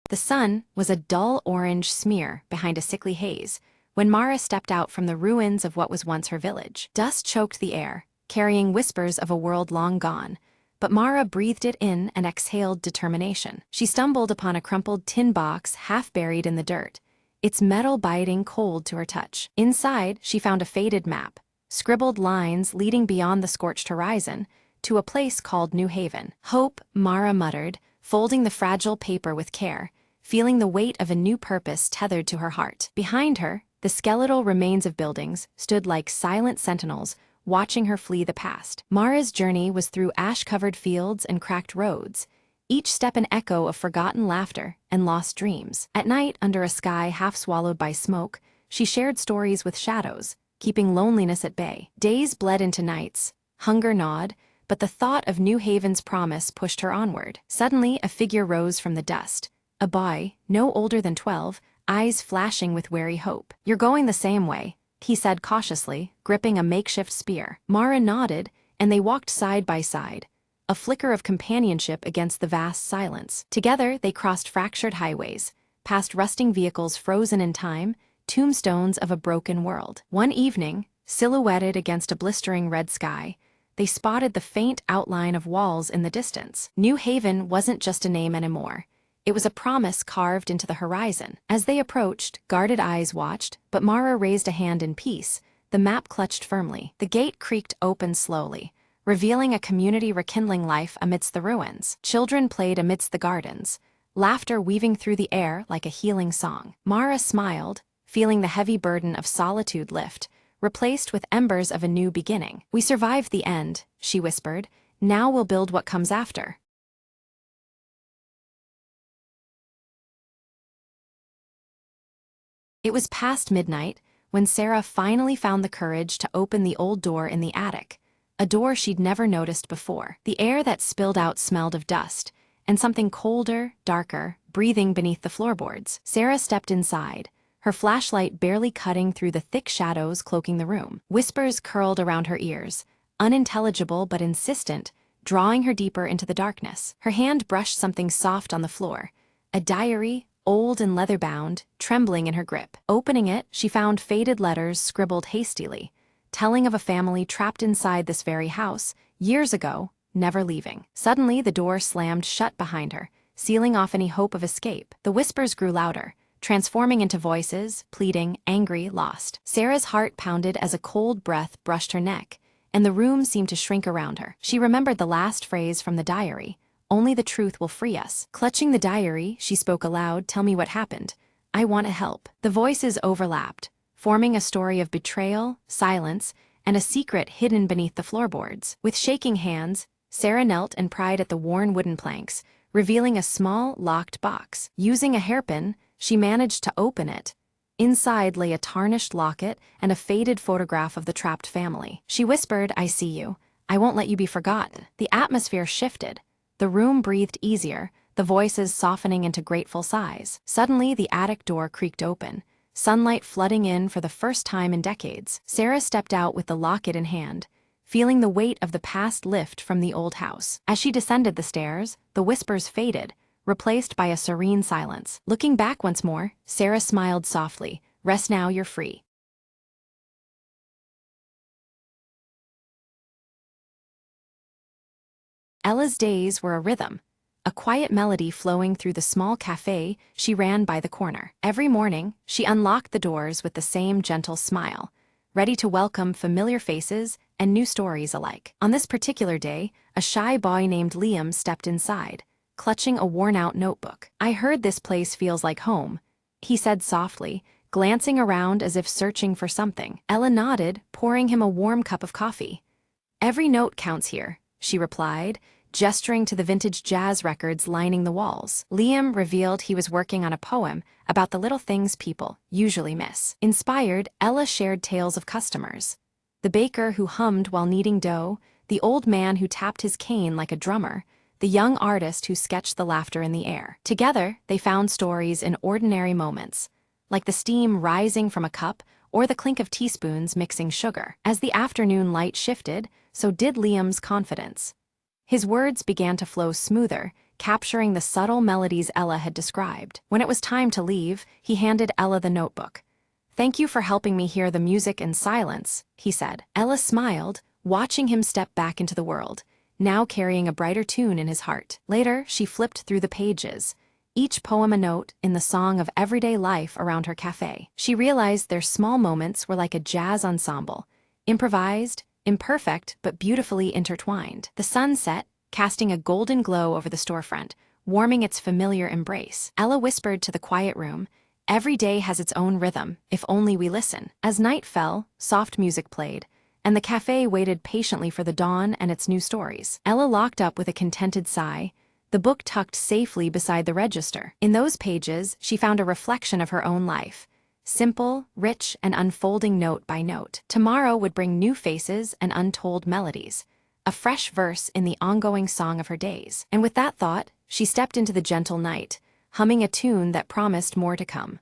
The sun was a dull orange smear behind a sickly haze when Mara stepped out from the ruins of what was once her village. Dust choked the air, carrying whispers of a world long gone, but Mara breathed it in and exhaled determination. She stumbled upon a crumpled tin box half buried in the dirt, its metal biting cold to her touch. Inside, she found a faded map, scribbled lines leading beyond the scorched horizon, to a place called New Haven. "Hope," Mara muttered, folding the fragile paper with care, feeling the weight of a new purpose tethered to her heart. Behind her, the skeletal remains of buildings stood like silent sentinels, watching her flee the past. Mara's journey was through ash-covered fields and cracked roads, each step an echo of forgotten laughter and lost dreams. At night, under a sky half swallowed by smoke, she shared stories with shadows, keeping loneliness at bay. Days bled into nights, hunger gnawed, but the thought of New Haven's promise pushed her onward. Suddenly, a figure rose from the dust, a boy, no older than 12, eyes flashing with wary hope. "You're going the same way," he said cautiously, gripping a makeshift spear. Mara nodded, and they walked side by side, a flicker of companionship against the vast silence. Together, they crossed fractured highways, past rusting vehicles frozen in time, tombstones of a broken world. One evening, silhouetted against a blistering red sky, they spotted the faint outline of walls in the distance. New Haven wasn't just a name anymore. It was a promise carved into the horizon. As they approached, guarded eyes watched, but Mara raised a hand in peace, the map clutched firmly. The gate creaked open slowly, revealing a community rekindling life amidst the ruins. Children played amidst the gardens, laughter weaving through the air like a healing song. Mara smiled, feeling the heavy burden of solitude lift, replaced with embers of a new beginning. "We survived the end," she whispered, Now we'll build what comes after. It was past midnight when Sarah finally found the courage to open the old door in the attic, a door she'd never noticed before. The air that spilled out smelled of dust, and something colder, darker, breathing beneath the floorboards. Sarah stepped inside, her flashlight barely cutting through the thick shadows cloaking the room. Whispers curled around her ears, unintelligible but insistent, drawing her deeper into the darkness. Her hand brushed something soft on the floor, a diary, old and leather-bound, trembling in her grip. Opening it, she found faded letters scribbled hastily, telling of a family trapped inside this very house, years ago, never leaving. Suddenly, the door slammed shut behind her, sealing off any hope of escape. The whispers grew louder, transforming into voices, pleading, angry, lost. Sarah's heart pounded as a cold breath brushed her neck, and the room seemed to shrink around her. She remembered the last phrase from the diary, "Only the truth will free us." Clutching the diary, she spoke aloud, "Tell me what happened. I want to help." The voices overlapped, forming a story of betrayal, silence, and a secret hidden beneath the floorboards. With shaking hands, Sarah knelt and pried at the worn wooden planks, revealing a small, locked box. Using a hairpin, she managed to open it. Inside lay a tarnished locket and a faded photograph of the trapped family. She whispered, "I see you. I won't let you be forgotten." The atmosphere shifted. The room breathed easier, the voices softening into grateful sighs. Suddenly, the attic door creaked open, sunlight flooding in for the first time in decades. Sarah stepped out with the locket in hand, feeling the weight of the past lift from the old house. As she descended the stairs, the whispers faded, replaced by a serene silence. Looking back once more, Sarah smiled softly. "Rest now, you're free." Ella's days were a rhythm, a quiet melody flowing through the small cafe she ran by the corner. Every morning, she unlocked the doors with the same gentle smile, ready to welcome familiar faces and new stories alike. On this particular day, a shy boy named Liam stepped inside, clutching a worn-out notebook. "I heard this place feels like home," he said softly, glancing around as if searching for something. Ella nodded, pouring him a warm cup of coffee. "Every note counts here," she replied, gesturing to the vintage jazz records lining the walls. Liam revealed he was working on a poem about the little things people usually miss. Inspired, Ella shared tales of customers. The baker who hummed while kneading dough, the old man who tapped his cane like a drummer, the young artist who sketched the laughter in the air. Together, they found stories in ordinary moments, like the steam rising from a cup or the clink of teaspoons mixing sugar. As the afternoon light shifted, so did Liam's confidence. His words began to flow smoother, capturing the subtle melodies Ella had described. When it was time to leave, he handed Ella the notebook. "Thank you for helping me hear the music in silence," he said. Ella smiled, watching him step back into the world, now carrying a brighter tune in his heart. Later, she flipped through the pages, each poem a note in the song of everyday life around her cafe. She realized their small moments were like a jazz ensemble, improvised, imperfect but beautifully intertwined. The sun set, casting a golden glow over the storefront, warming its familiar embrace. Ella whispered to the quiet room, "Every day has its own rhythm, if only we listen." As night fell, soft music played, and the cafe waited patiently for the dawn and its new stories. Ella locked up with a contented sigh, the book tucked safely beside the register. In those pages, she found a reflection of her own life, simple, rich, and unfolding note by note. Tomorrow would bring new faces and untold melodies, a fresh verse in the ongoing song of her days. And with that thought, she stepped into the gentle night, humming a tune that promised more to come.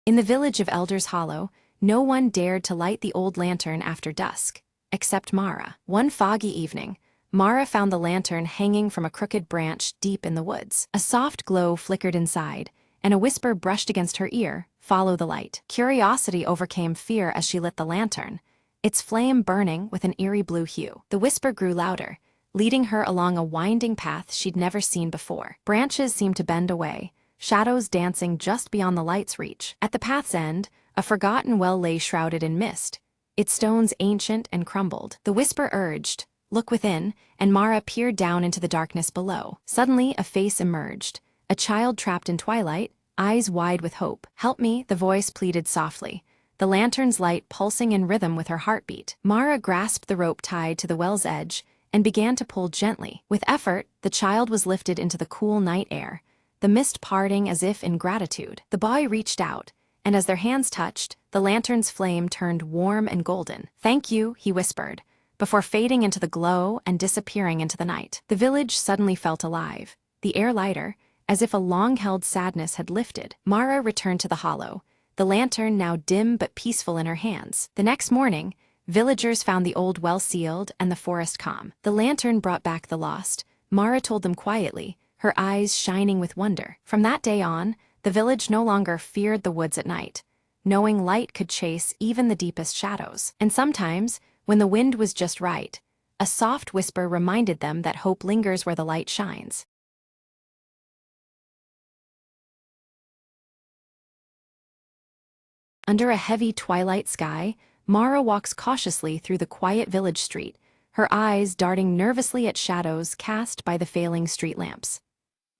In the village of Elder's Hollow, no one dared to light the old lantern after dusk, except Mara. One foggy evening, Mara found the lantern hanging from a crooked branch deep in the woods. A soft glow flickered inside, and a whisper brushed against her ear, "Follow the light." Curiosity overcame fear as she lit the lantern, its flame burning with an eerie blue hue. The whisper grew louder, leading her along a winding path she'd never seen before. Branches seemed to bend away, shadows dancing just beyond the light's reach. At the path's end, a forgotten well lay shrouded in mist, its stones ancient and crumbled. The whisper urged, "Look within," and Mara peered down into the darkness below. Suddenly, a face emerged, a child trapped in twilight, eyes wide with hope. "Help me," the voice pleaded softly. the lantern's light pulsing in rhythm with her heartbeat. Mara grasped the rope tied to the well's edge and began to pull gently. With effort, the child was lifted into the cool night air, the mist parting as if in gratitude. The boy reached out, and as their hands touched, the lantern's flame turned warm and golden. "Thank you," he whispered, before fading into the glow and disappearing into the night. The village suddenly felt alive, the air lighter, as if a long-held sadness had lifted. Mara returned to the hollow, the lantern now dim but peaceful in her hands. The next morning, villagers found the old well sealed and the forest calm. The lantern brought back the lost, Mara told them quietly, her eyes shining with wonder. From that day on, the village no longer feared the woods at night, knowing light could chase even the deepest shadows. And sometimes, when the wind was just right, a soft whisper reminded them that hope lingers where the light shines. Under a heavy twilight sky, Mara walks cautiously through the quiet village street, her eyes darting nervously at shadows cast by the failing street lamps.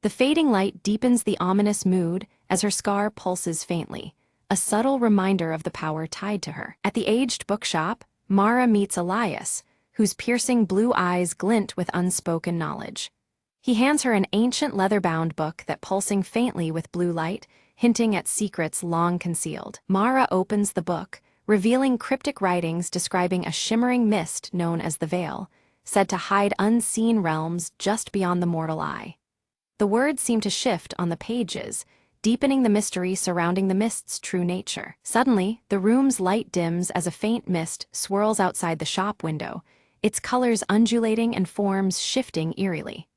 The fading light deepens the ominous mood as her scar pulses faintly, a subtle reminder of the power tied to her. At the aged bookshop, Mara meets Elias, whose piercing blue eyes glint with unspoken knowledge. He hands her an ancient leather-bound book that pulsing faintly with blue light, hinting at secrets long concealed. Mara opens the book, revealing cryptic writings describing a shimmering mist known as the Veil, said to hide unseen realms just beyond the mortal eye. The words seem to shift on the pages, deepening the mystery surrounding the mist's true nature. Suddenly, the room's light dims as a faint mist swirls outside the shop window, its colors undulating and forms shifting eerily.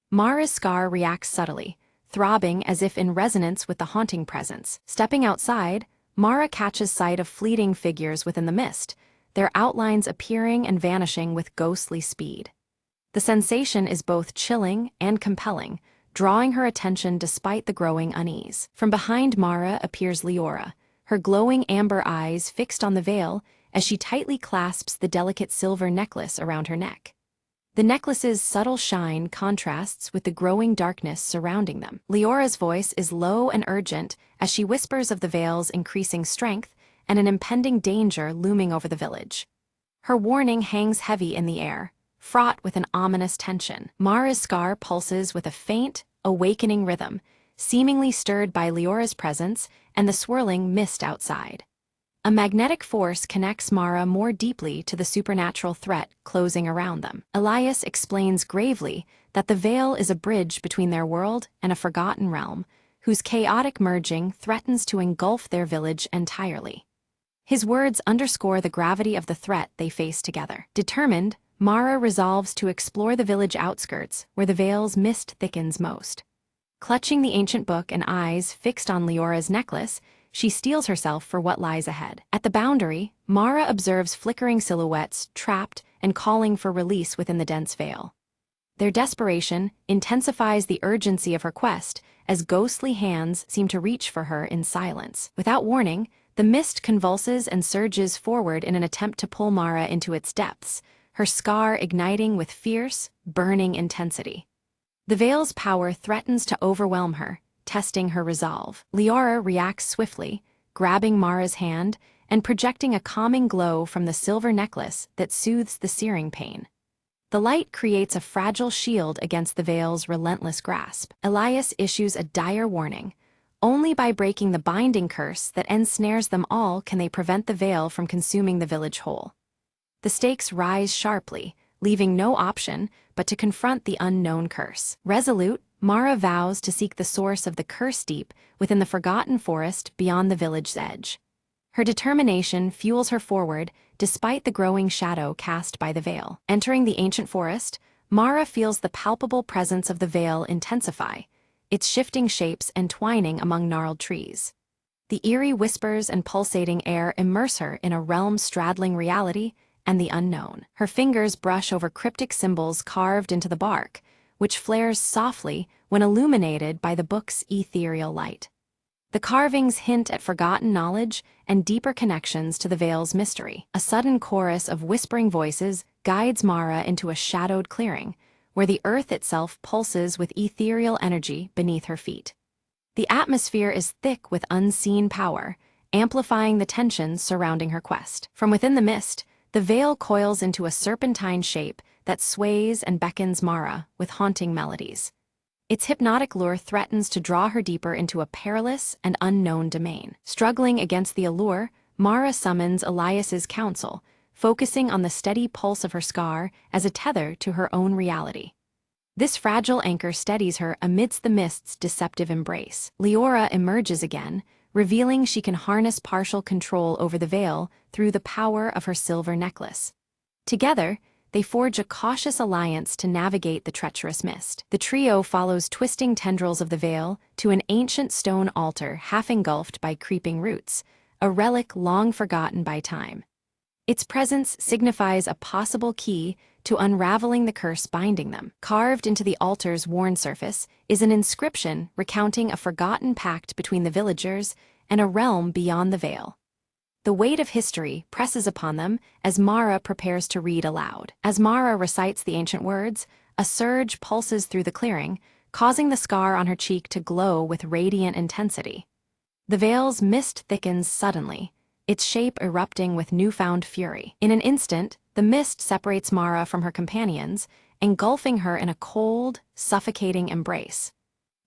Mara's scar reacts subtly, throbbing as if in resonance with the haunting presence. Stepping outside, Mara catches sight of fleeting figures within the mist, their outlines appearing and vanishing with ghostly speed. The sensation is both chilling and compelling, drawing her attention despite the growing unease. From behind Mara appears Leora, her glowing amber eyes fixed on the veil as she tightly clasps the delicate silver necklace around her neck. The necklace's subtle shine contrasts with the growing darkness surrounding them. Leora's voice is low and urgent as she whispers of the veil's increasing strength and an impending danger looming over the village. Her warning hangs heavy in the air, fraught with an ominous tension. Mara's scar pulses with a faint, awakening rhythm, seemingly stirred by Leora's presence and the swirling mist outside. A magnetic force connects Mara more deeply to the supernatural threat closing around them. Elias explains gravely that the veil is a bridge between their world and a forgotten realm, whose chaotic merging threatens to engulf their village entirely. His words underscore the gravity of the threat they face together. Determined, Mara resolves to explore the village outskirts where the veil's mist thickens most. Clutching the ancient book and eyes fixed on Leora's necklace, she steels herself for what lies ahead. At the boundary, Mara observes flickering silhouettes trapped and calling for release within the dense veil. Their desperation intensifies the urgency of her quest as ghostly hands seem to reach for her in silence. Without warning, the mist convulses and surges forward in an attempt to pull Mara into its depths, her scar igniting with fierce, burning intensity. The veil's power threatens to overwhelm her, testing her resolve. Leora reacts swiftly, grabbing Mara's hand and projecting a calming glow from the silver necklace that soothes the searing pain. The light creates a fragile shield against the veil's relentless grasp. Elias issues a dire warning. Only by breaking the binding curse that ensnares them all can they prevent the veil from consuming the village whole. The stakes rise sharply, leaving no option but to confront the unknown curse. Resolute, Mara vows to seek the source of the curse deep within the forgotten forest beyond the village's edge. Her determination fuels her forward despite the growing shadow cast by the veil. Entering the ancient forest, Mara feels the palpable presence of the veil intensify, its shifting shapes entwining among gnarled trees. The eerie whispers and pulsating air immerse her in a realm straddling reality and the unknown. Her fingers brush over cryptic symbols carved into the bark, which flares softly when illuminated by the book's ethereal light. The carvings hint at forgotten knowledge and deeper connections to the veil's mystery. A sudden chorus of whispering voices guides Mara into a shadowed clearing, where the earth itself pulses with ethereal energy beneath her feet. The atmosphere is thick with unseen power, amplifying the tensions surrounding her quest. From within the mist, the veil coils into a serpentine shape that sways and beckons Mara with haunting melodies. Its hypnotic lure threatens to draw her deeper into a perilous and unknown domain. Struggling against the allure, Mara summons Elias's counsel, focusing on the steady pulse of her scar as a tether to her own reality. This fragile anchor steadies her amidst the mist's deceptive embrace. Leora emerges again, revealing she can harness partial control over the veil through the power of her silver necklace. Together, they forge a cautious alliance to navigate the treacherous mist. The trio follows twisting tendrils of the veil to an ancient stone altar half engulfed by creeping roots, a relic long forgotten by time. Its presence signifies a possible key to unraveling the curse binding them. Carved into the altar's worn surface is an inscription recounting a forgotten pact between the villagers and a realm beyond the veil. The weight of history presses upon them as Mara prepares to read aloud. As Mara recites the ancient words, a surge pulses through the clearing, causing the scar on her cheek to glow with radiant intensity. The veil's mist thickens suddenly, its shape erupting with newfound fury. In an instant, the mist separates Mara from her companions, engulfing her in a cold, suffocating embrace.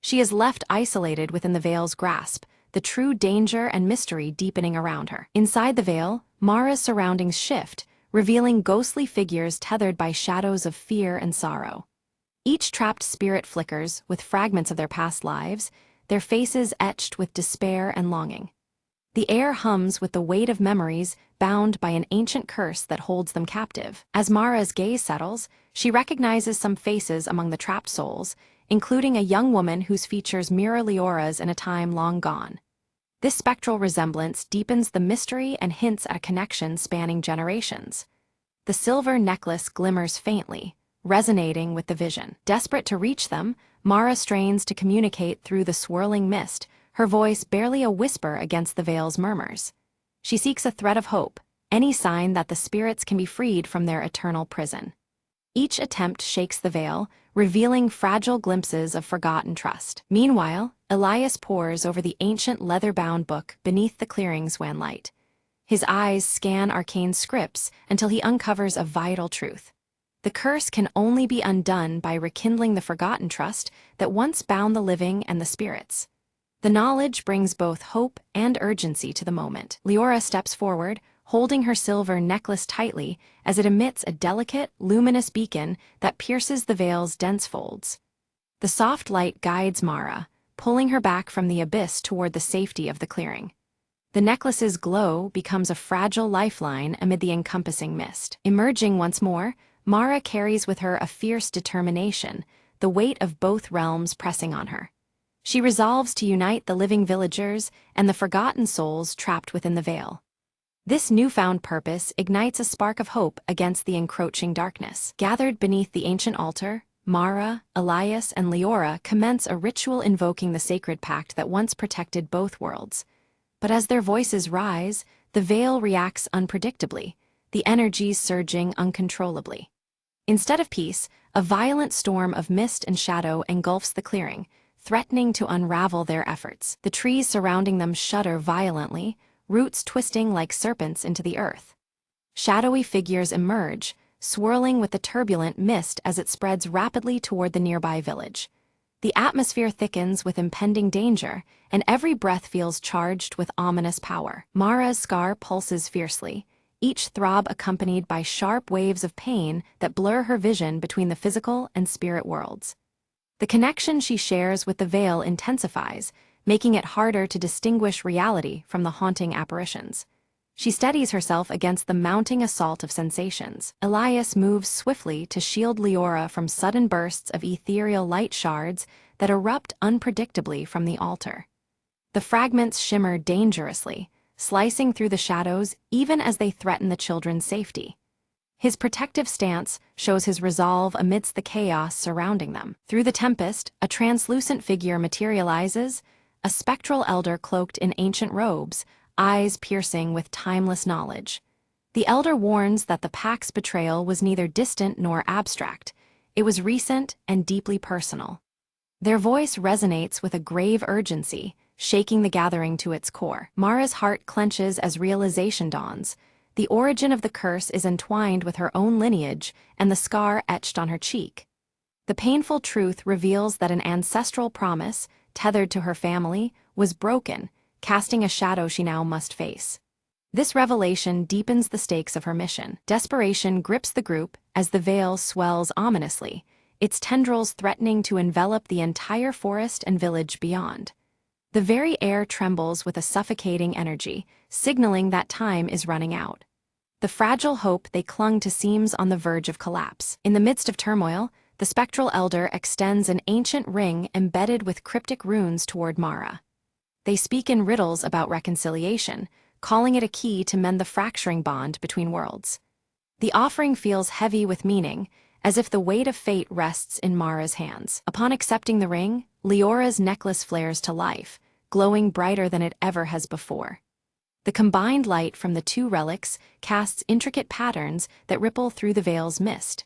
She is left isolated within the veil's grasp, the true danger and mystery deepening around her. Inside the veil, Mara's surroundings shift, revealing ghostly figures tethered by shadows of fear and sorrow. Each trapped spirit flickers with fragments of their past lives, their faces etched with despair and longing. The air hums with the weight of memories bound by an ancient curse that holds them captive. As Mara's gaze settles, she recognizes some faces among the trapped souls, including a young woman whose features mirror Leora's in a time long gone. This spectral resemblance deepens the mystery and hints at a connection spanning generations. The silver necklace glimmers faintly, resonating with the vision. Desperate to reach them, Mara strains to communicate through the swirling mist, her voice barely a whisper against the veil's murmurs. She seeks a thread of hope, any sign that the spirits can be freed from their eternal prison. Each attempt shakes the veil, revealing fragile glimpses of forgotten trust. Meanwhile, Elias pores over the ancient leather-bound book beneath the clearing's wan light. His eyes scan arcane scripts until he uncovers a vital truth. The curse can only be undone by rekindling the forgotten trust that once bound the living and the spirits. The knowledge brings both hope and urgency to the moment. Leora steps forward, holding her silver necklace tightly as it emits a delicate, luminous beacon that pierces the veil's dense folds. The soft light guides Mara, pulling her back from the abyss toward the safety of the clearing. The necklace's glow becomes a fragile lifeline amid the encompassing mist. Emerging once more, Mara carries with her a fierce determination, the weight of both realms pressing on her. She resolves to unite the living villagers and the forgotten souls trapped within the veil. This newfound purpose ignites a spark of hope against the encroaching darkness. Gathered beneath the ancient altar, Mara, Elias, and Leora commence a ritual invoking the sacred pact that once protected both worlds. But as their voices rise, the veil reacts unpredictably, the energies surging uncontrollably. Instead of peace, a violent storm of mist and shadow engulfs the clearing, threatening to unravel their efforts. The trees surrounding them shudder violently, roots twisting like serpents into the earth. Shadowy figures emerge, swirling with the turbulent mist as it spreads rapidly toward the nearby village. The atmosphere thickens with impending danger, and every breath feels charged with ominous power. Mara's scar pulses fiercely, each throb accompanied by sharp waves of pain that blur her vision between the physical and spirit worlds. The connection she shares with the veil intensifies, making it harder to distinguish reality from the haunting apparitions. She steadies herself against the mounting assault of sensations. Elias moves swiftly to shield Leora from sudden bursts of ethereal light shards that erupt unpredictably from the altar. The fragments shimmer dangerously, slicing through the shadows even as they threaten the children's safety. His protective stance shows his resolve amidst the chaos surrounding them. Through the tempest, a translucent figure materializes, a spectral elder cloaked in ancient robes, eyes piercing with timeless knowledge. The elder warns that the pact's betrayal was neither distant nor abstract. It was recent and deeply personal. Their voice resonates with a grave urgency, shaking the gathering to its core. Mara's heart clenches as realization dawns. The origin of the curse is entwined with her own lineage and the scar etched on her cheek. The painful truth reveals that an ancestral promise, tethered to her family, was broken, casting a shadow she now must face. This revelation deepens the stakes of her mission. Desperation grips the group as the veil swells ominously, its tendrils threatening to envelop the entire forest and village beyond. The very air trembles with a suffocating energy, signaling that time is running out. The fragile hope they clung to seems on the verge of collapse. In the midst of turmoil, the spectral elder extends an ancient ring embedded with cryptic runes toward Mara. They speak in riddles about reconciliation, calling it a key to mend the fracturing bond between worlds. The offering feels heavy with meaning, as if the weight of fate rests in Mara's hands. Upon accepting the ring, Leora's necklace flares to life, glowing brighter than it ever has before. The combined light from the two relics casts intricate patterns that ripple through the veil's mist.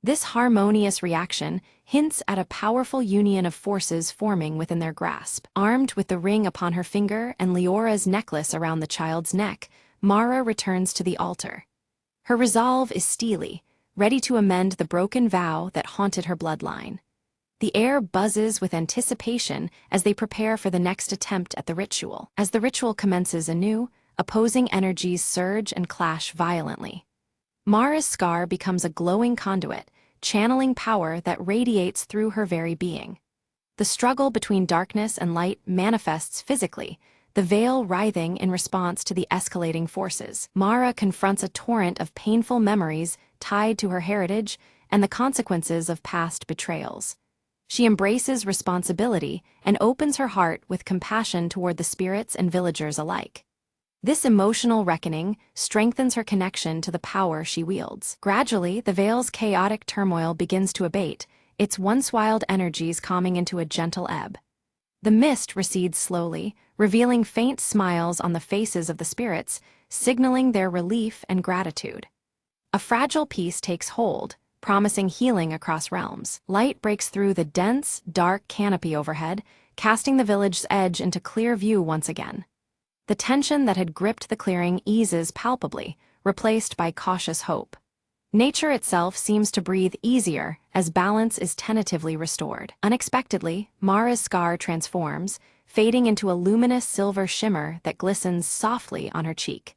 This harmonious reaction hints at a powerful union of forces forming within their grasp. Armed with the ring upon her finger and Leora's necklace around the child's neck, Mara returns to the altar. Her resolve is steely, ready to amend the broken vow that haunted her bloodline. The air buzzes with anticipation as they prepare for the next attempt at the ritual. As the ritual commences anew, opposing energies surge and clash violently. Mara's scar becomes a glowing conduit, channeling power that radiates through her very being. The struggle between darkness and light manifests physically, the veil writhing in response to the escalating forces. Mara confronts a torrent of painful memories tied to her heritage and the consequences of past betrayals. She embraces responsibility and opens her heart with compassion toward the spirits and villagers alike. This emotional reckoning strengthens her connection to the power she wields. Gradually, the veil's chaotic turmoil begins to abate, its once wild energies calming into a gentle ebb. The mist recedes slowly, revealing faint smiles on the faces of the spirits, signaling their relief and gratitude. A fragile peace takes hold, promising healing across realms. Light breaks through the dense, dark canopy overhead, casting the village's edge into clear view once again. The tension that had gripped the clearing eases palpably, replaced by cautious hope. Nature itself seems to breathe easier as balance is tentatively restored. Unexpectedly, Mara's scar transforms, fading into a luminous silver shimmer that glistens softly on her cheek.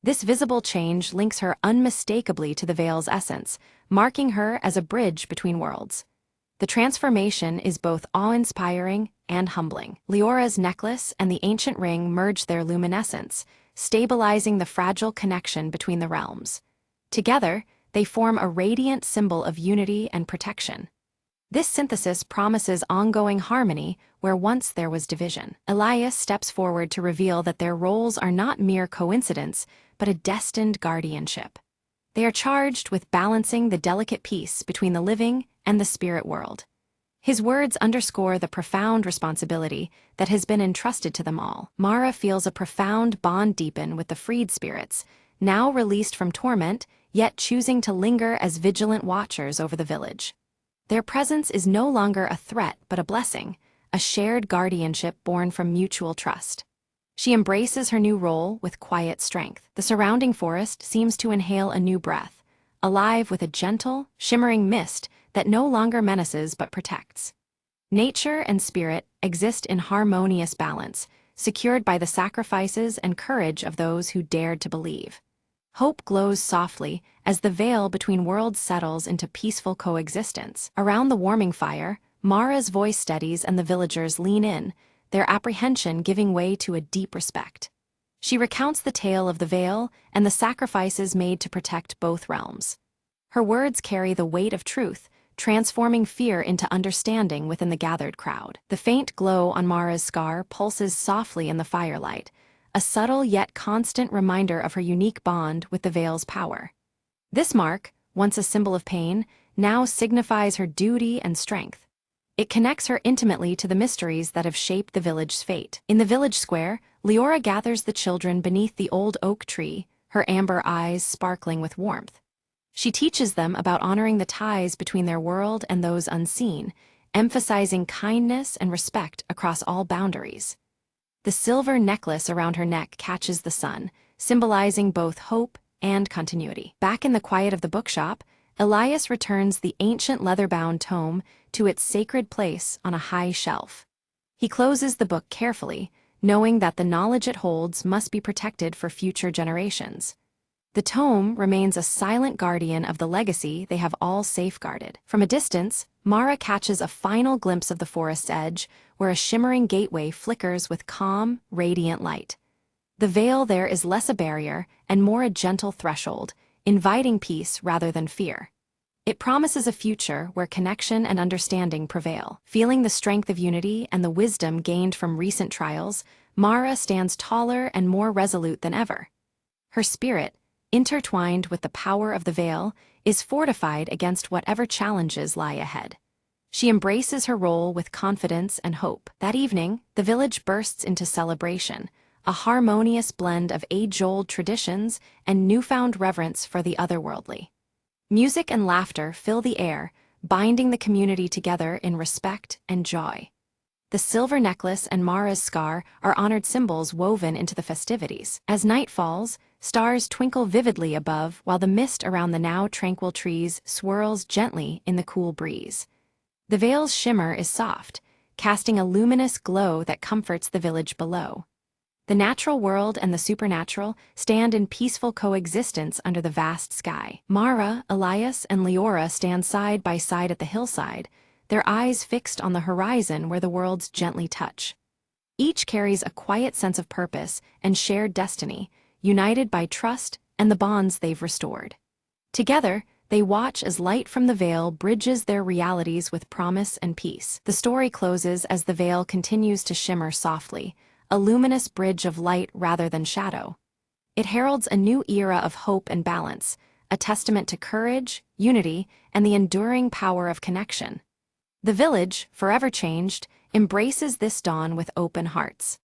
This visible change links her unmistakably to the veil's essence, marking her as a bridge between worlds. The transformation is both awe-inspiring and humbling. Leora's necklace and the ancient ring merge their luminescence, stabilizing the fragile connection between the realms. Together, they form a radiant symbol of unity and protection. This synthesis promises ongoing harmony where once there was division. Elias steps forward to reveal that their roles are not mere coincidence, but a destined guardianship. They are charged with balancing the delicate peace between the living and the spirit world. His words underscore the profound responsibility that has been entrusted to them all. Mara feels a profound bond deepen with the freed spirits, now released from torment, yet choosing to linger as vigilant watchers over the village. Their presence is no longer a threat but a blessing, a shared guardianship born from mutual trust. She embraces her new role with quiet strength. The surrounding forest seems to inhale a new breath, alive with a gentle, shimmering mist that no longer menaces but protects. Nature and spirit exist in harmonious balance, secured by the sacrifices and courage of those who dared to believe. Hope glows softly as the veil between worlds settles into peaceful coexistence. Around the warming fire, Mara's voice steadies and the villagers lean in, their apprehension giving way to a deep respect. She recounts the tale of the veil and the sacrifices made to protect both realms. Her words carry the weight of truth, transforming fear into understanding within the gathered crowd. The faint glow on Mara's scar pulses softly in the firelight, a subtle yet constant reminder of her unique bond with the veil's power. This mark, once a symbol of pain, now signifies her duty and strength. It connects her intimately to the mysteries that have shaped the village's fate. In the village square, Leora gathers the children beneath the old oak tree, her amber eyes sparkling with warmth. She teaches them about honoring the ties between their world and those unseen, emphasizing kindness and respect across all boundaries. The silver necklace around her neck catches the sun, symbolizing both hope and continuity. Back in the quiet of the bookshop, Elias returns the ancient leather-bound tome to its sacred place on a high shelf. He closes the book carefully, knowing that the knowledge it holds must be protected for future generations. The tome remains a silent guardian of the legacy they have all safeguarded. From a distance, Mara catches a final glimpse of the forest's edge, where a shimmering gateway flickers with calm, radiant light. The veil there is less a barrier and more a gentle threshold, inviting peace rather than fear. It promises a future where connection and understanding prevail. Feeling the strength of unity and the wisdom gained from recent trials, Mara stands taller and more resolute than ever. Her spirit, intertwined with the power of the veil, is fortified against whatever challenges lie ahead. She embraces her role with confidence and hope. That evening, the village bursts into celebration, a harmonious blend of age-old traditions and newfound reverence for the otherworldly. Music and laughter fill the air, binding the community together in respect and joy. The silver necklace and Mara's scar are honored symbols woven into the festivities. As night falls, stars twinkle vividly above while the mist around the now tranquil trees swirls gently in the cool breeze. The veil's shimmer is soft, casting a luminous glow that comforts the village below. The natural world and the supernatural stand in peaceful coexistence under the vast sky. Mara, Elias, and Leora stand side by side at the hillside, their eyes fixed on the horizon where the worlds gently touch. Each carries a quiet sense of purpose and shared destiny, united by trust and the bonds they've restored. Together, they watch as light from the veil bridges their realities with promise and peace. The story closes as the veil continues to shimmer softly, a luminous bridge of light rather than shadow. It heralds a new era of hope and balance, a testament to courage, unity, and the enduring power of connection. The village, forever changed, embraces this dawn with open hearts.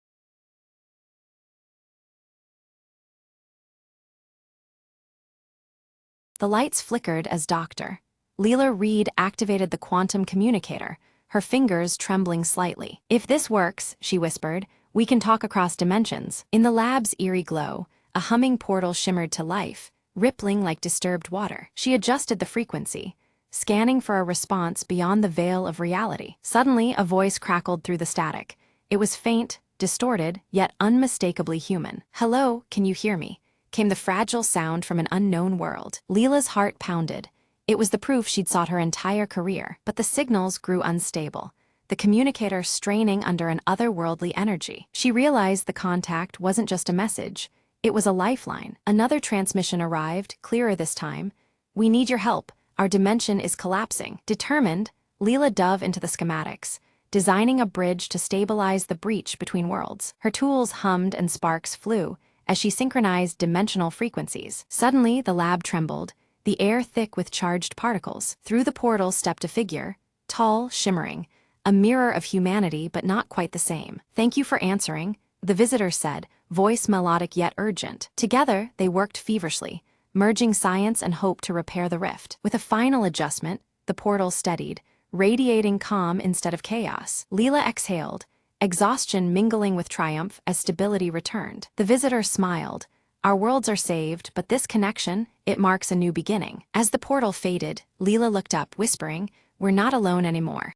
The lights flickered as Dr. Leela Reed activated the quantum communicator, her fingers trembling slightly. "If this works," she whispered, "we can talk across dimensions." In the lab's eerie glow, a humming portal shimmered to life, rippling like disturbed water. She adjusted the frequency, scanning for a response beyond the veil of reality. Suddenly, a voice crackled through the static. It was faint, distorted, yet unmistakably human. "Hello, can you hear me?" came the fragile sound from an unknown world. Leela's heart pounded. It was the proof she'd sought her entire career, but the signals grew unstable, the communicator straining under an otherworldly energy. She realized the contact wasn't just a message, it was a lifeline. Another transmission arrived, clearer this time. "We need your help. Our dimension is collapsing." Determined, Leela dove into the schematics, designing a bridge to stabilize the breach between worlds. Her tools hummed and sparks flew as she synchronized dimensional frequencies. Suddenly, the lab trembled, the air thick with charged particles. Through the portal stepped a figure, tall, shimmering, a mirror of humanity but not quite the same. "Thank you for answering," the visitor said, voice melodic yet urgent. Together, they worked feverishly, merging science and hope to repair the rift. With a final adjustment, the portal steadied, radiating calm instead of chaos. Leela exhaled, exhaustion mingling with triumph as stability returned. The visitor smiled. "Our worlds are saved, but this connection, it marks a new beginning." As the portal faded, Leela looked up, whispering, "We're not alone anymore."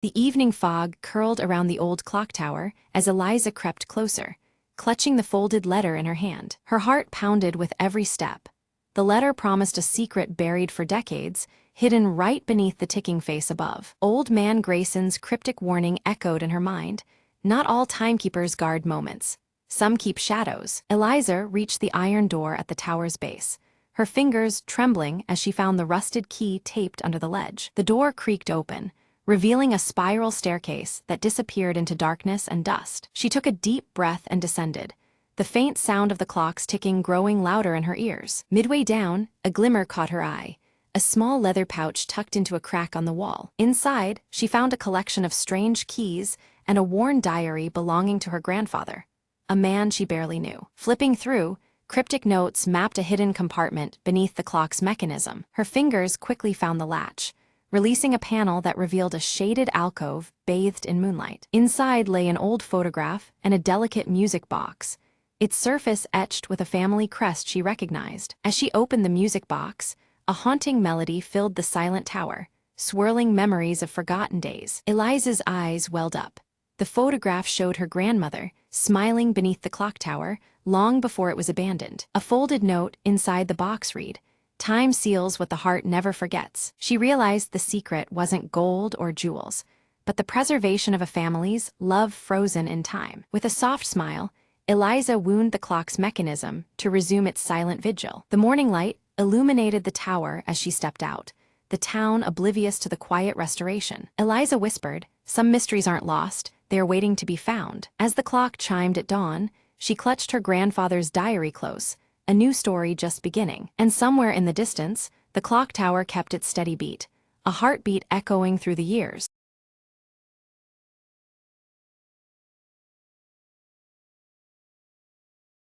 The evening fog curled around the old clock tower as Eliza crept closer, clutching the folded letter in her hand. Her heart pounded with every step. The letter promised a secret buried for decades, hidden right beneath the ticking face above. Old Man Grayson's cryptic warning echoed in her mind. Not all timekeepers guard moments. Some keep shadows. Eliza reached the iron door at the tower's base, her fingers trembling as she found the rusted key taped under the ledge. The door creaked open, revealing a spiral staircase that disappeared into darkness and dust. She took a deep breath and descended, the faint sound of the clock's ticking growing louder in her ears. Midway down, a glimmer caught her eye, a small leather pouch tucked into a crack on the wall. Inside, she found a collection of strange keys and a worn diary belonging to her grandfather, a man she barely knew. Flipping through, cryptic notes mapped a hidden compartment beneath the clock's mechanism. Her fingers quickly found the latch, releasing a panel that revealed a shaded alcove bathed in moonlight. Inside lay an old photograph and a delicate music box, its surface etched with a family crest she recognized. As she opened the music box, a haunting melody filled the silent tower, swirling memories of forgotten days. Eliza's eyes welled up. The photograph showed her grandmother, smiling beneath the clock tower, long before it was abandoned. A folded note inside the box read, "Time seals what the heart never forgets." She realized the secret wasn't gold or jewels, but the preservation of a family's love frozen in time. With a soft smile, Eliza wound the clock's mechanism to resume its silent vigil. The morning light illuminated the tower as she stepped out, the town oblivious to the quiet restoration. Eliza whispered, "Some mysteries aren't lost, they are waiting to be found." As the clock chimed at dawn, she clutched her grandfather's diary close, a new story just beginning. And somewhere in the distance, the clock tower kept its steady beat, a heartbeat echoing through the years.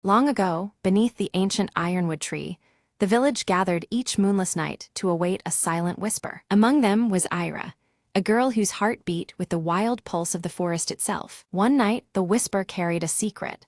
Long ago, beneath the ancient ironwood tree, the village gathered each moonless night to await a silent whisper. Among them was Ira, a girl whose heart beat with the wild pulse of the forest itself. One night, the whisper carried a secret,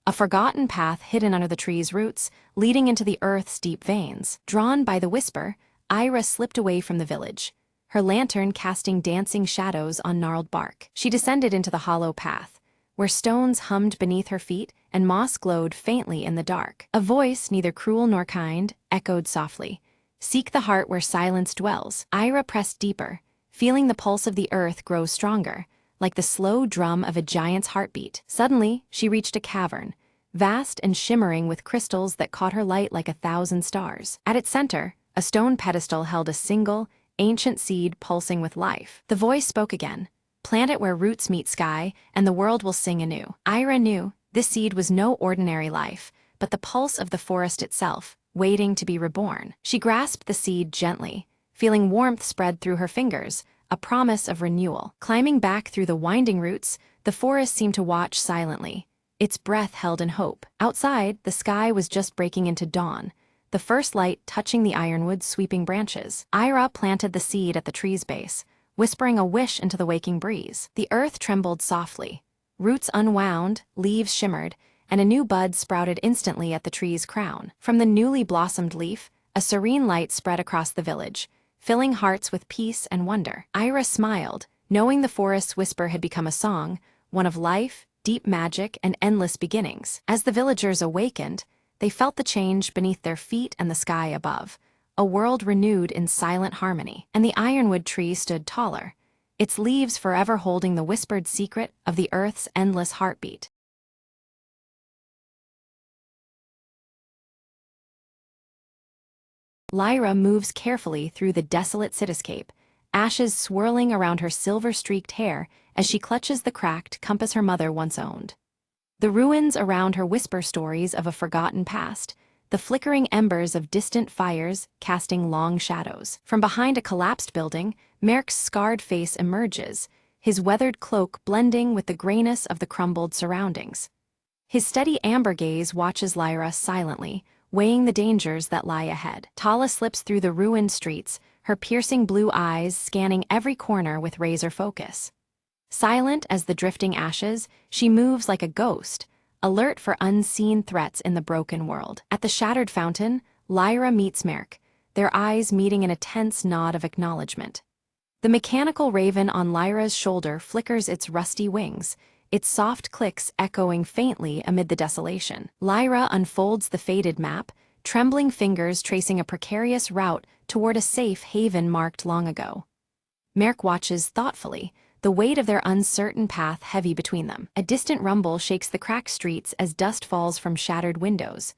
a forgotten path hidden under the tree's roots, leading into the earth's deep veins. Drawn by the whisper, Ira slipped away from the village, her lantern casting dancing shadows on gnarled bark. She descended into the hollow path, where stones hummed beneath her feet and moss glowed faintly in the dark. A voice, neither cruel nor kind, echoed softly, "Seek the heart where silence dwells." Ira pressed deeper, feeling the pulse of the earth grow stronger, like the slow drum of a giant's heartbeat. Suddenly, she reached a cavern, vast and shimmering with crystals that caught her light like 1,000 stars. At its center, a stone pedestal held a single, ancient seed pulsing with life. The voice spoke again, "Plant it where roots meet sky, and the world will sing anew." Ira knew this seed was no ordinary life, but the pulse of the forest itself, waiting to be reborn. She grasped the seed gently, feeling warmth spread through her fingers, a promise of renewal. Climbing back through the winding roots, the forest seemed to watch silently, its breath held in hope. Outside, the sky was just breaking into dawn, the first light touching the ironwood's sweeping branches. Ira planted the seed at the tree's base, whispering a wish into the waking breeze. The earth trembled softly. Roots unwound, leaves shimmered, and a new bud sprouted instantly at the tree's crown. From the newly blossomed leaf, a serene light spread across the village, filling hearts with peace and wonder. Ira smiled, knowing the forest's whisper had become a song, one of life, deep magic, and endless beginnings. As the villagers awakened, they felt the change beneath their feet and the sky above, a world renewed in silent harmony. And the ironwood tree stood taller, its leaves forever holding the whispered secret of the earth's endless heartbeat. Lyra moves carefully through the desolate cityscape, ashes swirling around her silver-streaked hair as she clutches the cracked compass her mother once owned. The ruins around her whisper stories of a forgotten past, the flickering embers of distant fires casting long shadows. From behind a collapsed building, Merck's scarred face emerges, his weathered cloak blending with the grayness of the crumbled surroundings. His steady amber gaze watches Lyra silently, weighing the dangers that lie ahead. Tala slips through the ruined streets, her piercing blue eyes scanning every corner with razor focus. Silent as the drifting ashes, she moves like a ghost, alert for unseen threats in the broken world. At the shattered fountain, Lyra meets Merck, their eyes meeting in a tense nod of acknowledgement. The mechanical raven on Lyra's shoulder flickers its rusty wings, its soft clicks echoing faintly amid the desolation. Lyra unfolds the faded map, trembling fingers tracing a precarious route toward a safe haven marked long ago. Merck watches thoughtfully, the weight of their uncertain path heavy between them. A distant rumble shakes the cracked streets as dust falls from shattered windows.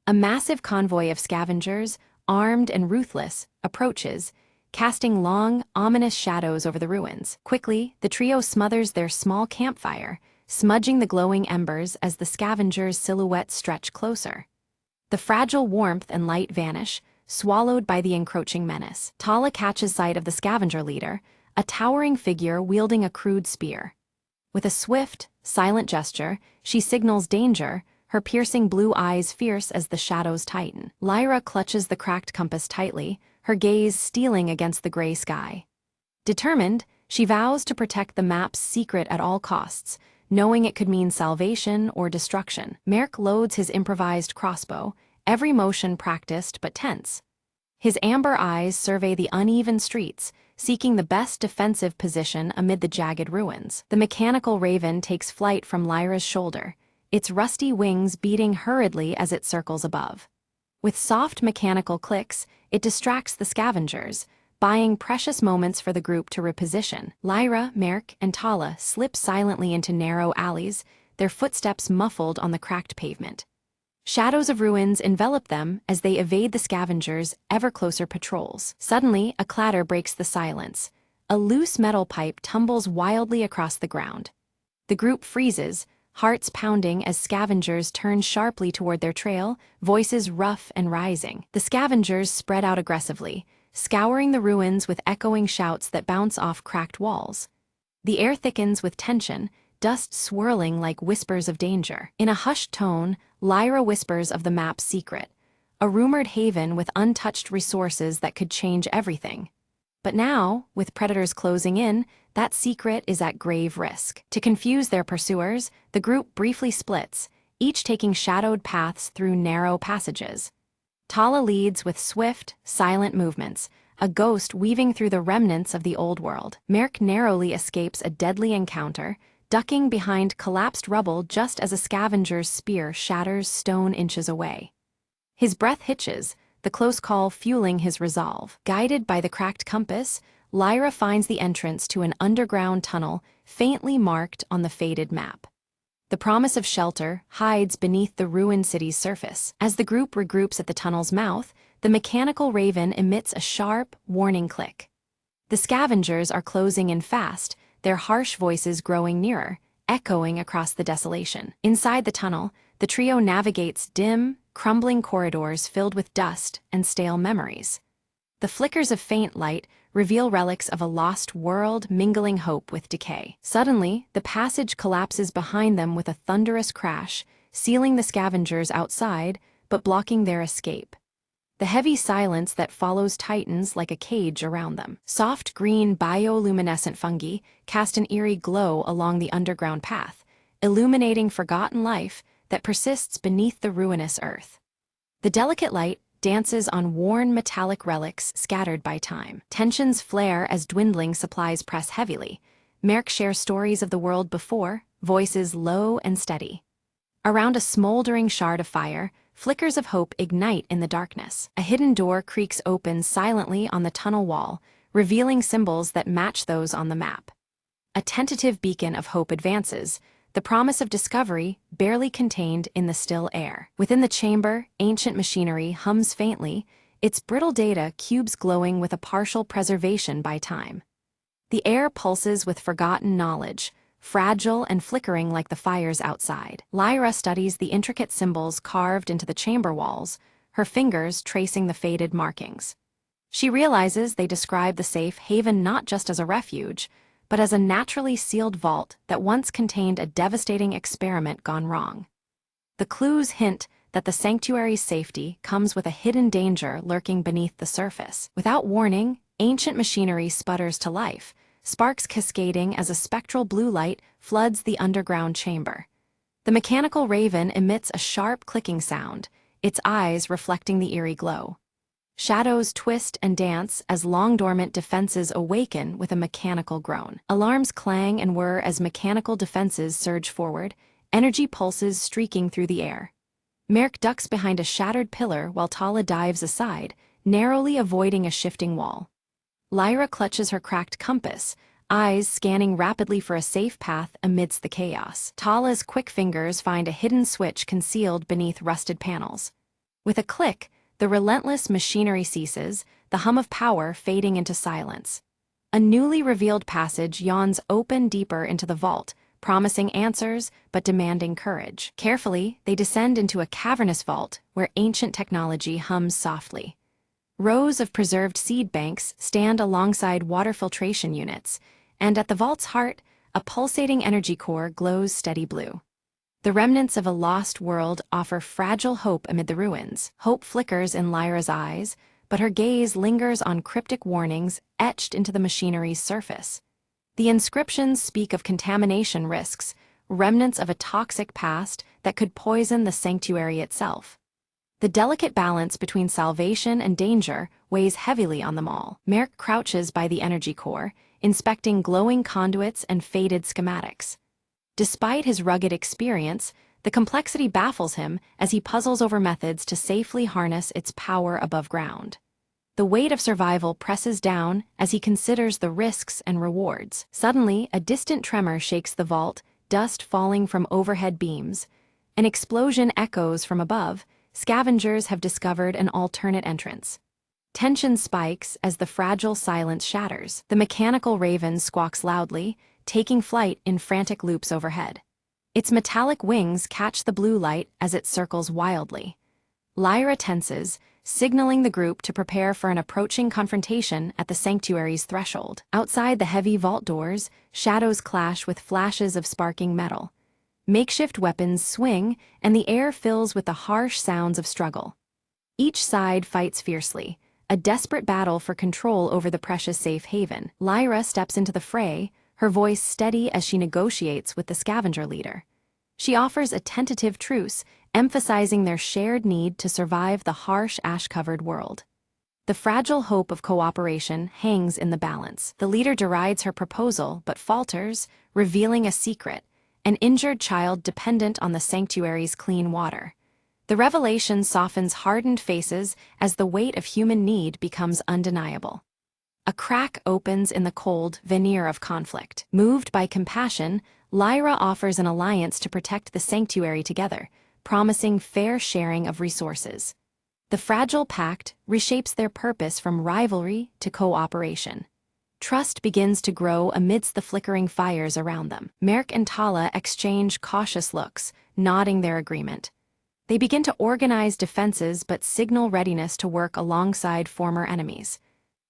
A massive convoy of scavengers, armed and ruthless, approaches, casting long, ominous shadows over the ruins. Quickly, the trio smothers their small campfire, smudging the glowing embers as the scavengers' silhouettes stretch closer. The fragile warmth and light vanish, swallowed by the encroaching menace. Tala catches sight of the scavenger leader, a towering figure wielding a crude spear. With a swift, silent gesture, she signals danger, her piercing blue eyes fierce as the shadows tighten. Lyra clutches the cracked compass tightly, her gaze stealing against the gray sky. Determined, she vows to protect the map's secret at all costs, knowing it could mean salvation or destruction. Merk loads his improvised crossbow, every motion practiced but tense. His amber eyes survey the uneven streets, seeking the best defensive position amid the jagged ruins. The mechanical raven takes flight from Lyra's shoulder, its rusty wings beating hurriedly as it circles above. With soft mechanical clicks, it distracts the scavengers, buying precious moments for the group to reposition. Lyra, Merk, and Tala slip silently into narrow alleys, their footsteps muffled on the cracked pavement. Shadows of ruins envelop them as they evade the scavengers' ever-closer patrols. Suddenly, a clatter breaks the silence. A loose metal pipe tumbles wildly across the ground. The group freezes, hearts pounding as scavengers turn sharply toward their trail, voices rough and rising. The scavengers spread out aggressively, scouring the ruins with echoing shouts that bounce off cracked walls. The air thickens with tension, dust swirling like whispers of danger. In a hushed tone, Lyra whispers of the map's secret, a rumored haven with untouched resources that could change everything. But now, with predators closing in, that secret is at grave risk. To confuse their pursuers, the group briefly splits, each taking shadowed paths through narrow passages. Tala leads with swift, silent movements, a ghost weaving through the remnants of the old world. Merk narrowly escapes a deadly encounter, ducking behind collapsed rubble just as a scavenger's spear shatters stone inches away. His breath hitches, the close call fueling his resolve. Guided by the cracked compass, Lyra finds the entrance to an underground tunnel faintly marked on the faded map. The promise of shelter hides beneath the ruined city's surface. As the group regroups at the tunnel's mouth, the mechanical raven emits a sharp, warning click. The scavengers are closing in fast, their harsh voices growing nearer, echoing across the desolation. Inside the tunnel, the trio navigates dim, crumbling corridors filled with dust and stale memories. The flickers of faint light reveal relics of a lost world mingling hope with decay. Suddenly, the passage collapses behind them with a thunderous crash, sealing the scavengers outside, but blocking their escape. The heavy silence that follows tightens like a cage around them. Soft green bioluminescent fungi cast an eerie glow along the underground path, illuminating forgotten life that persists beneath the ruinous earth. The delicate light dances on worn metallic relics scattered by time. Tensions flare as dwindling supplies press heavily. Merk shares stories of the world before, voices low and steady. Around a smoldering shard of fire, flickers of hope ignite in the darkness. A hidden door creaks open silently on the tunnel wall, revealing symbols that match those on the map. A tentative beacon of hope advances, the promise of discovery barely contained in the still air. Within the chamber, ancient machinery hums faintly, its brittle data cubes glowing with a partial preservation by time. The air pulses with forgotten knowledge, fragile and flickering like the fires outside. Lyra studies the intricate symbols carved into the chamber walls, her fingers tracing the faded markings. She realizes they describe the safe haven not just as a refuge, but as a naturally sealed vault that once contained a devastating experiment gone wrong. The clues hint that the sanctuary's safety comes with a hidden danger lurking beneath the surface. Without warning, ancient machinery sputters to life, sparks cascading as a spectral blue light floods the underground chamber. The mechanical raven emits a sharp clicking sound, its eyes reflecting the eerie glow. Shadows twist and dance as long-dormant defenses awaken with a mechanical groan. Alarms clang and whir as mechanical defenses surge forward, energy pulses streaking through the air. Merk ducks behind a shattered pillar while Tala dives aside, narrowly avoiding a shifting wall. Lyra clutches her cracked compass, eyes scanning rapidly for a safe path amidst the chaos. Tala's quick fingers find a hidden switch concealed beneath rusted panels. With a click, the relentless machinery ceases, the hum of power fading into silence. A newly revealed passage yawns open deeper into the vault, promising answers but demanding courage. Carefully, they descend into a cavernous vault where ancient technology hums softly. Rows of preserved seed banks stand alongside water filtration units, and at the vault's heart, a pulsating energy core glows steady blue. The remnants of a lost world offer fragile hope amid the ruins. Hope flickers in Lyra's eyes, but her gaze lingers on cryptic warnings etched into the machinery's surface. The inscriptions speak of contamination risks, remnants of a toxic past that could poison the sanctuary itself. The delicate balance between salvation and danger weighs heavily on them all. Merrick crouches by the energy core, inspecting glowing conduits and faded schematics. Despite his rugged experience, the complexity baffles him as he puzzles over methods to safely harness its power above ground. The weight of survival presses down as he considers the risks and rewards. Suddenly, a distant tremor shakes the vault, dust falling from overhead beams. An explosion echoes from above. Scavengers have discovered an alternate entrance. Tension spikes as the fragile silence shatters. The mechanical raven squawks loudly, taking flight in frantic loops overhead. Its metallic wings catch the blue light as it circles wildly. Lyra tenses, signaling the group to prepare for an approaching confrontation at the sanctuary's threshold. Outside the heavy vault doors, shadows clash with flashes of sparking metal. Makeshift weapons swing, and the air fills with the harsh sounds of struggle. Each side fights fiercely, a desperate battle for control over the precious safe haven. Lyra steps into the fray, her voice steady as she negotiates with the scavenger leader. She offers a tentative truce, emphasizing their shared need to survive the harsh ash-covered world. The fragile hope of cooperation hangs in the balance. The leader derides her proposal but falters, revealing a secret: an injured child dependent on the sanctuary's clean water. The revelation softens hardened faces as the weight of human need becomes undeniable. A crack opens in the cold veneer of conflict. Moved by compassion, Lyra offers an alliance to protect the sanctuary together, promising fair sharing of resources. The fragile pact reshapes their purpose from rivalry to cooperation. Trust begins to grow amidst the flickering fires around them. Merrick and Tala exchange cautious looks, nodding their agreement. They begin to organize defenses but signal readiness to work alongside former enemies.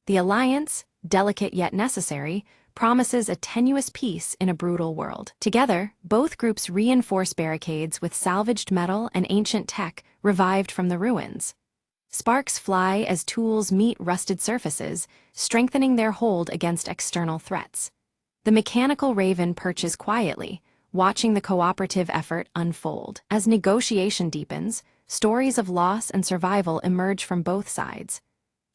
The alliance, delicate yet necessary, promises a tenuous peace in a brutal world. Together, both groups reinforce barricades with salvaged metal and ancient tech revived from the ruins. Sparks fly as tools meet rusted surfaces, strengthening their hold against external threats. The mechanical raven perches quietly, watching the cooperative effort unfold. As negotiation deepens, stories of loss and survival emerge from both sides.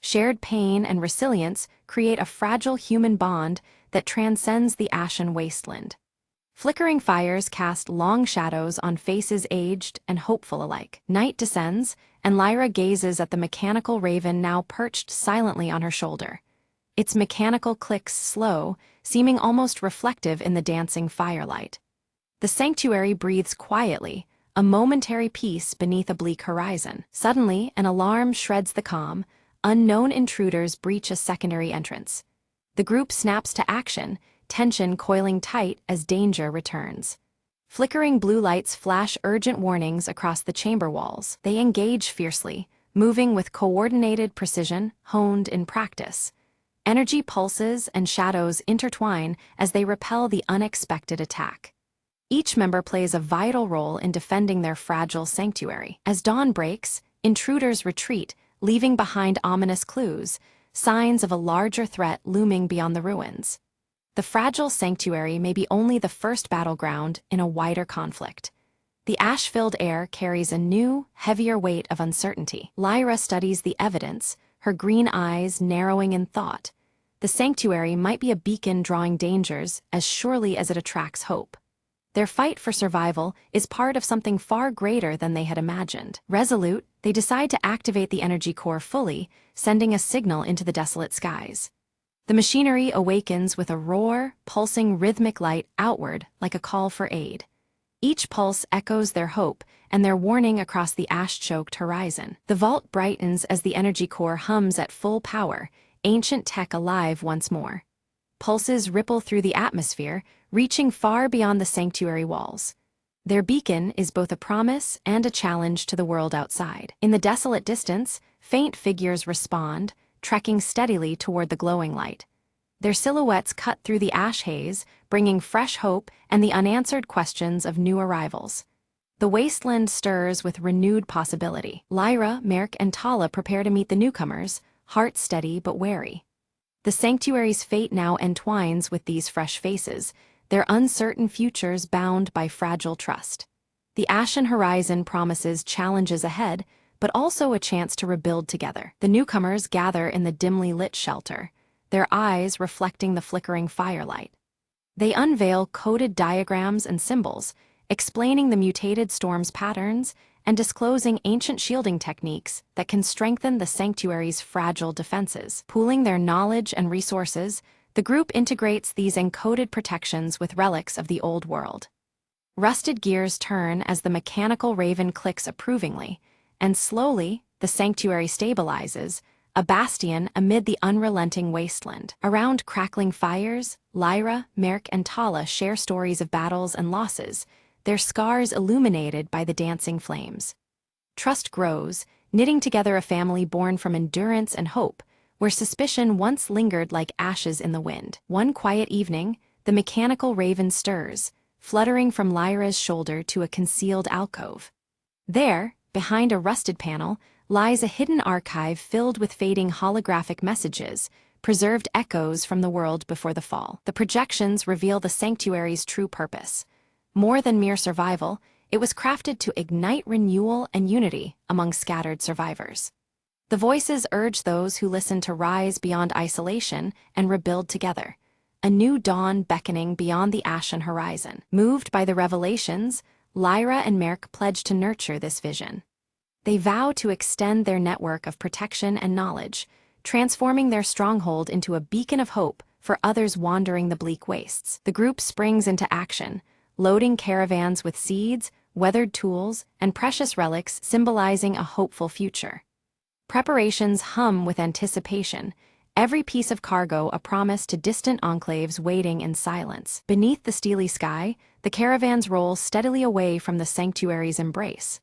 Shared pain and resilience create a fragile human bond that transcends the ashen wasteland. Flickering fires cast long shadows on faces aged and hopeful alike. Night descends, and Lyra gazes at the mechanical raven now perched silently on her shoulder. Its mechanical clicks slow, seeming almost reflective in the dancing firelight. The sanctuary breathes quietly, a momentary peace beneath a bleak horizon. Suddenly, an alarm shreds the calm. Unknown intruders breach a secondary entrance. The group snaps to action, tension coiling tight as danger returns. Flickering blue lights flash urgent warnings across the chamber walls. They engage fiercely, moving with coordinated precision honed in practice. Energy pulses and shadows intertwine as they repel the unexpected attack. Each member plays a vital role in defending their fragile sanctuary. As dawn breaks, intruders retreat, leaving behind ominous clues, signs of a larger threat looming beyond the ruins. The fragile sanctuary may be only the first battleground in a wider conflict. The ash-filled air carries a new, heavier weight of uncertainty. Lyra studies the evidence, her green eyes narrowing in thought. The sanctuary might be a beacon drawing dangers as surely as it attracts hope. Their fight for survival is part of something far greater than they had imagined. Resolute, they decide to activate the energy core fully, sending a signal into the desolate skies. The machinery awakens with a roar, pulsing rhythmic light outward like a call for aid. Each pulse echoes their hope and their warning across the ash-choked horizon. The vault brightens as the energy core hums at full power, ancient tech alive once more. Pulses ripple through the atmosphere, reaching far beyond the sanctuary walls. Their beacon is both a promise and a challenge to the world outside. In the desolate distance, faint figures respond, trekking steadily toward the glowing light. Their silhouettes cut through the ash haze, bringing fresh hope and the unanswered questions of new arrivals. The wasteland stirs with renewed possibility. Lyra, Merrick, and Tala prepare to meet the newcomers, heart steady but wary. The sanctuary's fate now entwines with these fresh faces, their uncertain futures bound by fragile trust. The ashen horizon promises challenges ahead, but also a chance to rebuild together. The newcomers gather in the dimly lit shelter, their eyes reflecting the flickering firelight. They unveil coded diagrams and symbols, explaining the mutated storm's patterns and disclosing ancient shielding techniques that can strengthen the sanctuary's fragile defenses. Pooling their knowledge and resources, the group integrates these encoded protections with relics of the old world. Rusted gears turn as the mechanical raven clicks approvingly, and slowly, the sanctuary stabilizes, a bastion amid the unrelenting wasteland. Around crackling fires, Lyra, Merk, and Tala share stories of battles and losses, their scars illuminated by the dancing flames. Trust grows, knitting together a family born from endurance and hope, where suspicion once lingered like ashes in the wind. One quiet evening, the mechanical raven stirs, fluttering from Lyra's shoulder to a concealed alcove. There, behind a rusted panel, lies a hidden archive filled with fading holographic messages, preserved echoes from the world before the fall. The projections reveal the sanctuary's true purpose. More than mere survival, it was crafted to ignite renewal and unity among scattered survivors. The voices urge those who listen to rise beyond isolation and rebuild together, a new dawn beckoning beyond the ashen horizon. Moved by the revelations, Lyra and Merk pledge to nurture this vision. They vow to extend their network of protection and knowledge, transforming their stronghold into a beacon of hope for others wandering the bleak wastes. The group springs into action, loading caravans with seeds, weathered tools, and precious relics symbolizing a hopeful future. Preparations hum with anticipation, every piece of cargo a promise to distant enclaves waiting in silence. Beneath the steely sky, the caravans roll steadily away from the sanctuary's embrace.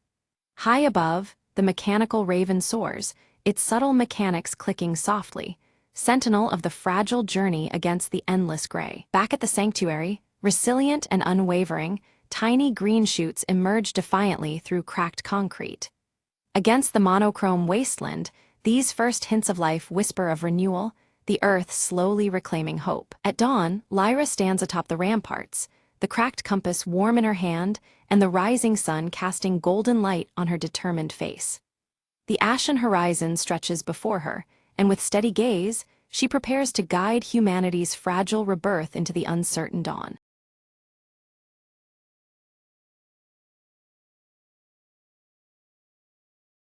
High above, the mechanical raven soars, its subtle mechanics clicking softly, sentinel of the fragile journey against the endless gray. Back at the sanctuary, resilient and unwavering, tiny green shoots emerge defiantly through cracked concrete. Against the monochrome wasteland, these first hints of life whisper of renewal, the earth slowly reclaiming hope. At dawn, Lyra stands atop the ramparts, the cracked compass warm in her hand and the rising sun casting golden light on her determined face. The ashen horizon stretches before her, and with steady gaze, she prepares to guide humanity's fragile rebirth into the uncertain dawn.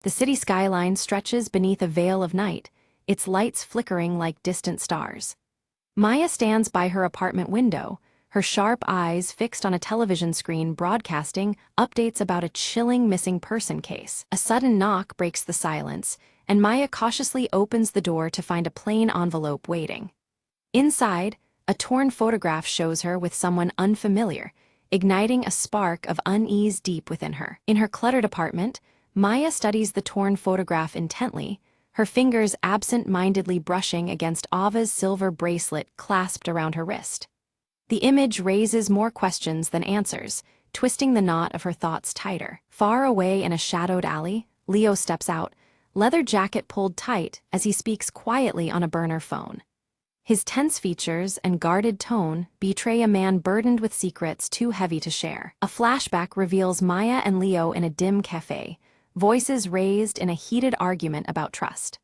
The city skyline stretches beneath a veil of night, its lights flickering like distant stars. Maya stands by her apartment window, her sharp eyes fixed on a television screen broadcasting updates about a chilling missing person case. A sudden knock breaks the silence, and Maya cautiously opens the door to find a plain envelope waiting. Inside, a torn photograph shows her with someone unfamiliar, igniting a spark of unease deep within her. In her cluttered apartment, Maya studies the torn photograph intently, her fingers absent-mindedly brushing against Ava's silver bracelet clasped around her wrist. The image raises more questions than answers, twisting the knot of her thoughts tighter. Far away in a shadowed alley, Leo steps out, leather jacket pulled tight as he speaks quietly on a burner phone. His tense features and guarded tone betray a man burdened with secrets too heavy to share. A flashback reveals Maya and Leo in a dim cafe, voices raised in a heated argument about trust.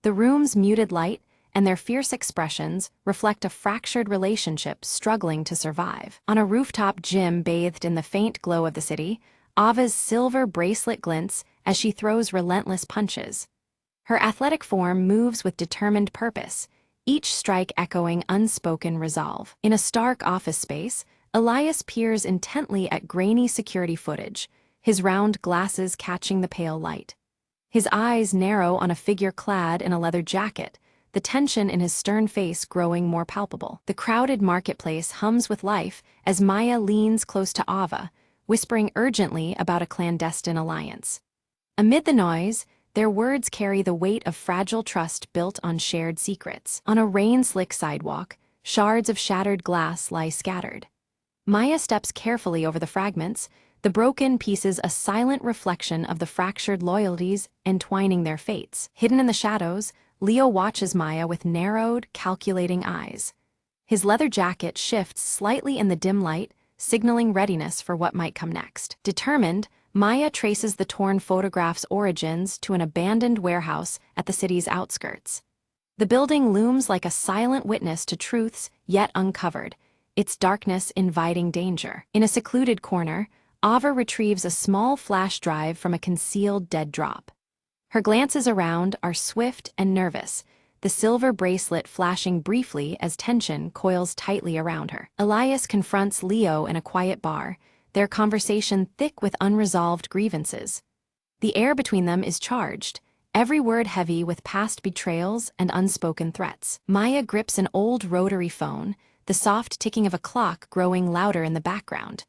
The room's muted light and their fierce expressions reflect a fractured relationship struggling to survive. On a rooftop gym bathed in the faint glow of the city, Ava's silver bracelet glints as she throws relentless punches. Her athletic form moves with determined purpose, each strike echoing unspoken resolve. In a stark office space, Elias peers intently at grainy security footage, his round glasses catching the pale light. His eyes narrow on a figure clad in a leather jacket, the tension in his stern face growing more palpable. The crowded marketplace hums with life as Maya leans close to Ava, whispering urgently about a clandestine alliance. Amid the noise, their words carry the weight of fragile trust built on shared secrets. On a rain-slick sidewalk, shards of shattered glass lie scattered. Maya steps carefully over the fragments, the broken pieces a silent reflection of the fractured loyalties entwining their fates. Hidden in the shadows, Leo watches Maya with narrowed, calculating eyes. His leather jacket shifts slightly in the dim light, signaling readiness for what might come next. Determined, Maya traces the torn photograph's origins to an abandoned warehouse at the city's outskirts. The building looms like a silent witness to truths yet uncovered, its darkness inviting danger. In a secluded corner, Ava retrieves a small flash drive from a concealed dead drop. Her glances around are swift and nervous, the silver bracelet flashing briefly as tension coils tightly around her. Elias confronts Leo in a quiet bar, their conversation thick with unresolved grievances. The air between them is charged, every word heavy with past betrayals and unspoken threats. Maya grips an old rotary phone, the soft ticking of a clock growing louder in the background.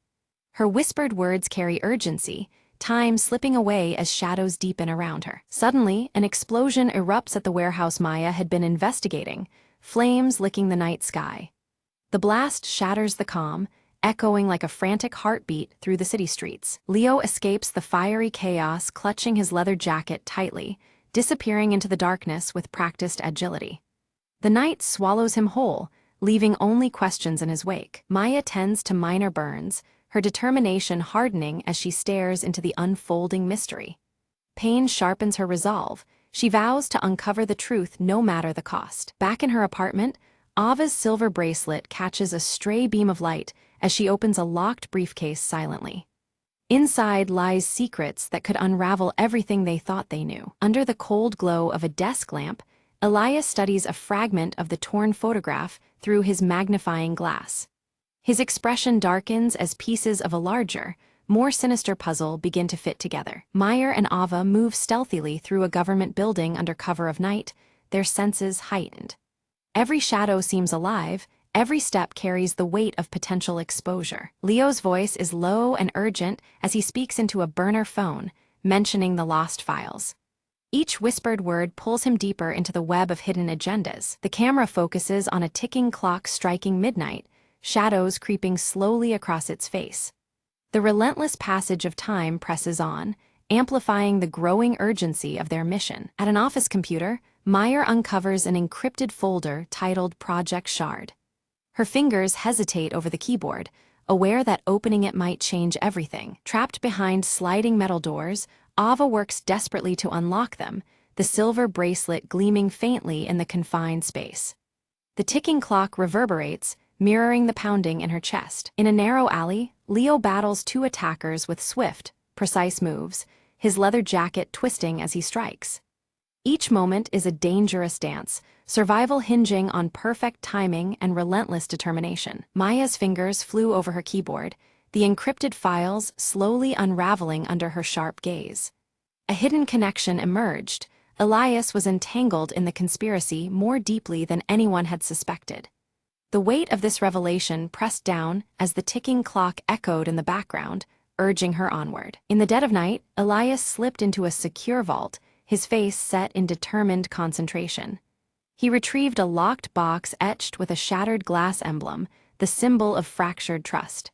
Her whispered words carry urgency, time slipping away as shadows deepen around her. Suddenly, an explosion erupts at the warehouse Maya had been investigating, flames licking the night sky. The blast shatters the calm, echoing like a frantic heartbeat through the city streets. Leo escapes the fiery chaos, clutching his leather jacket tightly, disappearing into the darkness with practiced agility. The night swallows him whole, leaving only questions in his wake. Maya tends to minor burns, her determination hardening as she stares into the unfolding mystery. Pain sharpens her resolve. She vows to uncover the truth no matter the cost. Back in her apartment, Ava's silver bracelet catches a stray beam of light as she opens a locked briefcase silently. Inside lies secrets that could unravel everything they thought they knew. Under the cold glow of a desk lamp, Elias studies a fragment of the torn photograph through his magnifying glass. His expression darkens as pieces of a larger, more sinister puzzle begin to fit together. Meyer and Ava move stealthily through a government building under cover of night, their senses heightened. Every shadow seems alive, every step carries the weight of potential exposure. Leo's voice is low and urgent as he speaks into a burner phone, mentioning the lost files. Each whispered word pulls him deeper into the web of hidden agendas. The camera focuses on a ticking clock striking midnight, shadows creeping slowly across its face. The relentless passage of time presses on, amplifying the growing urgency of their mission. At an office computer, Meyer uncovers an encrypted folder titled Project Shard. Her fingers hesitate over the keyboard, aware that opening it might change everything. Trapped behind sliding metal doors, Ava works desperately to unlock them, the silver bracelet gleaming faintly in the confined space. The ticking clock reverberates, mirroring the pounding in her chest. In a narrow alley, Leo battles two attackers with swift, precise moves, his leather jacket twisting as he strikes. Each moment is a dangerous dance, survival hinging on perfect timing and relentless determination. Maya's fingers flew over her keyboard, the encrypted files slowly unraveling under her sharp gaze. A hidden connection emerged. Elias was entangled in the conspiracy more deeply than anyone had suspected. The weight of this revelation pressed down as the ticking clock echoed in the background, urging her onward. In the dead of night, Elias slipped into a secure vault, his face set in determined concentration. He retrieved a locked box etched with a shattered glass emblem, the symbol of fractured trust.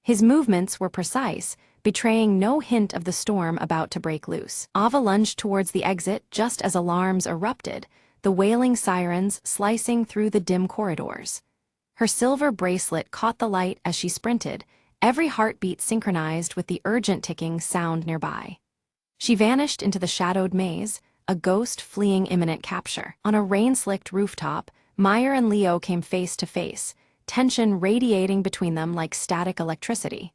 His movements were precise, betraying no hint of the storm about to break loose. Ava lunged towards the exit just as alarms erupted, the wailing sirens slicing through the dim corridors. Her silver bracelet caught the light as she sprinted, every heartbeat synchronized with the urgent ticking sound nearby. She vanished into the shadowed maze, a ghost fleeing imminent capture. On a rain-slicked rooftop, Meyer and Leo came face to face, tension radiating between them like static electricity.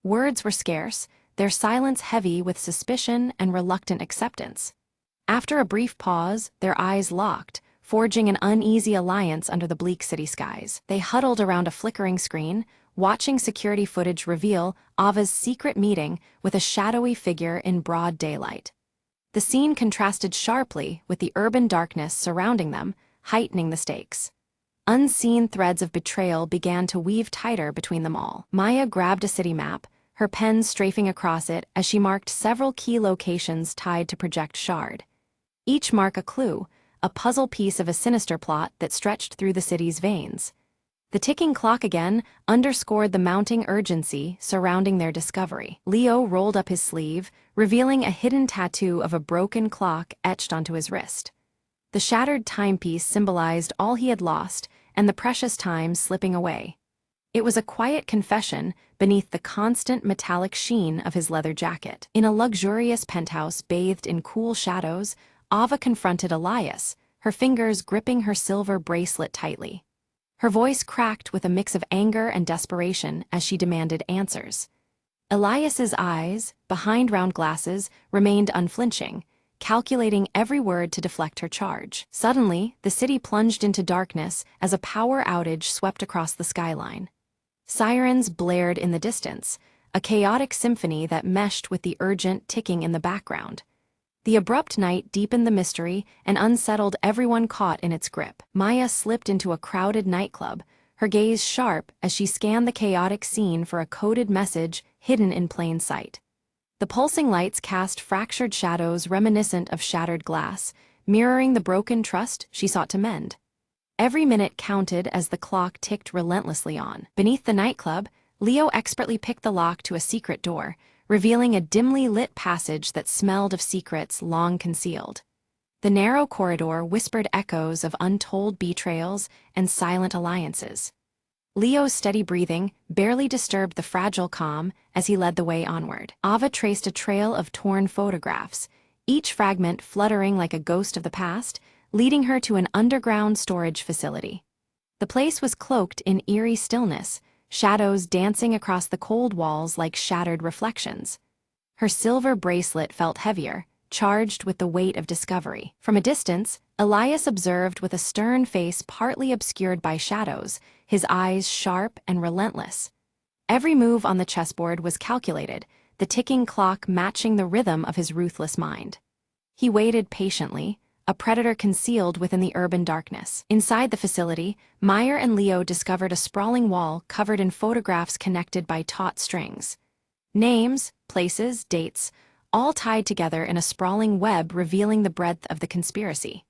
Words were scarce, their silence heavy with suspicion and reluctant acceptance. After a brief pause, their eyes locked, forging an uneasy alliance under the bleak city skies. They huddled around a flickering screen, watching security footage reveal Ava's secret meeting with a shadowy figure in broad daylight. The scene contrasted sharply with the urban darkness surrounding them, heightening the stakes. Unseen threads of betrayal began to weave tighter between them all. Maya grabbed a city map, her pen strafing across it as she marked several key locations tied to Project Shard. Each mark a clue, a puzzle piece of a sinister plot that stretched through the city's veins. The ticking clock again underscored the mounting urgency surrounding their discovery. Leo rolled up his sleeve, revealing a hidden tattoo of a broken clock etched onto his wrist. The shattered timepiece symbolized all he had lost and the precious time slipping away. It was a quiet confession beneath the constant metallic sheen of his leather jacket. In a luxurious penthouse bathed in cool shadows, Ava confronted Elias, her fingers gripping her silver bracelet tightly. Her voice cracked with a mix of anger and desperation as she demanded answers. Elias's eyes, behind round glasses, remained unflinching, calculating every word to deflect her charge. Suddenly, the city plunged into darkness as a power outage swept across the skyline. Sirens blared in the distance, a chaotic symphony that meshed with the urgent ticking in the background. The abrupt night deepened the mystery and unsettled everyone caught in its grip. Maya slipped into a crowded nightclub, her gaze sharp as she scanned the chaotic scene for a coded message hidden in plain sight. The pulsing lights cast fractured shadows reminiscent of shattered glass, mirroring the broken trust she sought to mend. Every minute counted as the clock ticked relentlessly on. Beneath the nightclub, Leo expertly picked the lock to a secret door, revealing a dimly lit passage that smelled of secrets long concealed. The narrow corridor whispered echoes of untold betrayals and silent alliances. Leo's steady breathing barely disturbed the fragile calm as he led the way onward. Ava traced a trail of torn photographs, each fragment fluttering like a ghost of the past, leading her to an underground storage facility. The place was cloaked in eerie stillness, shadows dancing across the cold walls like shattered reflections. Her silver bracelet felt heavier, charged with the weight of discovery. From a distance, Elias observed with a stern face partly obscured by shadows, his eyes sharp and relentless. Every move on the chessboard was calculated, the ticking clock matching the rhythm of his ruthless mind. He waited patiently, a predator concealed within the urban darkness. Inside the facility, Meyer and Leo discovered a sprawling wall covered in photographs connected by taut strings. Names, places, dates, all tied together in a sprawling web revealing the breadth of the conspiracy.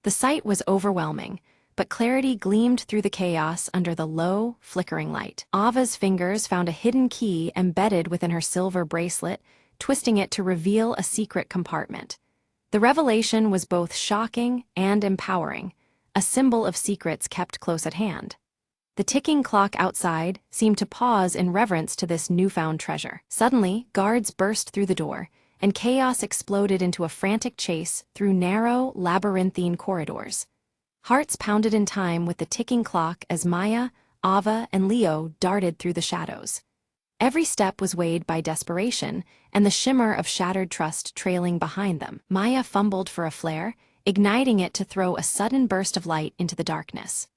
The sight was overwhelming, but clarity gleamed through the chaos under the low, flickering light. Ava's fingers found a hidden key embedded within her silver bracelet, twisting it to reveal a secret compartment. The revelation was both shocking and empowering, a symbol of secrets kept close at hand. The ticking clock outside seemed to pause in reverence to this newfound treasure. Suddenly, guards burst through the door, and chaos exploded into a frantic chase through narrow, labyrinthine corridors. Hearts pounded in time with the ticking clock as Maya, Ava, and Leo darted through the shadows. Every step was weighed by desperation, and the shimmer of shattered trust trailing behind them. Maya fumbled for a flare, igniting it to throw a sudden burst of light into the darkness.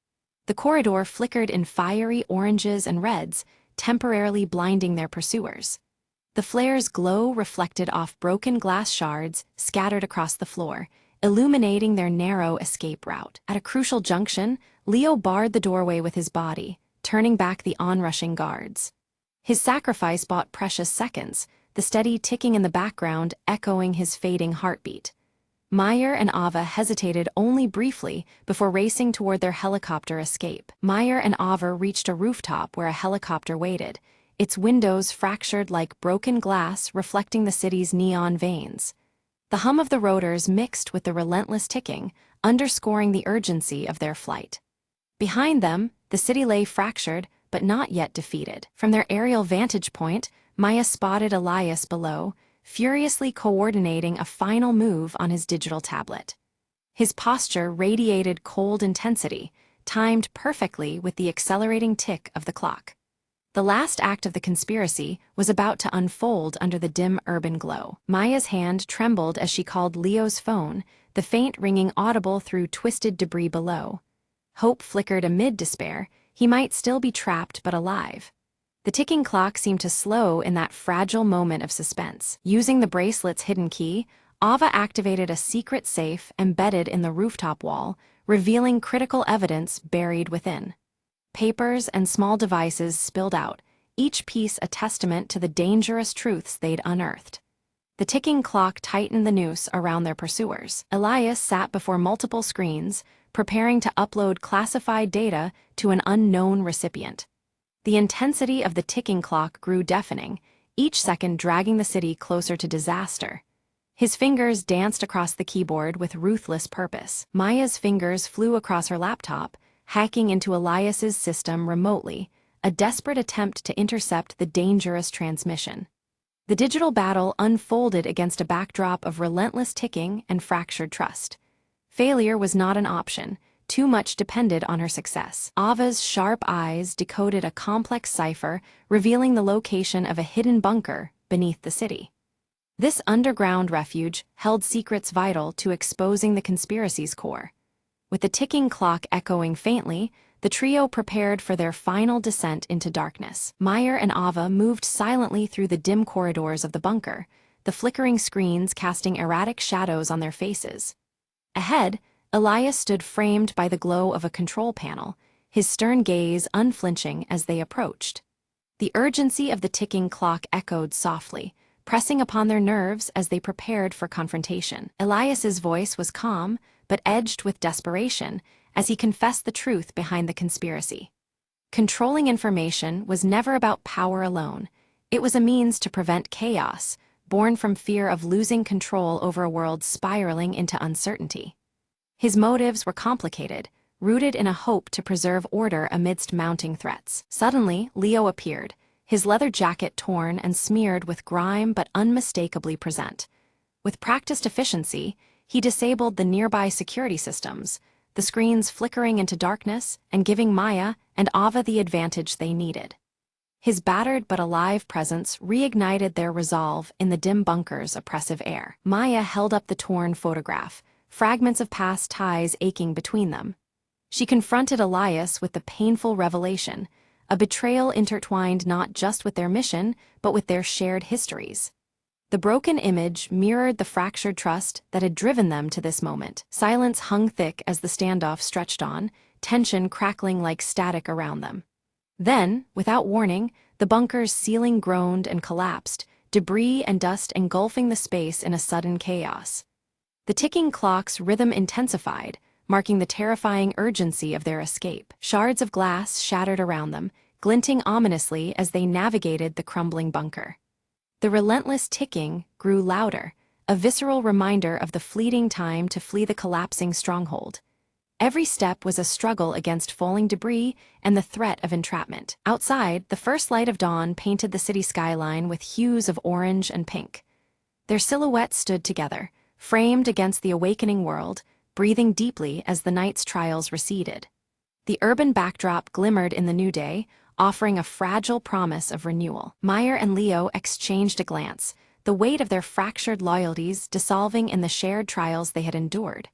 The corridor flickered in fiery oranges and reds, temporarily blinding their pursuers. The flare's glow reflected off broken glass shards scattered across the floor, illuminating their narrow escape route. At a crucial junction, Leo barred the doorway with his body, turning back the onrushing guards. His sacrifice bought precious seconds, the steady ticking in the background echoing his fading heartbeat. Meyer and Ava hesitated only briefly before racing toward their helicopter escape. Meyer and Ava reached a rooftop where a helicopter waited, its windows fractured like broken glass reflecting the city's neon veins. The hum of the rotors mixed with the relentless ticking, underscoring the urgency of their flight. Behind them, the city lay fractured, but not yet defeated. From their aerial vantage point, Maya spotted Elias below, furiously coordinating a final move on his digital tablet. His posture radiated cold intensity, timed perfectly with the accelerating tick of the clock. The last act of the conspiracy was about to unfold under the dim urban glow. Maya's hand trembled as she called Leo's phone, the faint ringing audible through twisted debris below. Hope flickered amid despair. He might still be trapped but alive. The ticking clock seemed to slow in that fragile moment of suspense. Using the bracelet's hidden key, Ava activated a secret safe embedded in the rooftop wall, revealing critical evidence buried within. Papers and small devices spilled out, each piece a testament to the dangerous truths they'd unearthed. The ticking clock tightened the noose around their pursuers. Elias sat before multiple screens, preparing to upload classified data to an unknown recipient. The intensity of the ticking clock grew deafening, each second dragging the city closer to disaster. His fingers danced across the keyboard with ruthless purpose. Maya's fingers flew across her laptop, hacking into Elias's system remotely, a desperate attempt to intercept the dangerous transmission. The digital battle unfolded against a backdrop of relentless ticking and fractured trust. Failure was not an option. Too much depended on her success. Ava's sharp eyes decoded a complex cipher, revealing the location of a hidden bunker beneath the city. This underground refuge held secrets vital to exposing the conspiracy's core. With the ticking clock echoing faintly, the trio prepared for their final descent into darkness. Maya and Ava moved silently through the dim corridors of the bunker, the flickering screens casting erratic shadows on their faces. Ahead, Elias stood framed by the glow of a control panel, his stern gaze unflinching as they approached. The urgency of the ticking clock echoed softly, pressing upon their nerves as they prepared for confrontation. Elias's voice was calm, but edged with desperation, as he confessed the truth behind the conspiracy. Controlling information was never about power alone. It was a means to prevent chaos, born from fear of losing control over a world spiraling into uncertainty. His motives were complicated, rooted in a hope to preserve order amidst mounting threats. Suddenly, Leo appeared, his leather jacket torn and smeared with grime but unmistakably present. With practiced efficiency, he disabled the nearby security systems, the screens flickering into darkness and giving Maya and Ava the advantage they needed. His battered but alive presence reignited their resolve in the dim bunker's oppressive air. Maya held up the torn photograph, fragments of past ties aching between them. She confronted Elias with the painful revelation, a betrayal intertwined not just with their mission, but with their shared histories. The broken image mirrored the fractured trust that had driven them to this moment. Silence hung thick as the standoff stretched on, tension crackling like static around them. Then, without warning, the bunker's ceiling groaned and collapsed, debris and dust engulfing the space in a sudden chaos. The ticking clock's rhythm intensified, marking the terrifying urgency of their escape. Shards of glass shattered around them, glinting ominously as they navigated the crumbling bunker. The relentless ticking grew louder, a visceral reminder of the fleeting time to flee the collapsing stronghold. Every step was a struggle against falling debris and the threat of entrapment. Outside, the first light of dawn painted the city skyline with hues of orange and pink. Their silhouettes stood together, framed against the awakening world, breathing deeply as the night's trials receded. The urban backdrop glimmered in the new day, offering a fragile promise of renewal. Maya and Leo exchanged a glance, the weight of their fractured loyalties dissolving in the shared trials they had endured.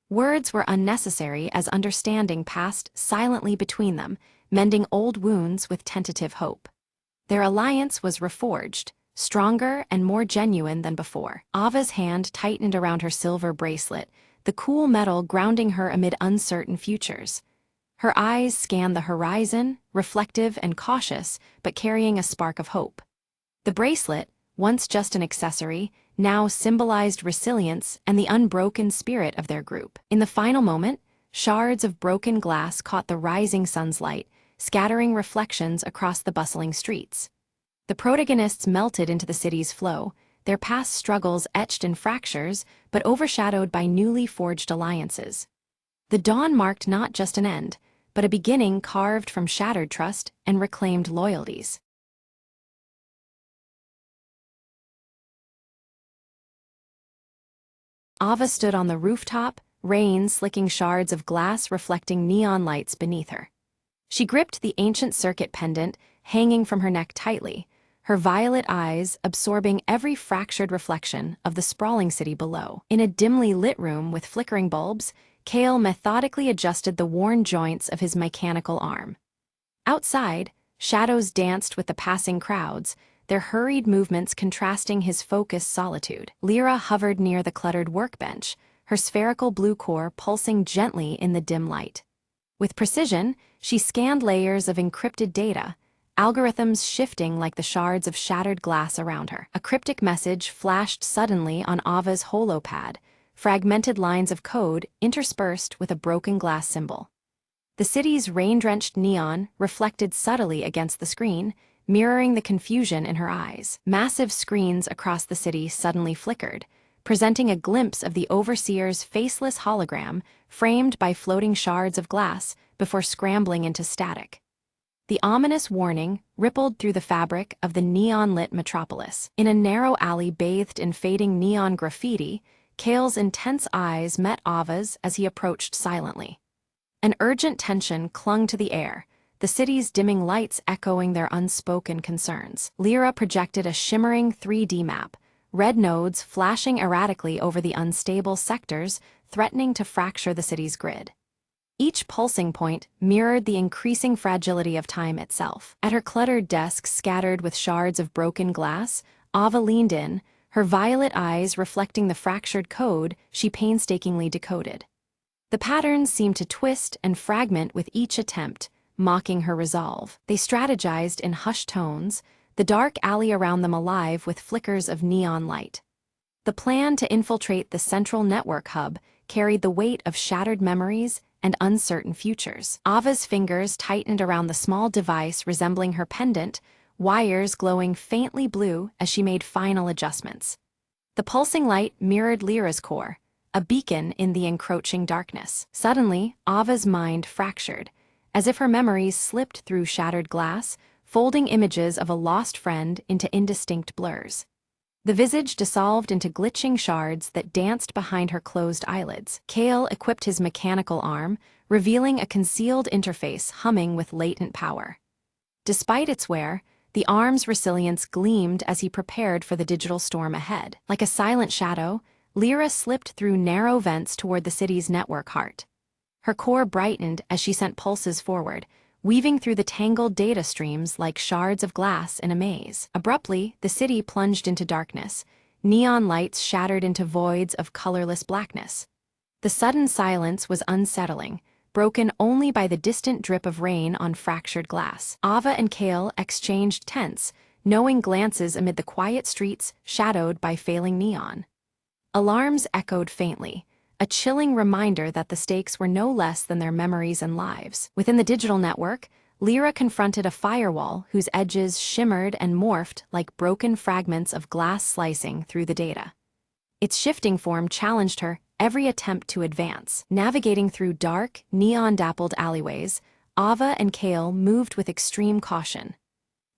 Words were unnecessary as understanding passed silently between them, mending old wounds with tentative hope. Their alliance was reforged, stronger and more genuine than before. Ava's hand tightened around her silver bracelet, the cool metal grounding her amid uncertain futures. Her eyes scanned the horizon, reflective and cautious, but carrying a spark of hope. The bracelet, once just an accessory, now symbolized resilience and the unbroken spirit of their group. In the final moment, shards of broken glass caught the rising sun's light, scattering reflections across the bustling streets. The protagonists melted into the city's flow, their past struggles etched in fractures, but overshadowed by newly forged alliances. The dawn marked not just an end, but a beginning carved from shattered trust and reclaimed loyalties. Ava stood on the rooftop, rain slicking shards of glass reflecting neon lights beneath her. She gripped the ancient circuit pendant, hanging from her neck tightly, her violet eyes absorbing every fractured reflection of the sprawling city below. In a dimly lit room with flickering bulbs, Kale methodically adjusted the worn joints of his mechanical arm. Outside, shadows danced with the passing crowds, their hurried movements contrasting his focused solitude. Lyra hovered near the cluttered workbench, her spherical blue core pulsing gently in the dim light. With precision, she scanned layers of encrypted data, algorithms shifting like the shards of shattered glass around her. A cryptic message flashed suddenly on Ava's holopad, fragmented lines of code interspersed with a broken glass symbol. The city's rain-drenched neon reflected subtly against the screen, mirroring the confusion in her eyes. Massive screens across the city suddenly flickered, presenting a glimpse of the overseer's faceless hologram framed by floating shards of glass before scrambling into static. The ominous warning rippled through the fabric of the neon-lit metropolis. In a narrow alley bathed in fading neon graffiti, Kale's intense eyes met Ava's as he approached silently. An urgent tension clung to the air, the city's dimming lights echoing their unspoken concerns. Lyra projected a shimmering 3D map, red nodes flashing erratically over the unstable sectors, threatening to fracture the city's grid. Each pulsing point mirrored the increasing fragility of time itself. At her cluttered desk scattered with shards of broken glass, Ava leaned in, her violet eyes reflecting the fractured code she painstakingly decoded. The patterns seemed to twist and fragment with each attempt, mocking her resolve. They strategized in hushed tones, the dark alley around them alive with flickers of neon light. The plan to infiltrate the central network hub carried the weight of shattered memories and uncertain futures. Ava's fingers tightened around the small device resembling her pendant, wires glowing faintly blue as she made final adjustments. The pulsing light mirrored Lyra's core, a beacon in the encroaching darkness. Suddenly, Ava's mind fractured, as if her memories slipped through shattered glass, folding images of a lost friend into indistinct blurs. The visage dissolved into glitching shards that danced behind her closed eyelids. Kale equipped his mechanical arm, revealing a concealed interface humming with latent power. Despite its wear, the arm's resilience gleamed as he prepared for the digital storm ahead. Like a silent shadow, Lyra slipped through narrow vents toward the city's network heart. Her core brightened as she sent pulses forward, weaving through the tangled data streams like shards of glass in a maze. Abruptly, the city plunged into darkness, neon lights shattered into voids of colorless blackness. The sudden silence was unsettling, broken only by the distant drip of rain on fractured glass. Ava and Kale exchanged tense, knowing glances amid the quiet streets shadowed by failing neon. Alarms echoed faintly, a chilling reminder that the stakes were no less than their memories and lives. Within the digital network, Lyra confronted a firewall whose edges shimmered and morphed like broken fragments of glass slicing through the data. Its shifting form challenged her every attempt to advance. Navigating through dark, neon-dappled alleyways, Ava and Kale moved with extreme caution.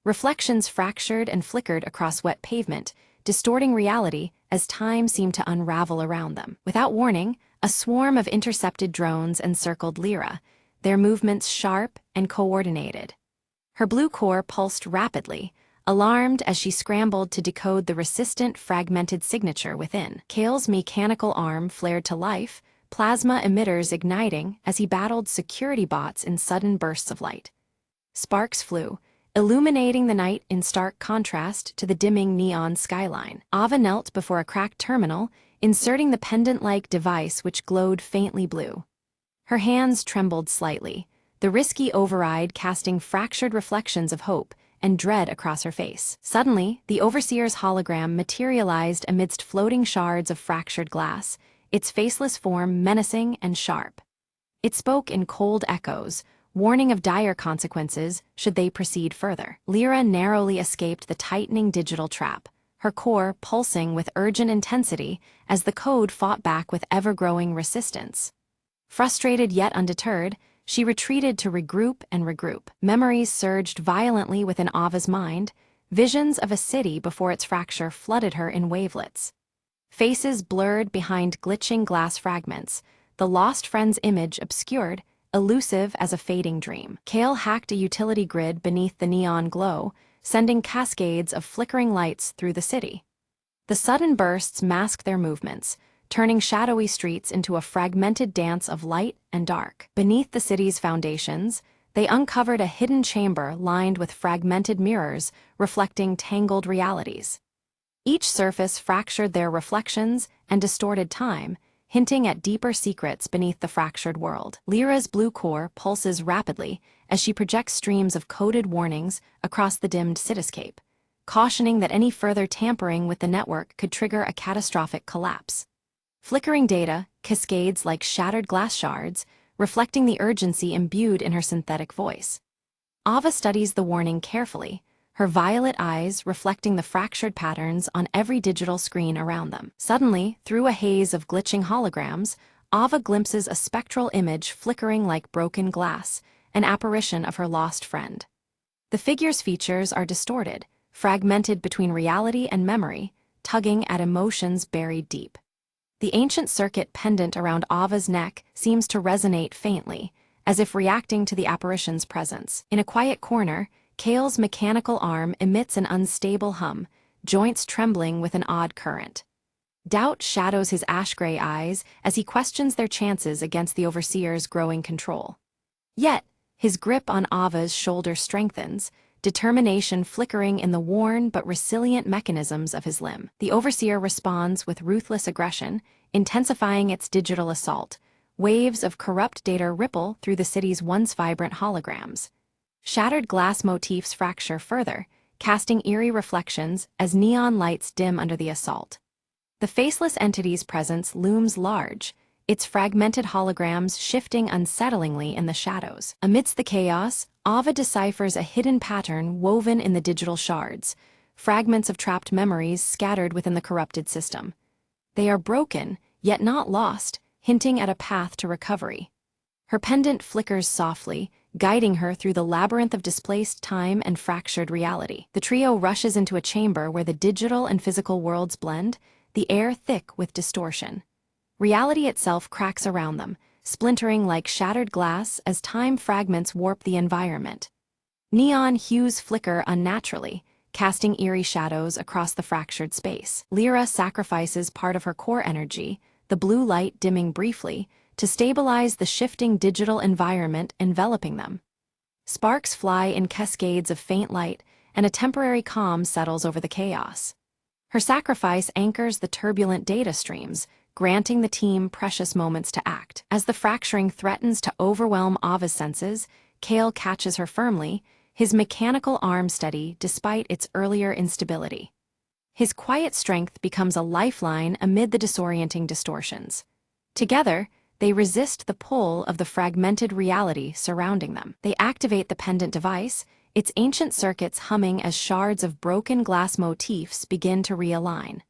Reflections fractured and flickered across wet pavement, distorting reality as time seemed to unravel around them. Without warning, a swarm of intercepted drones encircled Lyra, their movements sharp and coordinated. Her blue core pulsed rapidly, alarmed as she scrambled to decode the resistant, fragmented signature within. Kale's mechanical arm flared to life, plasma emitters igniting as he battled security bots in sudden bursts of light. Sparks flew, illuminating the night in stark contrast to the dimming neon skyline. Ava knelt before a cracked terminal, inserting the pendant-like device which glowed faintly blue. Her hands trembled slightly, the risky override casting fractured reflections of hope and dread across her face. Suddenly, the overseer's hologram materialized amidst floating shards of fractured glass, its faceless form menacing and sharp. It spoke in cold echoes, warning of dire consequences should they proceed further. Lyra narrowly escaped the tightening digital trap, her core pulsing with urgent intensity as the code fought back with ever-growing resistance. Frustrated yet undeterred, she retreated to regroup and regroup. Memories surged violently within Ava's mind, visions of a city before its fracture flooded her in wavelets. Faces blurred behind glitching glass fragments, the lost friend's image obscured, elusive as a fading dream. Kale hacked a utility grid beneath the neon glow, sending cascades of flickering lights through the city. The sudden bursts masked their movements, turning shadowy streets into a fragmented dance of light and dark. Beneath the city's foundations, they uncovered a hidden chamber lined with fragmented mirrors reflecting tangled realities. Each surface fractured their reflections and distorted time, hinting at deeper secrets beneath the fractured world. Lyra's blue core pulses rapidly as she projects streams of coded warnings across the dimmed cityscape, cautioning that any further tampering with the network could trigger a catastrophic collapse. Flickering data cascades like shattered glass shards, reflecting the urgency imbued in her synthetic voice. Ava studies the warning carefully, her violet eyes reflecting the fractured patterns on every digital screen around them. Suddenly, through a haze of glitching holograms, Ava glimpses a spectral image flickering like broken glass, an apparition of her lost friend. The figure's features are distorted, fragmented between reality and memory, tugging at emotions buried deep. The ancient circuit pendant around Ava's neck seems to resonate faintly, as if reacting to the apparition's presence. In a quiet corner, Kale's mechanical arm emits an unstable hum, joints trembling with an odd current. Doubt shadows his ash-gray eyes as he questions their chances against the Overseer's growing control. Yet, his grip on Ava's shoulder strengthens, determination flickering in the worn but resilient mechanisms of his limb. The Overseer responds with ruthless aggression, intensifying its digital assault. Waves of corrupt data ripple through the city's once vibrant holograms. Shattered glass motifs fracture further, casting eerie reflections as neon lights dim under the assault. The faceless entity's presence looms large, its fragmented holograms shifting unsettlingly in the shadows. Amidst the chaos, Ava deciphers a hidden pattern woven in the digital shards, fragments of trapped memories scattered within the corrupted system. They are broken, yet not lost, hinting at a path to recovery. Her pendant flickers softly, guiding her through the labyrinth of displaced time and fractured reality. The trio rushes into a chamber where the digital and physical worlds blend, the air thick with distortion. Reality itself cracks around them, splintering like shattered glass as time fragments warp the environment. Neon hues flicker unnaturally, casting eerie shadows across the fractured space. Lyra sacrifices part of her core energy, the blue light dimming briefly, to stabilize the shifting digital environment enveloping them. Sparks fly in cascades of faint light, and a temporary calm settles over the chaos. Her sacrifice anchors the turbulent data streams, granting the team precious moments to act. As the fracturing threatens to overwhelm Ava's senses, Kale catches her firmly, his mechanical arm steady despite its earlier instability. His quiet strength becomes a lifeline amid the disorienting distortions. Together, they resist the pull of the fragmented reality surrounding them. They activate the pendant device, its ancient circuits humming as shards of broken glass motifs begin to realign.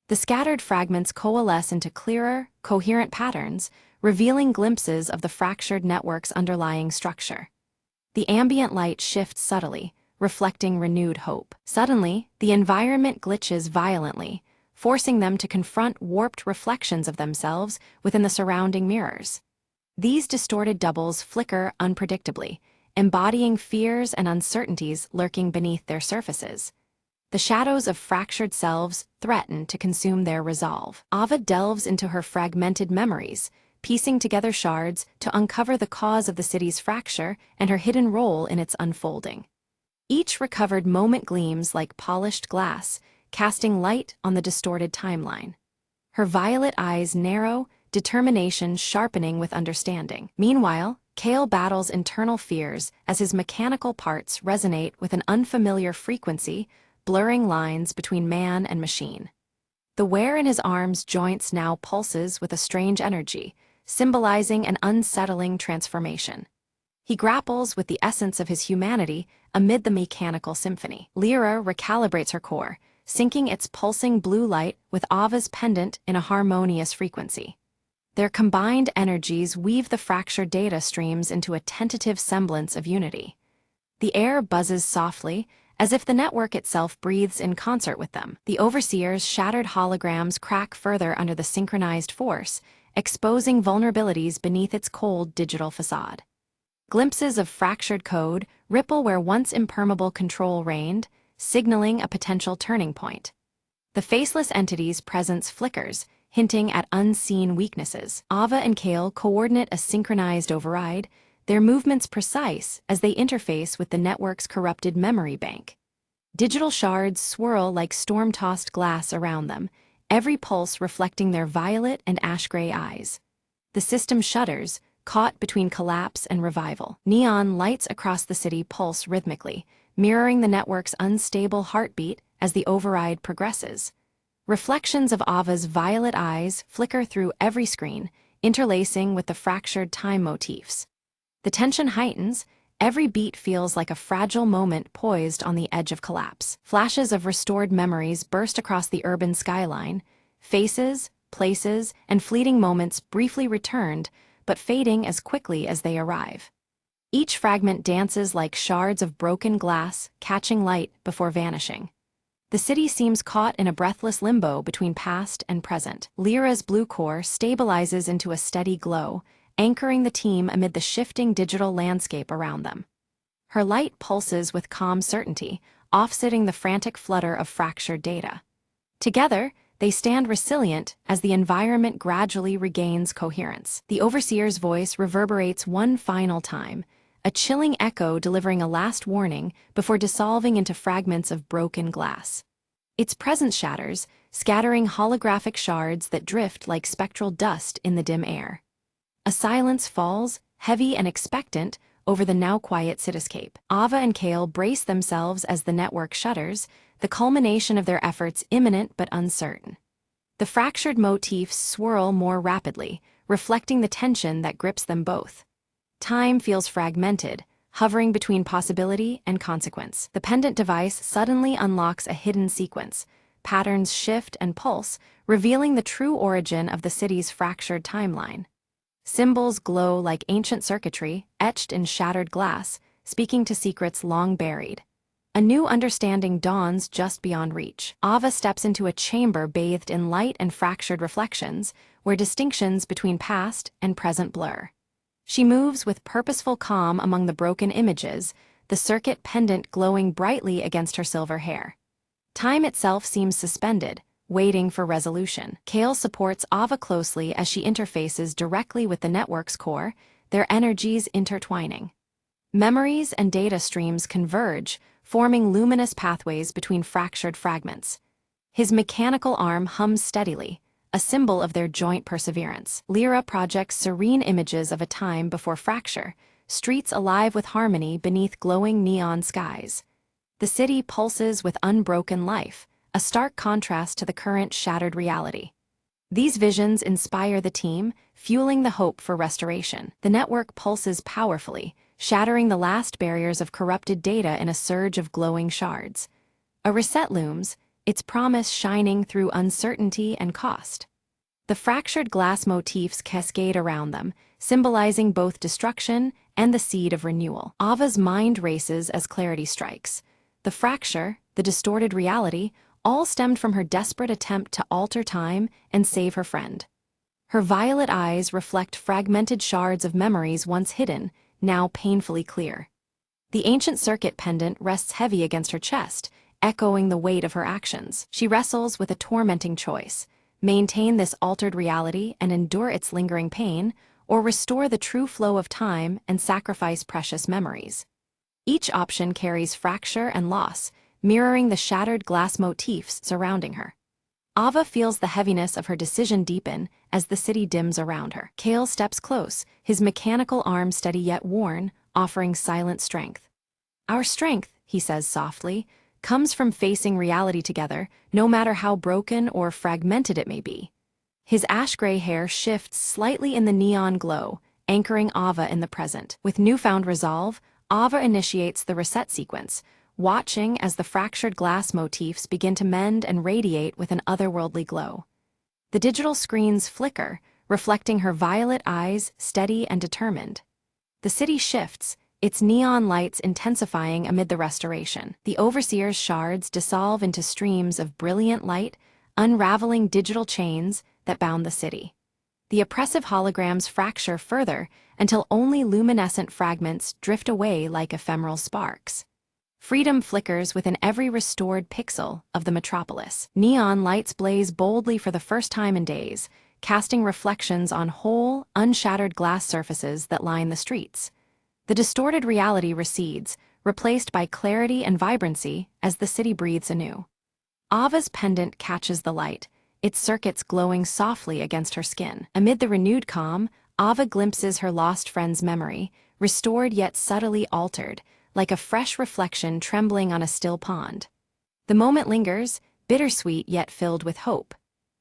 The scattered fragments coalesce into clearer, coherent patterns, revealing glimpses of the fractured network's underlying structure. The ambient light shifts subtly, reflecting renewed hope. Suddenly, the environment glitches violently, forcing them to confront warped reflections of themselves within the surrounding mirrors. These distorted doubles flicker unpredictably, embodying fears and uncertainties lurking beneath their surfaces. The shadows of fractured selves threaten to consume their resolve. Ava delves into her fragmented memories, piecing together shards to uncover the cause of the city's fracture and her hidden role in its unfolding. Each recovered moment gleams like polished glass, casting light on the distorted timeline. Her violet eyes narrow, determination sharpening with understanding. Meanwhile, Kale battles internal fears as his mechanical parts resonate with an unfamiliar frequency, blurring lines between man and machine. The wear in his arm's joints now pulses with a strange energy, symbolizing an unsettling transformation. He grapples with the essence of his humanity amid the mechanical symphony. Lyra recalibrates her core, syncing its pulsing blue light with Ava's pendant in a harmonious frequency. Their combined energies weave the fractured data streams into a tentative semblance of unity. The air buzzes softly, as if the network itself breathes in concert with them. The Overseer's shattered holograms crack further under the synchronized force, exposing vulnerabilities beneath its cold digital facade. Glimpses of fractured code ripple where once impermeable control reigned, signaling a potential turning point. The faceless entity's presence flickers, hinting at unseen weaknesses. Ava and Kale coordinate a synchronized override, their movements precise as they interface with the network's corrupted memory bank. Digital shards swirl like storm-tossed glass around them, every pulse reflecting their violet and ash-gray eyes. The system shudders, caught between collapse and revival. Neon lights across the city pulse rhythmically, mirroring the network's unstable heartbeat as the override progresses. Reflections of Ava's violet eyes flicker through every screen, interlacing with the fractured time motifs. The tension heightens, Every beat feels like a fragile moment poised on the edge of collapse. Flashes of restored memories burst across the urban skyline. Faces, places, and fleeting moments briefly returned, but fading as quickly as they arrive. Each fragment dances like shards of broken glass, catching light before vanishing. The city seems caught in a breathless limbo between past and present. Lyra's blue core stabilizes into a steady glow, anchoring the team amid the shifting digital landscape around them. Her light pulses with calm certainty, offsetting the frantic flutter of fractured data. Together, they stand resilient as the environment gradually regains coherence. The overseer's voice reverberates one final time, a chilling echo delivering a last warning before dissolving into fragments of broken glass. Its presence shatters, scattering holographic shards that drift like spectral dust in the dim air. A silence falls, heavy and expectant, over the now quiet cityscape. Ava and Kale brace themselves as the network shudders, the culmination of their efforts imminent but uncertain. The fractured motifs swirl more rapidly, reflecting the tension that grips them both. Time feels fragmented, hovering between possibility and consequence. The pendant device suddenly unlocks a hidden sequence. Patterns shift and pulse, revealing the true origin of the city's fractured timeline. Symbols glow like ancient circuitry, etched in shattered glass, speaking to secrets long buried. A new understanding dawns just beyond reach. Ava steps into a chamber bathed in light and fractured reflections, where distinctions between past and present blur. She moves with purposeful calm among the broken images, the circuit pendant glowing brightly against her silver hair. Time itself seems suspended, waiting for resolution. Kale supports Ava closely as she interfaces directly with the network's core, their energies intertwining. Memories and data streams converge, forming luminous pathways between fractured fragments. His mechanical arm hums steadily, a symbol of their joint perseverance. Lyra projects serene images of a time before fracture, streets alive with harmony beneath glowing neon skies. The city pulses with unbroken life, a stark contrast to the current shattered reality. These visions inspire the team, fueling the hope for restoration. The network pulses powerfully, shattering the last barriers of corrupted data in a surge of glowing shards. A reset looms, its promise shining through uncertainty and cost. The fractured glass motifs cascade around them, symbolizing both destruction and the seed of renewal. Ava's mind races as clarity strikes. The fracture, the distorted reality, all stemmed from her desperate attempt to alter time and save her friend. Her violet eyes reflect fragmented shards of memories once hidden, now painfully clear. The ancient circuit pendant rests heavy against her chest, echoing the weight of her actions. She wrestles with a tormenting choice: maintain this altered reality and endure its lingering pain, or restore the true flow of time and sacrifice precious memories. Each option carries fracture and loss, mirroring the shattered glass motifs surrounding her. Ava feels the heaviness of her decision deepen as the city dims around her. Kale steps close, his mechanical arm steady yet worn, offering silent strength. "Our strength," he says softly, "comes from facing reality together, no matter how broken or fragmented it may be." His ash-gray hair shifts slightly in the neon glow, anchoring Ava in the present. With newfound resolve, Ava initiates the reset sequence, watching as the fractured glass motifs begin to mend and radiate with an otherworldly glow. The digital screens flicker, reflecting her violet eyes, steady and determined. The city shifts, its neon lights intensifying amid the restoration. The overseer's shards dissolve into streams of brilliant light, unraveling digital chains that bound the city. The oppressive holograms fracture further until only luminescent fragments drift away like ephemeral sparks. Freedom flickers within every restored pixel of the metropolis. Neon lights blaze boldly for the first time in days, casting reflections on whole, unshattered glass surfaces that line the streets. The distorted reality recedes, replaced by clarity and vibrancy as the city breathes anew. Ava's pendant catches the light, its circuits glowing softly against her skin. Amid the renewed calm, Ava glimpses her lost friend's memory, restored yet subtly altered, like a fresh reflection trembling on a still pond. The moment lingers, bittersweet yet filled with hope.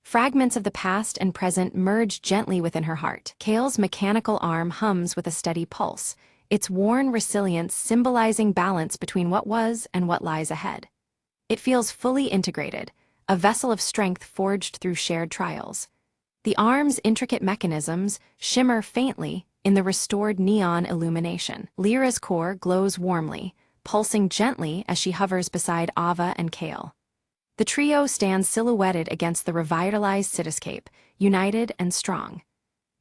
Fragments of the past and present merge gently within her heart. Kale's mechanical arm hums with a steady pulse, its worn resilience symbolizing balance between what was and what lies ahead. It feels fully integrated, a vessel of strength forged through shared trials. The arm's intricate mechanisms shimmer faintly in the restored neon illumination. Lyra's core glows warmly, pulsing gently as she hovers beside Ava and Kale. The trio stands silhouetted against the revitalized cityscape, united and strong.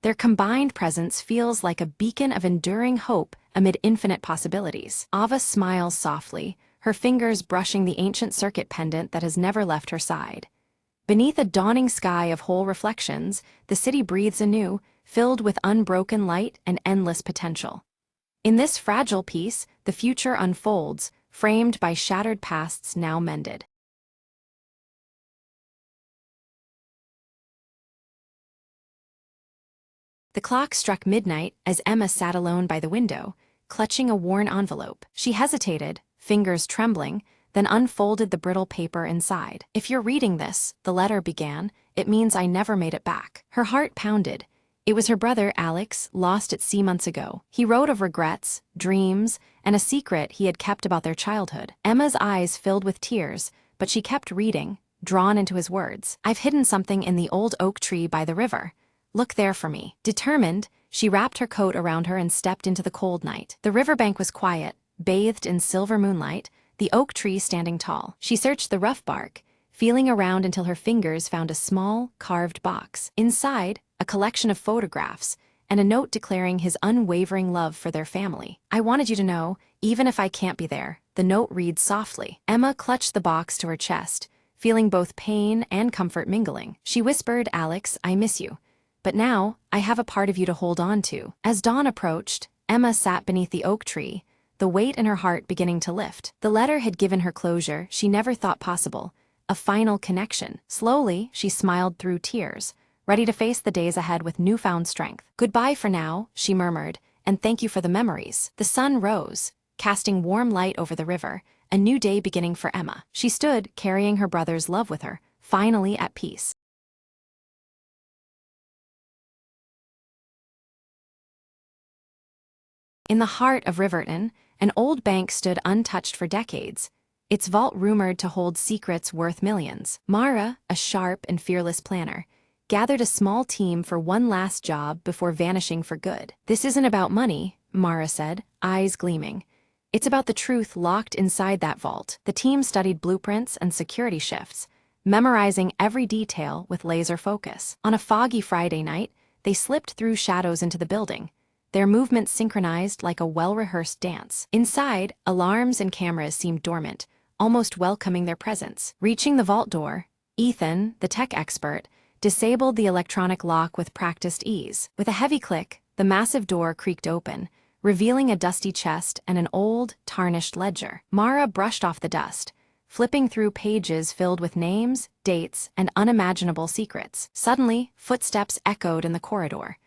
Their combined presence feels like a beacon of enduring hope amid infinite possibilities. Ava smiles softly, her fingers brushing the ancient circuit pendant that has never left her side. Beneath a dawning sky of whole reflections, the city breathes anew, filled with unbroken light and endless potential. In this fragile piece, the future unfolds, framed by shattered pasts now mended. The clock struck midnight as Emma sat alone by the window, clutching a worn envelope. She hesitated, fingers trembling, then unfolded the brittle paper inside. "If you're reading this," the letter began, "it means I never made it back." Her heart pounded. It was her brother, Alex, lost at sea months ago. He wrote of regrets, dreams, and a secret he had kept about their childhood. Emma's eyes filled with tears, but she kept reading, drawn into his words. "I've hidden something in the old oak tree by the river. Look there for me." Determined, she wrapped her coat around her and stepped into the cold night. The riverbank was quiet, bathed in silver moonlight, the oak tree standing tall. She searched the rough bark, feeling around until her fingers found a small, carved box. Inside, a collection of photographs, and a note declaring his unwavering love for their family. "I wanted you to know, even if I can't be there," the note reads softly. Emma clutched the box to her chest, feeling both pain and comfort mingling. She whispered, "Alex, I miss you. But now, I have a part of you to hold on to." As dawn approached, Emma sat beneath the oak tree, the weight in her heart beginning to lift. The letter had given her closure she never thought possible, a final connection. Slowly, she smiled through tears, ready to face the days ahead with newfound strength. "Goodbye for now," she murmured, "and thank you for the memories." The sun rose, casting warm light over the river, a new day beginning for Emma. She stood, carrying her brother's love with her, finally at peace. In the heart of Riverton, an old bank stood untouched for decades, its vault rumored to hold secrets worth millions. Mara, a sharp and fearless planner, gathered a small team for one last job before vanishing for good. "This isn't about money," Mara said, eyes gleaming. "It's about the truth locked inside that vault." The team studied blueprints and security shifts, memorizing every detail with laser focus. On a foggy Friday night, they slipped through shadows into the building, their movements synchronized like a well-rehearsed dance. Inside, alarms and cameras seemed dormant, almost welcoming their presence. Reaching the vault door, Ethan, the tech expert, disabled the electronic lock with practiced ease. With a heavy click, the massive door creaked open, revealing a dusty chest and an old, tarnished ledger. Mara brushed off the dust, flipping through pages filled with names, dates, and unimaginable secrets. Suddenly, footsteps echoed in the corridor.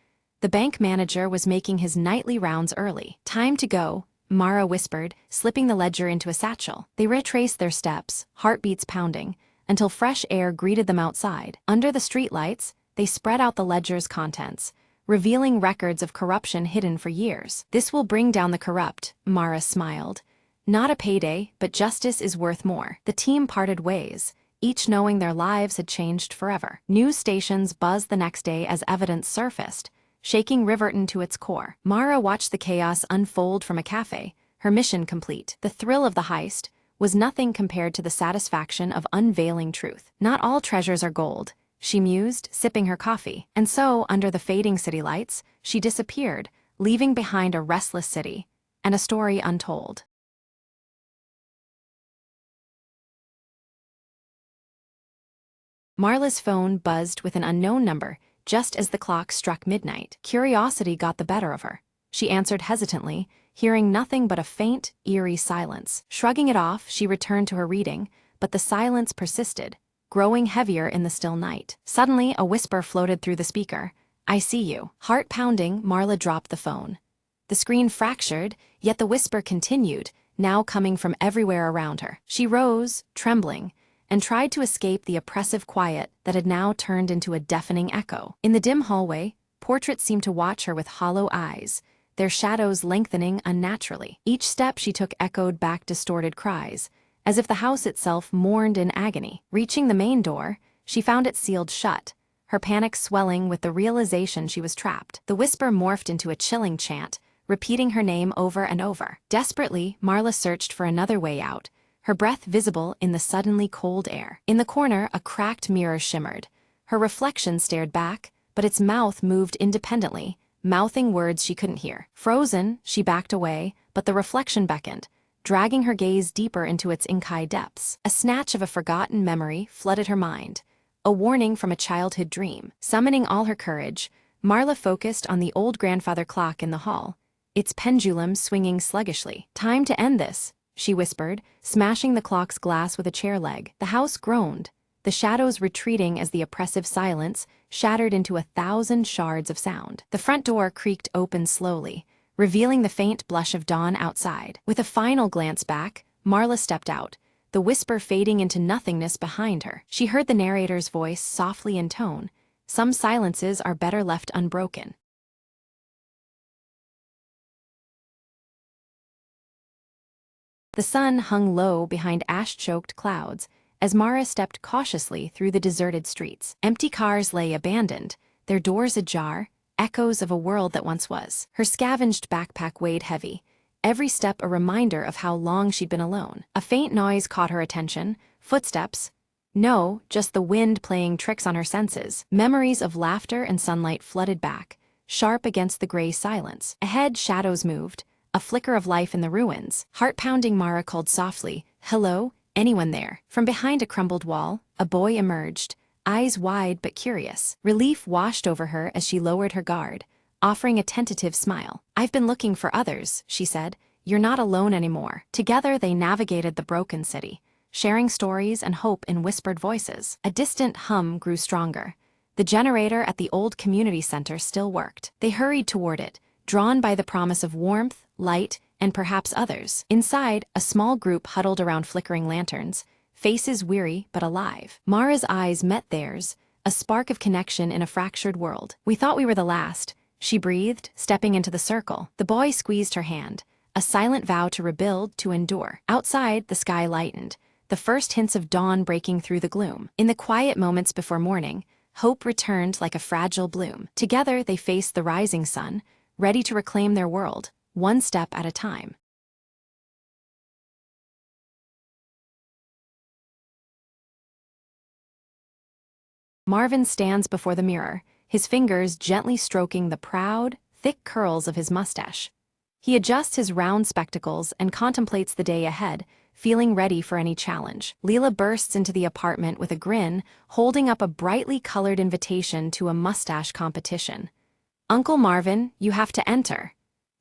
The bank manager was making his nightly rounds early. "Time to go," Mara whispered, slipping the ledger into a satchel. They retraced their steps, heartbeats pounding, until fresh air greeted them outside. Under the streetlights, they spread out the ledger's contents, revealing records of corruption hidden for years. "This will bring down the corrupt," Mara smiled. "Not a payday, but justice is worth more." The team parted ways, each knowing their lives had changed forever. News stations buzzed the next day as evidence surfaced, shaking Riverton to its core. Mara watched the chaos unfold from a cafe, her mission complete. The thrill of the heist was nothing compared to the satisfaction of unveiling truth. "Not all treasures are gold," she mused, sipping her coffee. And so, under the fading city lights, she disappeared, leaving behind a restless city and a story untold. Marla's phone buzzed with an unknown number, just as the clock struck midnight. Curiosity got the better of her. She answered hesitantly, hearing nothing but a faint, eerie silence. Shrugging it off, she returned to her reading, but the silence persisted, growing heavier in the still night. Suddenly, a whisper floated through the speaker. "I see you." Heart pounding, Marla dropped the phone. The screen fractured, yet the whisper continued, now coming from everywhere around her. She rose, trembling, and tried to escape the oppressive quiet that had now turned into a deafening echo. In the dim hallway, portraits seemed to watch her with hollow eyes, their shadows lengthening unnaturally. Each step she took echoed back distorted cries, as if the house itself mourned in agony. Reaching the main door, she found it sealed shut, her panic swelling with the realization she was trapped. The whisper morphed into a chilling chant, repeating her name over and over. Desperately, Marla searched for another way out, her breath visible in the suddenly cold air. In the corner, a cracked mirror shimmered. Her reflection stared back, but its mouth moved independently, mouthing words she couldn't hear. Frozen, she backed away, but the reflection beckoned, dragging her gaze deeper into its inky depths. A snatch of a forgotten memory flooded her mind, a warning from a childhood dream. Summoning all her courage, Marla focused on the old grandfather clock in the hall, its pendulum swinging sluggishly. "Time to end this," she whispered, smashing the clock's glass with a chair leg. The house groaned, the shadows retreating as the oppressive silence shattered into 1,000 shards of sound. The front door creaked open slowly, revealing the faint blush of dawn outside. With a final glance back, Marla stepped out, the whisper fading into nothingness behind her. She heard the narrator's voice softly intone, "Some silences are better left unbroken." The sun hung low behind ash-choked clouds as Mara stepped cautiously through the deserted streets. Empty cars lay abandoned, their doors ajar, echoes of a world that once was. Her scavenged backpack weighed heavy, every step a reminder of how long she'd been alone. A faint noise caught her attention, footsteps. No, just the wind playing tricks on her senses. Memories of laughter and sunlight flooded back, sharp against the gray silence. Ahead, shadows moved, a flicker of life in the ruins. Heart-pounding, Mara called softly, "Hello, anyone there?" From behind a crumbled wall, a boy emerged, eyes wide but curious. Relief washed over her as she lowered her guard, offering a tentative smile. "I've been looking for others," she said. "You're not alone anymore." Together they navigated the broken city, sharing stories and hope in whispered voices. A distant hum grew stronger. The generator at the old community center still worked. They hurried toward it, drawn by the promise of warmth, light, and perhaps others. Inside, a small group huddled around flickering lanterns, faces weary but alive. Mara's eyes met theirs, a spark of connection in a fractured world. "We thought we were the last," she breathed, stepping into the circle. The boy squeezed her hand, a silent vow to rebuild, to endure. Outside, the sky lightened, the first hints of dawn breaking through the gloom. In the quiet moments before morning, hope returned like a fragile bloom. Together they faced the rising sun, ready to reclaim their world, one step at a time. Marvin stands before the mirror, his fingers gently stroking the proud, thick curls of his mustache. He adjusts his round spectacles and contemplates the day ahead, feeling ready for any challenge. Leela bursts into the apartment with a grin, holding up a brightly colored invitation to a mustache competition. "Uncle Marvin, you have to enter,"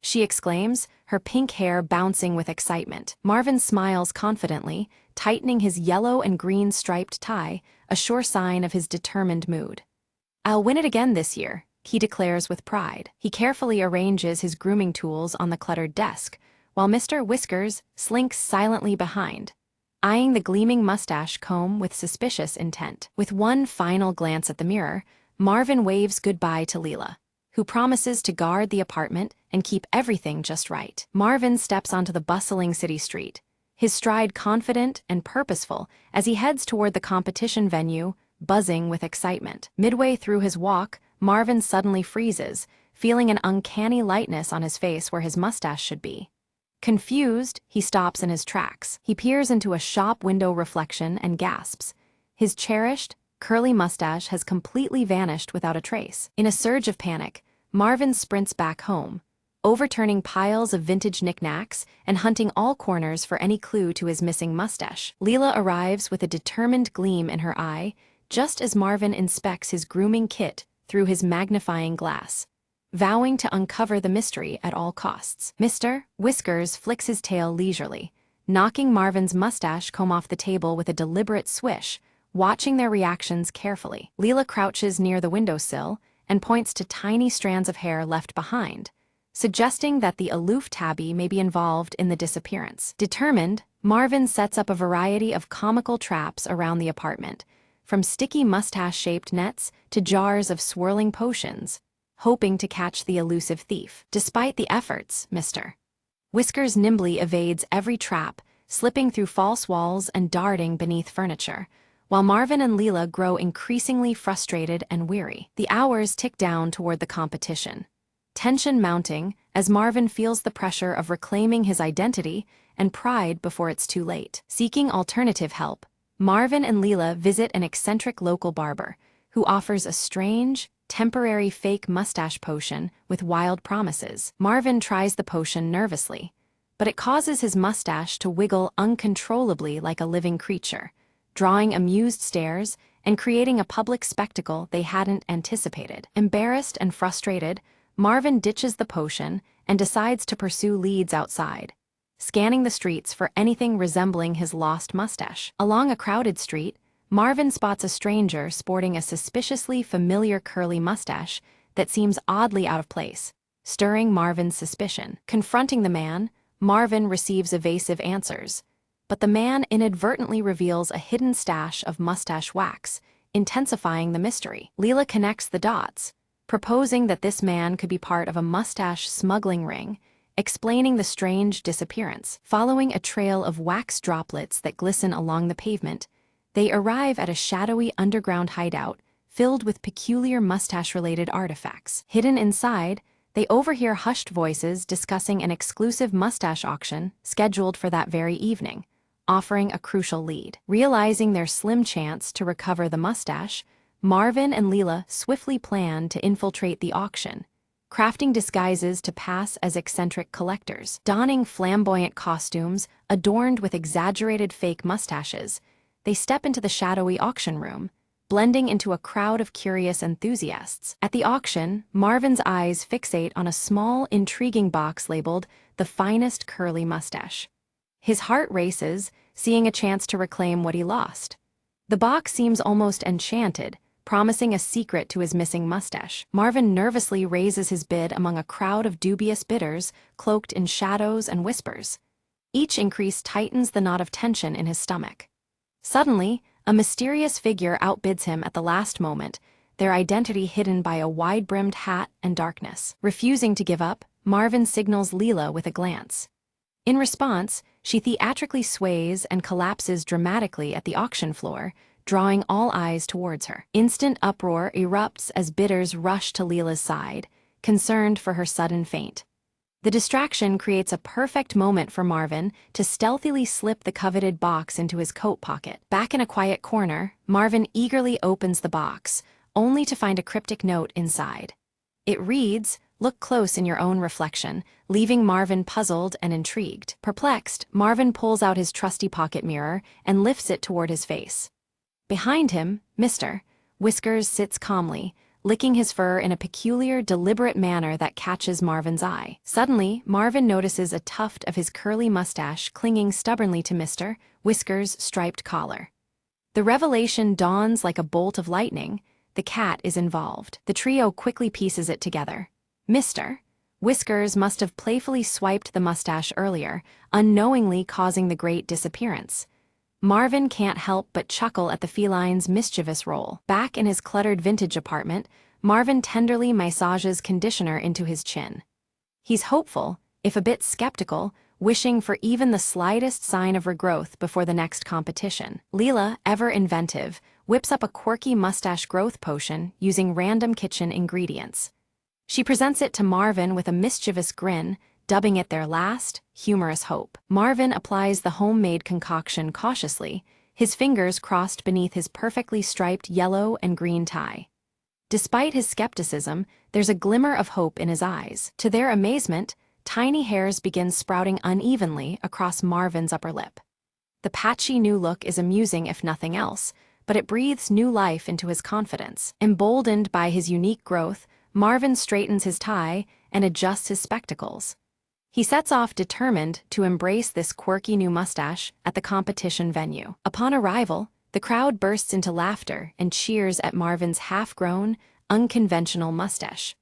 she exclaims, her pink hair bouncing with excitement. Marvin smiles confidently, tightening his yellow and green striped tie, a sure sign of his determined mood. "I'll win it again this year," he declares with pride. He carefully arranges his grooming tools on the cluttered desk, while Mr. Whiskers slinks silently behind, eyeing the gleaming mustache comb with suspicious intent. With one final glance at the mirror, Marvin waves goodbye to Leela, who promises to guard the apartment and keep everything just right. Marvin steps onto the bustling city street, his stride confident and purposeful as he heads toward the competition venue, buzzing with excitement. Midway through his walk, Marvin suddenly freezes, feeling an uncanny lightness on his face where his mustache should be. Confused, he stops in his tracks. He peers into a shop window reflection and gasps. His cherished, curly mustache has completely vanished without a trace. In a surge of panic, Marvin sprints back home, overturning piles of vintage knickknacks and hunting all corners for any clue to his missing mustache. Leela arrives with a determined gleam in her eye, just as Marvin inspects his grooming kit through his magnifying glass, vowing to uncover the mystery at all costs. Mr. Whiskers flicks his tail leisurely, knocking Marvin's mustache comb off the table with a deliberate swish, watching their reactions carefully. Leela crouches near the windowsill and points to tiny strands of hair left behind, suggesting that the aloof tabby may be involved in the disappearance. Determined, Marvin sets up a variety of comical traps around the apartment, from sticky mustache-shaped nets to jars of swirling potions, hoping to catch the elusive thief. Despite the efforts, Mr. Whiskers nimbly evades every trap, slipping through false walls and darting beneath furniture, while Marvin and Leela grow increasingly frustrated and weary. The hours tick down toward the competition, tension mounting as Marvin feels the pressure of reclaiming his identity and pride before it's too late. Seeking alternative help, Marvin and Leela visit an eccentric local barber who offers a strange, temporary fake mustache potion with wild promises. Marvin tries the potion nervously, but it causes his mustache to wiggle uncontrollably like a living creature, drawing amused stares and creating a public spectacle they hadn't anticipated. Embarrassed and frustrated, Marvin ditches the potion and decides to pursue leads outside, scanning the streets for anything resembling his lost mustache. Along a crowded street, Marvin spots a stranger sporting a suspiciously familiar curly mustache that seems oddly out of place, stirring Marvin's suspicion. Confronting the man, Marvin receives evasive answers, but the man inadvertently reveals a hidden stash of mustache wax, intensifying the mystery. Leela connects the dots, proposing that this man could be part of a mustache smuggling ring, explaining the strange disappearance. Following a trail of wax droplets that glisten along the pavement, they arrive at a shadowy underground hideout filled with peculiar mustache-related artifacts. Hidden inside, they overhear hushed voices discussing an exclusive mustache auction scheduled for that very evening, offering a crucial lead. Realizing their slim chance to recover the mustache, Marvin and Leela swiftly plan to infiltrate the auction, crafting disguises to pass as eccentric collectors. Donning flamboyant costumes adorned with exaggerated fake mustaches, they step into the shadowy auction room, blending into a crowd of curious enthusiasts. At the auction, Marvin's eyes fixate on a small, intriguing box labeled "The Finest Curly Mustache." His heart races, seeing a chance to reclaim what he lost. The box seems almost enchanted, promising a secret to his missing mustache. Marvin nervously raises his bid among a crowd of dubious bidders cloaked in shadows and whispers. Each increase tightens the knot of tension in his stomach. Suddenly, a mysterious figure outbids him at the last moment, their identity hidden by a wide-brimmed hat and darkness. Refusing to give up, Marvin signals Leela with a glance. In response, she theatrically sways and collapses dramatically at the auction floor, drawing all eyes towards her. Instant uproar erupts as bidders rush to Leela's side, concerned for her sudden faint. The distraction creates a perfect moment for Marvin to stealthily slip the coveted box into his coat pocket. Back in a quiet corner, Marvin eagerly opens the box, only to find a cryptic note inside. It reads, "Look close in your own reflection," leaving Marvin puzzled and intrigued. Perplexed, Marvin pulls out his trusty pocket mirror and lifts it toward his face. Behind him, Mr. Whiskers sits calmly, licking his fur in a peculiar, deliberate manner that catches Marvin's eye. Suddenly, Marvin notices a tuft of his curly mustache clinging stubbornly to Mr. Whiskers' striped collar. The revelation dawns like a bolt of lightning. The cat is involved. The trio quickly pieces it together. Mr. Whiskers must have playfully swiped the mustache earlier, unknowingly causing the great disappearance. Marvin can't help but chuckle at the feline's mischievous role. Back in his cluttered vintage apartment, Marvin tenderly massages conditioner into his chin. He's hopeful, if a bit skeptical, wishing for even the slightest sign of regrowth before the next competition. Leela, ever inventive, whips up a quirky mustache growth potion using random kitchen ingredients. She presents it to Marvin with a mischievous grin, dubbing it their last, humorous hope. Marvin applies the homemade concoction cautiously, his fingers crossed beneath his perfectly striped yellow and green tie. Despite his skepticism, there's a glimmer of hope in his eyes. To their amazement, tiny hairs begin sprouting unevenly across Marvin's upper lip. The patchy new look is amusing if nothing else, but it breathes new life into his confidence. Emboldened by his unique growth, Marvin straightens his tie and adjusts his spectacles. He sets off determined to embrace this quirky new mustache at the competition venue. Upon arrival, the crowd bursts into laughter and cheers at Marvin's half-grown, unconventional mustache.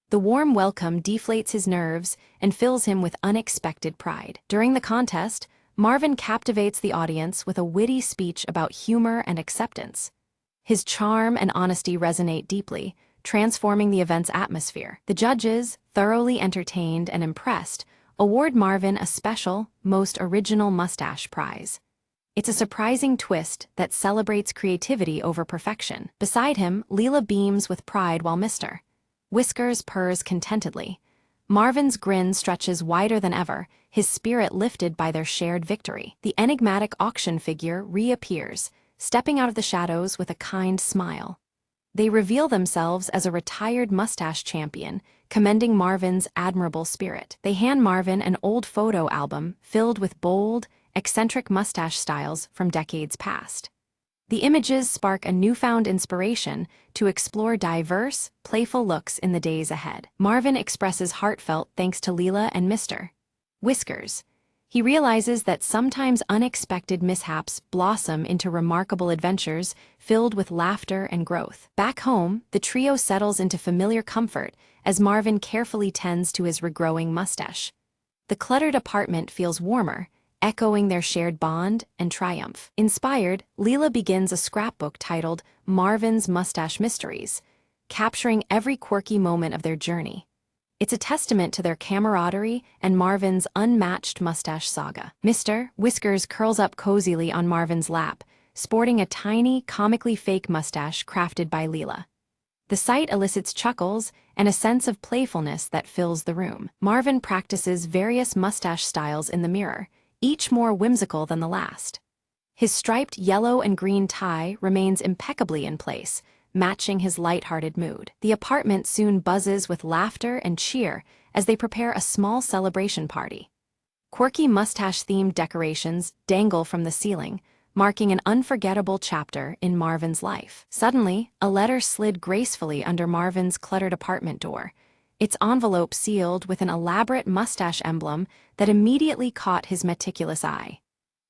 The warm welcome deflates his nerves and fills him with unexpected pride. During the contest, Marvin captivates the audience with a witty speech about humor and acceptance. His charm and honesty resonate deeply, transforming the event's atmosphere. The judges, thoroughly entertained and impressed, award Marvin a special, most original mustache prize. It's a surprising twist that celebrates creativity over perfection. Beside him, Leela beams with pride while Mr. Whiskers purrs contentedly. Marvin's grin stretches wider than ever, his spirit lifted by their shared victory. The enigmatic auction figure reappears, stepping out of the shadows with a kind smile. They reveal themselves as a retired mustache champion, commending Marvin's admirable spirit. They hand Marvin an old photo album filled with bold, eccentric mustache styles from decades past. The images spark a newfound inspiration to explore diverse, playful looks in the days ahead. Marvin expresses heartfelt thanks to Leela and Mr. Whiskers. He realizes that sometimes unexpected mishaps blossom into remarkable adventures filled with laughter and growth. Back home, the trio settles into familiar comfort as Marvin carefully tends to his regrowing mustache. The cluttered apartment feels warmer, echoing their shared bond and triumph. Inspired, Leela begins a scrapbook titled Marvin's Mustache Mysteries, capturing every quirky moment of their journey. It's a testament to their camaraderie and Marvin's unmatched mustache saga. Mr. Whiskers curls up cozily on Marvin's lap, sporting a tiny, comically fake mustache crafted by Leela. The sight elicits chuckles and a sense of playfulness that fills the room. Marvin practices various mustache styles in the mirror, each more whimsical than the last. His striped yellow and green tie remains impeccably in place, matching his light-hearted mood. The apartment soon buzzes with laughter and cheer as they prepare a small celebration party. Quirky mustache-themed decorations dangle from the ceiling, marking an unforgettable chapter in Marvin's life. Suddenly, a letter slid gracefully under Marvin's cluttered apartment door, its envelope sealed with an elaborate mustache emblem that immediately caught his meticulous eye.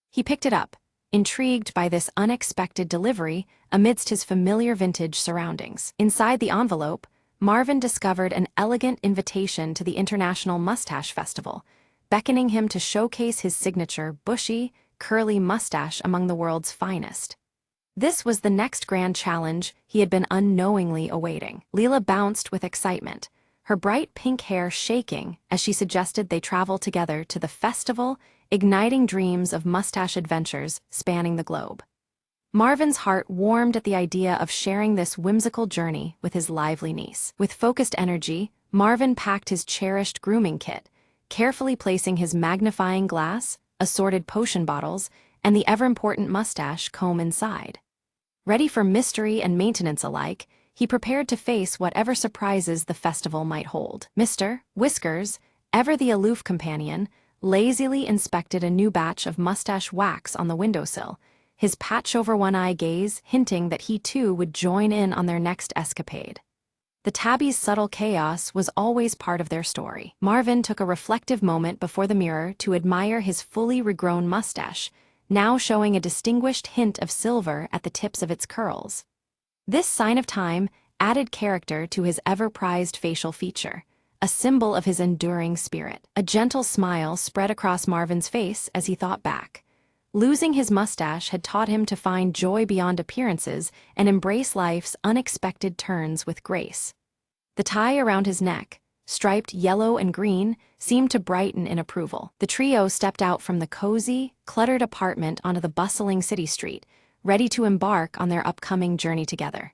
He picked it up, intrigued by this unexpected delivery amidst his familiar vintage surroundings. Inside the envelope, Marvin discovered an elegant invitation to the International Mustache Festival, beckoning him to showcase his signature bushy, curly mustache among the world's finest. This was the next grand challenge he had been unknowingly awaiting. Leela bounced with excitement, her bright pink hair shaking as she suggested they travel together to the festival, igniting dreams of mustache adventures spanning the globe. Marvin's heart warmed at the idea of sharing this whimsical journey with his lively niece. With focused energy, Marvin packed his cherished grooming kit, carefully placing his magnifying glass, assorted potion bottles, and the ever-important mustache comb inside. Ready for mystery and maintenance alike, he prepared to face whatever surprises the festival might hold. Mr. Whiskers, ever the aloof companion, lazily inspected a new batch of mustache wax on the windowsill, his patch-over-one-eye gaze hinting that he too would join in on their next escapade. The tabby's subtle chaos was always part of their story. Marvin took a reflective moment before the mirror to admire his fully regrown mustache, now showing a distinguished hint of silver at the tips of its curls. This sign of time added character to his ever-prized facial feature, a symbol of his enduring spirit. A gentle smile spread across Marvin's face as he thought back. Losing his mustache had taught him to find joy beyond appearances and embrace life's unexpected turns with grace. The tie around his neck, striped yellow and green, seemed to brighten in approval. The trio stepped out from the cozy, cluttered apartment onto the bustling city street, ready to embark on their upcoming journey together.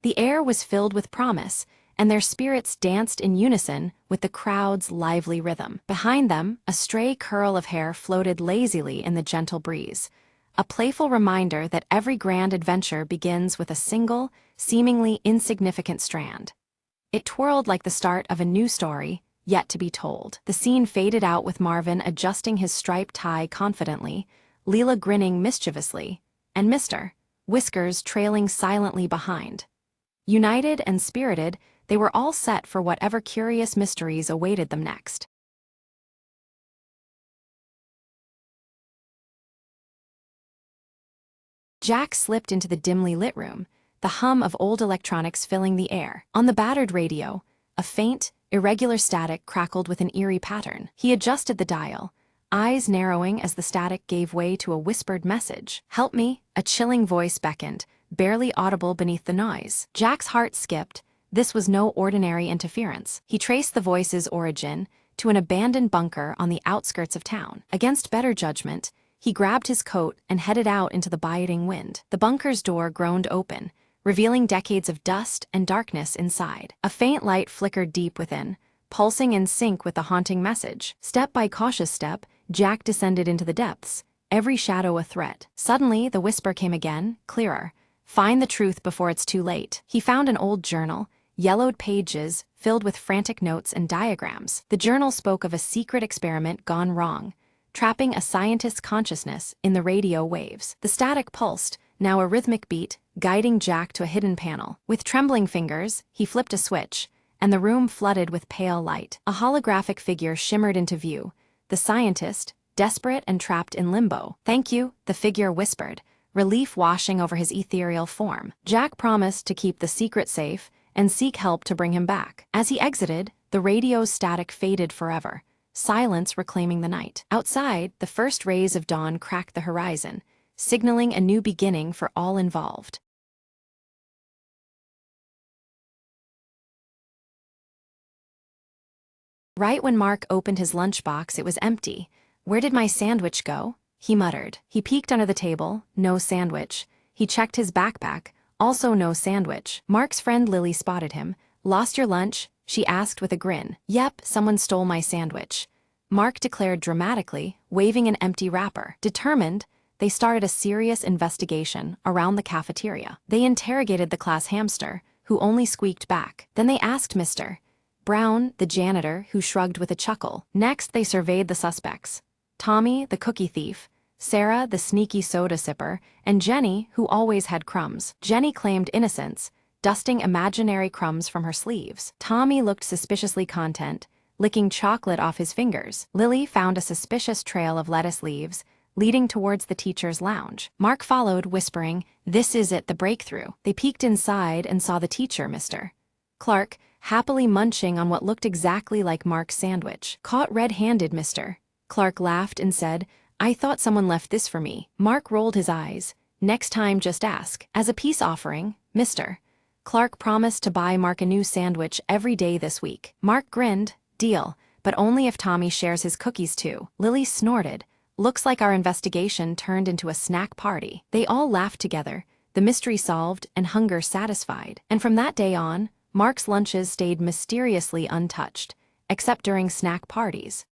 The air was filled with promise, and their spirits danced in unison with the crowd's lively rhythm. Behind them, a stray curl of hair floated lazily in the gentle breeze, a playful reminder that every grand adventure begins with a single, seemingly insignificant strand. It twirled like the start of a new story, yet to be told. The scene faded out with Marvin adjusting his striped tie confidently, Leela grinning mischievously, and Mr. Whiskers trailing silently behind. United and spirited, they were all set for whatever curious mysteries awaited them next. Jack slipped into the dimly lit room, the hum of old electronics filling the air. On the battered radio, a faint, irregular static crackled with an eerie pattern. He adjusted the dial, eyes narrowing as the static gave way to a whispered message. "Help me," a chilling voice beckoned, barely audible beneath the noise. Jack's heart skipped, This was no ordinary interference. He traced the voice's origin to an abandoned bunker on the outskirts of town. Against better judgment, he grabbed his coat and headed out into the biting wind. The bunker's door groaned open, revealing decades of dust and darkness inside. A faint light flickered deep within, pulsing in sync with the haunting message. Step by cautious step, Jack descended into the depths, every shadow a threat. Suddenly, the whisper came again, clearer. Find the truth before it's too late. He found an old journal, yellowed pages filled with frantic notes and diagrams. The journal spoke of a secret experiment gone wrong, trapping a scientist's consciousness in the radio waves. The static pulsed, now a rhythmic beat, guiding Jack to a hidden panel. With trembling fingers, he flipped a switch, and the room flooded with pale light. A holographic figure shimmered into view, the scientist, desperate and trapped in limbo. "Thank you," the figure whispered, relief washing over his ethereal form. Jack promised to keep the secret safe and seek help to bring him back. As he exited, the radio's static faded forever, silence reclaiming the night. Outside, the first rays of dawn cracked the horizon, signaling a new beginning for all involved. Right when Mark opened his lunchbox, it was empty. "Where did my sandwich go?" he muttered. He peeked under the table, no sandwich. He checked his backpack, also no sandwich. Mark's friend Lily spotted him. "Lost your lunch?" she asked with a grin. "Yep, someone stole my sandwich," Mark declared dramatically, waving an empty wrapper. Determined, they started a serious investigation around the cafeteria. They interrogated the class hamster, who only squeaked back. Then they asked Mr. Brown, the janitor, who shrugged with a chuckle. Next, they surveyed the suspects: Tommy, the cookie thief, Sarah, the sneaky soda sipper, and Jenny, who always had crumbs. Jenny claimed innocence, dusting imaginary crumbs from her sleeves. Tommy looked suspiciously content, licking chocolate off his fingers. Lily found a suspicious trail of lettuce leaves, leading towards the teacher's lounge. Mark followed, whispering, "This is it, the breakthrough." They peeked inside and saw the teacher, Mr. Clark, happily munching on what looked exactly like Mark's sandwich. "Caught red-handed, Mr. Clark laughed and said, "I thought someone left this for me." Mark rolled his eyes. "Next time, just ask." As a peace offering, Mr. Clark promised to buy Mark a new sandwich every day this week. Mark grinned, "Deal, but only if Tommy shares his cookies too." Lily snorted. "Looks like our investigation turned into a snack party." They all laughed together, the mystery solved and hunger satisfied. And from that day on, Mark's lunches stayed mysteriously untouched, except during snack parties.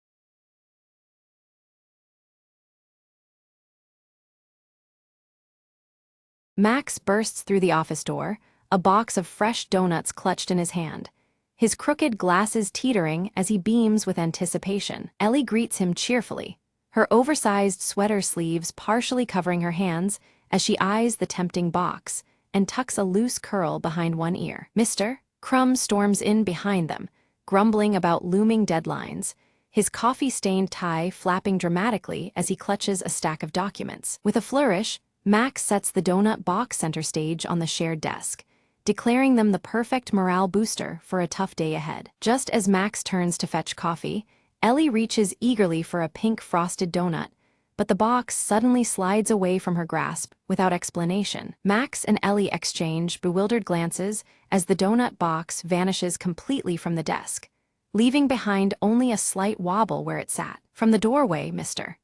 Max bursts through the office door, a box of fresh donuts clutched in his hand, his crooked glasses teetering as he beams with anticipation. Ellie greets him cheerfully, her oversized sweater sleeves partially covering her hands as she eyes the tempting box and tucks a loose curl behind one ear. Mr. Crumb storms in behind them, grumbling about looming deadlines, his coffee-stained tie flapping dramatically as he clutches a stack of documents. With a flourish, Max sets the donut box center stage on the shared desk, declaring them the perfect morale booster for a tough day ahead. Just as Max turns to fetch coffee, Ellie reaches eagerly for a pink frosted donut, but the box suddenly slides away from her grasp without explanation. Max and Ellie exchange bewildered glances as the donut box vanishes completely from the desk, leaving behind only a slight wobble where it sat. From the doorway, Mr.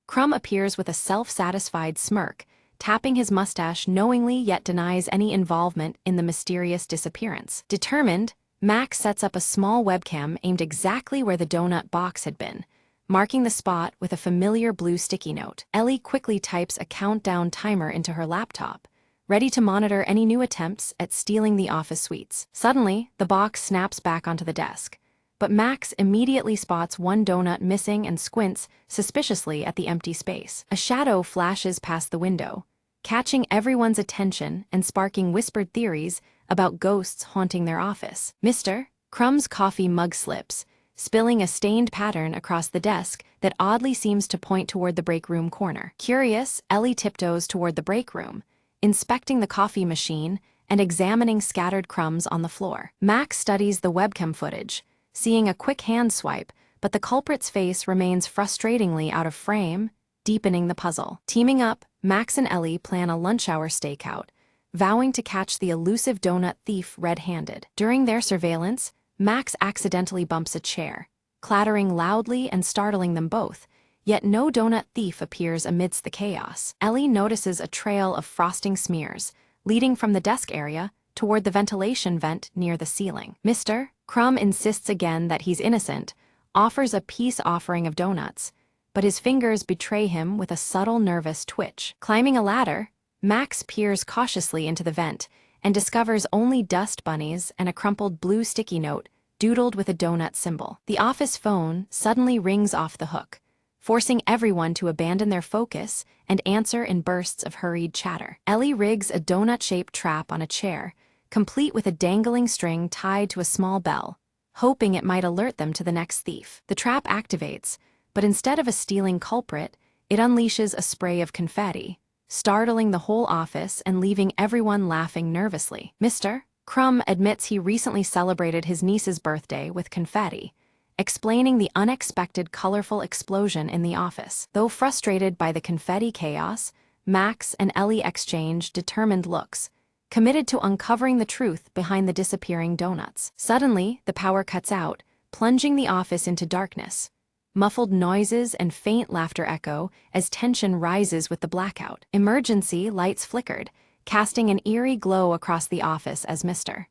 Crumb appears with a self-satisfied smirk, tapping his mustache knowingly yet denies any involvement in the mysterious disappearance. Determined, Max sets up a small webcam aimed exactly where the donut box had been, marking the spot with a familiar blue sticky note. Ellie quickly types a countdown timer into her laptop, ready to monitor any new attempts at stealing the office suites. Suddenly, the box snaps back onto the desk, but Max immediately spots one donut missing and squints suspiciously at the empty space. A shadow flashes past the window, catching everyone's attention and sparking whispered theories about ghosts haunting their office. Mr. Crumb's coffee mug slips, spilling a stained pattern across the desk that oddly seems to point toward the break room corner. Curious, Ellie tiptoes toward the break room, inspecting the coffee machine and examining scattered crumbs on the floor. Max studies the webcam footage, seeing a quick hand swipe, but the culprit's face remains frustratingly out of frame, deepening the puzzle. Teaming up, Max and Ellie plan a lunch hour stakeout, vowing to catch the elusive donut thief red-handed. During their surveillance, Max accidentally bumps a chair, clattering loudly and startling them both, yet no donut thief appears amidst the chaos. Ellie notices a trail of frosting smears, leading from the desk area toward the ventilation vent near the ceiling. Mr. Crumb insists again that he's innocent, offers a peace offering of donuts, but his fingers betray him with a subtle nervous twitch. Climbing a ladder, Max peers cautiously into the vent and discovers only dust bunnies and a crumpled blue sticky note doodled with a donut symbol. The office phone suddenly rings off the hook, forcing everyone to abandon their focus and answer in bursts of hurried chatter. Ellie rigs a donut-shaped trap on a chair, complete with a dangling string tied to a small bell, hoping it might alert them to the next thief. The trap activates, but instead of a stealing culprit, it unleashes a spray of confetti, startling the whole office and leaving everyone laughing nervously. Mr. Crumb admits he recently celebrated his niece's birthday with confetti, explaining the unexpected colorful explosion in the office. Though frustrated by the confetti chaos, Max and Ellie exchange determined looks, committed to uncovering the truth behind the disappearing donuts. Suddenly, the power cuts out, plunging the office into darkness. Muffled noises and faint laughter echo as tension rises with the blackout. Emergency lights flickered, casting an eerie glow across the office as Mr.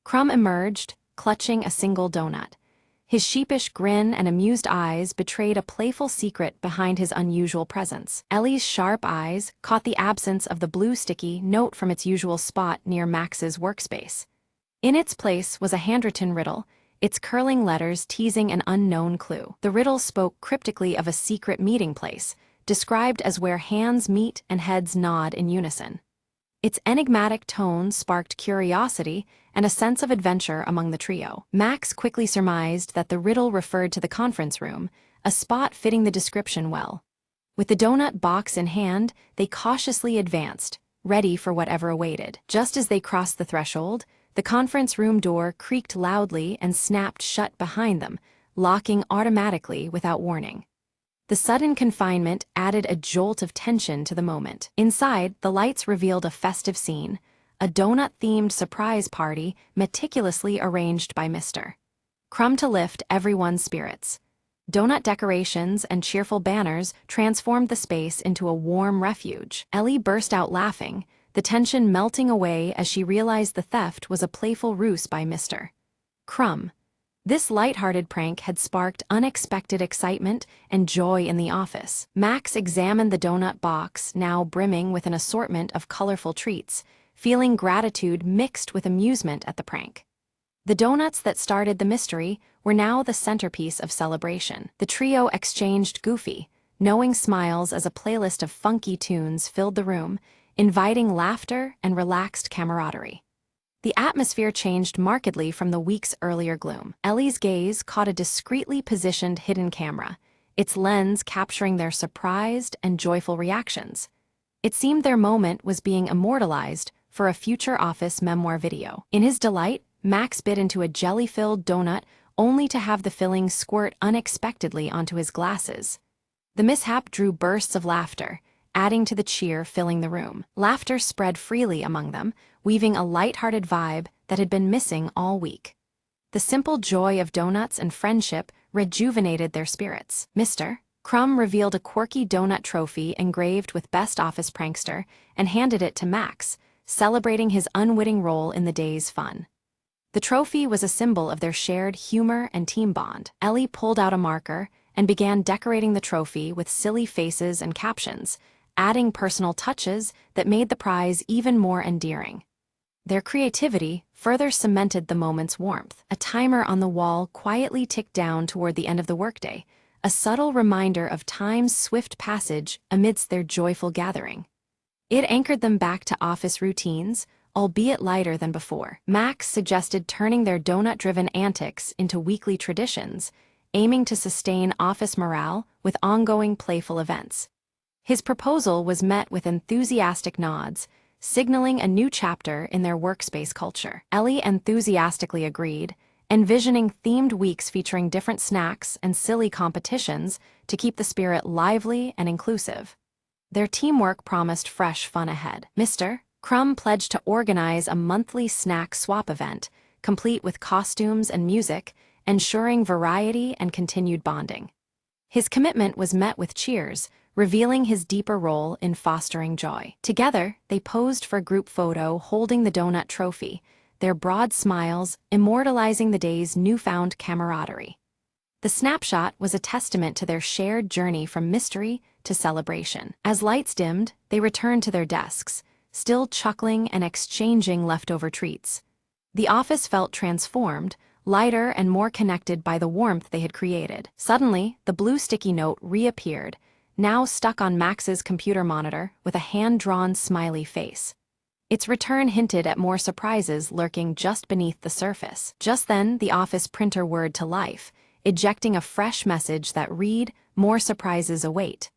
Crumb emerged, clutching a single donut. His sheepish grin and amused eyes betrayed a playful secret behind his unusual presence. Ellie's sharp eyes caught the absence of the blue sticky note from its usual spot near Max's workspace. In its place was a handwritten riddle, its curling letters teasing an unknown clue. The riddle spoke cryptically of a secret meeting place, described as where hands meet and heads nod in unison. Its enigmatic tone sparked curiosity and a sense of adventure among the trio. Max quickly surmised that the riddle referred to the conference room, a spot fitting the description well. With the donut box in hand, they cautiously advanced, ready for whatever awaited. Just as they crossed the threshold, the conference room door creaked loudly and snapped shut behind them, locking automatically without warning. The sudden confinement added a jolt of tension to the moment. Inside, the lights revealed a festive scene, a donut-themed surprise party meticulously arranged by Mr. Crumb to lift everyone's spirits. Donut decorations and cheerful banners transformed the space into a warm refuge. Ellie burst out laughing, the tension melting away as she realized the theft was a playful ruse by Mr. Crumb. This light-hearted prank had sparked unexpected excitement and joy in the office. Max examined the donut box, now brimming with an assortment of colorful treats, feeling gratitude mixed with amusement at the prank. The donuts that started the mystery were now the centerpiece of celebration. The trio exchanged goofy, knowing smiles as a playlist of funky tunes filled the room, inviting laughter and relaxed camaraderie. The atmosphere changed markedly from the week's earlier gloom. Ellie's gaze caught a discreetly positioned hidden camera, its lens capturing their surprised and joyful reactions. It seemed their moment was being immortalized for a future office memoir video. In his delight, Max bit into a jelly-filled donut only to have the filling squirt unexpectedly onto his glasses. The mishap drew bursts of laughter, adding to the cheer filling the room. Laughter spread freely among them, weaving a light-hearted vibe that had been missing all week. The simple joy of donuts and friendship rejuvenated their spirits. Mr. Crumb revealed a quirky donut trophy engraved with Best Office Prankster and handed it to Max, celebrating his unwitting role in the day's fun. The trophy was a symbol of their shared humor and team bond. Ellie pulled out a marker and began decorating the trophy with silly faces and captions, adding personal touches that made the prize even more endearing. Their creativity further cemented the moment's warmth. A timer on the wall quietly ticked down toward the end of the workday, a subtle reminder of time's swift passage amidst their joyful gathering. It anchored them back to office routines, albeit lighter than before. Max suggested turning their donut-driven antics into weekly traditions, aiming to sustain office morale with ongoing playful events. His proposal was met with enthusiastic nods, signaling a new chapter in their workspace culture. Ellie enthusiastically agreed, envisioning themed weeks featuring different snacks and silly competitions to keep the spirit lively and inclusive. Their teamwork promised fresh fun ahead. Mr. Crumb pledged to organize a monthly snack swap event, complete with costumes and music, ensuring variety and continued bonding. His commitment was met with cheers, revealing his deeper role in fostering joy. Together, they posed for a group photo holding the donut trophy, their broad smiles immortalizing the day's newfound camaraderie. The snapshot was a testament to their shared journey from mystery to celebration. As lights dimmed, they returned to their desks, still chuckling and exchanging leftover treats. The office felt transformed, lighter and more connected by the warmth they had created. Suddenly, the blue sticky note reappeared, now stuck on Max's computer monitor with a hand-drawn smiley face. Its return hinted at more surprises lurking just beneath the surface. Just then, the office printer whirred to life, ejecting a fresh message that read, "More surprises await."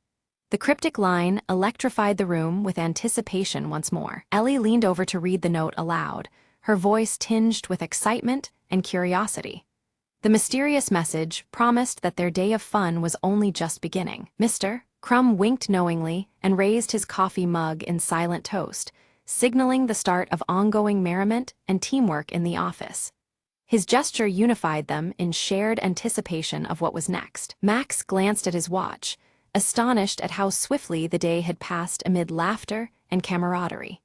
The cryptic line electrified the room with anticipation once more. Ellie leaned over to read the note aloud, her voice tinged with excitement and curiosity. The mysterious message promised that their day of fun was only just beginning. Mr. Crumb winked knowingly and raised his coffee mug in silent toast, signaling the start of ongoing merriment and teamwork in the office. His gesture unified them in shared anticipation of what was next. Max glanced at his watch, astonished at how swiftly the day had passed amid laughter and camaraderie.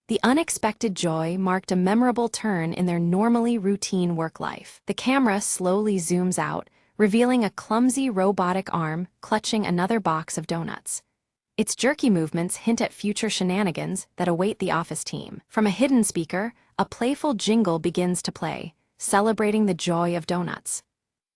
The unexpected joy marked a memorable turn in their normally routine work life. The camera slowly zooms out, revealing a clumsy robotic arm clutching another box of donuts. Its jerky movements hint at future shenanigans that await the office team. From a hidden speaker, a playful jingle begins to play, celebrating the joy of donuts.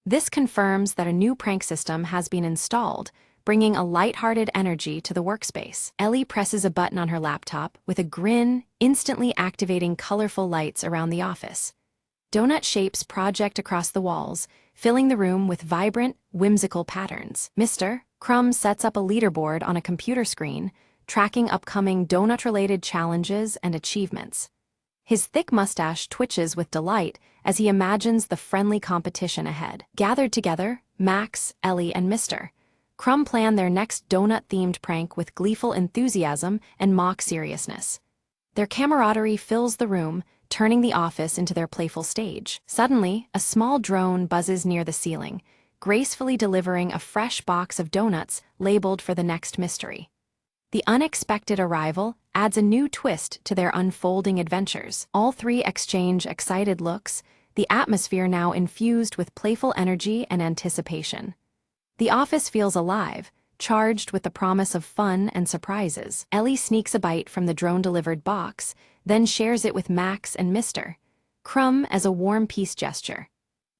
This confirms that a new prank system has been installed, bringing a lighthearted energy to the workspace. Ellie presses a button on her laptop with a grin, instantly activating colorful lights around the office. Donut shapes project across the walls, filling the room with vibrant, whimsical patterns. Mr. Crumb sets up a leaderboard on a computer screen, tracking upcoming donut-related challenges and achievements. His thick mustache twitches with delight as he imagines the friendly competition ahead. Gathered together, Max, Ellie, and Mr. Crumb plan their next donut-themed prank with gleeful enthusiasm and mock seriousness. Their camaraderie fills the room, turning the office into their playful stage. Suddenly, a small drone buzzes near the ceiling, gracefully delivering a fresh box of donuts labeled for the next mystery. The unexpected arrival adds a new twist to their unfolding adventures. All three exchange excited looks, the atmosphere now infused with playful energy and anticipation. The office feels alive, charged with the promise of fun and surprises. Ellie sneaks a bite from the drone-delivered box, then shares it with Max and Mr. Crumb as a warm peace gesture.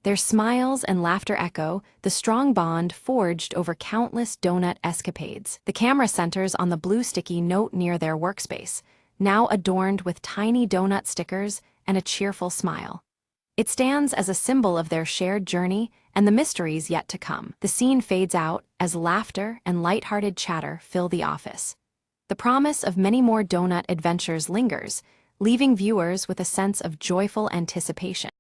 Their smiles and laughter echo the strong bond forged over countless donut escapades. The camera centers on the blue sticky note near their workspace, now adorned with tiny donut stickers and a cheerful smile. It stands as a symbol of their shared journey and the mysteries yet to come. The scene fades out as laughter and lighthearted chatter fill the office. The promise of many more donut adventures lingers, leaving viewers with a sense of joyful anticipation.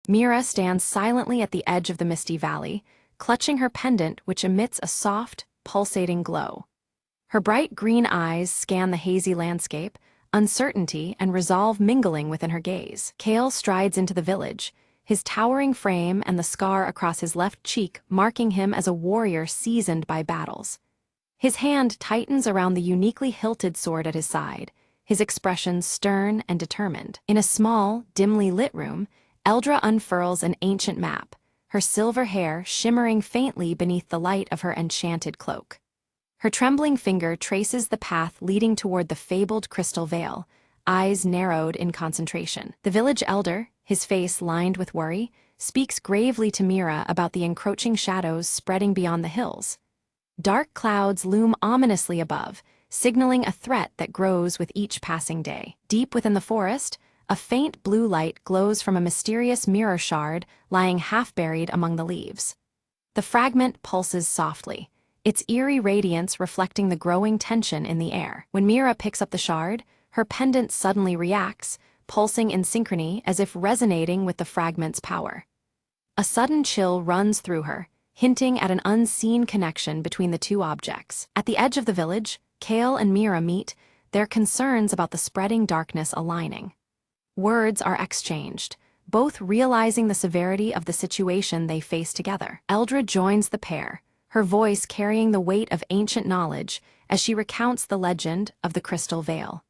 Mira stands silently at the edge of the misty valley, clutching her pendant which emits a soft, pulsating glow. Her bright green eyes scan the hazy landscape, uncertainty and resolve mingling within her gaze. Kale strides into the village, his towering frame and the scar across his left cheek marking him as a warrior seasoned by battles. His hand tightens around the uniquely hilted sword at his side, his expression stern and determined. In a small, dimly lit room, Eldra unfurls an ancient map, her silver hair shimmering faintly beneath the light of her enchanted cloak. Her trembling finger traces the path leading toward the fabled crystal veil, eyes narrowed in concentration. The village elder, his face lined with worry, speaks gravely to Mira about the encroaching shadows spreading beyond the hills. Dark clouds loom ominously above, signaling a threat that grows with each passing day. Deep within the forest, a faint blue light glows from a mysterious mirror shard lying half-buried among the leaves. The fragment pulses softly, its eerie radiance reflecting the growing tension in the air. When Mira picks up the shard, her pendant suddenly reacts, pulsing in synchrony as if resonating with the fragment's power. A sudden chill runs through her, hinting at an unseen connection between the two objects. At the edge of the village, Kale and Mira meet, their concerns about the spreading darkness aligning. Words are exchanged, both realizing the severity of the situation they face together. Eldra joins the pair, her voice carrying the weight of ancient knowledge as she recounts the legend of the Crystal Veil.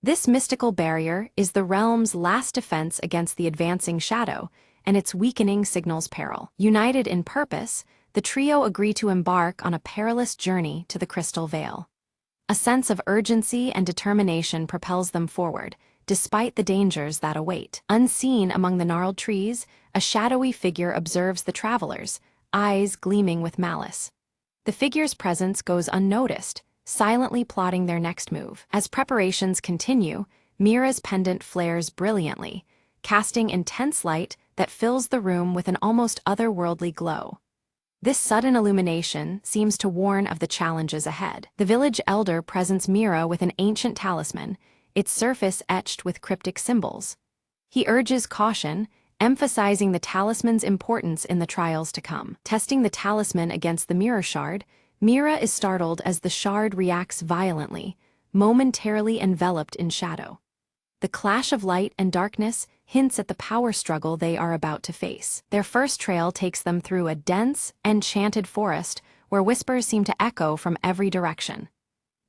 This mystical barrier is the realm's last defense against the advancing shadow, and its weakening signals peril. United in purpose, the trio agree to embark on a perilous journey to the Crystal Veil. A sense of urgency and determination propels them forward, despite the dangers that await. Unseen among the gnarled trees, a shadowy figure observes the travelers, eyes gleaming with malice. The figure's presence goes unnoticed, silently plotting their next move. As preparations continue, Mira's pendant flares brilliantly, casting intense light that fills the room with an almost otherworldly glow. This sudden illumination seems to warn of the challenges ahead. The village elder presents Mira with an ancient talisman, its surface etched with cryptic symbols. He urges caution, emphasizing the talisman's importance in the trials to come. Testing the talisman against the mirror shard, Mira is startled as the shard reacts violently, momentarily enveloped in shadow. The clash of light and darkness hints at the power struggle they are about to face. Their first trail takes them through a dense, enchanted forest where whispers seem to echo from every direction.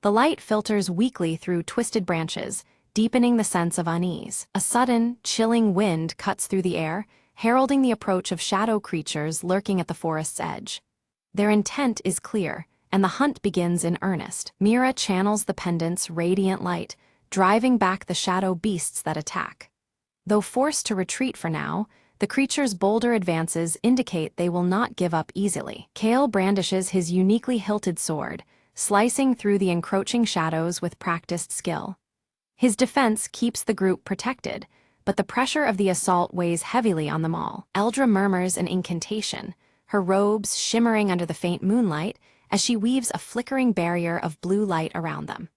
The light filters weakly through twisted branches, deepening the sense of unease. A sudden, chilling wind cuts through the air, heralding the approach of shadow creatures lurking at the forest's edge. Their intent is clear, and the hunt begins in earnest. Mira channels the pendant's radiant light, driving back the shadow beasts that attack. Though forced to retreat for now, the creature's bolder advances indicate they will not give up easily. Kale brandishes his uniquely hilted sword, slicing through the encroaching shadows with practiced skill. His defense keeps the group protected, but the pressure of the assault weighs heavily on them all. Eldra murmurs an incantation, her robes shimmering under the faint moonlight as she weaves a flickering barrier of blue light around them.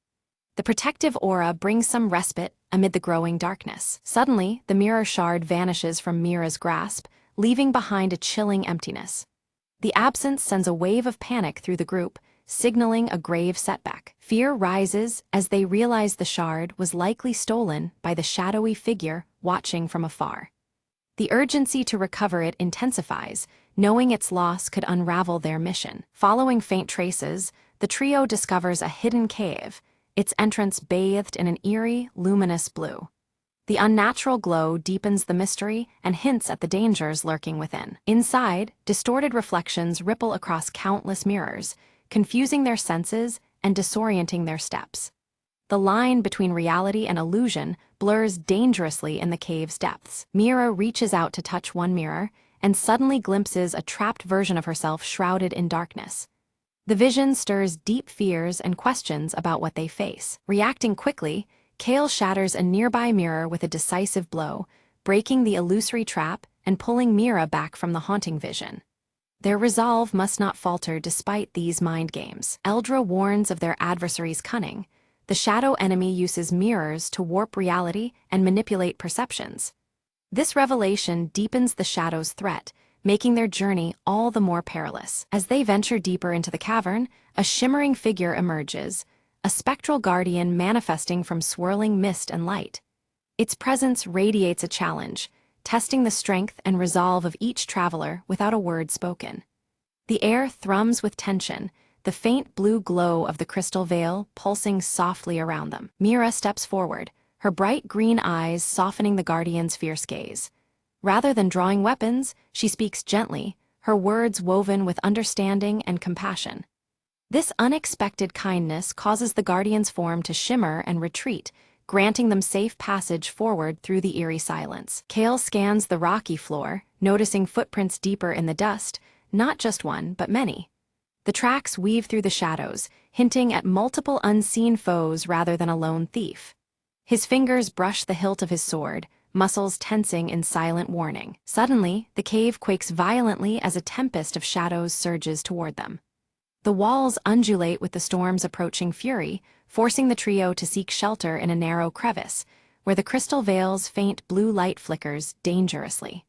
The protective aura brings some respite amid the growing darkness. Suddenly, the mirror shard vanishes from Mira's grasp, leaving behind a chilling emptiness. The absence sends a wave of panic through the group, signaling a grave setback. Fear rises as they realize the shard was likely stolen by the shadowy figure watching from afar. The urgency to recover it intensifies, knowing its loss could unravel their mission. Following faint traces, the trio discovers a hidden cave, its entrance bathed in an eerie, luminous blue. The unnatural glow deepens the mystery and hints at the dangers lurking within. Inside, distorted reflections ripple across countless mirrors, confusing their senses and disorienting their steps. The line between reality and illusion blurs dangerously in the cave's depths. Mira reaches out to touch one mirror and suddenly glimpses a trapped version of herself shrouded in darkness. The vision stirs deep fears and questions about what they face. Reacting quickly, Kale shatters a nearby mirror with a decisive blow, breaking the illusory trap and pulling Mira back from the haunting vision. Their resolve must not falter despite these mind games. Eldra warns of their adversary's cunning. The shadow enemy uses mirrors to warp reality and manipulate perceptions. This revelation deepens the shadow's threat, making their journey all the more perilous. As they venture deeper into the cavern, a shimmering figure emerges, a spectral guardian manifesting from swirling mist and light. Its presence radiates a challenge, testing the strength and resolve of each traveler without a word spoken. The air thrums with tension, the faint blue glow of the crystal veil pulsing softly around them. Mira steps forward, her bright green eyes softening the guardian's fierce gaze. Rather than drawing weapons, she speaks gently, her words woven with understanding and compassion. This unexpected kindness causes the guardian's form to shimmer and retreat, granting them safe passage forward through the eerie silence. Kale scans the rocky floor, noticing footprints deeper in the dust, not just one, but many. The tracks weave through the shadows, hinting at multiple unseen foes rather than a lone thief. His fingers brush the hilt of his sword, muscles tensing in silent warning. Suddenly, the cave quakes violently as a tempest of shadows surges toward them. The walls undulate with the storm's approaching fury, forcing the trio to seek shelter in a narrow crevice, where the crystal veil's faint blue light flickers dangerously.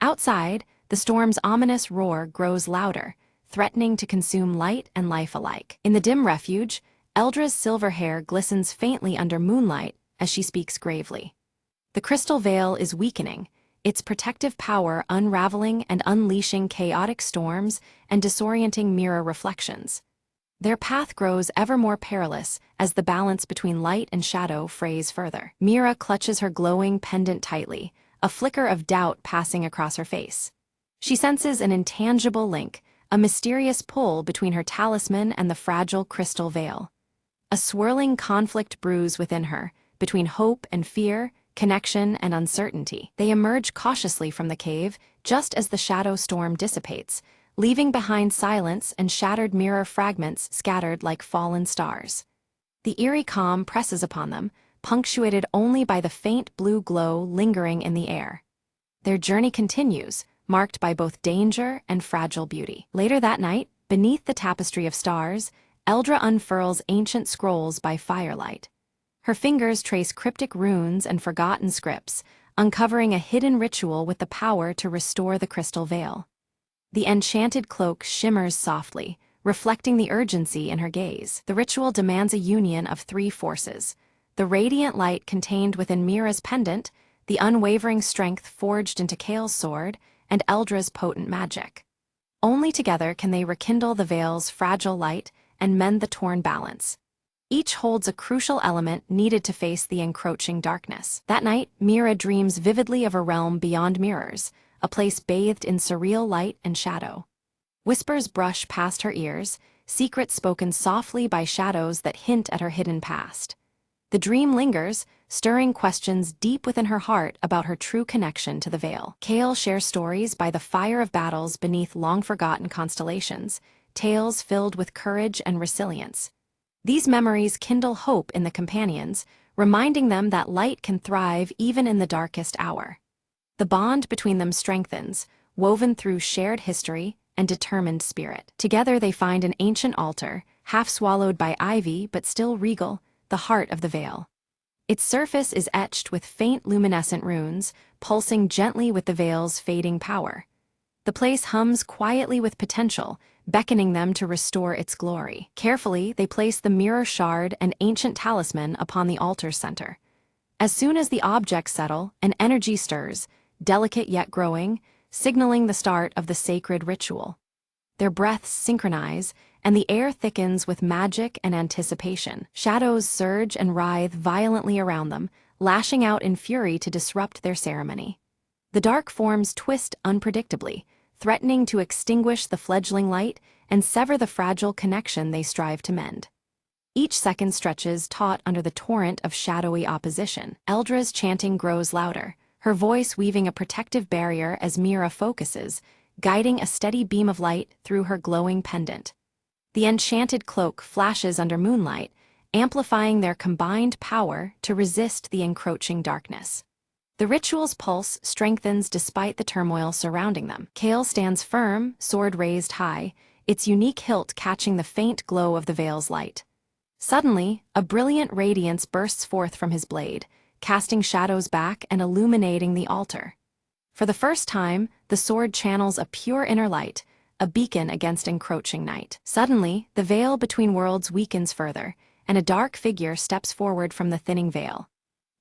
Outside, the storm's ominous roar grows louder, threatening to consume light and life alike. In the dim refuge, Eldra's silver hair glistens faintly under moonlight as she speaks gravely. The crystal veil is weakening, its protective power unraveling and unleashing chaotic storms and disorienting mirror reflections. Their path grows ever more perilous as the balance between light and shadow frays further. Mira clutches her glowing pendant tightly, a flicker of doubt passing across her face. She senses an intangible link, a mysterious pull between her talisman and the fragile crystal veil. A swirling conflict brews within her, between hope and fear, connection and uncertainty. They emerge cautiously from the cave just as the shadow storm dissipates, leaving behind silence and shattered mirror fragments scattered like fallen stars. The eerie calm presses upon them, punctuated only by the faint blue glow lingering in the air. Their journey continues, marked by both danger and fragile beauty. Later that night, beneath the tapestry of stars, Eldra unfurls ancient scrolls by firelight. Her fingers trace cryptic runes and forgotten scripts, uncovering a hidden ritual with the power to restore the crystal veil. The enchanted cloak shimmers softly, reflecting the urgency in her gaze. The ritual demands a union of three forces: the radiant light contained within Mira's pendant, the unwavering strength forged into Kael's sword, and Eldra's potent magic. Only together can they rekindle the veil's fragile light and mend the torn balance. Each holds a crucial element needed to face the encroaching darkness. That night, Mira dreams vividly of a realm beyond mirrors, a place bathed in surreal light and shadow. Whispers brush past her ears, secrets spoken softly by shadows that hint at her hidden past. The dream lingers, stirring questions deep within her heart about her true connection to the veil. Kael shares stories by the fire of battles beneath long-forgotten constellations, tales filled with courage and resilience. These memories kindle hope in the companions, reminding them that light can thrive even in the darkest hour. The bond between them strengthens, woven through shared history and determined spirit. Together they find an ancient altar, half swallowed by ivy but still regal, the heart of the veil. Its surface is etched with faint luminescent runes, pulsing gently with the veil's fading power. The place hums quietly with potential, beckoning them to restore its glory. Carefully, they place the mirror shard and ancient talisman upon the altar's center. As soon as the objects settle, an energy stirs, delicate yet growing, signaling the start of the sacred ritual. Their breaths synchronize, and the air thickens with magic and anticipation. Shadows surge and writhe violently around them, lashing out in fury to disrupt their ceremony. The dark forms twist unpredictably, threatening to extinguish the fledgling light and sever the fragile connection they strive to mend. Each second stretches taut under the torrent of shadowy opposition. Eldra's chanting grows louder, her voice weaving a protective barrier as Mira focuses, guiding a steady beam of light through her glowing pendant. The enchanted cloak flashes under moonlight, amplifying their combined power to resist the encroaching darkness. The ritual's pulse strengthens despite the turmoil surrounding them. Kael stands firm, sword raised high, its unique hilt catching the faint glow of the veil's light. Suddenly, a brilliant radiance bursts forth from his blade, casting shadows back and illuminating the altar. For the first time, the sword channels a pure inner light, a beacon against encroaching night. Suddenly, the veil between worlds weakens further, and a dark figure steps forward from the thinning veil.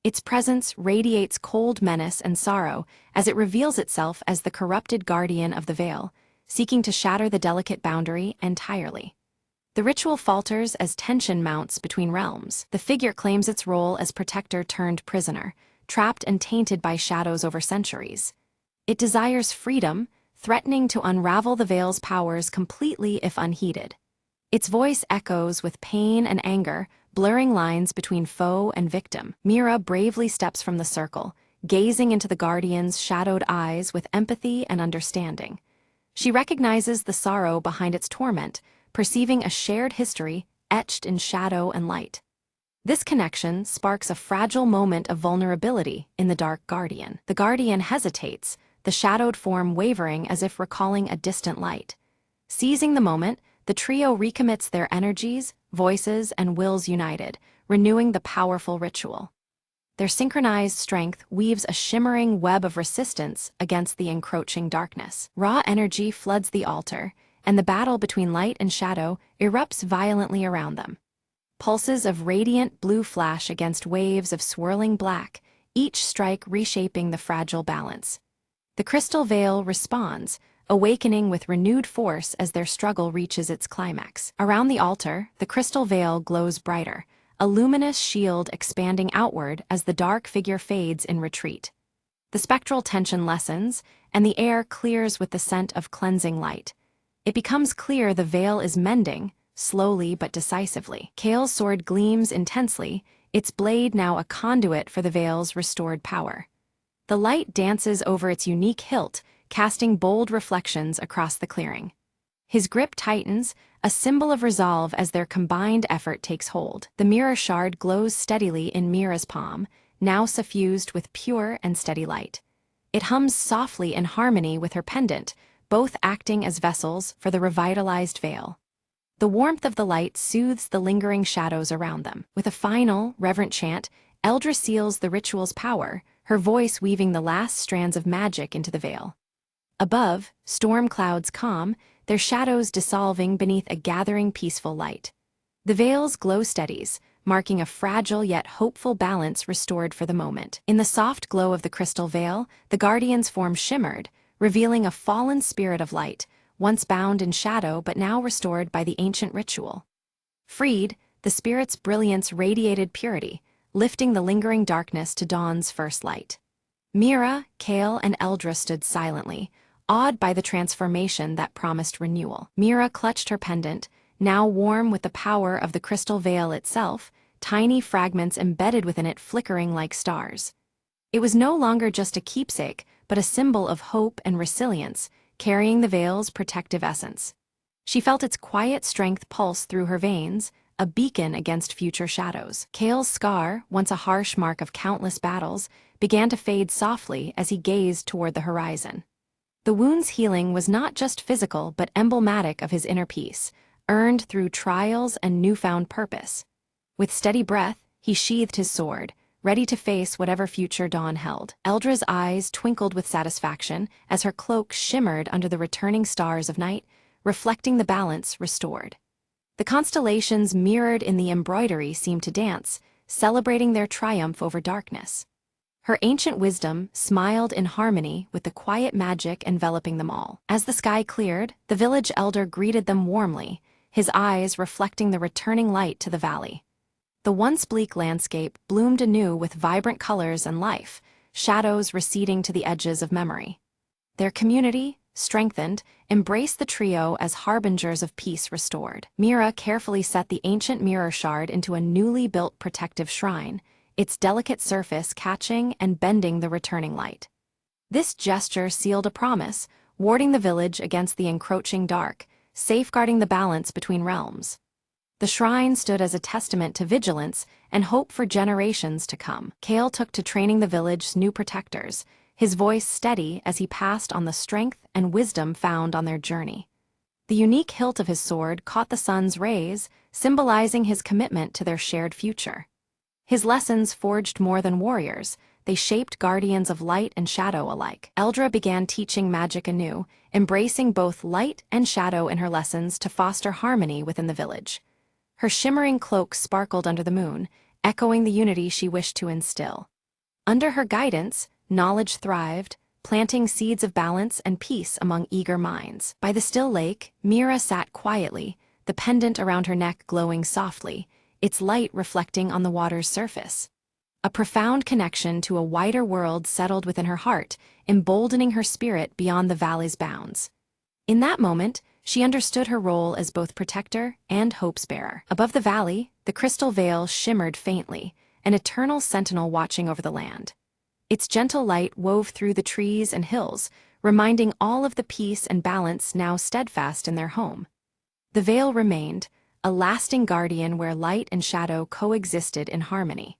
Its presence radiates cold menace and sorrow as it reveals itself as the corrupted guardian of the veil, seeking to shatter the delicate boundary entirely. The ritual falters as tension mounts between realms. The figure claims its role as protector turned prisoner, trapped and tainted by shadows over centuries. It desires freedom, threatening to unravel the veil's powers completely if unheeded. Its voice echoes with pain and anger, blurring lines between foe and victim. Mira bravely steps from the circle, gazing into the guardian's shadowed eyes with empathy and understanding. She recognizes the sorrow behind its torment, perceiving a shared history etched in shadow and light. This connection sparks a fragile moment of vulnerability in the dark guardian. The guardian hesitates, the shadowed form wavering as if recalling a distant light. Seizing the moment, the trio recommits their energies, voices, and wills united, renewing the powerful ritual. Their synchronized strength weaves a shimmering web of resistance against the encroaching darkness. Raw energy floods the altar, and the battle between light and shadow erupts violently around them. Pulses of radiant blue flash against waves of swirling black, each strike reshaping the fragile balance. The crystal veil responds, awakening with renewed force as their struggle reaches its climax. Around the altar, the crystal veil glows brighter, a luminous shield expanding outward as the dark figure fades in retreat. The spectral tension lessens, and the air clears with the scent of cleansing light. It becomes clear the veil is mending, slowly but decisively. Kale's sword gleams intensely, its blade now a conduit for the veil's restored power. The light dances over its unique hilt, casting bold reflections across the clearing. His grip tightens, a symbol of resolve as their combined effort takes hold. The mirror shard glows steadily in Mira's palm, now suffused with pure and steady light. It hums softly in harmony with her pendant, both acting as vessels for the revitalized veil. The warmth of the light soothes the lingering shadows around them. With a final, reverent chant, Eldra seals the ritual's power, her voice weaving the last strands of magic into the veil. Above, storm clouds calm, their shadows dissolving beneath a gathering peaceful light. The veil's glow steadies, marking a fragile yet hopeful balance restored for the moment. In the soft glow of the crystal veil, the Guardian's form shimmered, revealing a fallen spirit of light, once bound in shadow but now restored by the ancient ritual. Freed, the spirit's brilliance radiated purity, lifting the lingering darkness to dawn's first light. Mira, Kale, and Eldra stood silently, awed by the transformation that promised renewal. Mira clutched her pendant, now warm with the power of the crystal veil itself, tiny fragments embedded within it flickering like stars. It was no longer just a keepsake, but a symbol of hope and resilience, carrying the veil's protective essence. She felt its quiet strength pulse through her veins, a beacon against future shadows. Kale's scar, once a harsh mark of countless battles, began to fade softly as he gazed toward the horizon. The wound's healing was not just physical but emblematic of his inner peace, earned through trials and newfound purpose. With steady breath, he sheathed his sword, ready to face whatever future dawn held. Eldra's eyes twinkled with satisfaction as her cloak shimmered under the returning stars of night, reflecting the balance restored. The constellations mirrored in the embroidery seemed to dance, celebrating their triumph over darkness. Her ancient wisdom smiled in harmony with the quiet magic enveloping them all. As the sky cleared, the village elder greeted them warmly, his eyes reflecting the returning light to the valley. The once bleak landscape bloomed anew with vibrant colors and life, shadows receding to the edges of memory. Their community, strengthened, embraced the trio as harbingers of peace restored. Mira carefully set the ancient mirror shard into a newly built protective shrine, its delicate surface catching and bending the returning light. This gesture sealed a promise, warding the village against the encroaching dark, safeguarding the balance between realms. The shrine stood as a testament to vigilance and hope for generations to come. Kale took to training the village's new protectors, his voice steady as he passed on the strength and wisdom found on their journey. The unique hilt of his sword caught the sun's rays, symbolizing his commitment to their shared future. His lessons forged more than warriors, they shaped guardians of light and shadow alike. Eldra began teaching magic anew, embracing both light and shadow in her lessons to foster harmony within the village. Her shimmering cloak sparkled under the moon, echoing the unity she wished to instill. Under her guidance, knowledge thrived, planting seeds of balance and peace among eager minds. By the still lake, Mira sat quietly, the pendant around her neck glowing softly, its light reflecting on the water's surface. A profound connection to a wider world settled within her heart, emboldening her spirit beyond the valley's bounds. In that moment, she understood her role as both protector and hope's bearer. Above the valley, the crystal veil shimmered faintly, an eternal sentinel watching over the land. Its gentle light wove through the trees and hills, reminding all of the peace and balance now steadfast in their home. The veil remained, a lasting guardian where light and shadow coexisted in harmony.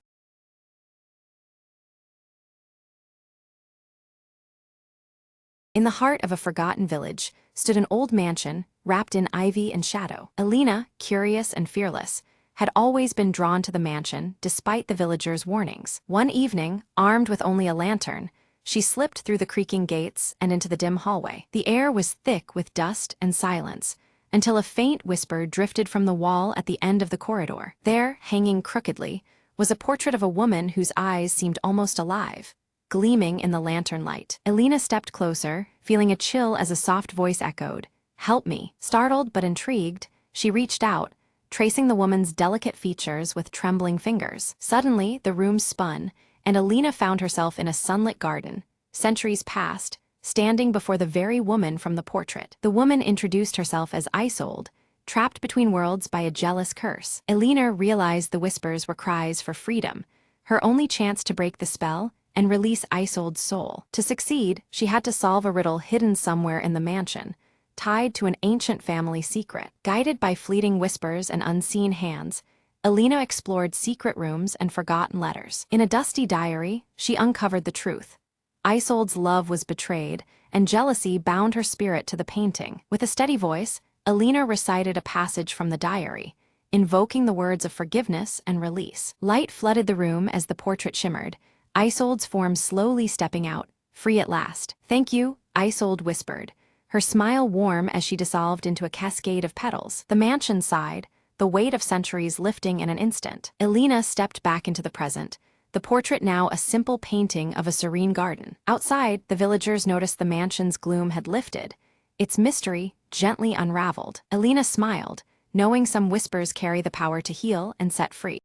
In the heart of a forgotten village stood an old mansion wrapped in ivy and shadow. Alina, curious and fearless, had always been drawn to the mansion despite the villagers' warnings. One evening, armed with only a lantern, she slipped through the creaking gates and into the dim hallway. The air was thick with dust and silence, until a faint whisper drifted from the wall at the end of the corridor. There, hanging crookedly, was a portrait of a woman whose eyes seemed almost alive, gleaming in the lantern light. Elena stepped closer, feeling a chill as a soft voice echoed, "Help me." Startled but intrigued, she reached out, tracing the woman's delicate features with trembling fingers. Suddenly, the room spun, and Elena found herself in a sunlit garden, centuries past, standing before the very woman from the portrait. The woman introduced herself as Isolde, trapped between worlds by a jealous curse. Elena realized the whispers were cries for freedom, her only chance to break the spell and release Isolde's soul. To succeed, she had to solve a riddle hidden somewhere in the mansion, tied to an ancient family secret. Guided by fleeting whispers and unseen hands, Elena explored secret rooms and forgotten letters. In a dusty diary, she uncovered the truth. Isolde's love was betrayed, and jealousy bound her spirit to the painting. With a steady voice, Elena recited a passage from the diary, invoking the words of forgiveness and release. Light flooded the room as the portrait shimmered, Isolde's form slowly stepping out, free at last. "Thank you," Isolde whispered, her smile warm as she dissolved into a cascade of petals. The mansion sighed, the weight of centuries lifting in an instant. Elena stepped back into the present, the portrait now a simple painting of a serene garden. Outside, the villagers noticed the mansion's gloom had lifted, its mystery gently unraveled. Elena smiled, knowing some whispers carry the power to heal and set free.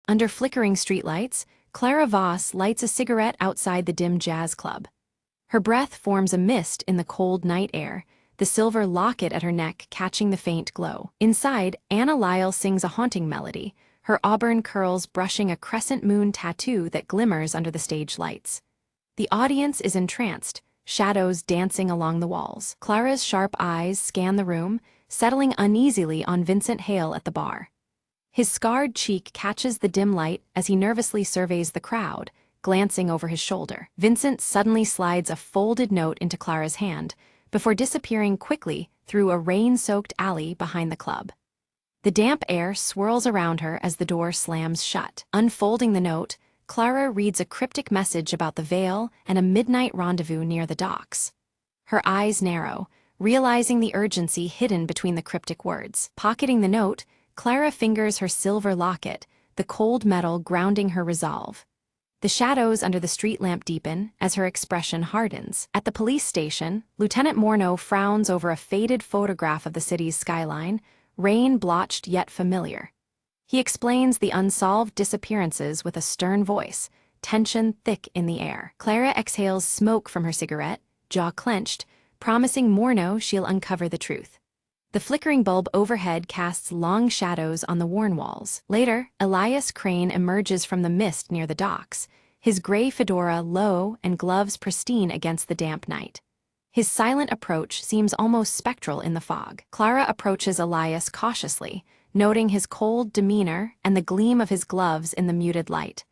Under flickering streetlights, Clara Voss lights a cigarette outside the dim jazz club. Her breath forms a mist in the cold night air, the silver locket at her neck catching the faint glow. Inside, Anna Lyle sings a haunting melody, her auburn curls brushing a crescent moon tattoo that glimmers under the stage lights. The audience is entranced, shadows dancing along the walls. Clara's sharp eyes scan the room, settling uneasily on Vincent Hale at the bar. His scarred cheek catches the dim light as he nervously surveys the crowd, glancing over his shoulder. Vincent suddenly slides a folded note into Clara's hand, before disappearing quickly through a rain-soaked alley behind the club. The damp air swirls around her as the door slams shut. Unfolding the note, Clara reads a cryptic message about the Vale and a midnight rendezvous near the docks. Her eyes narrow, realizing the urgency hidden between the cryptic words. Pocketing the note, Clara fingers her silver locket, the cold metal grounding her resolve. The shadows under the street lamp deepen as her expression hardens. At the police station, Lieutenant Morneau frowns over a faded photograph of the city's skyline, rain-blotched yet familiar. He explains the unsolved disappearances with a stern voice, tension thick in the air. Clara exhales smoke from her cigarette, jaw clenched, promising Morneau she'll uncover the truth. The flickering bulb overhead casts long shadows on the worn walls. Later, Elias Crane emerges from the mist near the docks, his gray fedora low and gloves pristine against the damp night. His silent approach seems almost spectral in the fog. Clara approaches Elias cautiously, noting his cold demeanor and the gleam of his gloves in the muted light.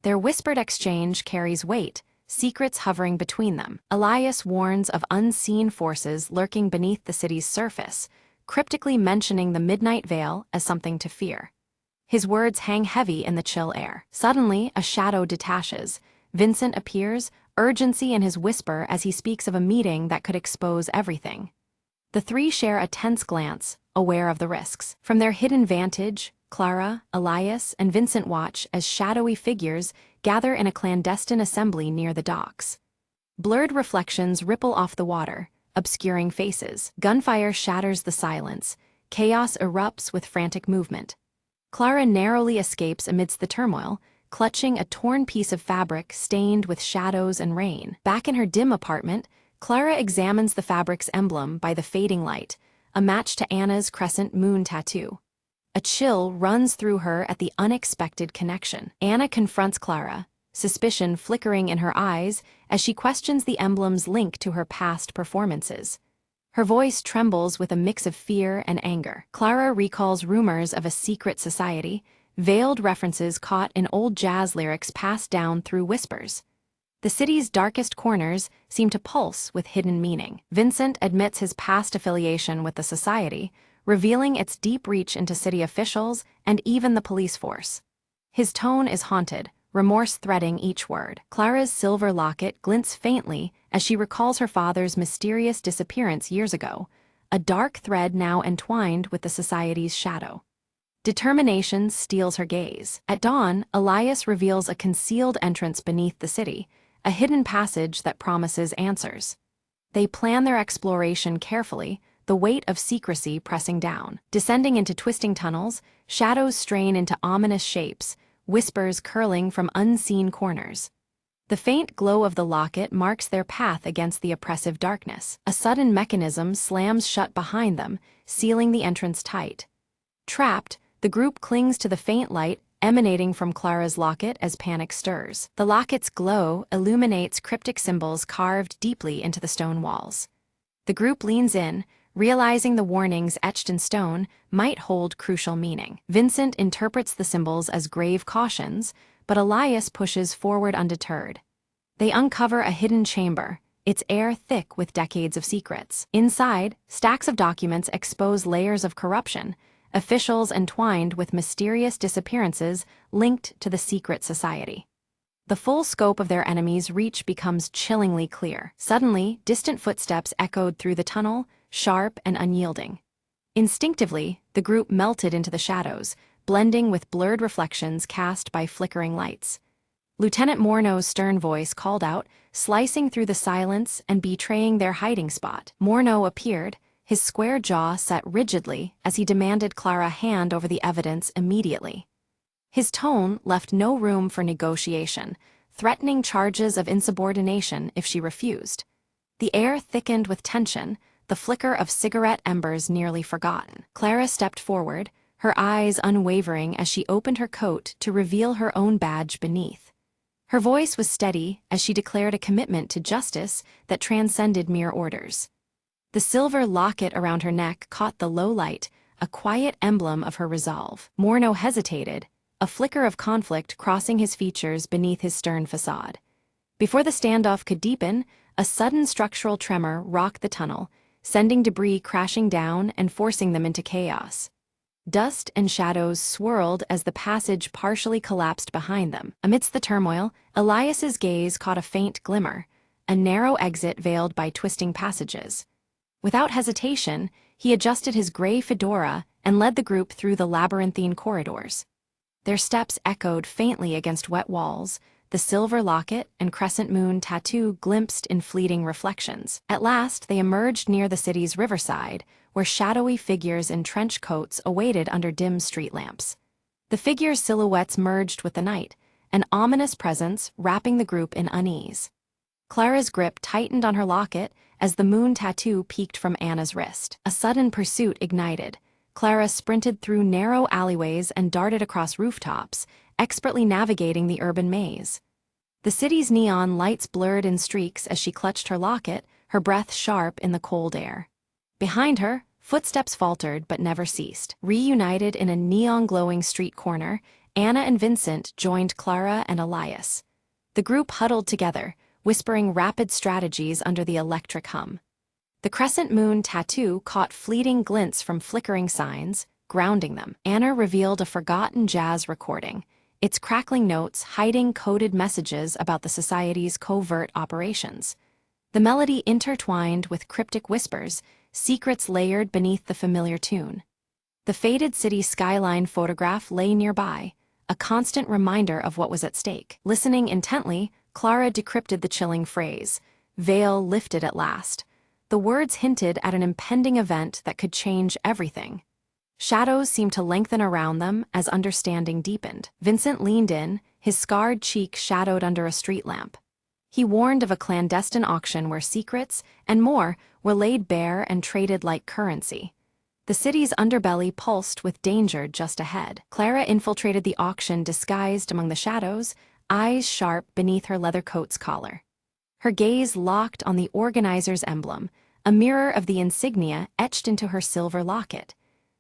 Their whispered exchange carries weight, secrets hovering between them. Elias warns of unseen forces lurking beneath the city's surface, cryptically mentioning the Midnight Vale as something to fear. His words hang heavy in the chill air. Suddenly, a shadow detaches. Vincent appears, urgency in his whisper as he speaks of a meeting that could expose everything. The three share a tense glance, aware of the risks. From their hidden vantage, Clara, Elias, and Vincent watch as shadowy figures gather in a clandestine assembly near the docks. Blurred reflections ripple off the water, obscuring faces. Gunfire shatters the silence. Chaos erupts with frantic movement. Clara narrowly escapes amidst the turmoil, clutching a torn piece of fabric stained with shadows and rain. Back in her dim apartment, Clara examines the fabric's emblem by the fading light, a match to Anna's crescent moon tattoo. A chill runs through her at the unexpected connection. Anna confronts Clara, suspicion flickering in her eyes as she questions the emblem's link to her past performances. Her voice trembles with a mix of fear and anger. Clara recalls rumors of a secret society, veiled references caught in old jazz lyrics passed down through whispers. The city's darkest corners seem to pulse with hidden meaning. Vincent admits his past affiliation with the society, revealing its deep reach into city officials and even the police force. His tone is haunted, remorse threading each word. Clara's silver locket glints faintly as she recalls her father's mysterious disappearance years ago, a dark thread now entwined with the society's shadow. Determination steals her gaze. At dawn, Elias reveals a concealed entrance beneath the city, a hidden passage that promises answers. They plan their exploration carefully, the weight of secrecy pressing down. Descending into twisting tunnels, shadows strain into ominous shapes, whispers curling from unseen corners. The faint glow of the locket marks their path against the oppressive darkness. A sudden mechanism slams shut behind them, sealing the entrance tight. Trapped, the group clings to the faint light emanating from Clara's locket as panic stirs. The locket's glow illuminates cryptic symbols carved deeply into the stone walls. The group leans in, realizing the warnings etched in stone might hold crucial meaning. Vincent interprets the symbols as grave cautions, but Elias pushes forward undeterred. They uncover a hidden chamber, its air thick with decades of secrets. Inside, stacks of documents expose layers of corruption, officials entwined with mysterious disappearances linked to the secret society. The full scope of their enemies' reach becomes chillingly clear. Suddenly, distant footsteps echoed through the tunnel, sharp and unyielding. Instinctively, the group melted into the shadows, blending with blurred reflections cast by flickering lights. Lieutenant Morneau's stern voice called out, slicing through the silence and betraying their hiding spot. Morneau appeared, his square jaw set rigidly as he demanded Clara hand over the evidence immediately. His tone left no room for negotiation, threatening charges of insubordination if she refused. The air thickened with tension, the flicker of cigarette embers nearly forgotten. Clara stepped forward, her eyes unwavering as she opened her coat to reveal her own badge beneath. Her voice was steady as she declared a commitment to justice that transcended mere orders. The silver locket around her neck caught the low light, a quiet emblem of her resolve. Morneau hesitated, a flicker of conflict crossing his features beneath his stern facade. Before the standoff could deepen, a sudden structural tremor rocked the tunnel, sending debris crashing down and forcing them into chaos. Dust and shadows swirled as the passage partially collapsed behind them. Amidst the turmoil, Elias's gaze caught a faint glimmer, a narrow exit veiled by twisting passages. Without hesitation, he adjusted his gray fedora and led the group through the labyrinthine corridors. Their steps echoed faintly against wet walls, the silver locket and crescent moon tattoo glimpsed in fleeting reflections. At last, they emerged near the city's riverside, where shadowy figures in trench coats awaited under dim street lamps. The figures' silhouettes merged with the night, an ominous presence wrapping the group in unease. Clara's grip tightened on her locket as the moon tattoo peeked from Anna's wrist. A sudden pursuit ignited. Clara sprinted through narrow alleyways and darted across rooftops, expertly navigating the urban maze. The city's neon lights blurred in streaks as she clutched her locket, her breath sharp in the cold air. Behind her, footsteps faltered but never ceased. Reunited in a neon-glowing street corner, Anna and Vincent joined Clara and Elias. The group huddled together, whispering rapid strategies under the electric hum. The crescent moon tattoo caught fleeting glints from flickering signs, grounding them. Anna revealed a forgotten jazz recording, its crackling notes hiding coded messages about the society's covert operations. The melody intertwined with cryptic whispers, secrets layered beneath the familiar tune. The faded city skyline photograph lay nearby, a constant reminder of what was at stake. Listening intently, Clara decrypted the chilling phrase, "Veil lifted at last." The words hinted at an impending event that could change everything. Shadows seemed to lengthen around them as understanding deepened. Vincent leaned in, his scarred cheek shadowed under a street lamp. He warned of a clandestine auction where secrets, and more, were laid bare and traded like currency. The city's underbelly pulsed with danger just ahead. Clara infiltrated the auction disguised among the shadows, eyes sharp beneath her leather coat's collar. Her gaze locked on the organizer's emblem, a mirror of the insignia etched into her silver locket.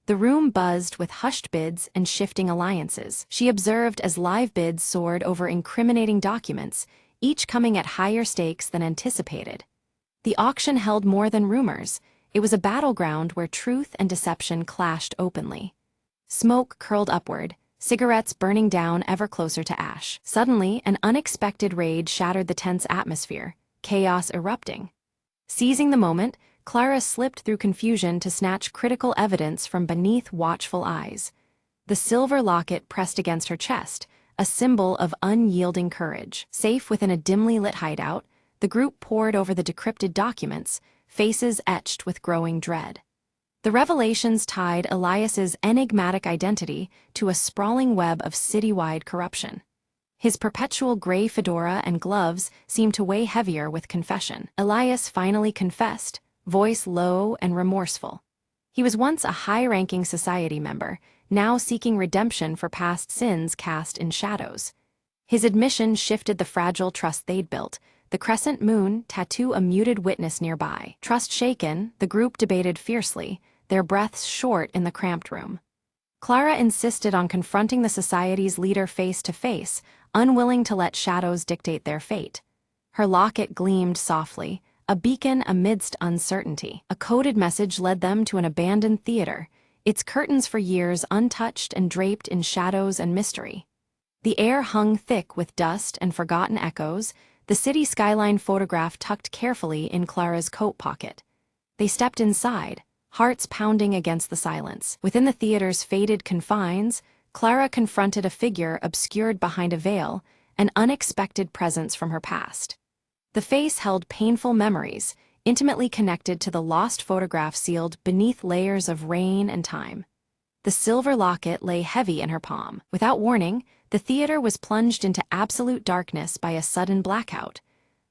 The room buzzed with hushed bids and shifting alliances. She observed as live bids soared over incriminating documents, each coming at higher stakes than anticipated. The auction held more than rumors. It was a battleground where truth and deception clashed openly. Smoke curled upward, cigarettes burning down ever closer to ash. Suddenly, an unexpected raid shattered the tense atmosphere, chaos erupting. Seizing the moment, Clara slipped through confusion to snatch critical evidence from beneath watchful eyes. The silver locket pressed against her chest, a symbol of unyielding courage. Safe within a dimly lit hideout, the group pored over the decrypted documents, faces etched with growing dread. The revelations tied Elias's enigmatic identity to a sprawling web of citywide corruption. His perpetual gray fedora and gloves seemed to weigh heavier with confession. Elias finally confessed, voice low and remorseful. He was once a high-ranking society member, now seeking redemption for past sins cast in shadows. His admission shifted the fragile trust they'd built, the crescent moon tattoo a muted witness nearby. Trust shaken, the group debated fiercely, their breaths short in the cramped room. Clara insisted on confronting the society's leader face to face, unwilling to let shadows dictate their fate. Her locket gleamed softly, a beacon amidst uncertainty. A coded message led them to an abandoned theater, its curtains for years untouched and draped in shadows and mystery. The air hung thick with dust and forgotten echoes, the city skyline photograph tucked carefully in Clara's coat pocket. They stepped inside, hearts pounding against the silence. Within the theater's faded confines, Clara confronted a figure obscured behind a veil, an unexpected presence from her past. The face held painful memories, intimately connected to the lost photograph sealed beneath layers of rain and time. The silver locket lay heavy in her palm. Without warning, the theater was plunged into absolute darkness by a sudden blackout.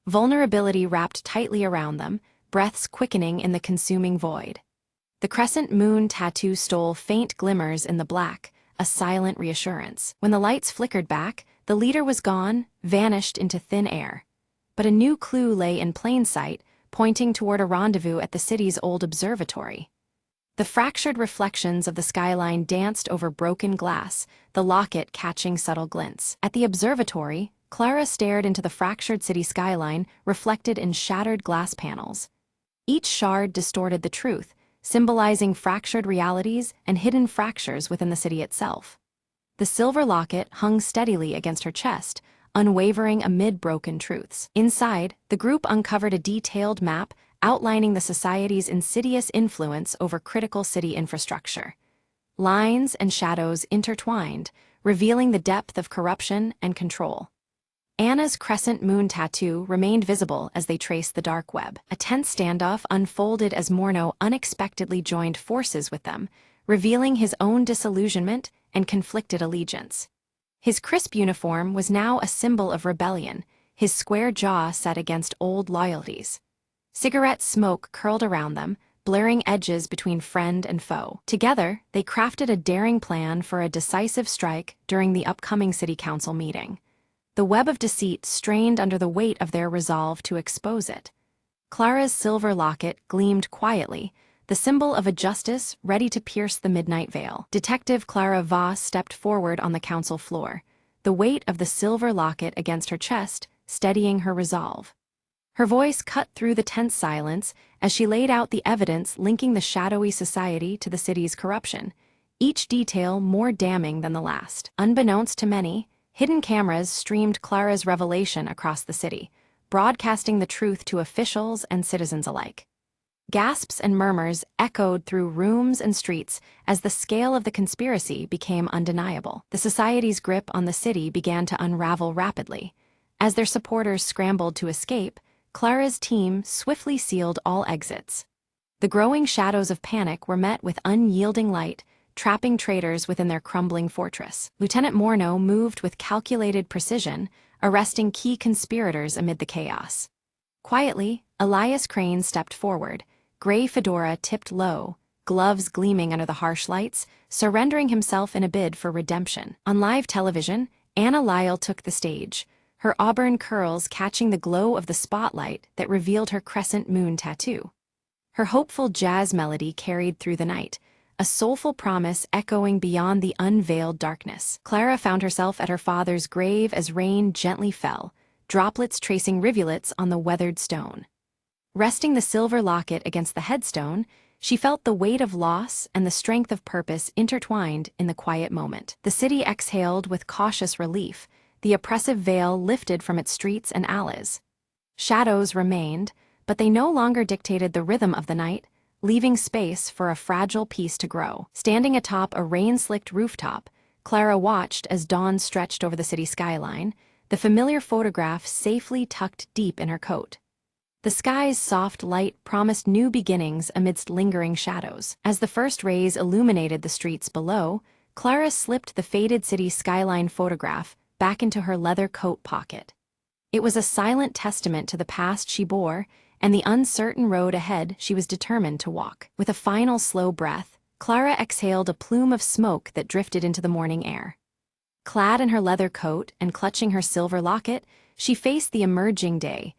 Vulnerability wrapped tightly around them, breaths quickening in the consuming void. The crescent moon tattoo stole faint glimmers in the black, a silent reassurance. When the lights flickered back, the leader was gone, vanished into thin air. But a new clue lay in plain sight, pointing toward a rendezvous at the city's old observatory. The fractured reflections of the skyline danced over broken glass, the locket catching subtle glints. At the observatory, Clara stared into the fractured city skyline reflected in shattered glass panels. Each shard distorted the truth, symbolizing fractured realities and hidden fractures within the city itself. The silver locket hung steadily against her chest, unwavering amid broken truths. Inside, the group uncovered a detailed map outlining the society's insidious influence over critical city infrastructure. Lines and shadows intertwined, revealing the depth of corruption and control. Anna's crescent moon tattoo remained visible as they traced the dark web. A tense standoff unfolded as Morneau unexpectedly joined forces with them, revealing his own disillusionment and conflicted allegiance. His crisp uniform was now a symbol of rebellion, his square jaw set against old loyalties. Cigarette smoke curled around them, blurring edges between friend and foe. Together, they crafted a daring plan for a decisive strike during the upcoming city council meeting. The web of deceit strained under the weight of their resolve to expose it. Clara's silver locket gleamed quietly, the symbol of a justice ready to pierce the midnight veil. Detective Clara Voss stepped forward on the council floor, the weight of the silver locket against her chest, steadying her resolve. Her voice cut through the tense silence as she laid out the evidence linking the shadowy society to the city's corruption, each detail more damning than the last. Unbeknownst to many, hidden cameras streamed Clara's revelation across the city, broadcasting the truth to officials and citizens alike. Gasps and murmurs echoed through rooms and streets as the scale of the conspiracy became undeniable. The society's grip on the city began to unravel rapidly. As their supporters scrambled to escape, Clara's team swiftly sealed all exits. The growing shadows of panic were met with unyielding light, trapping traitors within their crumbling fortress. Lieutenant Morneau moved with calculated precision, arresting key conspirators amid the chaos. Quietly, Elias Crane stepped forward, gray fedora tipped low, gloves gleaming under the harsh lights, surrendering himself in a bid for redemption. On live television, Anna Lyle took the stage, her auburn curls catching the glow of the spotlight that revealed her crescent moon tattoo. Her hopeful jazz melody carried through the night, a soulful promise echoing beyond the unveiled darkness. Clara found herself at her father's grave as rain gently fell, droplets tracing rivulets on the weathered stone. Resting the silver locket against the headstone, she felt the weight of loss and the strength of purpose intertwined in the quiet moment. The city exhaled with cautious relief, the oppressive veil lifted from its streets and alleys. Shadows remained, but they no longer dictated the rhythm of the night, leaving space for a fragile peace to grow. Standing atop a rain-slicked rooftop, Clara watched as dawn stretched over the city skyline, the familiar photograph safely tucked deep in her coat. The sky's soft light promised new beginnings amidst lingering shadows. As the first rays illuminated the streets below, Clara slipped the faded city skyline photograph back into her leather coat pocket. It was a silent testament to the past she bore and the uncertain road ahead she was determined to walk. With a final slow breath, Clara exhaled a plume of smoke that drifted into the morning air. Clad in her leather coat and clutching her silver locket, she faced the emerging day,